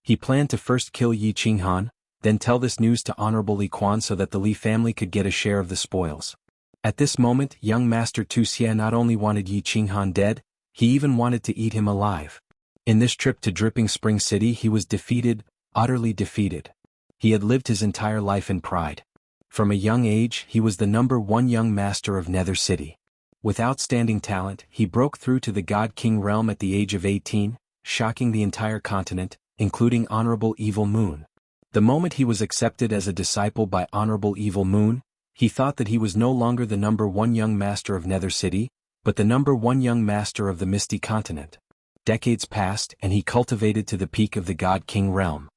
He planned to first kill Yi Qinghan, then tell this news to Honorable Li Quan so that the Li family could get a share of the spoils. At this moment, young Master Wuxia not only wanted Yi Qinghan dead, he even wanted to eat him alive. In this trip to Dripping Spring City he was defeated, utterly defeated. He had lived his entire life in pride. From a young age he was the #1 young master of Nether City. With outstanding talent, he broke through to the God King realm at the age of 18, shocking the entire continent, including Honorable Evil Moon. The moment he was accepted as a disciple by Honorable Evil Moon, he thought that he was no longer the #1 young master of Nether City, but the #1 young master of the Misty Continent. Decades passed and he cultivated to the peak of the God King realm.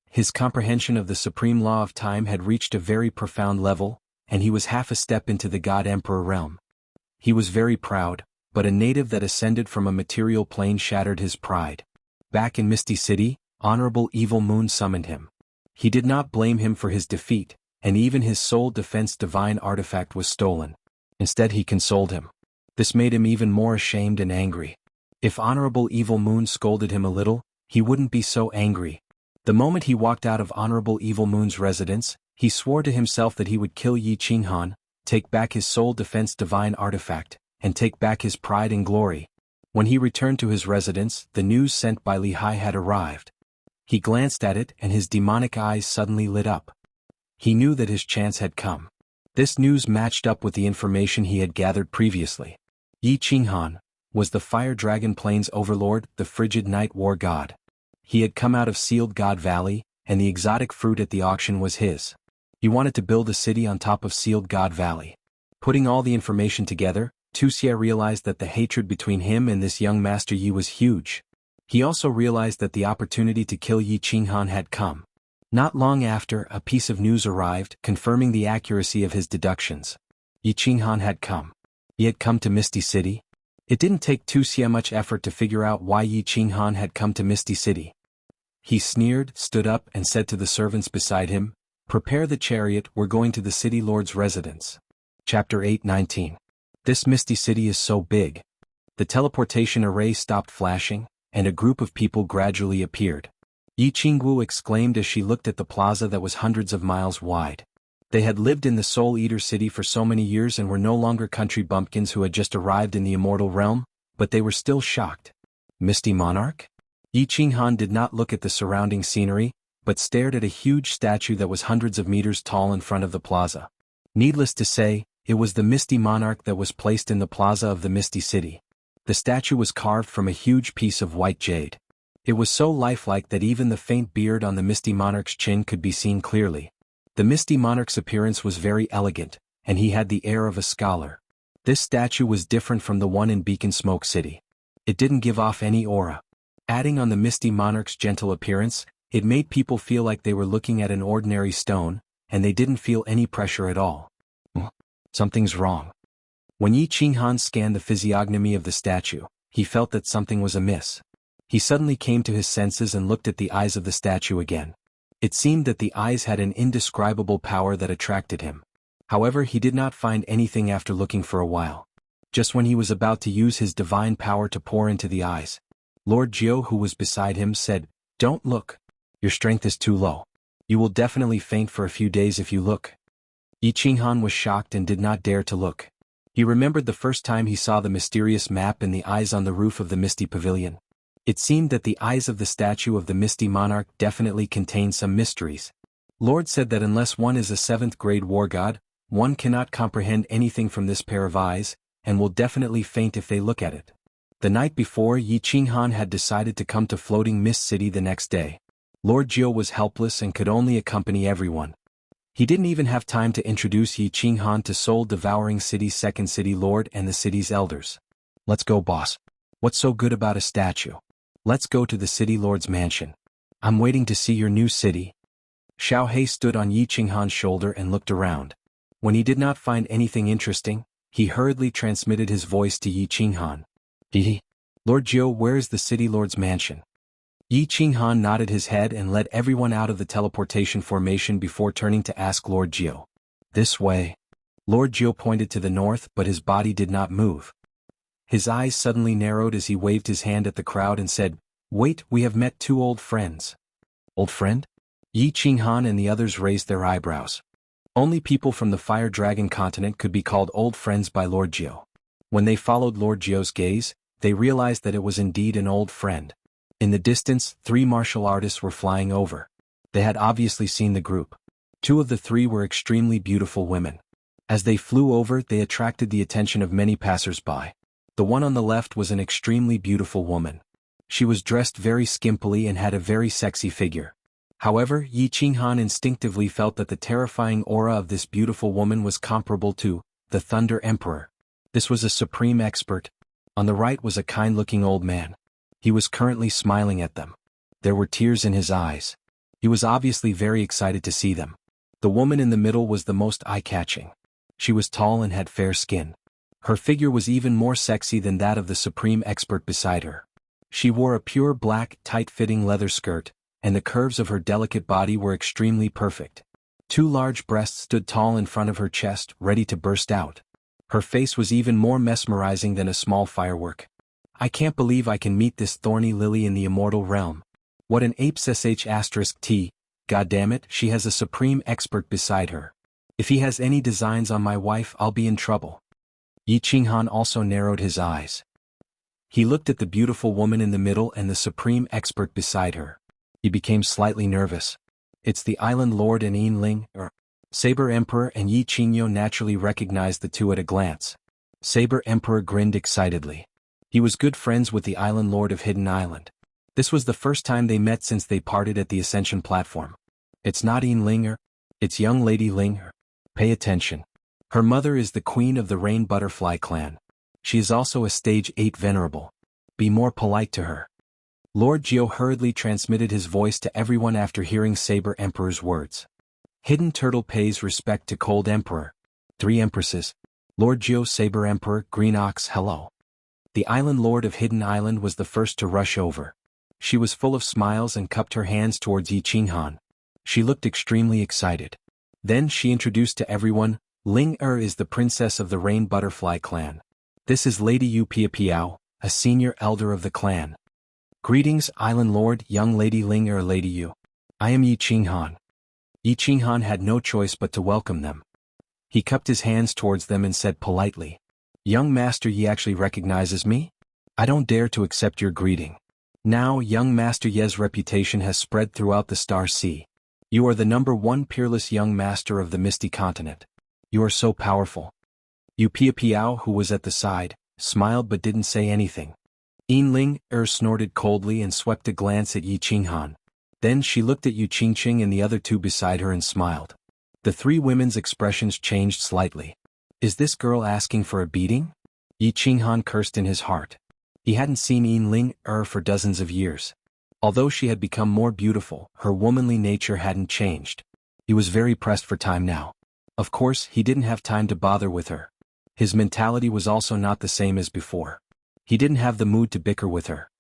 His comprehension of the supreme law of time had reached a very profound level, and he was half a step into the God Emperor realm. He was very proud, but a native that ascended from a material plane shattered his pride. Back in Misty City, Honorable Evil Moon summoned him. He did not blame him for his defeat, and even his soul defense divine artifact was stolen. Instead he consoled him. This made him even more ashamed and angry. If Honorable Evil Moon scolded him a little, he wouldn't be so angry. The moment he walked out of Honorable Evil Moon's residence, he swore to himself that he would kill Yi Qinghan, take back his soul defense divine artifact, and take back his pride and glory. When he returned to his residence, the news sent by Li Hai had arrived. He glanced at it and his demonic eyes suddenly lit up. He knew that his chance had come. This news matched up with the information he had gathered previously. Yi Qinghan was the Fire Dragon Plains overlord, the frigid night war god. He had come out of Sealed God Valley, and the exotic fruit at the auction was his. He wanted to build a city on top of Sealed God Valley. Putting all the information together, Wuxia realized that the hatred between him and this young Master Yi was huge. He also realized that the opportunity to kill Yi Qinghan had come. Not long after, a piece of news arrived, confirming the accuracy of his deductions. Yi Qinghan had come. He had come to Misty City. It didn't take Wuxia much effort to figure out why Yi Qinghan had come to Misty City. He sneered, stood up, and said to the servants beside him, "Prepare the chariot, we're going to the City Lord's residence." Chapter 8:19. This Misty City is so big. The teleportation array stopped flashing, and a group of people gradually appeared. Yi Qingwu exclaimed as she looked at the plaza that was hundreds of miles wide. They had lived in the Soul Eater City for so many years and were no longer country bumpkins who had just arrived in the Immortal realm, but they were still shocked. Misty Monarch? Yi Qinghan did not look at the surrounding scenery, but stared at a huge statue that was hundreds of meters tall in front of the plaza. Needless to say, it was the Misty Monarch that was placed in the plaza of the Misty City. The statue was carved from a huge piece of white jade. It was so lifelike that even the faint beard on the Misty Monarch's chin could be seen clearly. The Misty Monarch's appearance was very elegant, and he had the air of a scholar. This statue was different from the one in Beacon Smoke City. It didn't give off any aura. Adding on the Misty Monarch's gentle appearance, it made people feel like they were looking at an ordinary stone, and they didn't feel any pressure at all. Something's wrong. When Yi Qinghan scanned the physiognomy of the statue, he felt that something was amiss. He suddenly came to his senses and looked at the eyes of the statue again. It seemed that the eyes had an indescribable power that attracted him. However, he did not find anything after looking for a while. Just when he was about to use his divine power to pour into the eyes, Lord Jiu, who was beside him, said, "Don't look. Your strength is too low. You will definitely faint for a few days if you look." Yi Qinghan was shocked and did not dare to look. He remembered the first time he saw the mysterious map in the eyes on the roof of the Misty Pavilion. It seemed that the eyes of the statue of the Misty Monarch definitely contained some mysteries. Lord said that unless one is a 7th grade war god, one cannot comprehend anything from this pair of eyes, and will definitely faint if they look at it. The night before, Yi Qinghan had decided to come to Floating Mist City the next day. Lord Jiu was helpless and could only accompany everyone. He didn't even have time to introduce Yi Qinghan to Soul Devouring City's 2nd City Lord and the city's elders. "Let's go, boss. What's so good about a statue? Let's go to the City Lord's mansion. I'm waiting to see your new city." Xiao He stood on Yi Qinghan's shoulder and looked around. When he did not find anything interesting, he hurriedly transmitted his voice to Yi Qinghan. "Lord Jiu, where is the City Lord's mansion?" Yi Qinghan nodded his head and led everyone out of the teleportation formation before turning to ask Lord Jiu. "This way." Lord Jiu pointed to the north, but his body did not move. His eyes suddenly narrowed as he waved his hand at the crowd and said, "Wait, we have met 2 old friends." "Old friend?" Yi Qinghan and the others raised their eyebrows. Only people from the Fire Dragon continent could be called old friends by Lord Jiu. When they followed Lord Jiu's gaze, they realized that it was indeed an old friend. In the distance, 3 martial artists were flying over. They had obviously seen the group. 2 of the 3 were extremely beautiful women. As they flew over, they attracted the attention of many passers-by. The one on the left was an extremely beautiful woman. She was dressed very skimpily and had a very sexy figure. However, Yi Qinghan instinctively felt that the terrifying aura of this beautiful woman was comparable to the Thunder Emperor. This was a supreme expert. On the right was a kind-looking old man. He was currently smiling at them. There were tears in his eyes. He was obviously very excited to see them. The woman in the middle was the most eye-catching. She was tall and had fair skin. Her figure was even more sexy than that of the supreme expert beside her. She wore a pure black, tight-fitting leather skirt, and the curves of her delicate body were extremely perfect. 2 large breasts stood tall in front of her chest, ready to burst out. Her face was even more mesmerizing than a small firework. "I can't believe I can meet this thorny lily in the immortal realm. What an ape *t. Goddammit, she has a supreme expert beside her. If he has any designs on my wife, I'll be in trouble." Yi Qinghan also narrowed his eyes. He looked at the beautiful woman in the middle and the supreme expert beside her. He became slightly nervous. It's the Island Lord and Yin Saber Emperor, and Yi Qingyo naturally recognized the 2 at a glance. Saber Emperor grinned excitedly. He was good friends with the Island Lord of Hidden Island. This was the first time they met since they parted at the Ascension platform. "It's not Yin Ling, it's young Lady Ling. Pay attention. Her mother is the queen of the Rain Butterfly clan. She is also a stage 8 venerable. Be more polite to her." Lord Jiu hurriedly transmitted his voice to everyone after hearing Saber Emperor's words. Hidden Turtle pays respect to Cold Emperor. 3 Empresses. Lord Jiu, Saber Emperor, Green Ox, hello. The Island Lord of Hidden Island was the first to rush over. She was full of smiles and cupped her hands towards Yi Qinghan. She looked extremely excited. Then she introduced to everyone, "Ling is the princess of the Rain Butterfly clan. This is Lady Yu Piapiao, a senior elder of the clan. Greetings, Island Lord, young Lady Ling Lady Yu. I am Yi Qinghan." Yi Qinghan had no choice but to welcome them. He cupped his hands towards them and said politely, "Young Master Yi actually recognizes me? I don't dare to accept your greeting. Now young Master Ye's reputation has spread throughout the Star Sea. You are the #1 peerless young master of the Misty Continent. You are so powerful. Yu Piao, who was at the side, smiled but didn't say anything. Yinling snorted coldly and swept a glance at Yi Qinghan. Then she looked at Yu Qingqing and the other two beside her and smiled. The three women's expressions changed slightly. Is this girl asking for a beating? Yi Qinghan cursed in his heart. He hadn't seen Yinling for dozens of years. Although she had become more beautiful, her womanly nature hadn't changed. He was very pressed for time now. Of course, he didn't have time to bother with her. His mentality was also not the same as before. He didn't have the mood to bicker with her.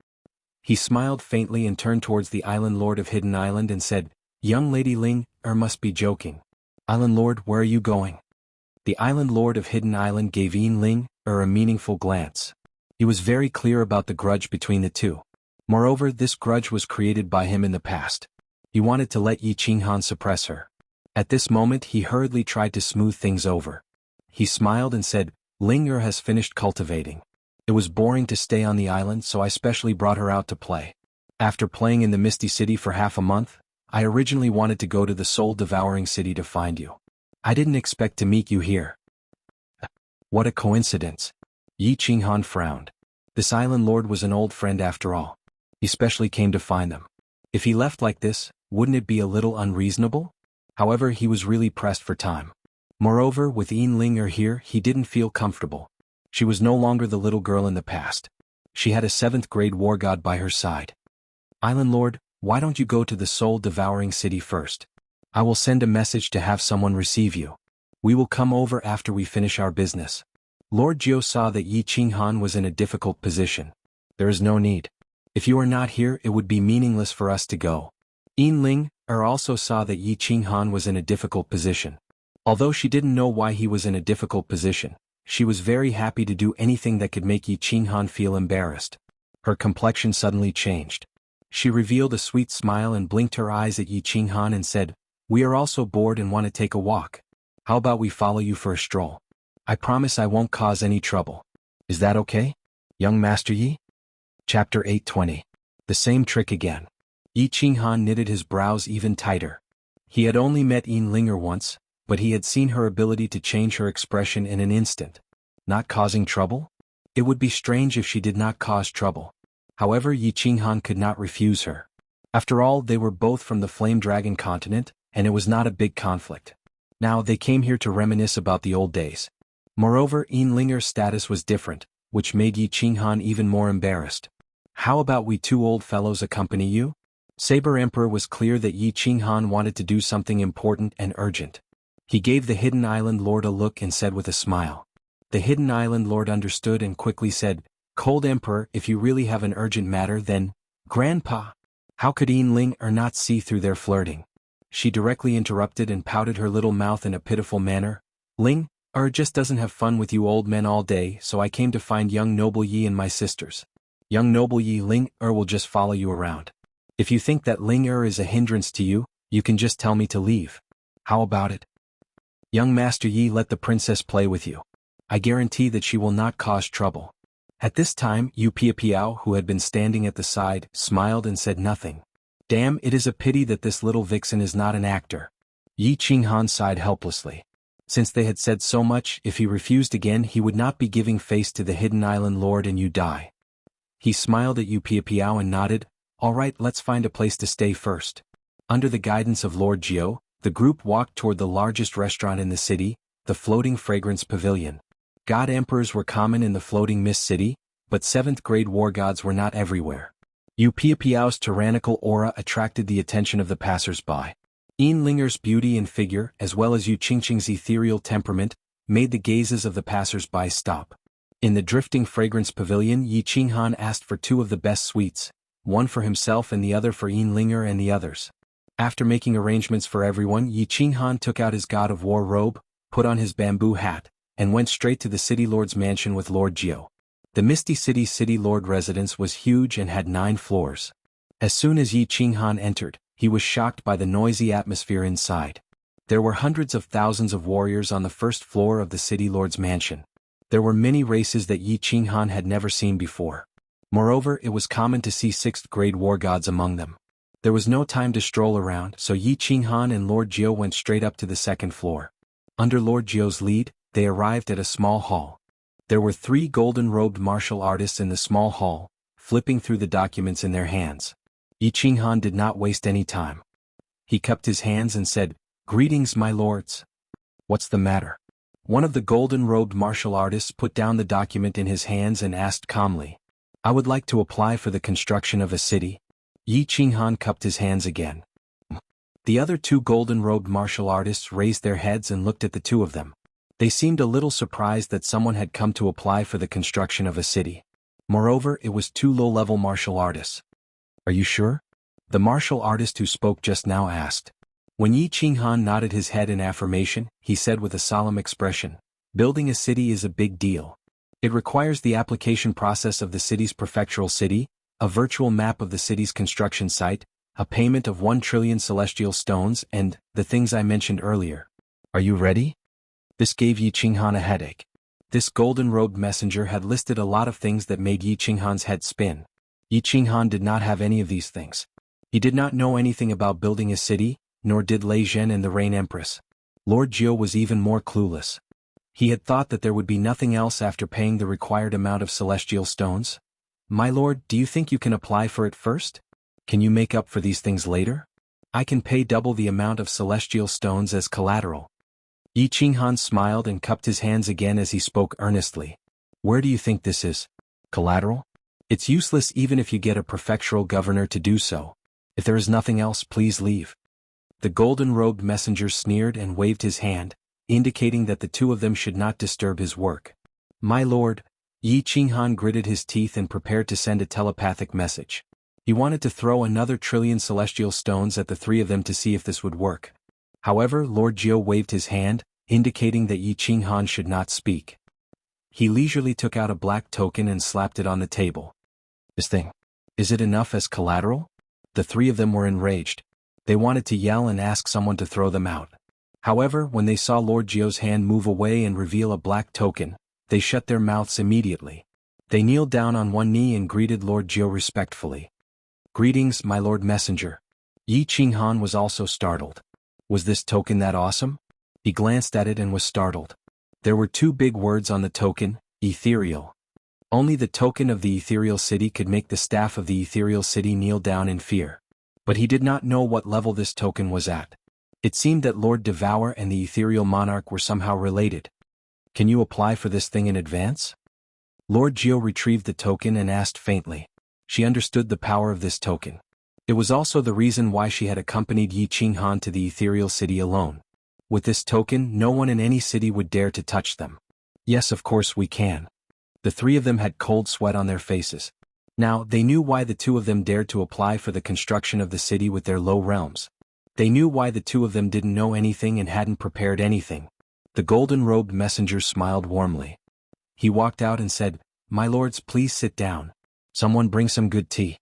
He smiled faintly and turned towards the Island Lord of Hidden Island and said, Young Lady Ling must be joking. Island Lord, where are you going? The Island Lord of Hidden Island gave Yinling a meaningful glance. He was very clear about the grudge between the two. Moreover, this grudge was created by him in the past. He wanted to let Yi Qinghan suppress her. At this moment he hurriedly tried to smooth things over. He smiled and said, Ling has finished cultivating. It was boring to stay on the island, so I specially brought her out to play. After playing in the Misty City for half a month, I originally wanted to go to the soul-devouring city to find you. I didn't expect to meet you here. What a coincidence. Yi Qinghan frowned. This Island Lord was an old friend after all. He specially came to find them. If he left like this, wouldn't it be a little unreasonable? However, he was really pressed for time. Moreover, with Yinling here, he didn't feel comfortable. She was no longer the little girl in the past. She had a 7th grade war god by her side. Island Lord, why don't you go to the soul-devouring city first? I will send a message to have someone receive you. We will come over after we finish our business. Lord Jiao saw that Yi Qinghan was in a difficult position. There is no need. If you are not here, it would be meaningless for us to go. Yinling also saw that Yi Qinghan was in a difficult position. Although she didn't know why he was in a difficult position, she was very happy to do anything that could make Yi Qinghan feel embarrassed. Her complexion suddenly changed. She revealed a sweet smile and blinked her eyes at Yi Qinghan and said, We are also bored and want to take a walk. How about we follow you for a stroll? I promise I won't cause any trouble. Is that okay, young Master Yi? Chapter 820. The same trick again. Yi Qinghan knitted his brows even tighter. He had only met Yinling once, but he had seen her ability to change her expression in an instant. Not causing trouble? It would be strange if she did not cause trouble. However, Yi Qinghan could not refuse her. After all, they were both from the Flame Dragon continent, and it was not a big conflict. Now they came here to reminisce about the old days. Moreover, Yinling's status was different, which made Yi Qinghan even more embarrassed. How about we two old fellows accompany you? Saber Emperor was clear that Yi Qinghan wanted to do something important and urgent. He gave the Hidden Island Lord a look and said with a smile. The Hidden Island Lord understood and quickly said, Cold Emperor, if you really have an urgent matter then, Grandpa. How could Yinling not see through their flirting? She directly interrupted and pouted her little mouth in a pitiful manner. Ling just doesn't have fun with you old men all day, so I came to find young noble Yi and my sisters. Young noble Yi, Ling will just follow you around. If you think that Ling is a hindrance to you, you can just tell me to leave. How about it? Young Master Yi, let the princess play with you. I guarantee that she will not cause trouble. At this time, Yu Piao, who had been standing at the side, smiled and said nothing. Damn, it is a pity that this little vixen is not an actor. Yi Qinghan sighed helplessly. Since they had said so much, if he refused again he would not be giving face to the Hidden Island Lord and you die. He smiled at Yu Piao and nodded, All right, let's find a place to stay first. Under the guidance of Lord Jiao, the group walked toward the largest restaurant in the city, the Floating Fragrance Pavilion. God Emperors were common in the Floating Mist City, but 7th grade war gods were not everywhere. Yu Piao's tyrannical aura attracted the attention of the passers-by. Yinling's beauty and figure, as well as Yu Qingqing's ethereal temperament, made the gazes of the passers-by stop. In the Drifting Fragrance Pavilion, Yi Qinghan asked for 2 of the best sweets, one for himself and the other for Yinling and the others. After making arrangements for everyone, Yi Qinghan took out his God of War robe, put on his bamboo hat, and went straight to the City Lord's mansion with Lord Jiao. The Misty City Lord residence was huge and had 9 floors. As soon as Yi Qinghan entered, he was shocked by the noisy atmosphere inside. There were hundreds of thousands of warriors on the first floor of the City Lord's mansion. There were many races that Yi Qinghan had never seen before. Moreover, it was common to see sixth-grade war gods among them. There was no time to stroll around, so Yi Qinghan and Lord Jiao went straight up to the second floor. Under Lord Jiao's lead, they arrived at a small hall. There were 3 golden-robed martial artists in the small hall, flipping through the documents in their hands. Yi Qinghan did not waste any time. He cupped his hands and said, "Greetings, my lords." "What's the matter?" One of the golden-robed martial artists put down the document in his hands and asked calmly, "I would like to apply for the construction of a city." Yi Qinghan cupped his hands again. The other 2 golden-robed martial artists raised their heads and looked at the 2 of them. They seemed a little surprised that someone had come to apply for the construction of a city. Moreover, it was 2 low-level martial artists. "Are you sure?" the martial artist who spoke just now asked. When Yi Qinghan nodded his head in affirmation, he said with a solemn expression, "Building a city is a big deal. It requires the application process of the city's prefectural city, a virtual map of the city's construction site, a payment of 1 trillion celestial stones, and the things I mentioned earlier. Are you ready?" This gave Yi Qinghan a headache. This golden-robed messenger had listed a lot of things that made Yi Qinghan's head spin. Yi Qinghan did not have any of these things. He did not know anything about building a city, nor did Lei Zhen and the Rain Empress. Lord Jiao was even more clueless. He had thought that there would be nothing else after paying the required amount of celestial stones. "My lord, do you think you can apply for it first? Can you make up for these things later? I can pay double the amount of celestial stones as collateral." Yi Qinghan smiled and cupped his hands again as he spoke earnestly. "Where do you think this is? Collateral? It's useless even if you get a prefectural governor to do so. If there is nothing else, please leave." The golden-robed messenger sneered and waved his hand, indicating that the 2 of them should not disturb his work. "My lord," Yi Qinghan gritted his teeth and prepared to send a telepathic message. He wanted to throw another trillion celestial stones at the 3 of them to see if this would work. However, Lord Jiao waved his hand, indicating that Yi Qinghan should not speak. He leisurely took out a black token and slapped it on the table. "This thing. Is it enough as collateral?" The 3 of them were enraged. They wanted to yell and ask someone to throw them out. However, when they saw Lord Jiao's hand move away and reveal a black token, they shut their mouths immediately. They kneeled down on one knee and greeted Lord Jiao respectfully. "Greetings, my lord messenger." Yi Qinghan was also startled. Was this token that awesome? He glanced at it and was startled. There were 2 big words on the token, ethereal. Only the token of the ethereal city could make the staff of the ethereal city kneel down in fear. But he did not know what level this token was at. It seemed that Lord Devour and the ethereal monarch were somehow related. "Can you apply for this thing in advance?" Lord Jiao retrieved the token and asked faintly. She understood the power of this token. It was also the reason why she had accompanied Yi Qinghan to the ethereal city alone. With this token, no one in any city would dare to touch them. "Yes, of course we can." The 3 of them had cold sweat on their faces. Now, they knew why the 2 of them dared to apply for the construction of the city with their low realms. They knew why the 2 of them didn't know anything and hadn't prepared anything. The golden-robed messenger smiled warmly. He walked out and said, "My lords, please sit down. Someone bring some good tea."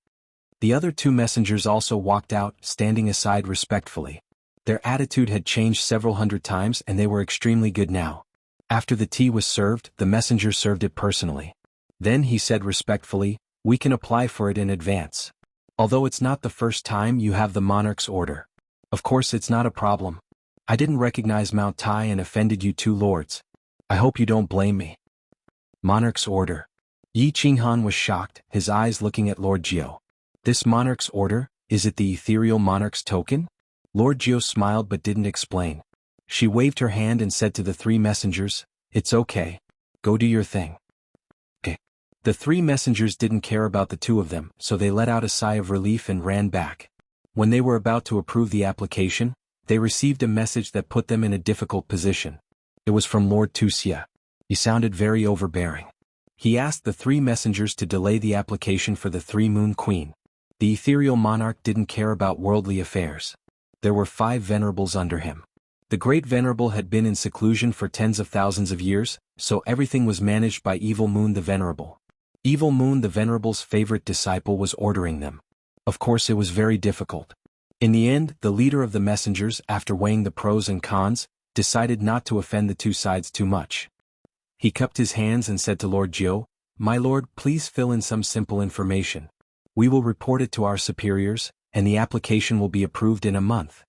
The other 2 messengers also walked out, standing aside respectfully. Their attitude had changed several hundred times and they were extremely good now. After the tea was served, the messenger served it personally. Then he said respectfully, "We can apply for it in advance. Although it's not the first time you have the monarch's order. Of course it's not a problem. I didn't recognize Mount Tai and offended you 2 lords. I hope you don't blame me." Monarch's order. Yi Qinghan was shocked, his eyes looking at Lord Jiao. "This monarch's order, is it the ethereal monarch's token?" Lord Jiao smiled but didn't explain. She waved her hand and said to the 3 messengers, "It's okay. Go do your thing." Okay. The 3 messengers didn't care about the 2 of them, so they let out a sigh of relief and ran back. When they were about to approve the application, they received a message that put them in a difficult position. It was from Lord Wuxia. He sounded very overbearing. He asked the 3 messengers to delay the application for the 3-moon queen. The ethereal monarch didn't care about worldly affairs. There were 5 venerables under him. The great venerable had been in seclusion for tens of thousands of years, so everything was managed by Evil Moon the Venerable. Evil Moon the Venerable's favorite disciple was ordering them. Of course it was very difficult. In the end, the leader of the messengers, after weighing the pros and cons, decided not to offend the 2 sides too much. He cupped his hands and said to Lord Jiao, "My lord, please fill in some simple information. We will report it to our superiors, and the application will be approved in a month."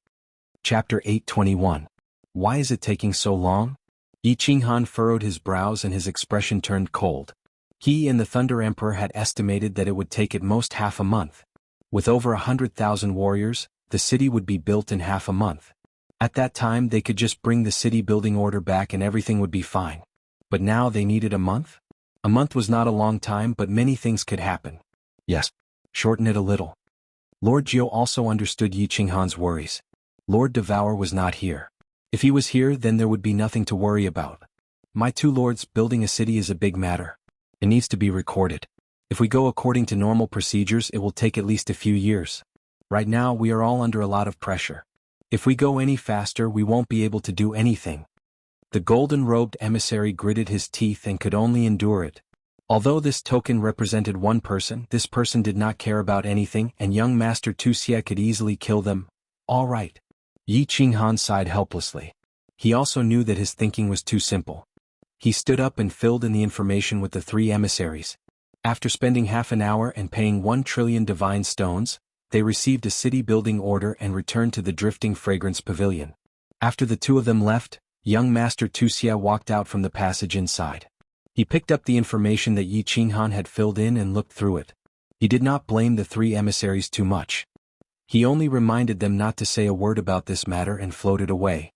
Chapter 821. Why is it taking so long? Yi Qinghan furrowed his brows and his expression turned cold. He and the Thunder Emperor had estimated that it would take at most half a month. With over 100,000 warriors, the city would be built in half a month. At that time they could just bring the city building order back and everything would be fine. But now they needed a month? A month was not a long time, but many things could happen. Yes. Shorten it a little. Lord Jiu also understood Yi Qinghan's worries. Lord Devour was not here. If he was here, then there would be nothing to worry about. "My two lords, building a city is a big matter. It needs to be recorded. If we go according to normal procedures, it will take at least a few years. Right now we are all under a lot of pressure. If we go any faster, we won't be able to do anything." The golden-robed emissary gritted his teeth and could only endure it. Although this token represented one person, this person did not care about anything, and young Master Wuxia could easily kill them. All right. Yi Qinghan sighed helplessly. He also knew that his thinking was too simple. He stood up and filled in the information with the three emissaries. After spending half an hour and paying 1 trillion divine stones, they received a city-building order and returned to the Drifting Fragrance Pavilion. After the two of them left, young Master Wuxia walked out from the passage inside. He picked up the information that Yi Qinghan had filled in and looked through it. He did not blame the three emissaries too much. He only reminded them not to say a word about this matter and floated away.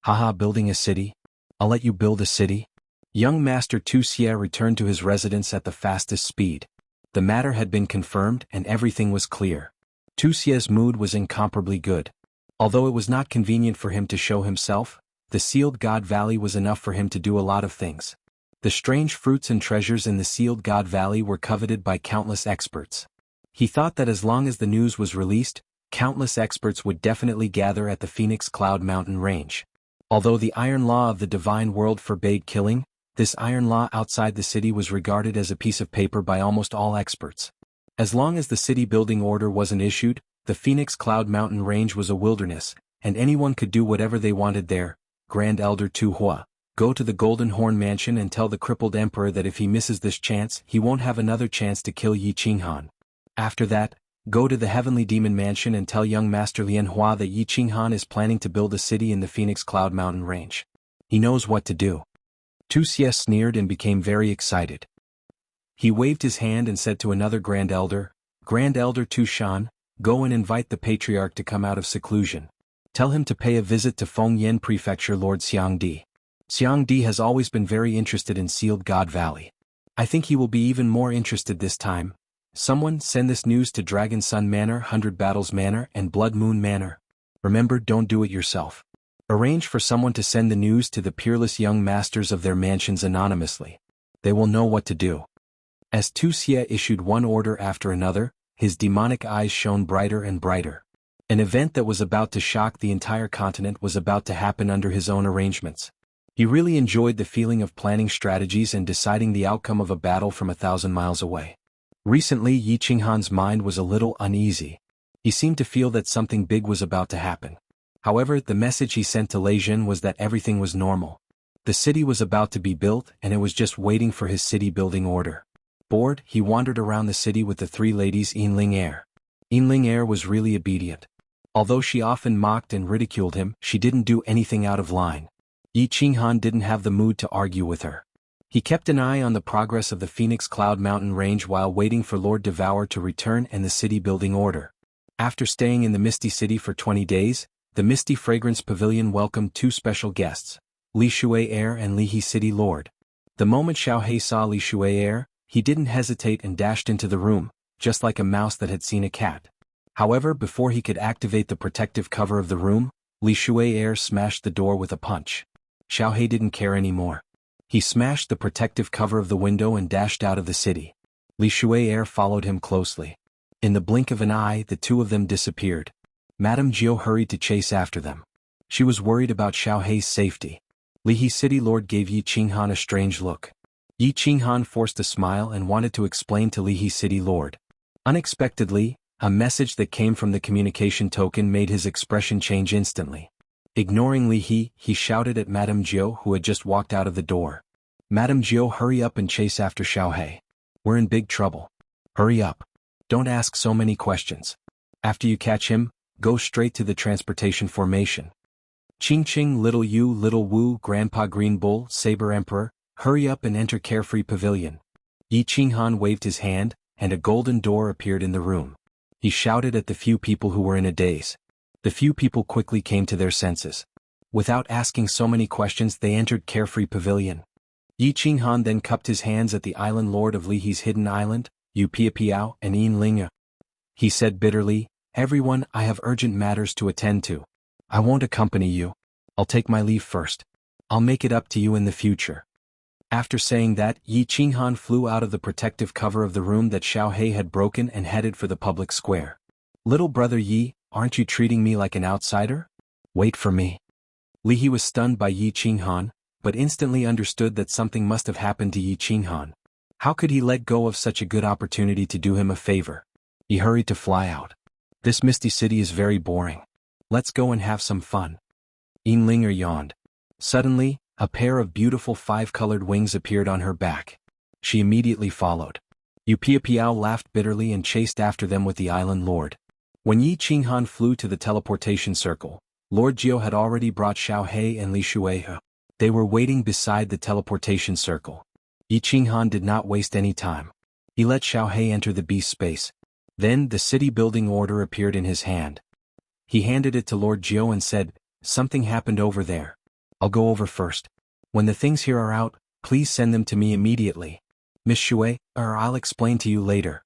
"Haha, building a city? I'll let you build a city." Young Master Wuxia returned to his residence at the fastest speed. The matter had been confirmed and everything was clear. Wuxia's mood was incomparably good. Although it was not convenient for him to show himself, the Sealed God Valley was enough for him to do a lot of things. The strange fruits and treasures in the Sealed God Valley were coveted by countless experts. He thought that as long as the news was released, countless experts would definitely gather at the Phoenix Cloud Mountain range. Although the Iron Law of the Divine World forbade killing, this iron law outside the city was regarded as a piece of paper by almost all experts. As long as the city-building order wasn't issued, the Phoenix Cloud Mountain range was a wilderness, and anyone could do whatever they wanted there. Grand Elder Tu Hua, go to the Golden Horn Mansion and tell the crippled emperor that if he misses this chance, he won't have another chance to kill Yi Qinghan. After that, go to the Heavenly Demon Mansion and tell young Master Lian Hua that Yi Qinghan is planning to build a city in the Phoenix Cloud Mountain range. He knows what to do. Wuxia sneered and became very excited. He waved his hand and said to another Grand Elder, "Grand Elder Tu Shan, go and invite the Patriarch to come out of seclusion. Tell him to pay a visit to Fengyan Prefecture Lord Xiangdi. Xiangdi has always been very interested in Sealed God Valley. I think he will be even more interested this time. Someone send this news to Dragon Sun Manor, 100 Battles Manor, and Blood Moon Manor. Remember, don't do it yourself. Arrange for someone to send the news to the peerless young masters of their mansions anonymously. They will know what to do." As Wuxia issued one order after another, his demonic eyes shone brighter and brighter. An event that was about to shock the entire continent was about to happen under his own arrangements. He really enjoyed the feeling of planning strategies and deciding the outcome of a battle from 1,000 miles away. Recently, Yi Qinghan's mind was a little uneasy. He seemed to feel that something big was about to happen. However, the message he sent to Lei Jin was that everything was normal. The city was about to be built and it was just waiting for his city-building order. Bored, he wandered around the city with the three ladies Yinling Air. Yinling Air was really obedient. Although she often mocked and ridiculed him, she didn't do anything out of line. Yi Qinghan didn't have the mood to argue with her. He kept an eye on the progress of the Phoenix Cloud Mountain range while waiting for Lord Devour to return and the city-building order. After staying in the Misty City for 20 days, the Misty Fragrance Pavilion welcomed two special guests, Li Shui Air and Li He City Lord. The moment Xiaohe saw Li Shui Air, he didn't hesitate and dashed into the room, just like a mouse that had seen a cat. However, before he could activate the protective cover of the room, Li Shui Air smashed the door with a punch. Xiaohe didn't care anymore. He smashed the protective cover of the window and dashed out of the city. Li Shui Air followed him closely. In the blink of an eye, the two of them disappeared. Madame Jiu hurried to chase after them. She was worried about Xiaohe's safety. Li He City Lord gave Yi Qinghan a strange look. Yi Qinghan forced a smile and wanted to explain to Li He City Lord. Unexpectedly, a message that came from the communication token made his expression change instantly. Ignoring Li He, he shouted at Madame Jiu who had just walked out of the door. "Madame Jiu, hurry up and chase after Xiaohe. We're in big trouble. Hurry up. Don't ask so many questions. After you catch him, go straight to the transportation formation. Ching Ching, little you, little Wu, Grandpa Green Bull, Saber Emperor, hurry up and enter Carefree Pavilion. Yi Qinghan waved his hand, and a golden door appeared in the room. He shouted at the few people who were in a daze. The few people quickly came to their senses. Without asking so many questions, they entered Carefree Pavilion. Yi Qinghan then cupped his hands at the island lord of Li He's hidden island, Yu Piapiao and Yin Ling. He said bitterly, "Everyone, I have urgent matters to attend to. I won't accompany you. I'll take my leave first. I'll make it up to you in the future." After saying that, Yi Qinghan flew out of the protective cover of the room that Xiao He had broken and headed for the public square. "Little brother Yi, aren't you treating me like an outsider? Wait for me." Li He was stunned by Yi Qinghan, but instantly understood that something must have happened to Yi Qinghan. How could he let go of such a good opportunity to do him a favor? He hurried to fly out. "This misty city is very boring. Let's go and have some fun." Yin Linger yawned. Suddenly, a pair of beautiful five-colored wings appeared on her back. She immediately followed. Yu Piapiao laughed bitterly and chased after them with the island lord. When Yi Qinghan flew to the teleportation circle, Lord Jiao had already brought Xiao He and Li Shuai. They were waiting beside the teleportation circle. Yi Qinghan did not waste any time. He let Xiao He enter the beast space. Then the city-building order appeared in his hand. He handed it to Lord Jiao and said, "Something happened over there. I'll go over first. When the things here are out, please send them to me immediately. Miss Shui, or I'll explain to you later."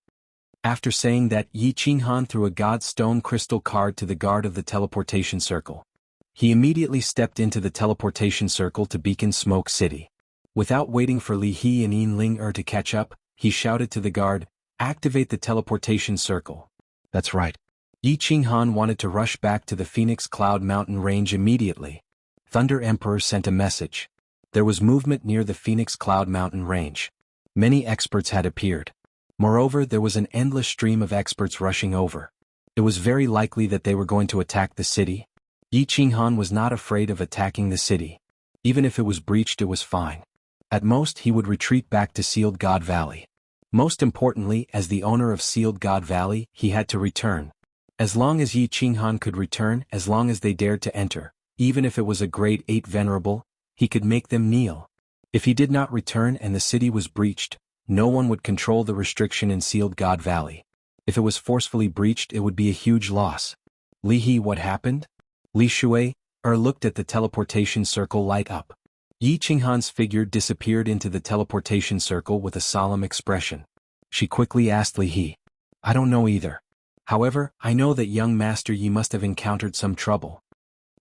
After saying that, Yi Qinghan threw a god stone crystal card to the guard of the teleportation circle. He immediately stepped into the teleportation circle to Beacon Smoke City. Without waiting for Li He and Yin Ling to catch up, he shouted to the guard, "Activate the teleportation circle." That's right. Yi Qinghan wanted to rush back to the Phoenix Cloud Mountain range immediately. Thunder Emperor sent a message. There was movement near the Phoenix Cloud Mountain range. Many experts had appeared. Moreover, there was an endless stream of experts rushing over. It was very likely that they were going to attack the city. Yi Qinghan was not afraid of attacking the city. Even if it was breached, it was fine. At most, he would retreat back to Sealed God Valley. Most importantly, as the owner of Sealed God Valley, he had to return. As long as Yi Qinghan could return, as long as they dared to enter, even if it was a grade 8 venerable, he could make them kneel. If he did not return and the city was breached, no one would control the restriction in Sealed God Valley. If it was forcefully breached, it would be a huge loss. Li He, what happened? Li Shui looked at the teleportation circle light up. Yi Qinghan's figure disappeared into the teleportation circle with a solemn expression. She quickly asked Li He, "I don't know either. However, I know that young Master Yi must have encountered some trouble."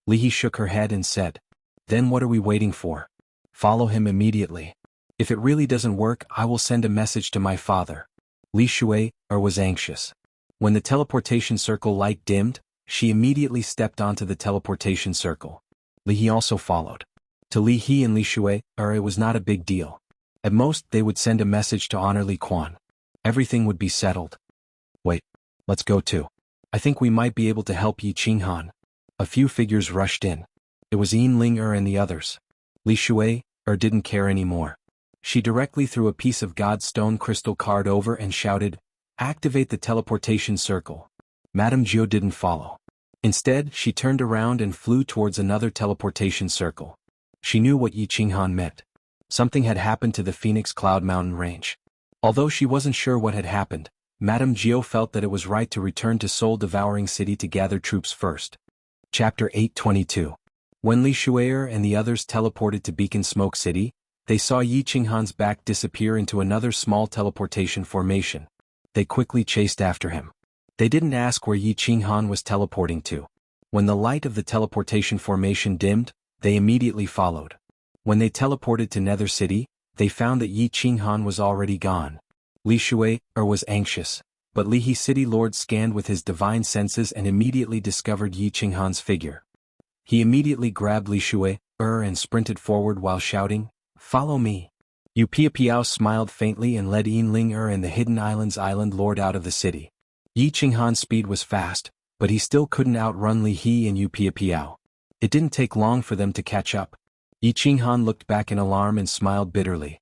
Li He shook her head and said, "Then what are we waiting for? Follow him immediately. If it really doesn't work, I will send a message to my father." Li Shui was anxious. When the teleportation circle light dimmed, she immediately stepped onto the teleportation circle. Li He also followed. To Li He and Li Shui, it was not a big deal. At most, they would send a message to honor Li Quan. Everything would be settled. "Wait, let's go too. I think we might be able to help Yi Qinghan." A few figures rushed in. It was Yin Ling and the others. Li Shui didn't care anymore. She directly threw a piece of God Stone crystal card over and shouted, "Activate the teleportation circle." Madame Jiao didn't follow. Instead, she turned around and flew towards another teleportation circle. She knew what Yi Qinghan meant. Something had happened to the Phoenix Cloud Mountain range. Although she wasn't sure what had happened, Madame Jiao felt that it was right to return to Soul Devouring City to gather troops first. Chapter 822. When Li Shui and the others teleported to Beacon Smoke City, they saw Yi Qinghan's back disappear into another small teleportation formation. They quickly chased after him. They didn't ask where Yi Qinghan was teleporting to. When the light of the teleportation formation dimmed, they immediately followed. When they teleported to Nether City, they found that Yi Qinghan was already gone. Li Shui was anxious, but Li He City Lord scanned with his divine senses and immediately discovered Yi Qinghan's figure. He immediately grabbed Li Shui and sprinted forward while shouting, "Follow me." Yu Piapiao smiled faintly and led Yin Ling and the Hidden Islands Island Lord out of the city. Yi Qinghan's speed was fast, but he still couldn't outrun Li He and Yu Piapiao. It didn't take long for them to catch up. Yi Qinghan looked back in alarm and smiled bitterly.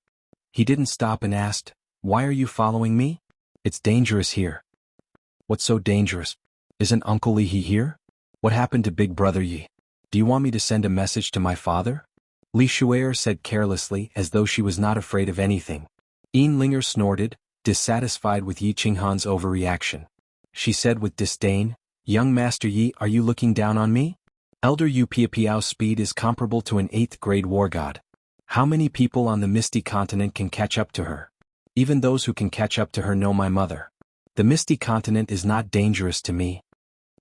He didn't stop and asked, Why are you following me? It's dangerous here. What's so dangerous? Isn't Uncle Li here? What happened to Big Brother Yi? Do you want me to send a message to my father? Li Shuer said carelessly as though she was not afraid of anything. Yin Linger snorted, dissatisfied with Yi Qinghan's overreaction. She said with disdain, Young Master Yi, are you looking down on me? Elder Yu Piapiao's speed is comparable to an 8th grade war god. How many people on the Misty Continent can catch up to her? Even those who can catch up to her know my mother. The Misty Continent is not dangerous to me.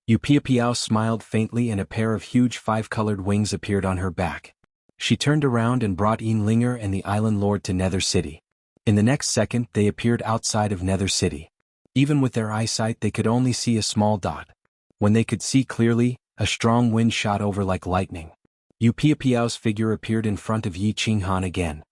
Yu Piapiao smiled faintly and a pair of huge 5-colored wings appeared on her back. She turned around and brought Yin Linger and the Island Lord to Nether City. In the next second they appeared outside of Nether City. Even with their eyesight they could only see a small dot. When they could see clearly, a strong wind shot over like lightning. Yu Piapiao's figure appeared in front of Yi Qinghan again.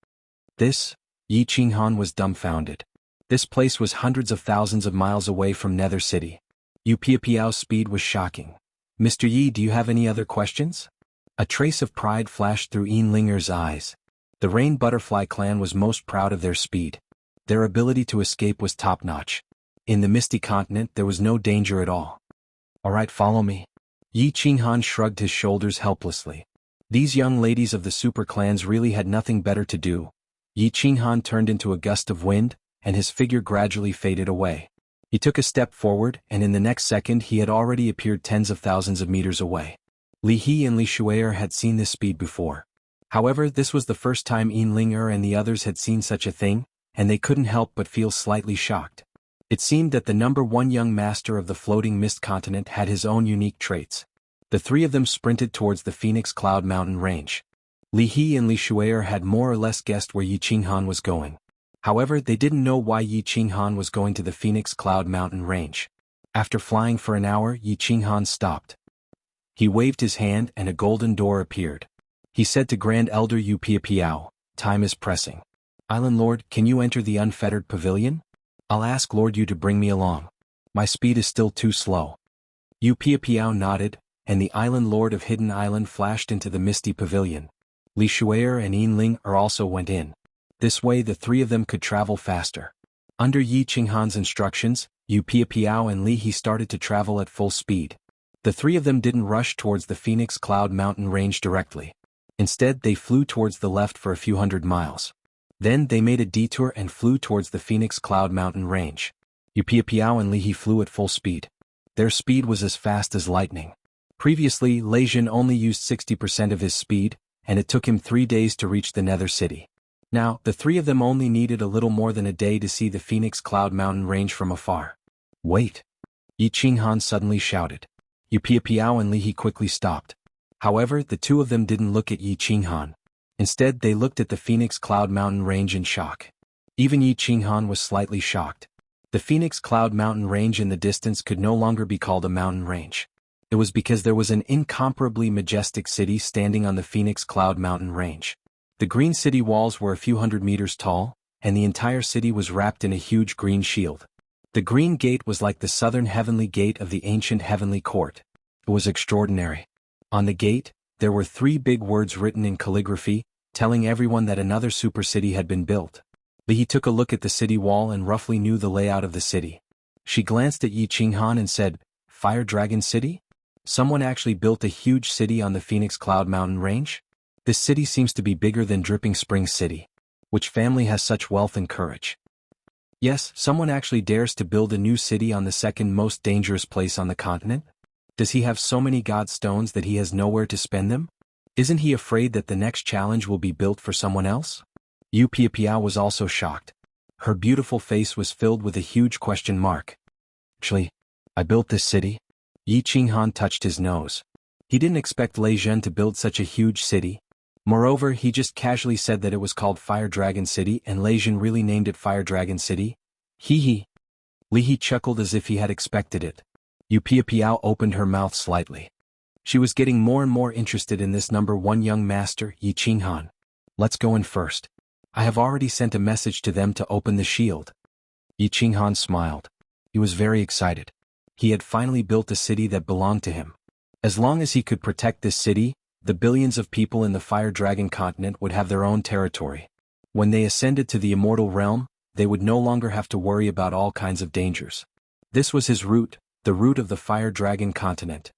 Yi Qinghan was dumbfounded. This place was hundreds of thousands of miles away from Nether City. Yu Piapiao's speed was shocking. Mr. Yi, do you have any other questions? A trace of pride flashed through Yin Linger's eyes. The Rain Butterfly clan was most proud of their speed. Their ability to escape was top-notch. In the Misty Continent there was no danger at all. Alright, follow me. Yi Qinghan shrugged his shoulders helplessly. These young ladies of the super clans really had nothing better to do. Yi Qinghan turned into a gust of wind, and his figure gradually faded away. He took a step forward, and in the next second he had already appeared tens of thousands of meters away. Li He and Li Shuer had seen this speed before. However, this was the first time Yin Linger and the others had seen such a thing, and they couldn't help but feel slightly shocked. It seemed that the #1 young master of the floating mist continent had his own unique traits. The three of them sprinted towards the Phoenix Cloud Mountain range. Li He and Li Shuer had more or less guessed where Yi Qinghan was going. However, they didn't know why Yi Qinghan was going to the Phoenix Cloud Mountain range. After flying for an hour, Yi Qinghan stopped. He waved his hand and a golden door appeared. He said to Grand Elder Yu Piapiao, time is pressing. Island Lord, can you enter the unfettered pavilion? I'll ask Lord Yu to bring me along. My speed is still too slow. Yu Piapiao nodded, and the Island Lord of Hidden Island flashed into the misty pavilion. Li Shuer and Yin Linger also went in. This way the three of them could travel faster. Under Yi Qinghan's instructions, Yu Piapiao and Li He started to travel at full speed. The three of them didn't rush towards the Phoenix Cloud Mountain range directly. Instead they flew towards the left for a few hundred miles. Then they made a detour and flew towards the Phoenix Cloud Mountain range. Yu Piapiao and Li He flew at full speed. Their speed was as fast as lightning. Previously, Lei Jin only used 60% of his speed, and it took him 3 days to reach the Nether City. Now, the three of them only needed a little more than a day to see the Phoenix Cloud Mountain range from afar. Wait! Yi Qinghan suddenly shouted. Yu Piapiao and Li He quickly stopped. However, the two of them didn't look at Yi Qinghan. Instead, they looked at the Phoenix Cloud Mountain range in shock. Even Yi Qinghan was slightly shocked. The Phoenix Cloud Mountain range in the distance could no longer be called a mountain range. It was because there was an incomparably majestic city standing on the Phoenix Cloud Mountain range. The green city walls were a few hundred meters tall, and the entire city was wrapped in a huge green shield. The green gate was like the southern heavenly gate of the ancient heavenly court. It was extraordinary. On the gate, there were 3 big words written in calligraphy, telling everyone that another super city had been built. Li He took a look at the city wall and roughly knew the layout of the city. She glanced at Yi Qinghan and said, Fire Dragon City? Someone actually built a huge city on the Phoenix Cloud Mountain range? This city seems to be bigger than Dripping Springs City. Which family has such wealth and courage? Yes, someone actually dares to build a new city on the second most dangerous place on the continent? Does he have so many god stones that he has nowhere to spend them? Isn't he afraid that the next challenge will be built for someone else? Yu Piapiao was also shocked. Her beautiful face was filled with a huge question mark. Actually, I built this city? Yi Qinghan touched his nose. He didn't expect Lei Jin to build such a huge city. Moreover, he just casually said that it was called Fire Dragon City and Lei Jin really named it Fire Dragon City. Hee hee. Li He chuckled as if he had expected it. Yu Piapiao opened her mouth slightly. She was getting more and more interested in this #1 young master, Yi Qinghan. Let's go in first. I have already sent a message to them to open the shield. Yi Qinghan smiled. He was very excited. He had finally built a city that belonged to him. As long as he could protect this city, the billions of people in the Fire Dragon continent would have their own territory. When they ascended to the Immortal realm, they would no longer have to worry about all kinds of dangers. This was his route, the route of the Fire Dragon continent.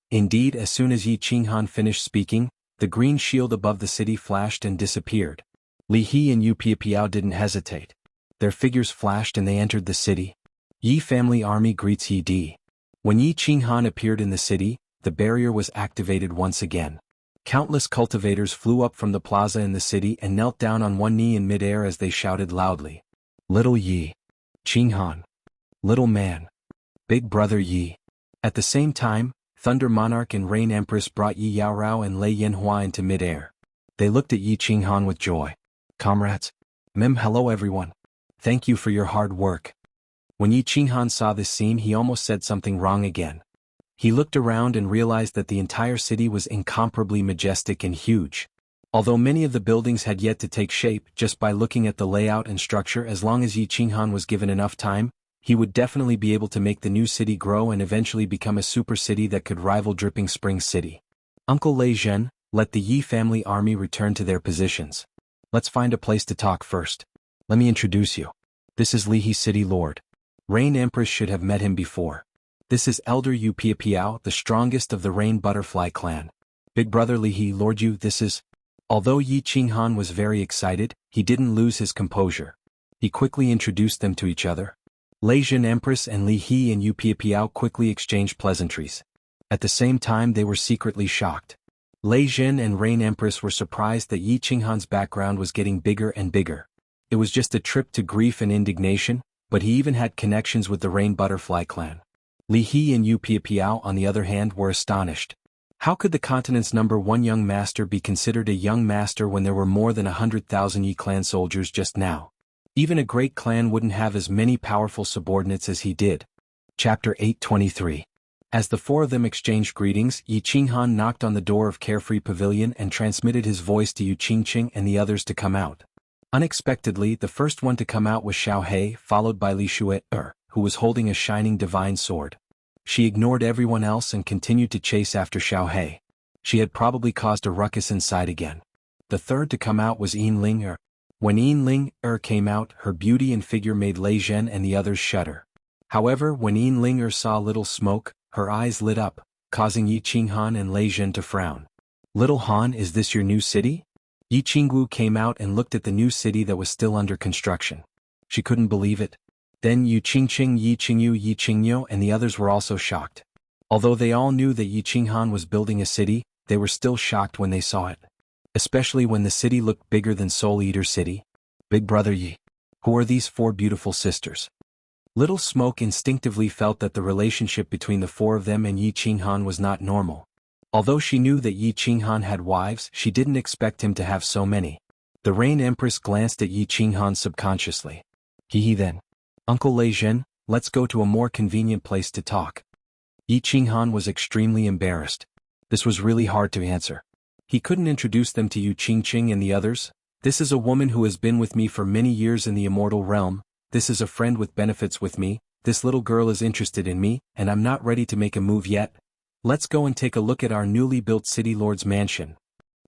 Indeed, as soon as Yi Qinghan finished speaking, the green shield above the city flashed and disappeared. Li He and Yu Piapiao didn't hesitate. Their figures flashed and they entered the city. Yi family army greets Yi Di. When Yi Qinghan appeared in the city, the barrier was activated once again. Countless cultivators flew up from the plaza in the city and knelt down on one knee in midair as they shouted loudly. Little Yi. Qinghan. Little man. Big brother Yi. At the same time, Thunder Monarch and Rain Empress brought Yi Yaorao and Lei Yanhua into midair. They looked at Yi Qinghan with joy. Comrades. Hello everyone. Thank you for your hard work. When Yi Qinghan saw this scene, he almost said something wrong again. He looked around and realized that the entire city was incomparably majestic and huge. Although many of the buildings had yet to take shape, just by looking at the layout and structure, as long as Yi Qinghan was given enough time, he would definitely be able to make the new city grow and eventually become a super city that could rival Dripping Springs City. Uncle Lei Zhen, let the Yi family army return to their positions. Let's find a place to talk first. Let me introduce you. This is Li He City Lord. Rain Empress should have met him before. This is Elder Yu Piapiao, the strongest of the Rain Butterfly clan. Big brother Li He Lord Yu, this is... Although Yi Qinghan was very excited, he didn't lose his composure. He quickly introduced them to each other. Lei Zhen Empress and Li He and Yu Piapiao quickly exchanged pleasantries. At the same time they were secretly shocked. Lei Zhen and Rain Empress were surprised that Yi Qinghan's background was getting bigger and bigger. It was just a trip to grief and indignation, but he even had connections with the Rain Butterfly clan. Li He and Yu Piapiao, on the other hand, were astonished. How could the continent's #1 young master be considered a young master when there were more than 100,000 Yi clan soldiers just now? Even a great clan wouldn't have as many powerful subordinates as he did. Chapter 823. As the four of them exchanged greetings, Yi Qinghan knocked on the door of Carefree Pavilion and transmitted his voice to Yu Qingqing and the others to come out. Unexpectedly, the first one to come out was Xiao He, followed by Li Shu'e, who was holding a shining divine sword. She ignored everyone else and continued to chase after Xiao He. She had probably caused a ruckus inside again. The third to come out was Yin Ling. When Yin Ling came out, her beauty and figure made Lei Zhen and the others shudder. However, when Yin Ling saw little smoke, her eyes lit up, causing Yi Qinghan and Lei Zhen to frown. Little Han, is this your new city? Yi Qinggu came out and looked at the new city that was still under construction. She couldn't believe it. Then Yu Qingqing, Yi Qingyu, Yi Qingyo and the others were also shocked. Although they all knew that Yi Qinghan was building a city, they were still shocked when they saw it. Especially when the city looked bigger than Soul Eater City. Big brother Yi. Who are these four beautiful sisters? Little Smoke instinctively felt that the relationship between the four of them and Yi Qinghan was not normal. Although she knew that Yi Qinghan had wives, she didn't expect him to have so many. The Rain Empress glanced at Yi Qinghan subconsciously. He then. Uncle Lei Zhen, let's go to a more convenient place to talk. Yi Qinghan was extremely embarrassed. This was really hard to answer. He couldn't introduce them to Yu Qingqing and the others. This is a woman who has been with me for many years in the Immortal realm. This is a friend with benefits with me. This little girl is interested in me, and I'm not ready to make a move yet. Let's go and take a look at our newly built City Lord's mansion.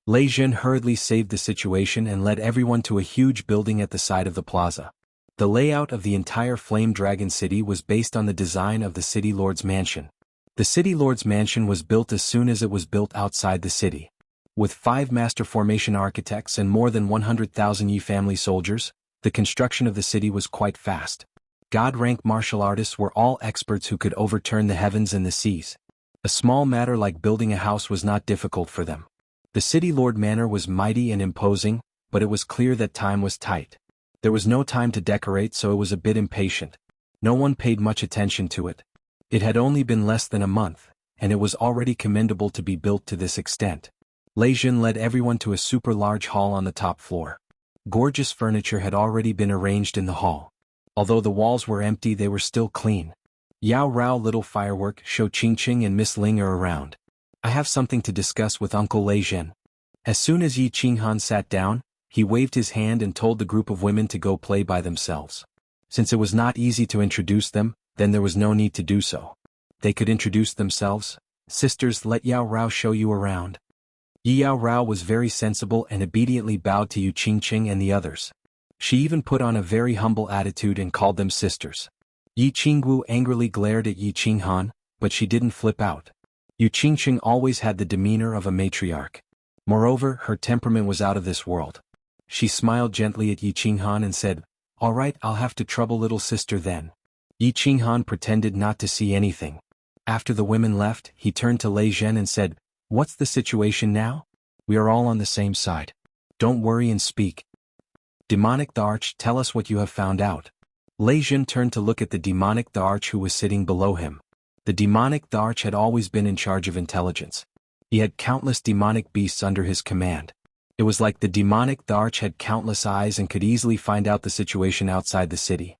Lei Zhen hurriedly saved the situation and led everyone to a huge building at the side of the plaza. The layout of the entire Flame Dragon City was based on the design of the City Lord's mansion. The City Lord's mansion was built as soon as it was built outside the city. With 5 master formation architects and more than 100,000 Yi family soldiers, the construction of the city was quite fast. God-rank martial artists were all experts who could overturn the heavens and the seas. A small matter like building a house was not difficult for them. The City Lord Manor was mighty and imposing, but it was clear that time was tight. There was no time to decorate, so it was a bit impatient. No one paid much attention to it. It had only been less than a month, and it was already commendable to be built to this extent. Lei Zhen led everyone to a super large hall on the top floor. Gorgeous furniture had already been arranged in the hall. Although the walls were empty, they were still clean. Yao Rao, Little Firework, Shou Qingqing and Miss Ling are around. I have something to discuss with Uncle Lei Zhen. As soon as Yi Qinghan sat down, he waved his hand and told the group of women to go play by themselves. Since it was not easy to introduce them, then there was no need to do so. They could introduce themselves. Sisters, let Yao Rao show you around. Yi Yao Rao was very sensible and obediently bowed to Yu Qingqing and the others. She even put on a very humble attitude and called them sisters. Yi Qingwu angrily glared at Yi Qinghan, but she didn't flip out. Yu Qingqing always had the demeanor of a matriarch. Moreover, her temperament was out of this world. She smiled gently at Yi Qinghan and said, "All right, I'll have to trouble little sister then." Yi Qinghan pretended not to see anything. After the women left, he turned to Lei Zhen and said, "What's the situation now? We are all on the same side. Don't worry and speak. Demonic the Arch, tell us what you have found out." Lei Zhen turned to look at the demonic the Arch who was sitting below him. The demonic the Arch had always been in charge of intelligence. He had countless demonic beasts under his command. It was like the demonic the Arch had countless eyes and could easily find out the situation outside the city.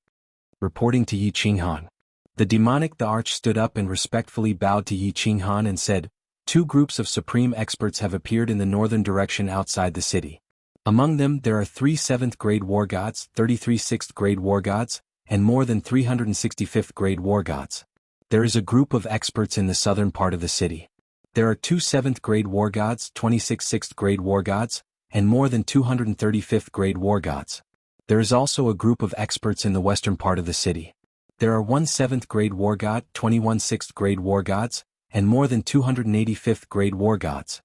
Reporting to Yi Qinghan. The demonic the Arch stood up and respectfully bowed to Yi Qinghan and said, "Two groups of supreme experts have appeared in the northern direction outside the city. Among them there are 3 7th-grade war gods, 33 6th-grade war gods, and more than 365th-grade war gods. There is a group of experts in the southern part of the city. There are 2 7th-grade war gods, 26 6th-grade war gods, and more than 235th-grade war gods. There is also a group of experts in the western part of the city. There are 1 7th-grade war god, 21 6th-grade war gods, and more than 285th-grade war gods."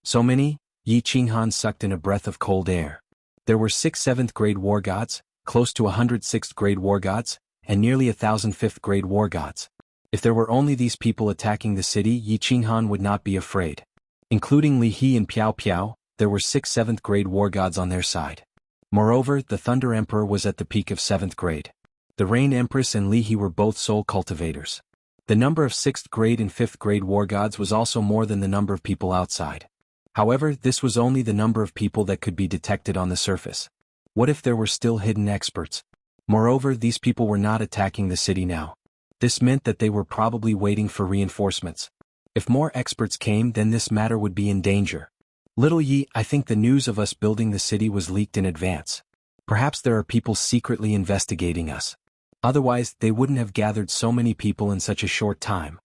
So many? Yi Qinghan sucked in a breath of cold air. There were 6 7th-grade war gods, close to 100 6th-grade war gods, and nearly 1,000 5th-grade war gods. If there were only these people attacking the city, Yi Qinghan would not be afraid. Including Li He and Piao Piao, there were 6 7th-grade war gods on their side. Moreover, the Thunder Emperor was at the peak of 7th grade. The Rain Empress and Li He were both soul cultivators. The number of 6th grade and 5th grade war gods was also more than the number of people outside. However, this was only the number of people that could be detected on the surface. What if there were still hidden experts? Moreover, these people were not attacking the city now. This meant that they were probably waiting for reinforcements. If more experts came, then this matter would be in danger. "Little Yi, I think the news of us building the city was leaked in advance. Perhaps there are people secretly investigating us. Otherwise, they wouldn't have gathered so many people in such a short time."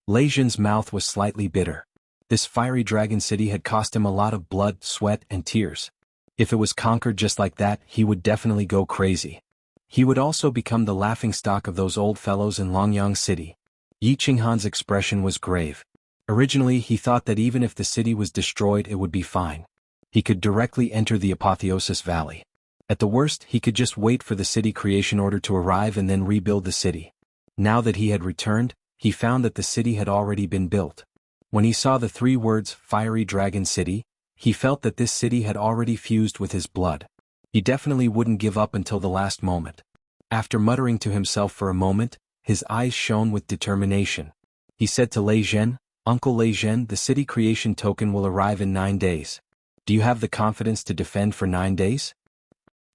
Lei Zhen's mouth was slightly bitter. This fiery dragon city had cost him a lot of blood, sweat, and tears. If it was conquered just like that, he would definitely go crazy. He would also become the laughingstock of those old fellows in Longyang City. Yi Qinghan's expression was grave. Originally, he thought that even if the city was destroyed, it would be fine. He could directly enter the Apotheosis Valley. At the worst, he could just wait for the city creation order to arrive and then rebuild the city. Now that he had returned, he found that the city had already been built. When he saw the 3 words, Fiery Dragon City, he felt that this city had already fused with his blood. He definitely wouldn't give up until the last moment. After muttering to himself for a moment, his eyes shone with determination. He said to Lei Zhen, "Uncle Lei Zhen, the city creation token will arrive in 9 days. Do you have the confidence to defend for 9 days?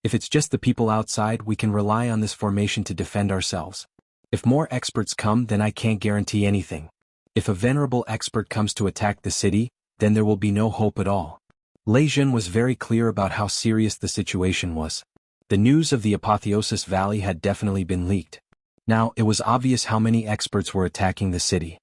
If it's just the people outside, we can rely on this formation to defend ourselves. If more experts come, then I can't guarantee anything. If a venerable expert comes to attack the city, then there will be no hope at all." Lei Zhen was very clear about how serious the situation was. The news of the Apotheosis Valley had definitely been leaked. Now, it was obvious how many experts were attacking the city.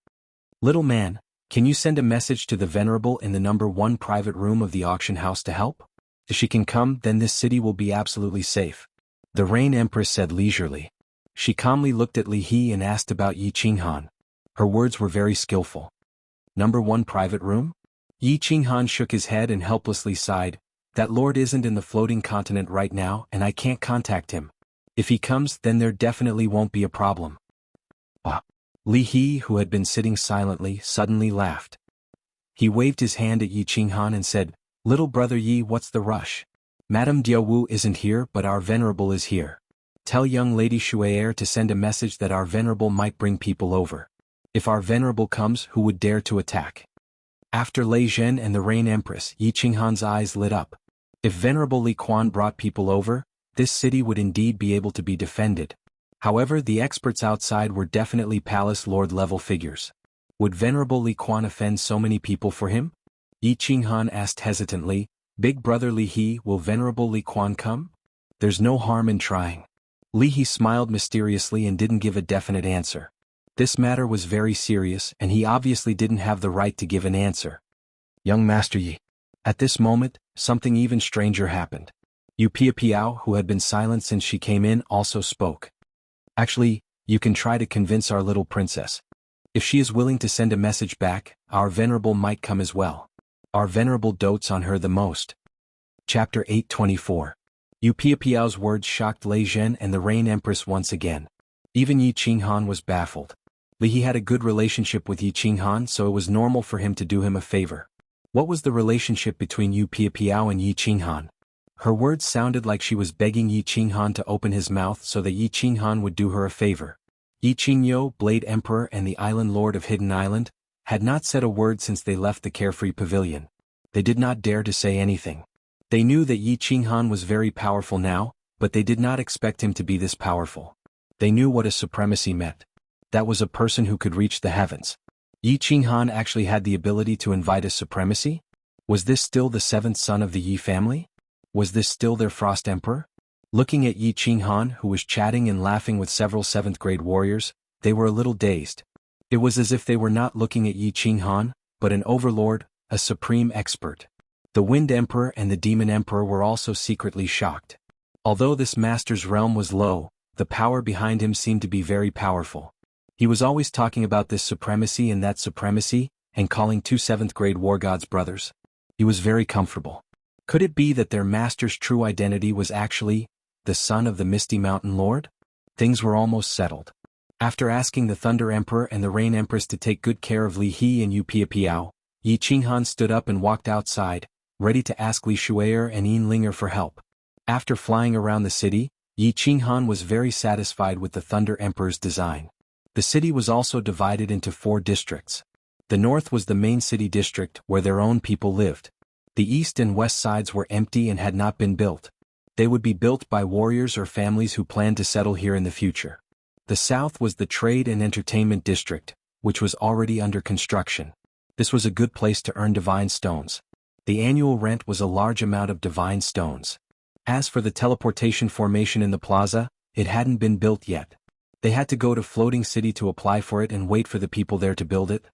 "Little man, can you send a message to the Venerable in the number 1 private room of the auction house to help? If she can come, then this city will be absolutely safe," the Rain Empress said leisurely. She calmly looked at Li He and asked about Yi Qinghan. Her words were very skillful. "Number 1 private room?" Yi Qinghan shook his head and helplessly sighed. "That lord isn't in the floating continent right now and I can't contact him. If he comes, then there definitely won't be a problem." Ah. Li He, who had been sitting silently, suddenly laughed. He waved his hand at Yi Qinghan and said, "Little brother Yi, what's the rush? Madame Diaowu isn't here, but our venerable is here. Tell young lady Shuaer to send a message that our venerable might bring people over. If our venerable comes, who would dare to attack?" After Lei Zhen and the Rain Empress, Yi Qinghan's eyes lit up. If Venerable Li Quan brought people over, this city would indeed be able to be defended. However, the experts outside were definitely Palace Lord level figures. Would Venerable Li Quan offend so many people for him? Yi Qinghan asked hesitantly, "Big brother Li He, will Venerable Li Quan come?" "There's no harm in trying." Li He smiled mysteriously and didn't give a definite answer. This matter was very serious and he obviously didn't have the right to give an answer. "Young Master Yi." At this moment, something even stranger happened. Yu Piao, who had been silent since she came in, also spoke. Actually, you can try to convince our little princess. If she is willing to send a message back, our venerable might come as well. Our venerable dotes on her the most. Chapter 824. Yu Piao's words shocked Lei Zhen and the Rain Empress once again. Even Yi Qinghan was baffled. Li He had a good relationship with Yi Qinghan, so it was normal for him to do him a favor. What was the relationship between Yu Piao and Yi Qinghan? Her words sounded like she was begging Yi Qinghan to open his mouth so that Yi Qinghan would do her a favor. Yi Qingyo, Blade Emperor and the Island Lord of Hidden Island, had not said a word since they left the carefree pavilion. They did not dare to say anything. They knew that Yi Qinghan was very powerful now, but they did not expect him to be this powerful. They knew what a supremacy meant. That was a person who could reach the heavens. Yi Qinghan actually had the ability to invite a supremacy? Was this still the seventh son of the Yi family? Was this still their Frost Emperor? Looking at Yi Qinghan, who was chatting and laughing with several 7th grade warriors, they were a little dazed. It was as if they were not looking at Yi Qinghan, but an overlord, a supreme expert. The Wind Emperor and the Demon Emperor were also secretly shocked. Although this master's realm was low, the power behind him seemed to be very powerful. He was always talking about this supremacy and that supremacy, and calling 2 7th grade war gods brothers. He was very comfortable. Could it be that their master's true identity was actually the son of the Misty Mountain Lord? Things were almost settled. After asking the Thunder Emperor and the Rain Empress to take good care of Li He and Yu Piao, Yi Qinghan stood up and walked outside, ready to ask Li Shui'er and Yin Linger for help. After flying around the city, Yi Qinghan was very satisfied with the Thunder Emperor's design. The city was also divided into 4 districts. The north was the main city district where their own people lived. The east and west sides were empty and had not been built. They would be built by warriors or families who planned to settle here in the future. The south was the trade and entertainment district, which was already under construction. This was a good place to earn divine stones. The annual rent was a large amount of divine stones. As for the teleportation formation in the plaza, it hadn't been built yet. They had to go to Floating City to apply for it and wait for the people there to build it.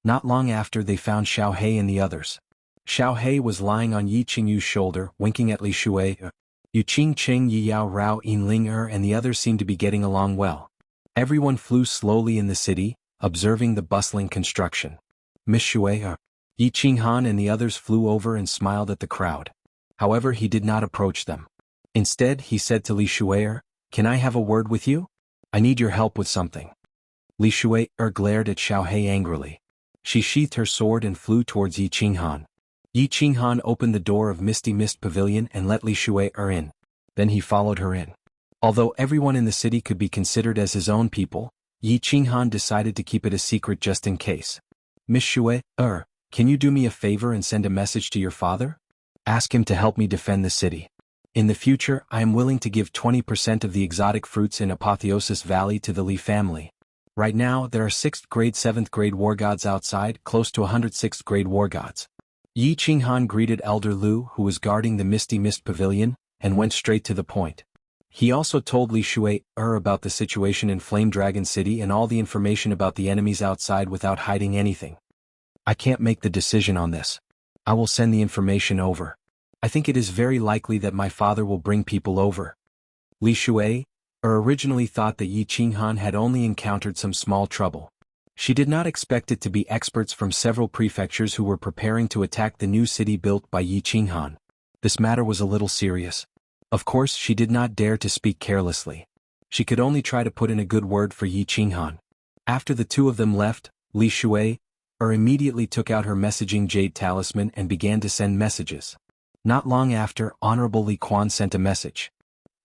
Not long after, they found Xiao He and the others. Xiao He was lying on Yi Qingyu's shoulder, winking at Li Shui'er. Yu Qingcheng, Yi Yao Rao, Yin Linger and the others seemed to be getting along well. Everyone flew slowly in the city, observing the bustling construction. Miss Shui'er. Yi Qinghan and the others flew over and smiled at the crowd. However, he did not approach them. Instead, he said to Li Shui'er, "Can I have a word with you? I need your help with something." Li Shui'er glared at Xiao He angrily. She sheathed her sword and flew towards Yi Qinghan. Yi Qinghan opened the door of Misty Mist Pavilion and let Li Shui'er in. Then he followed her in. Although everyone in the city could be considered as his own people, Yi Qinghan decided to keep it a secret just in case. "Miss Shui'er, can you do me a favor and send a message to your father? Ask him to help me defend the city. In the future, I am willing to give 20% of the exotic fruits in Apotheosis Valley to the Li family. Right now, there are 6th grade 7th grade war gods outside, close to 100 6th grade war gods." Yi Qinghan greeted Elder Lu, who was guarding the Misty Mist Pavilion, and went straight to the point. He also told Li Shui'er about the situation in Flame Dragon City and all the information about the enemies outside without hiding anything. "I can't make the decision on this. I will send the information over. I think it is very likely that my father will bring people over." Li Shui'er originally thought that Yi Qinghan had only encountered some small trouble. She did not expect it to be experts from several prefectures who were preparing to attack the new city built by Yi Qinghan. This matter was a little serious. Of course, she did not dare to speak carelessly. She could only try to put in a good word for Yi Qinghan. After the two of them left, Li Shui'er immediately took out her messaging jade talisman and began to send messages. Not long after, Honorable Li Quan sent a message.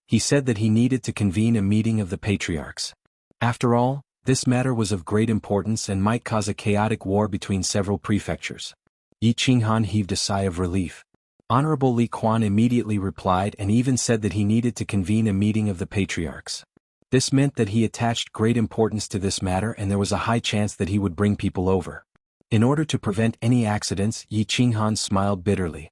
He said that he needed to convene a meeting of the patriarchs. After all, this matter was of great importance and might cause a chaotic war between several prefectures. Yi Qinghan heaved a sigh of relief. Honorable Li Quan immediately replied and even said that he needed to convene a meeting of the patriarchs. This meant that he attached great importance to this matter and there was a high chance that he would bring people over. In order to prevent any accidents, Yi Qinghan smiled bitterly.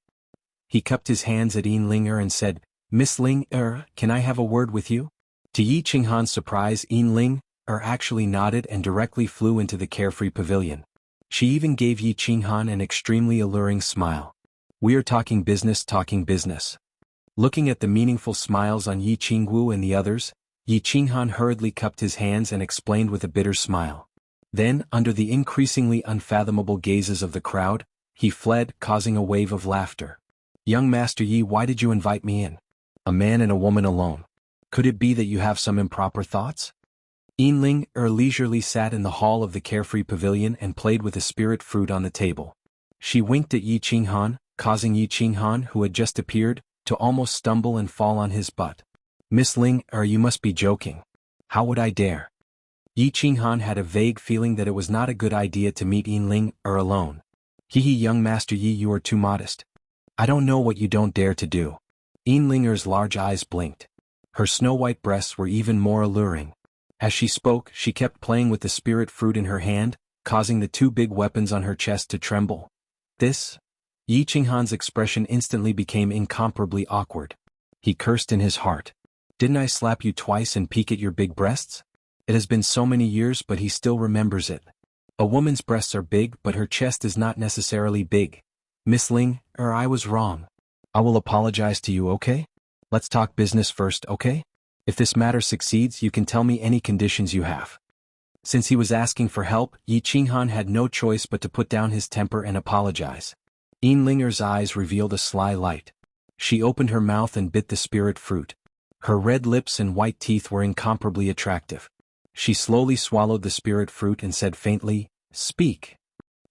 He cupped his hands at Yin Linger and said, "Miss Ling, can I have a word with you?" To Yi Qinghan's surprise, Yin Ling actually nodded and directly flew into the carefree pavilion. She even gave Yi Qinghan an extremely alluring smile. "We are talking business." Looking at the meaningful smiles on Yi Qingwu and the others, Yi Qinghan hurriedly cupped his hands and explained with a bitter smile. Then, under the increasingly unfathomable gazes of the crowd, he fled, causing a wave of laughter. Young Master Yi, why did you invite me in? A man and a woman alone. Could it be that you have some improper thoughts? Yinling leisurely sat in the hall of the carefree pavilion and played with a spirit fruit on the table. She winked at Yi Qinghan, causing Yi Qinghan, who had just appeared, to almost stumble and fall on his butt. Miss Ling, you must be joking. How would I dare? Yi Qinghan had a vague feeling that it was not a good idea to meet Yinling alone. Hee, young Master Yi, you are too modest. I don't know what you don't dare to do. Yinlinger's large eyes blinked. Her snow-white breasts were even more alluring. As she spoke, she kept playing with the spirit fruit in her hand, causing the two big weapons on her chest to tremble. This? Yi Qinghan's expression instantly became incomparably awkward. He cursed in his heart. Didn't I slap you twice and peek at your big breasts? It has been so many years, but he still remembers it. A woman's breasts are big, but her chest is not necessarily big. Miss Ling, I was wrong. I will apologize to you, okay? Let's talk business first, okay? If this matter succeeds, you can tell me any conditions you have. Since he was asking for help, Yi Qinghan had no choice but to put down his temper and apologize. Yinlinger's eyes revealed a sly light. She opened her mouth and bit the spirit fruit. Her red lips and white teeth were incomparably attractive. She slowly swallowed the spirit fruit and said faintly, "Speak.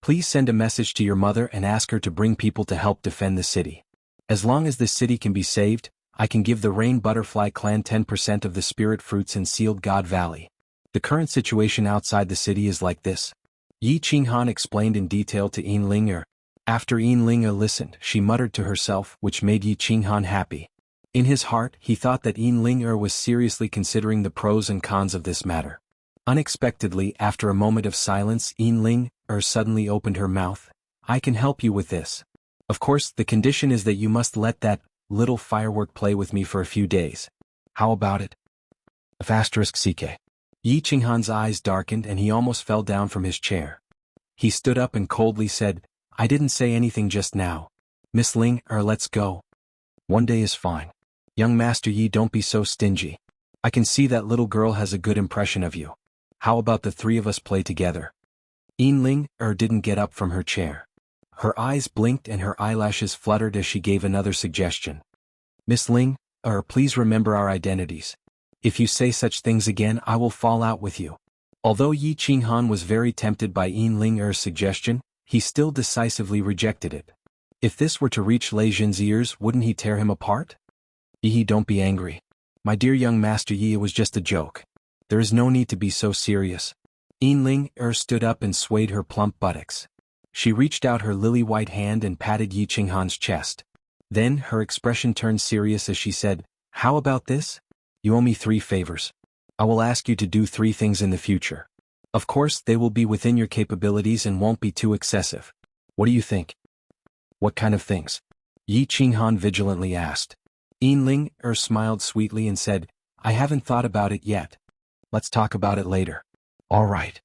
Please send a message to your mother and ask her to bring people to help defend the city. As long as this city can be saved, I can give the Rain Butterfly clan 10% of the spirit fruits in Sealed God Valley. The current situation outside the city is like this." Yi Qinghan explained in detail to Yinlinger. After Yinlinger listened, she muttered to herself, which made Yi Qinghan happy. In his heart, he thought that Yinlinger was seriously considering the pros and cons of this matter. Unexpectedly, after a moment of silence, Yinlinger suddenly opened her mouth. "I can help you with this. Of course, the condition is that you must let that little firework play with me for a few days. How about it?" *CK. Yi Qinghan's eyes darkened and he almost fell down from his chair. He stood up and coldly said, "I didn't say anything just now. Miss Ling, let's go." "1 day is fine. Young Master Yi, don't be so stingy. I can see that little girl has a good impression of you. How about the three of us play together?" Yinling didn't get up from her chair. Her eyes blinked and her eyelashes fluttered as she gave another suggestion. "Miss Ling, please remember our identities. If you say such things again, I will fall out with you." Although Yi Qinghan was very tempted by Yinlinger's suggestion, he still decisively rejected it. If this were to reach Lei Jin's ears, wouldn't he tear him apart? "Yi, don't be angry. My dear young Master Yi, it was just a joke. There is no need to be so serious." Yinlinger stood up and swayed her plump buttocks. She reached out her lily-white hand and patted Yi Qinghan's chest. Then her expression turned serious as she said, "How about this? You owe me 3 favors. I will ask you to do 3 things in the future. Of course, they will be within your capabilities and won't be too excessive. What do you think?" "What kind of things?" Yi Qinghan vigilantly asked. Yinlinger smiled sweetly and said, "I haven't thought about it yet. Let's talk about it later." "All right.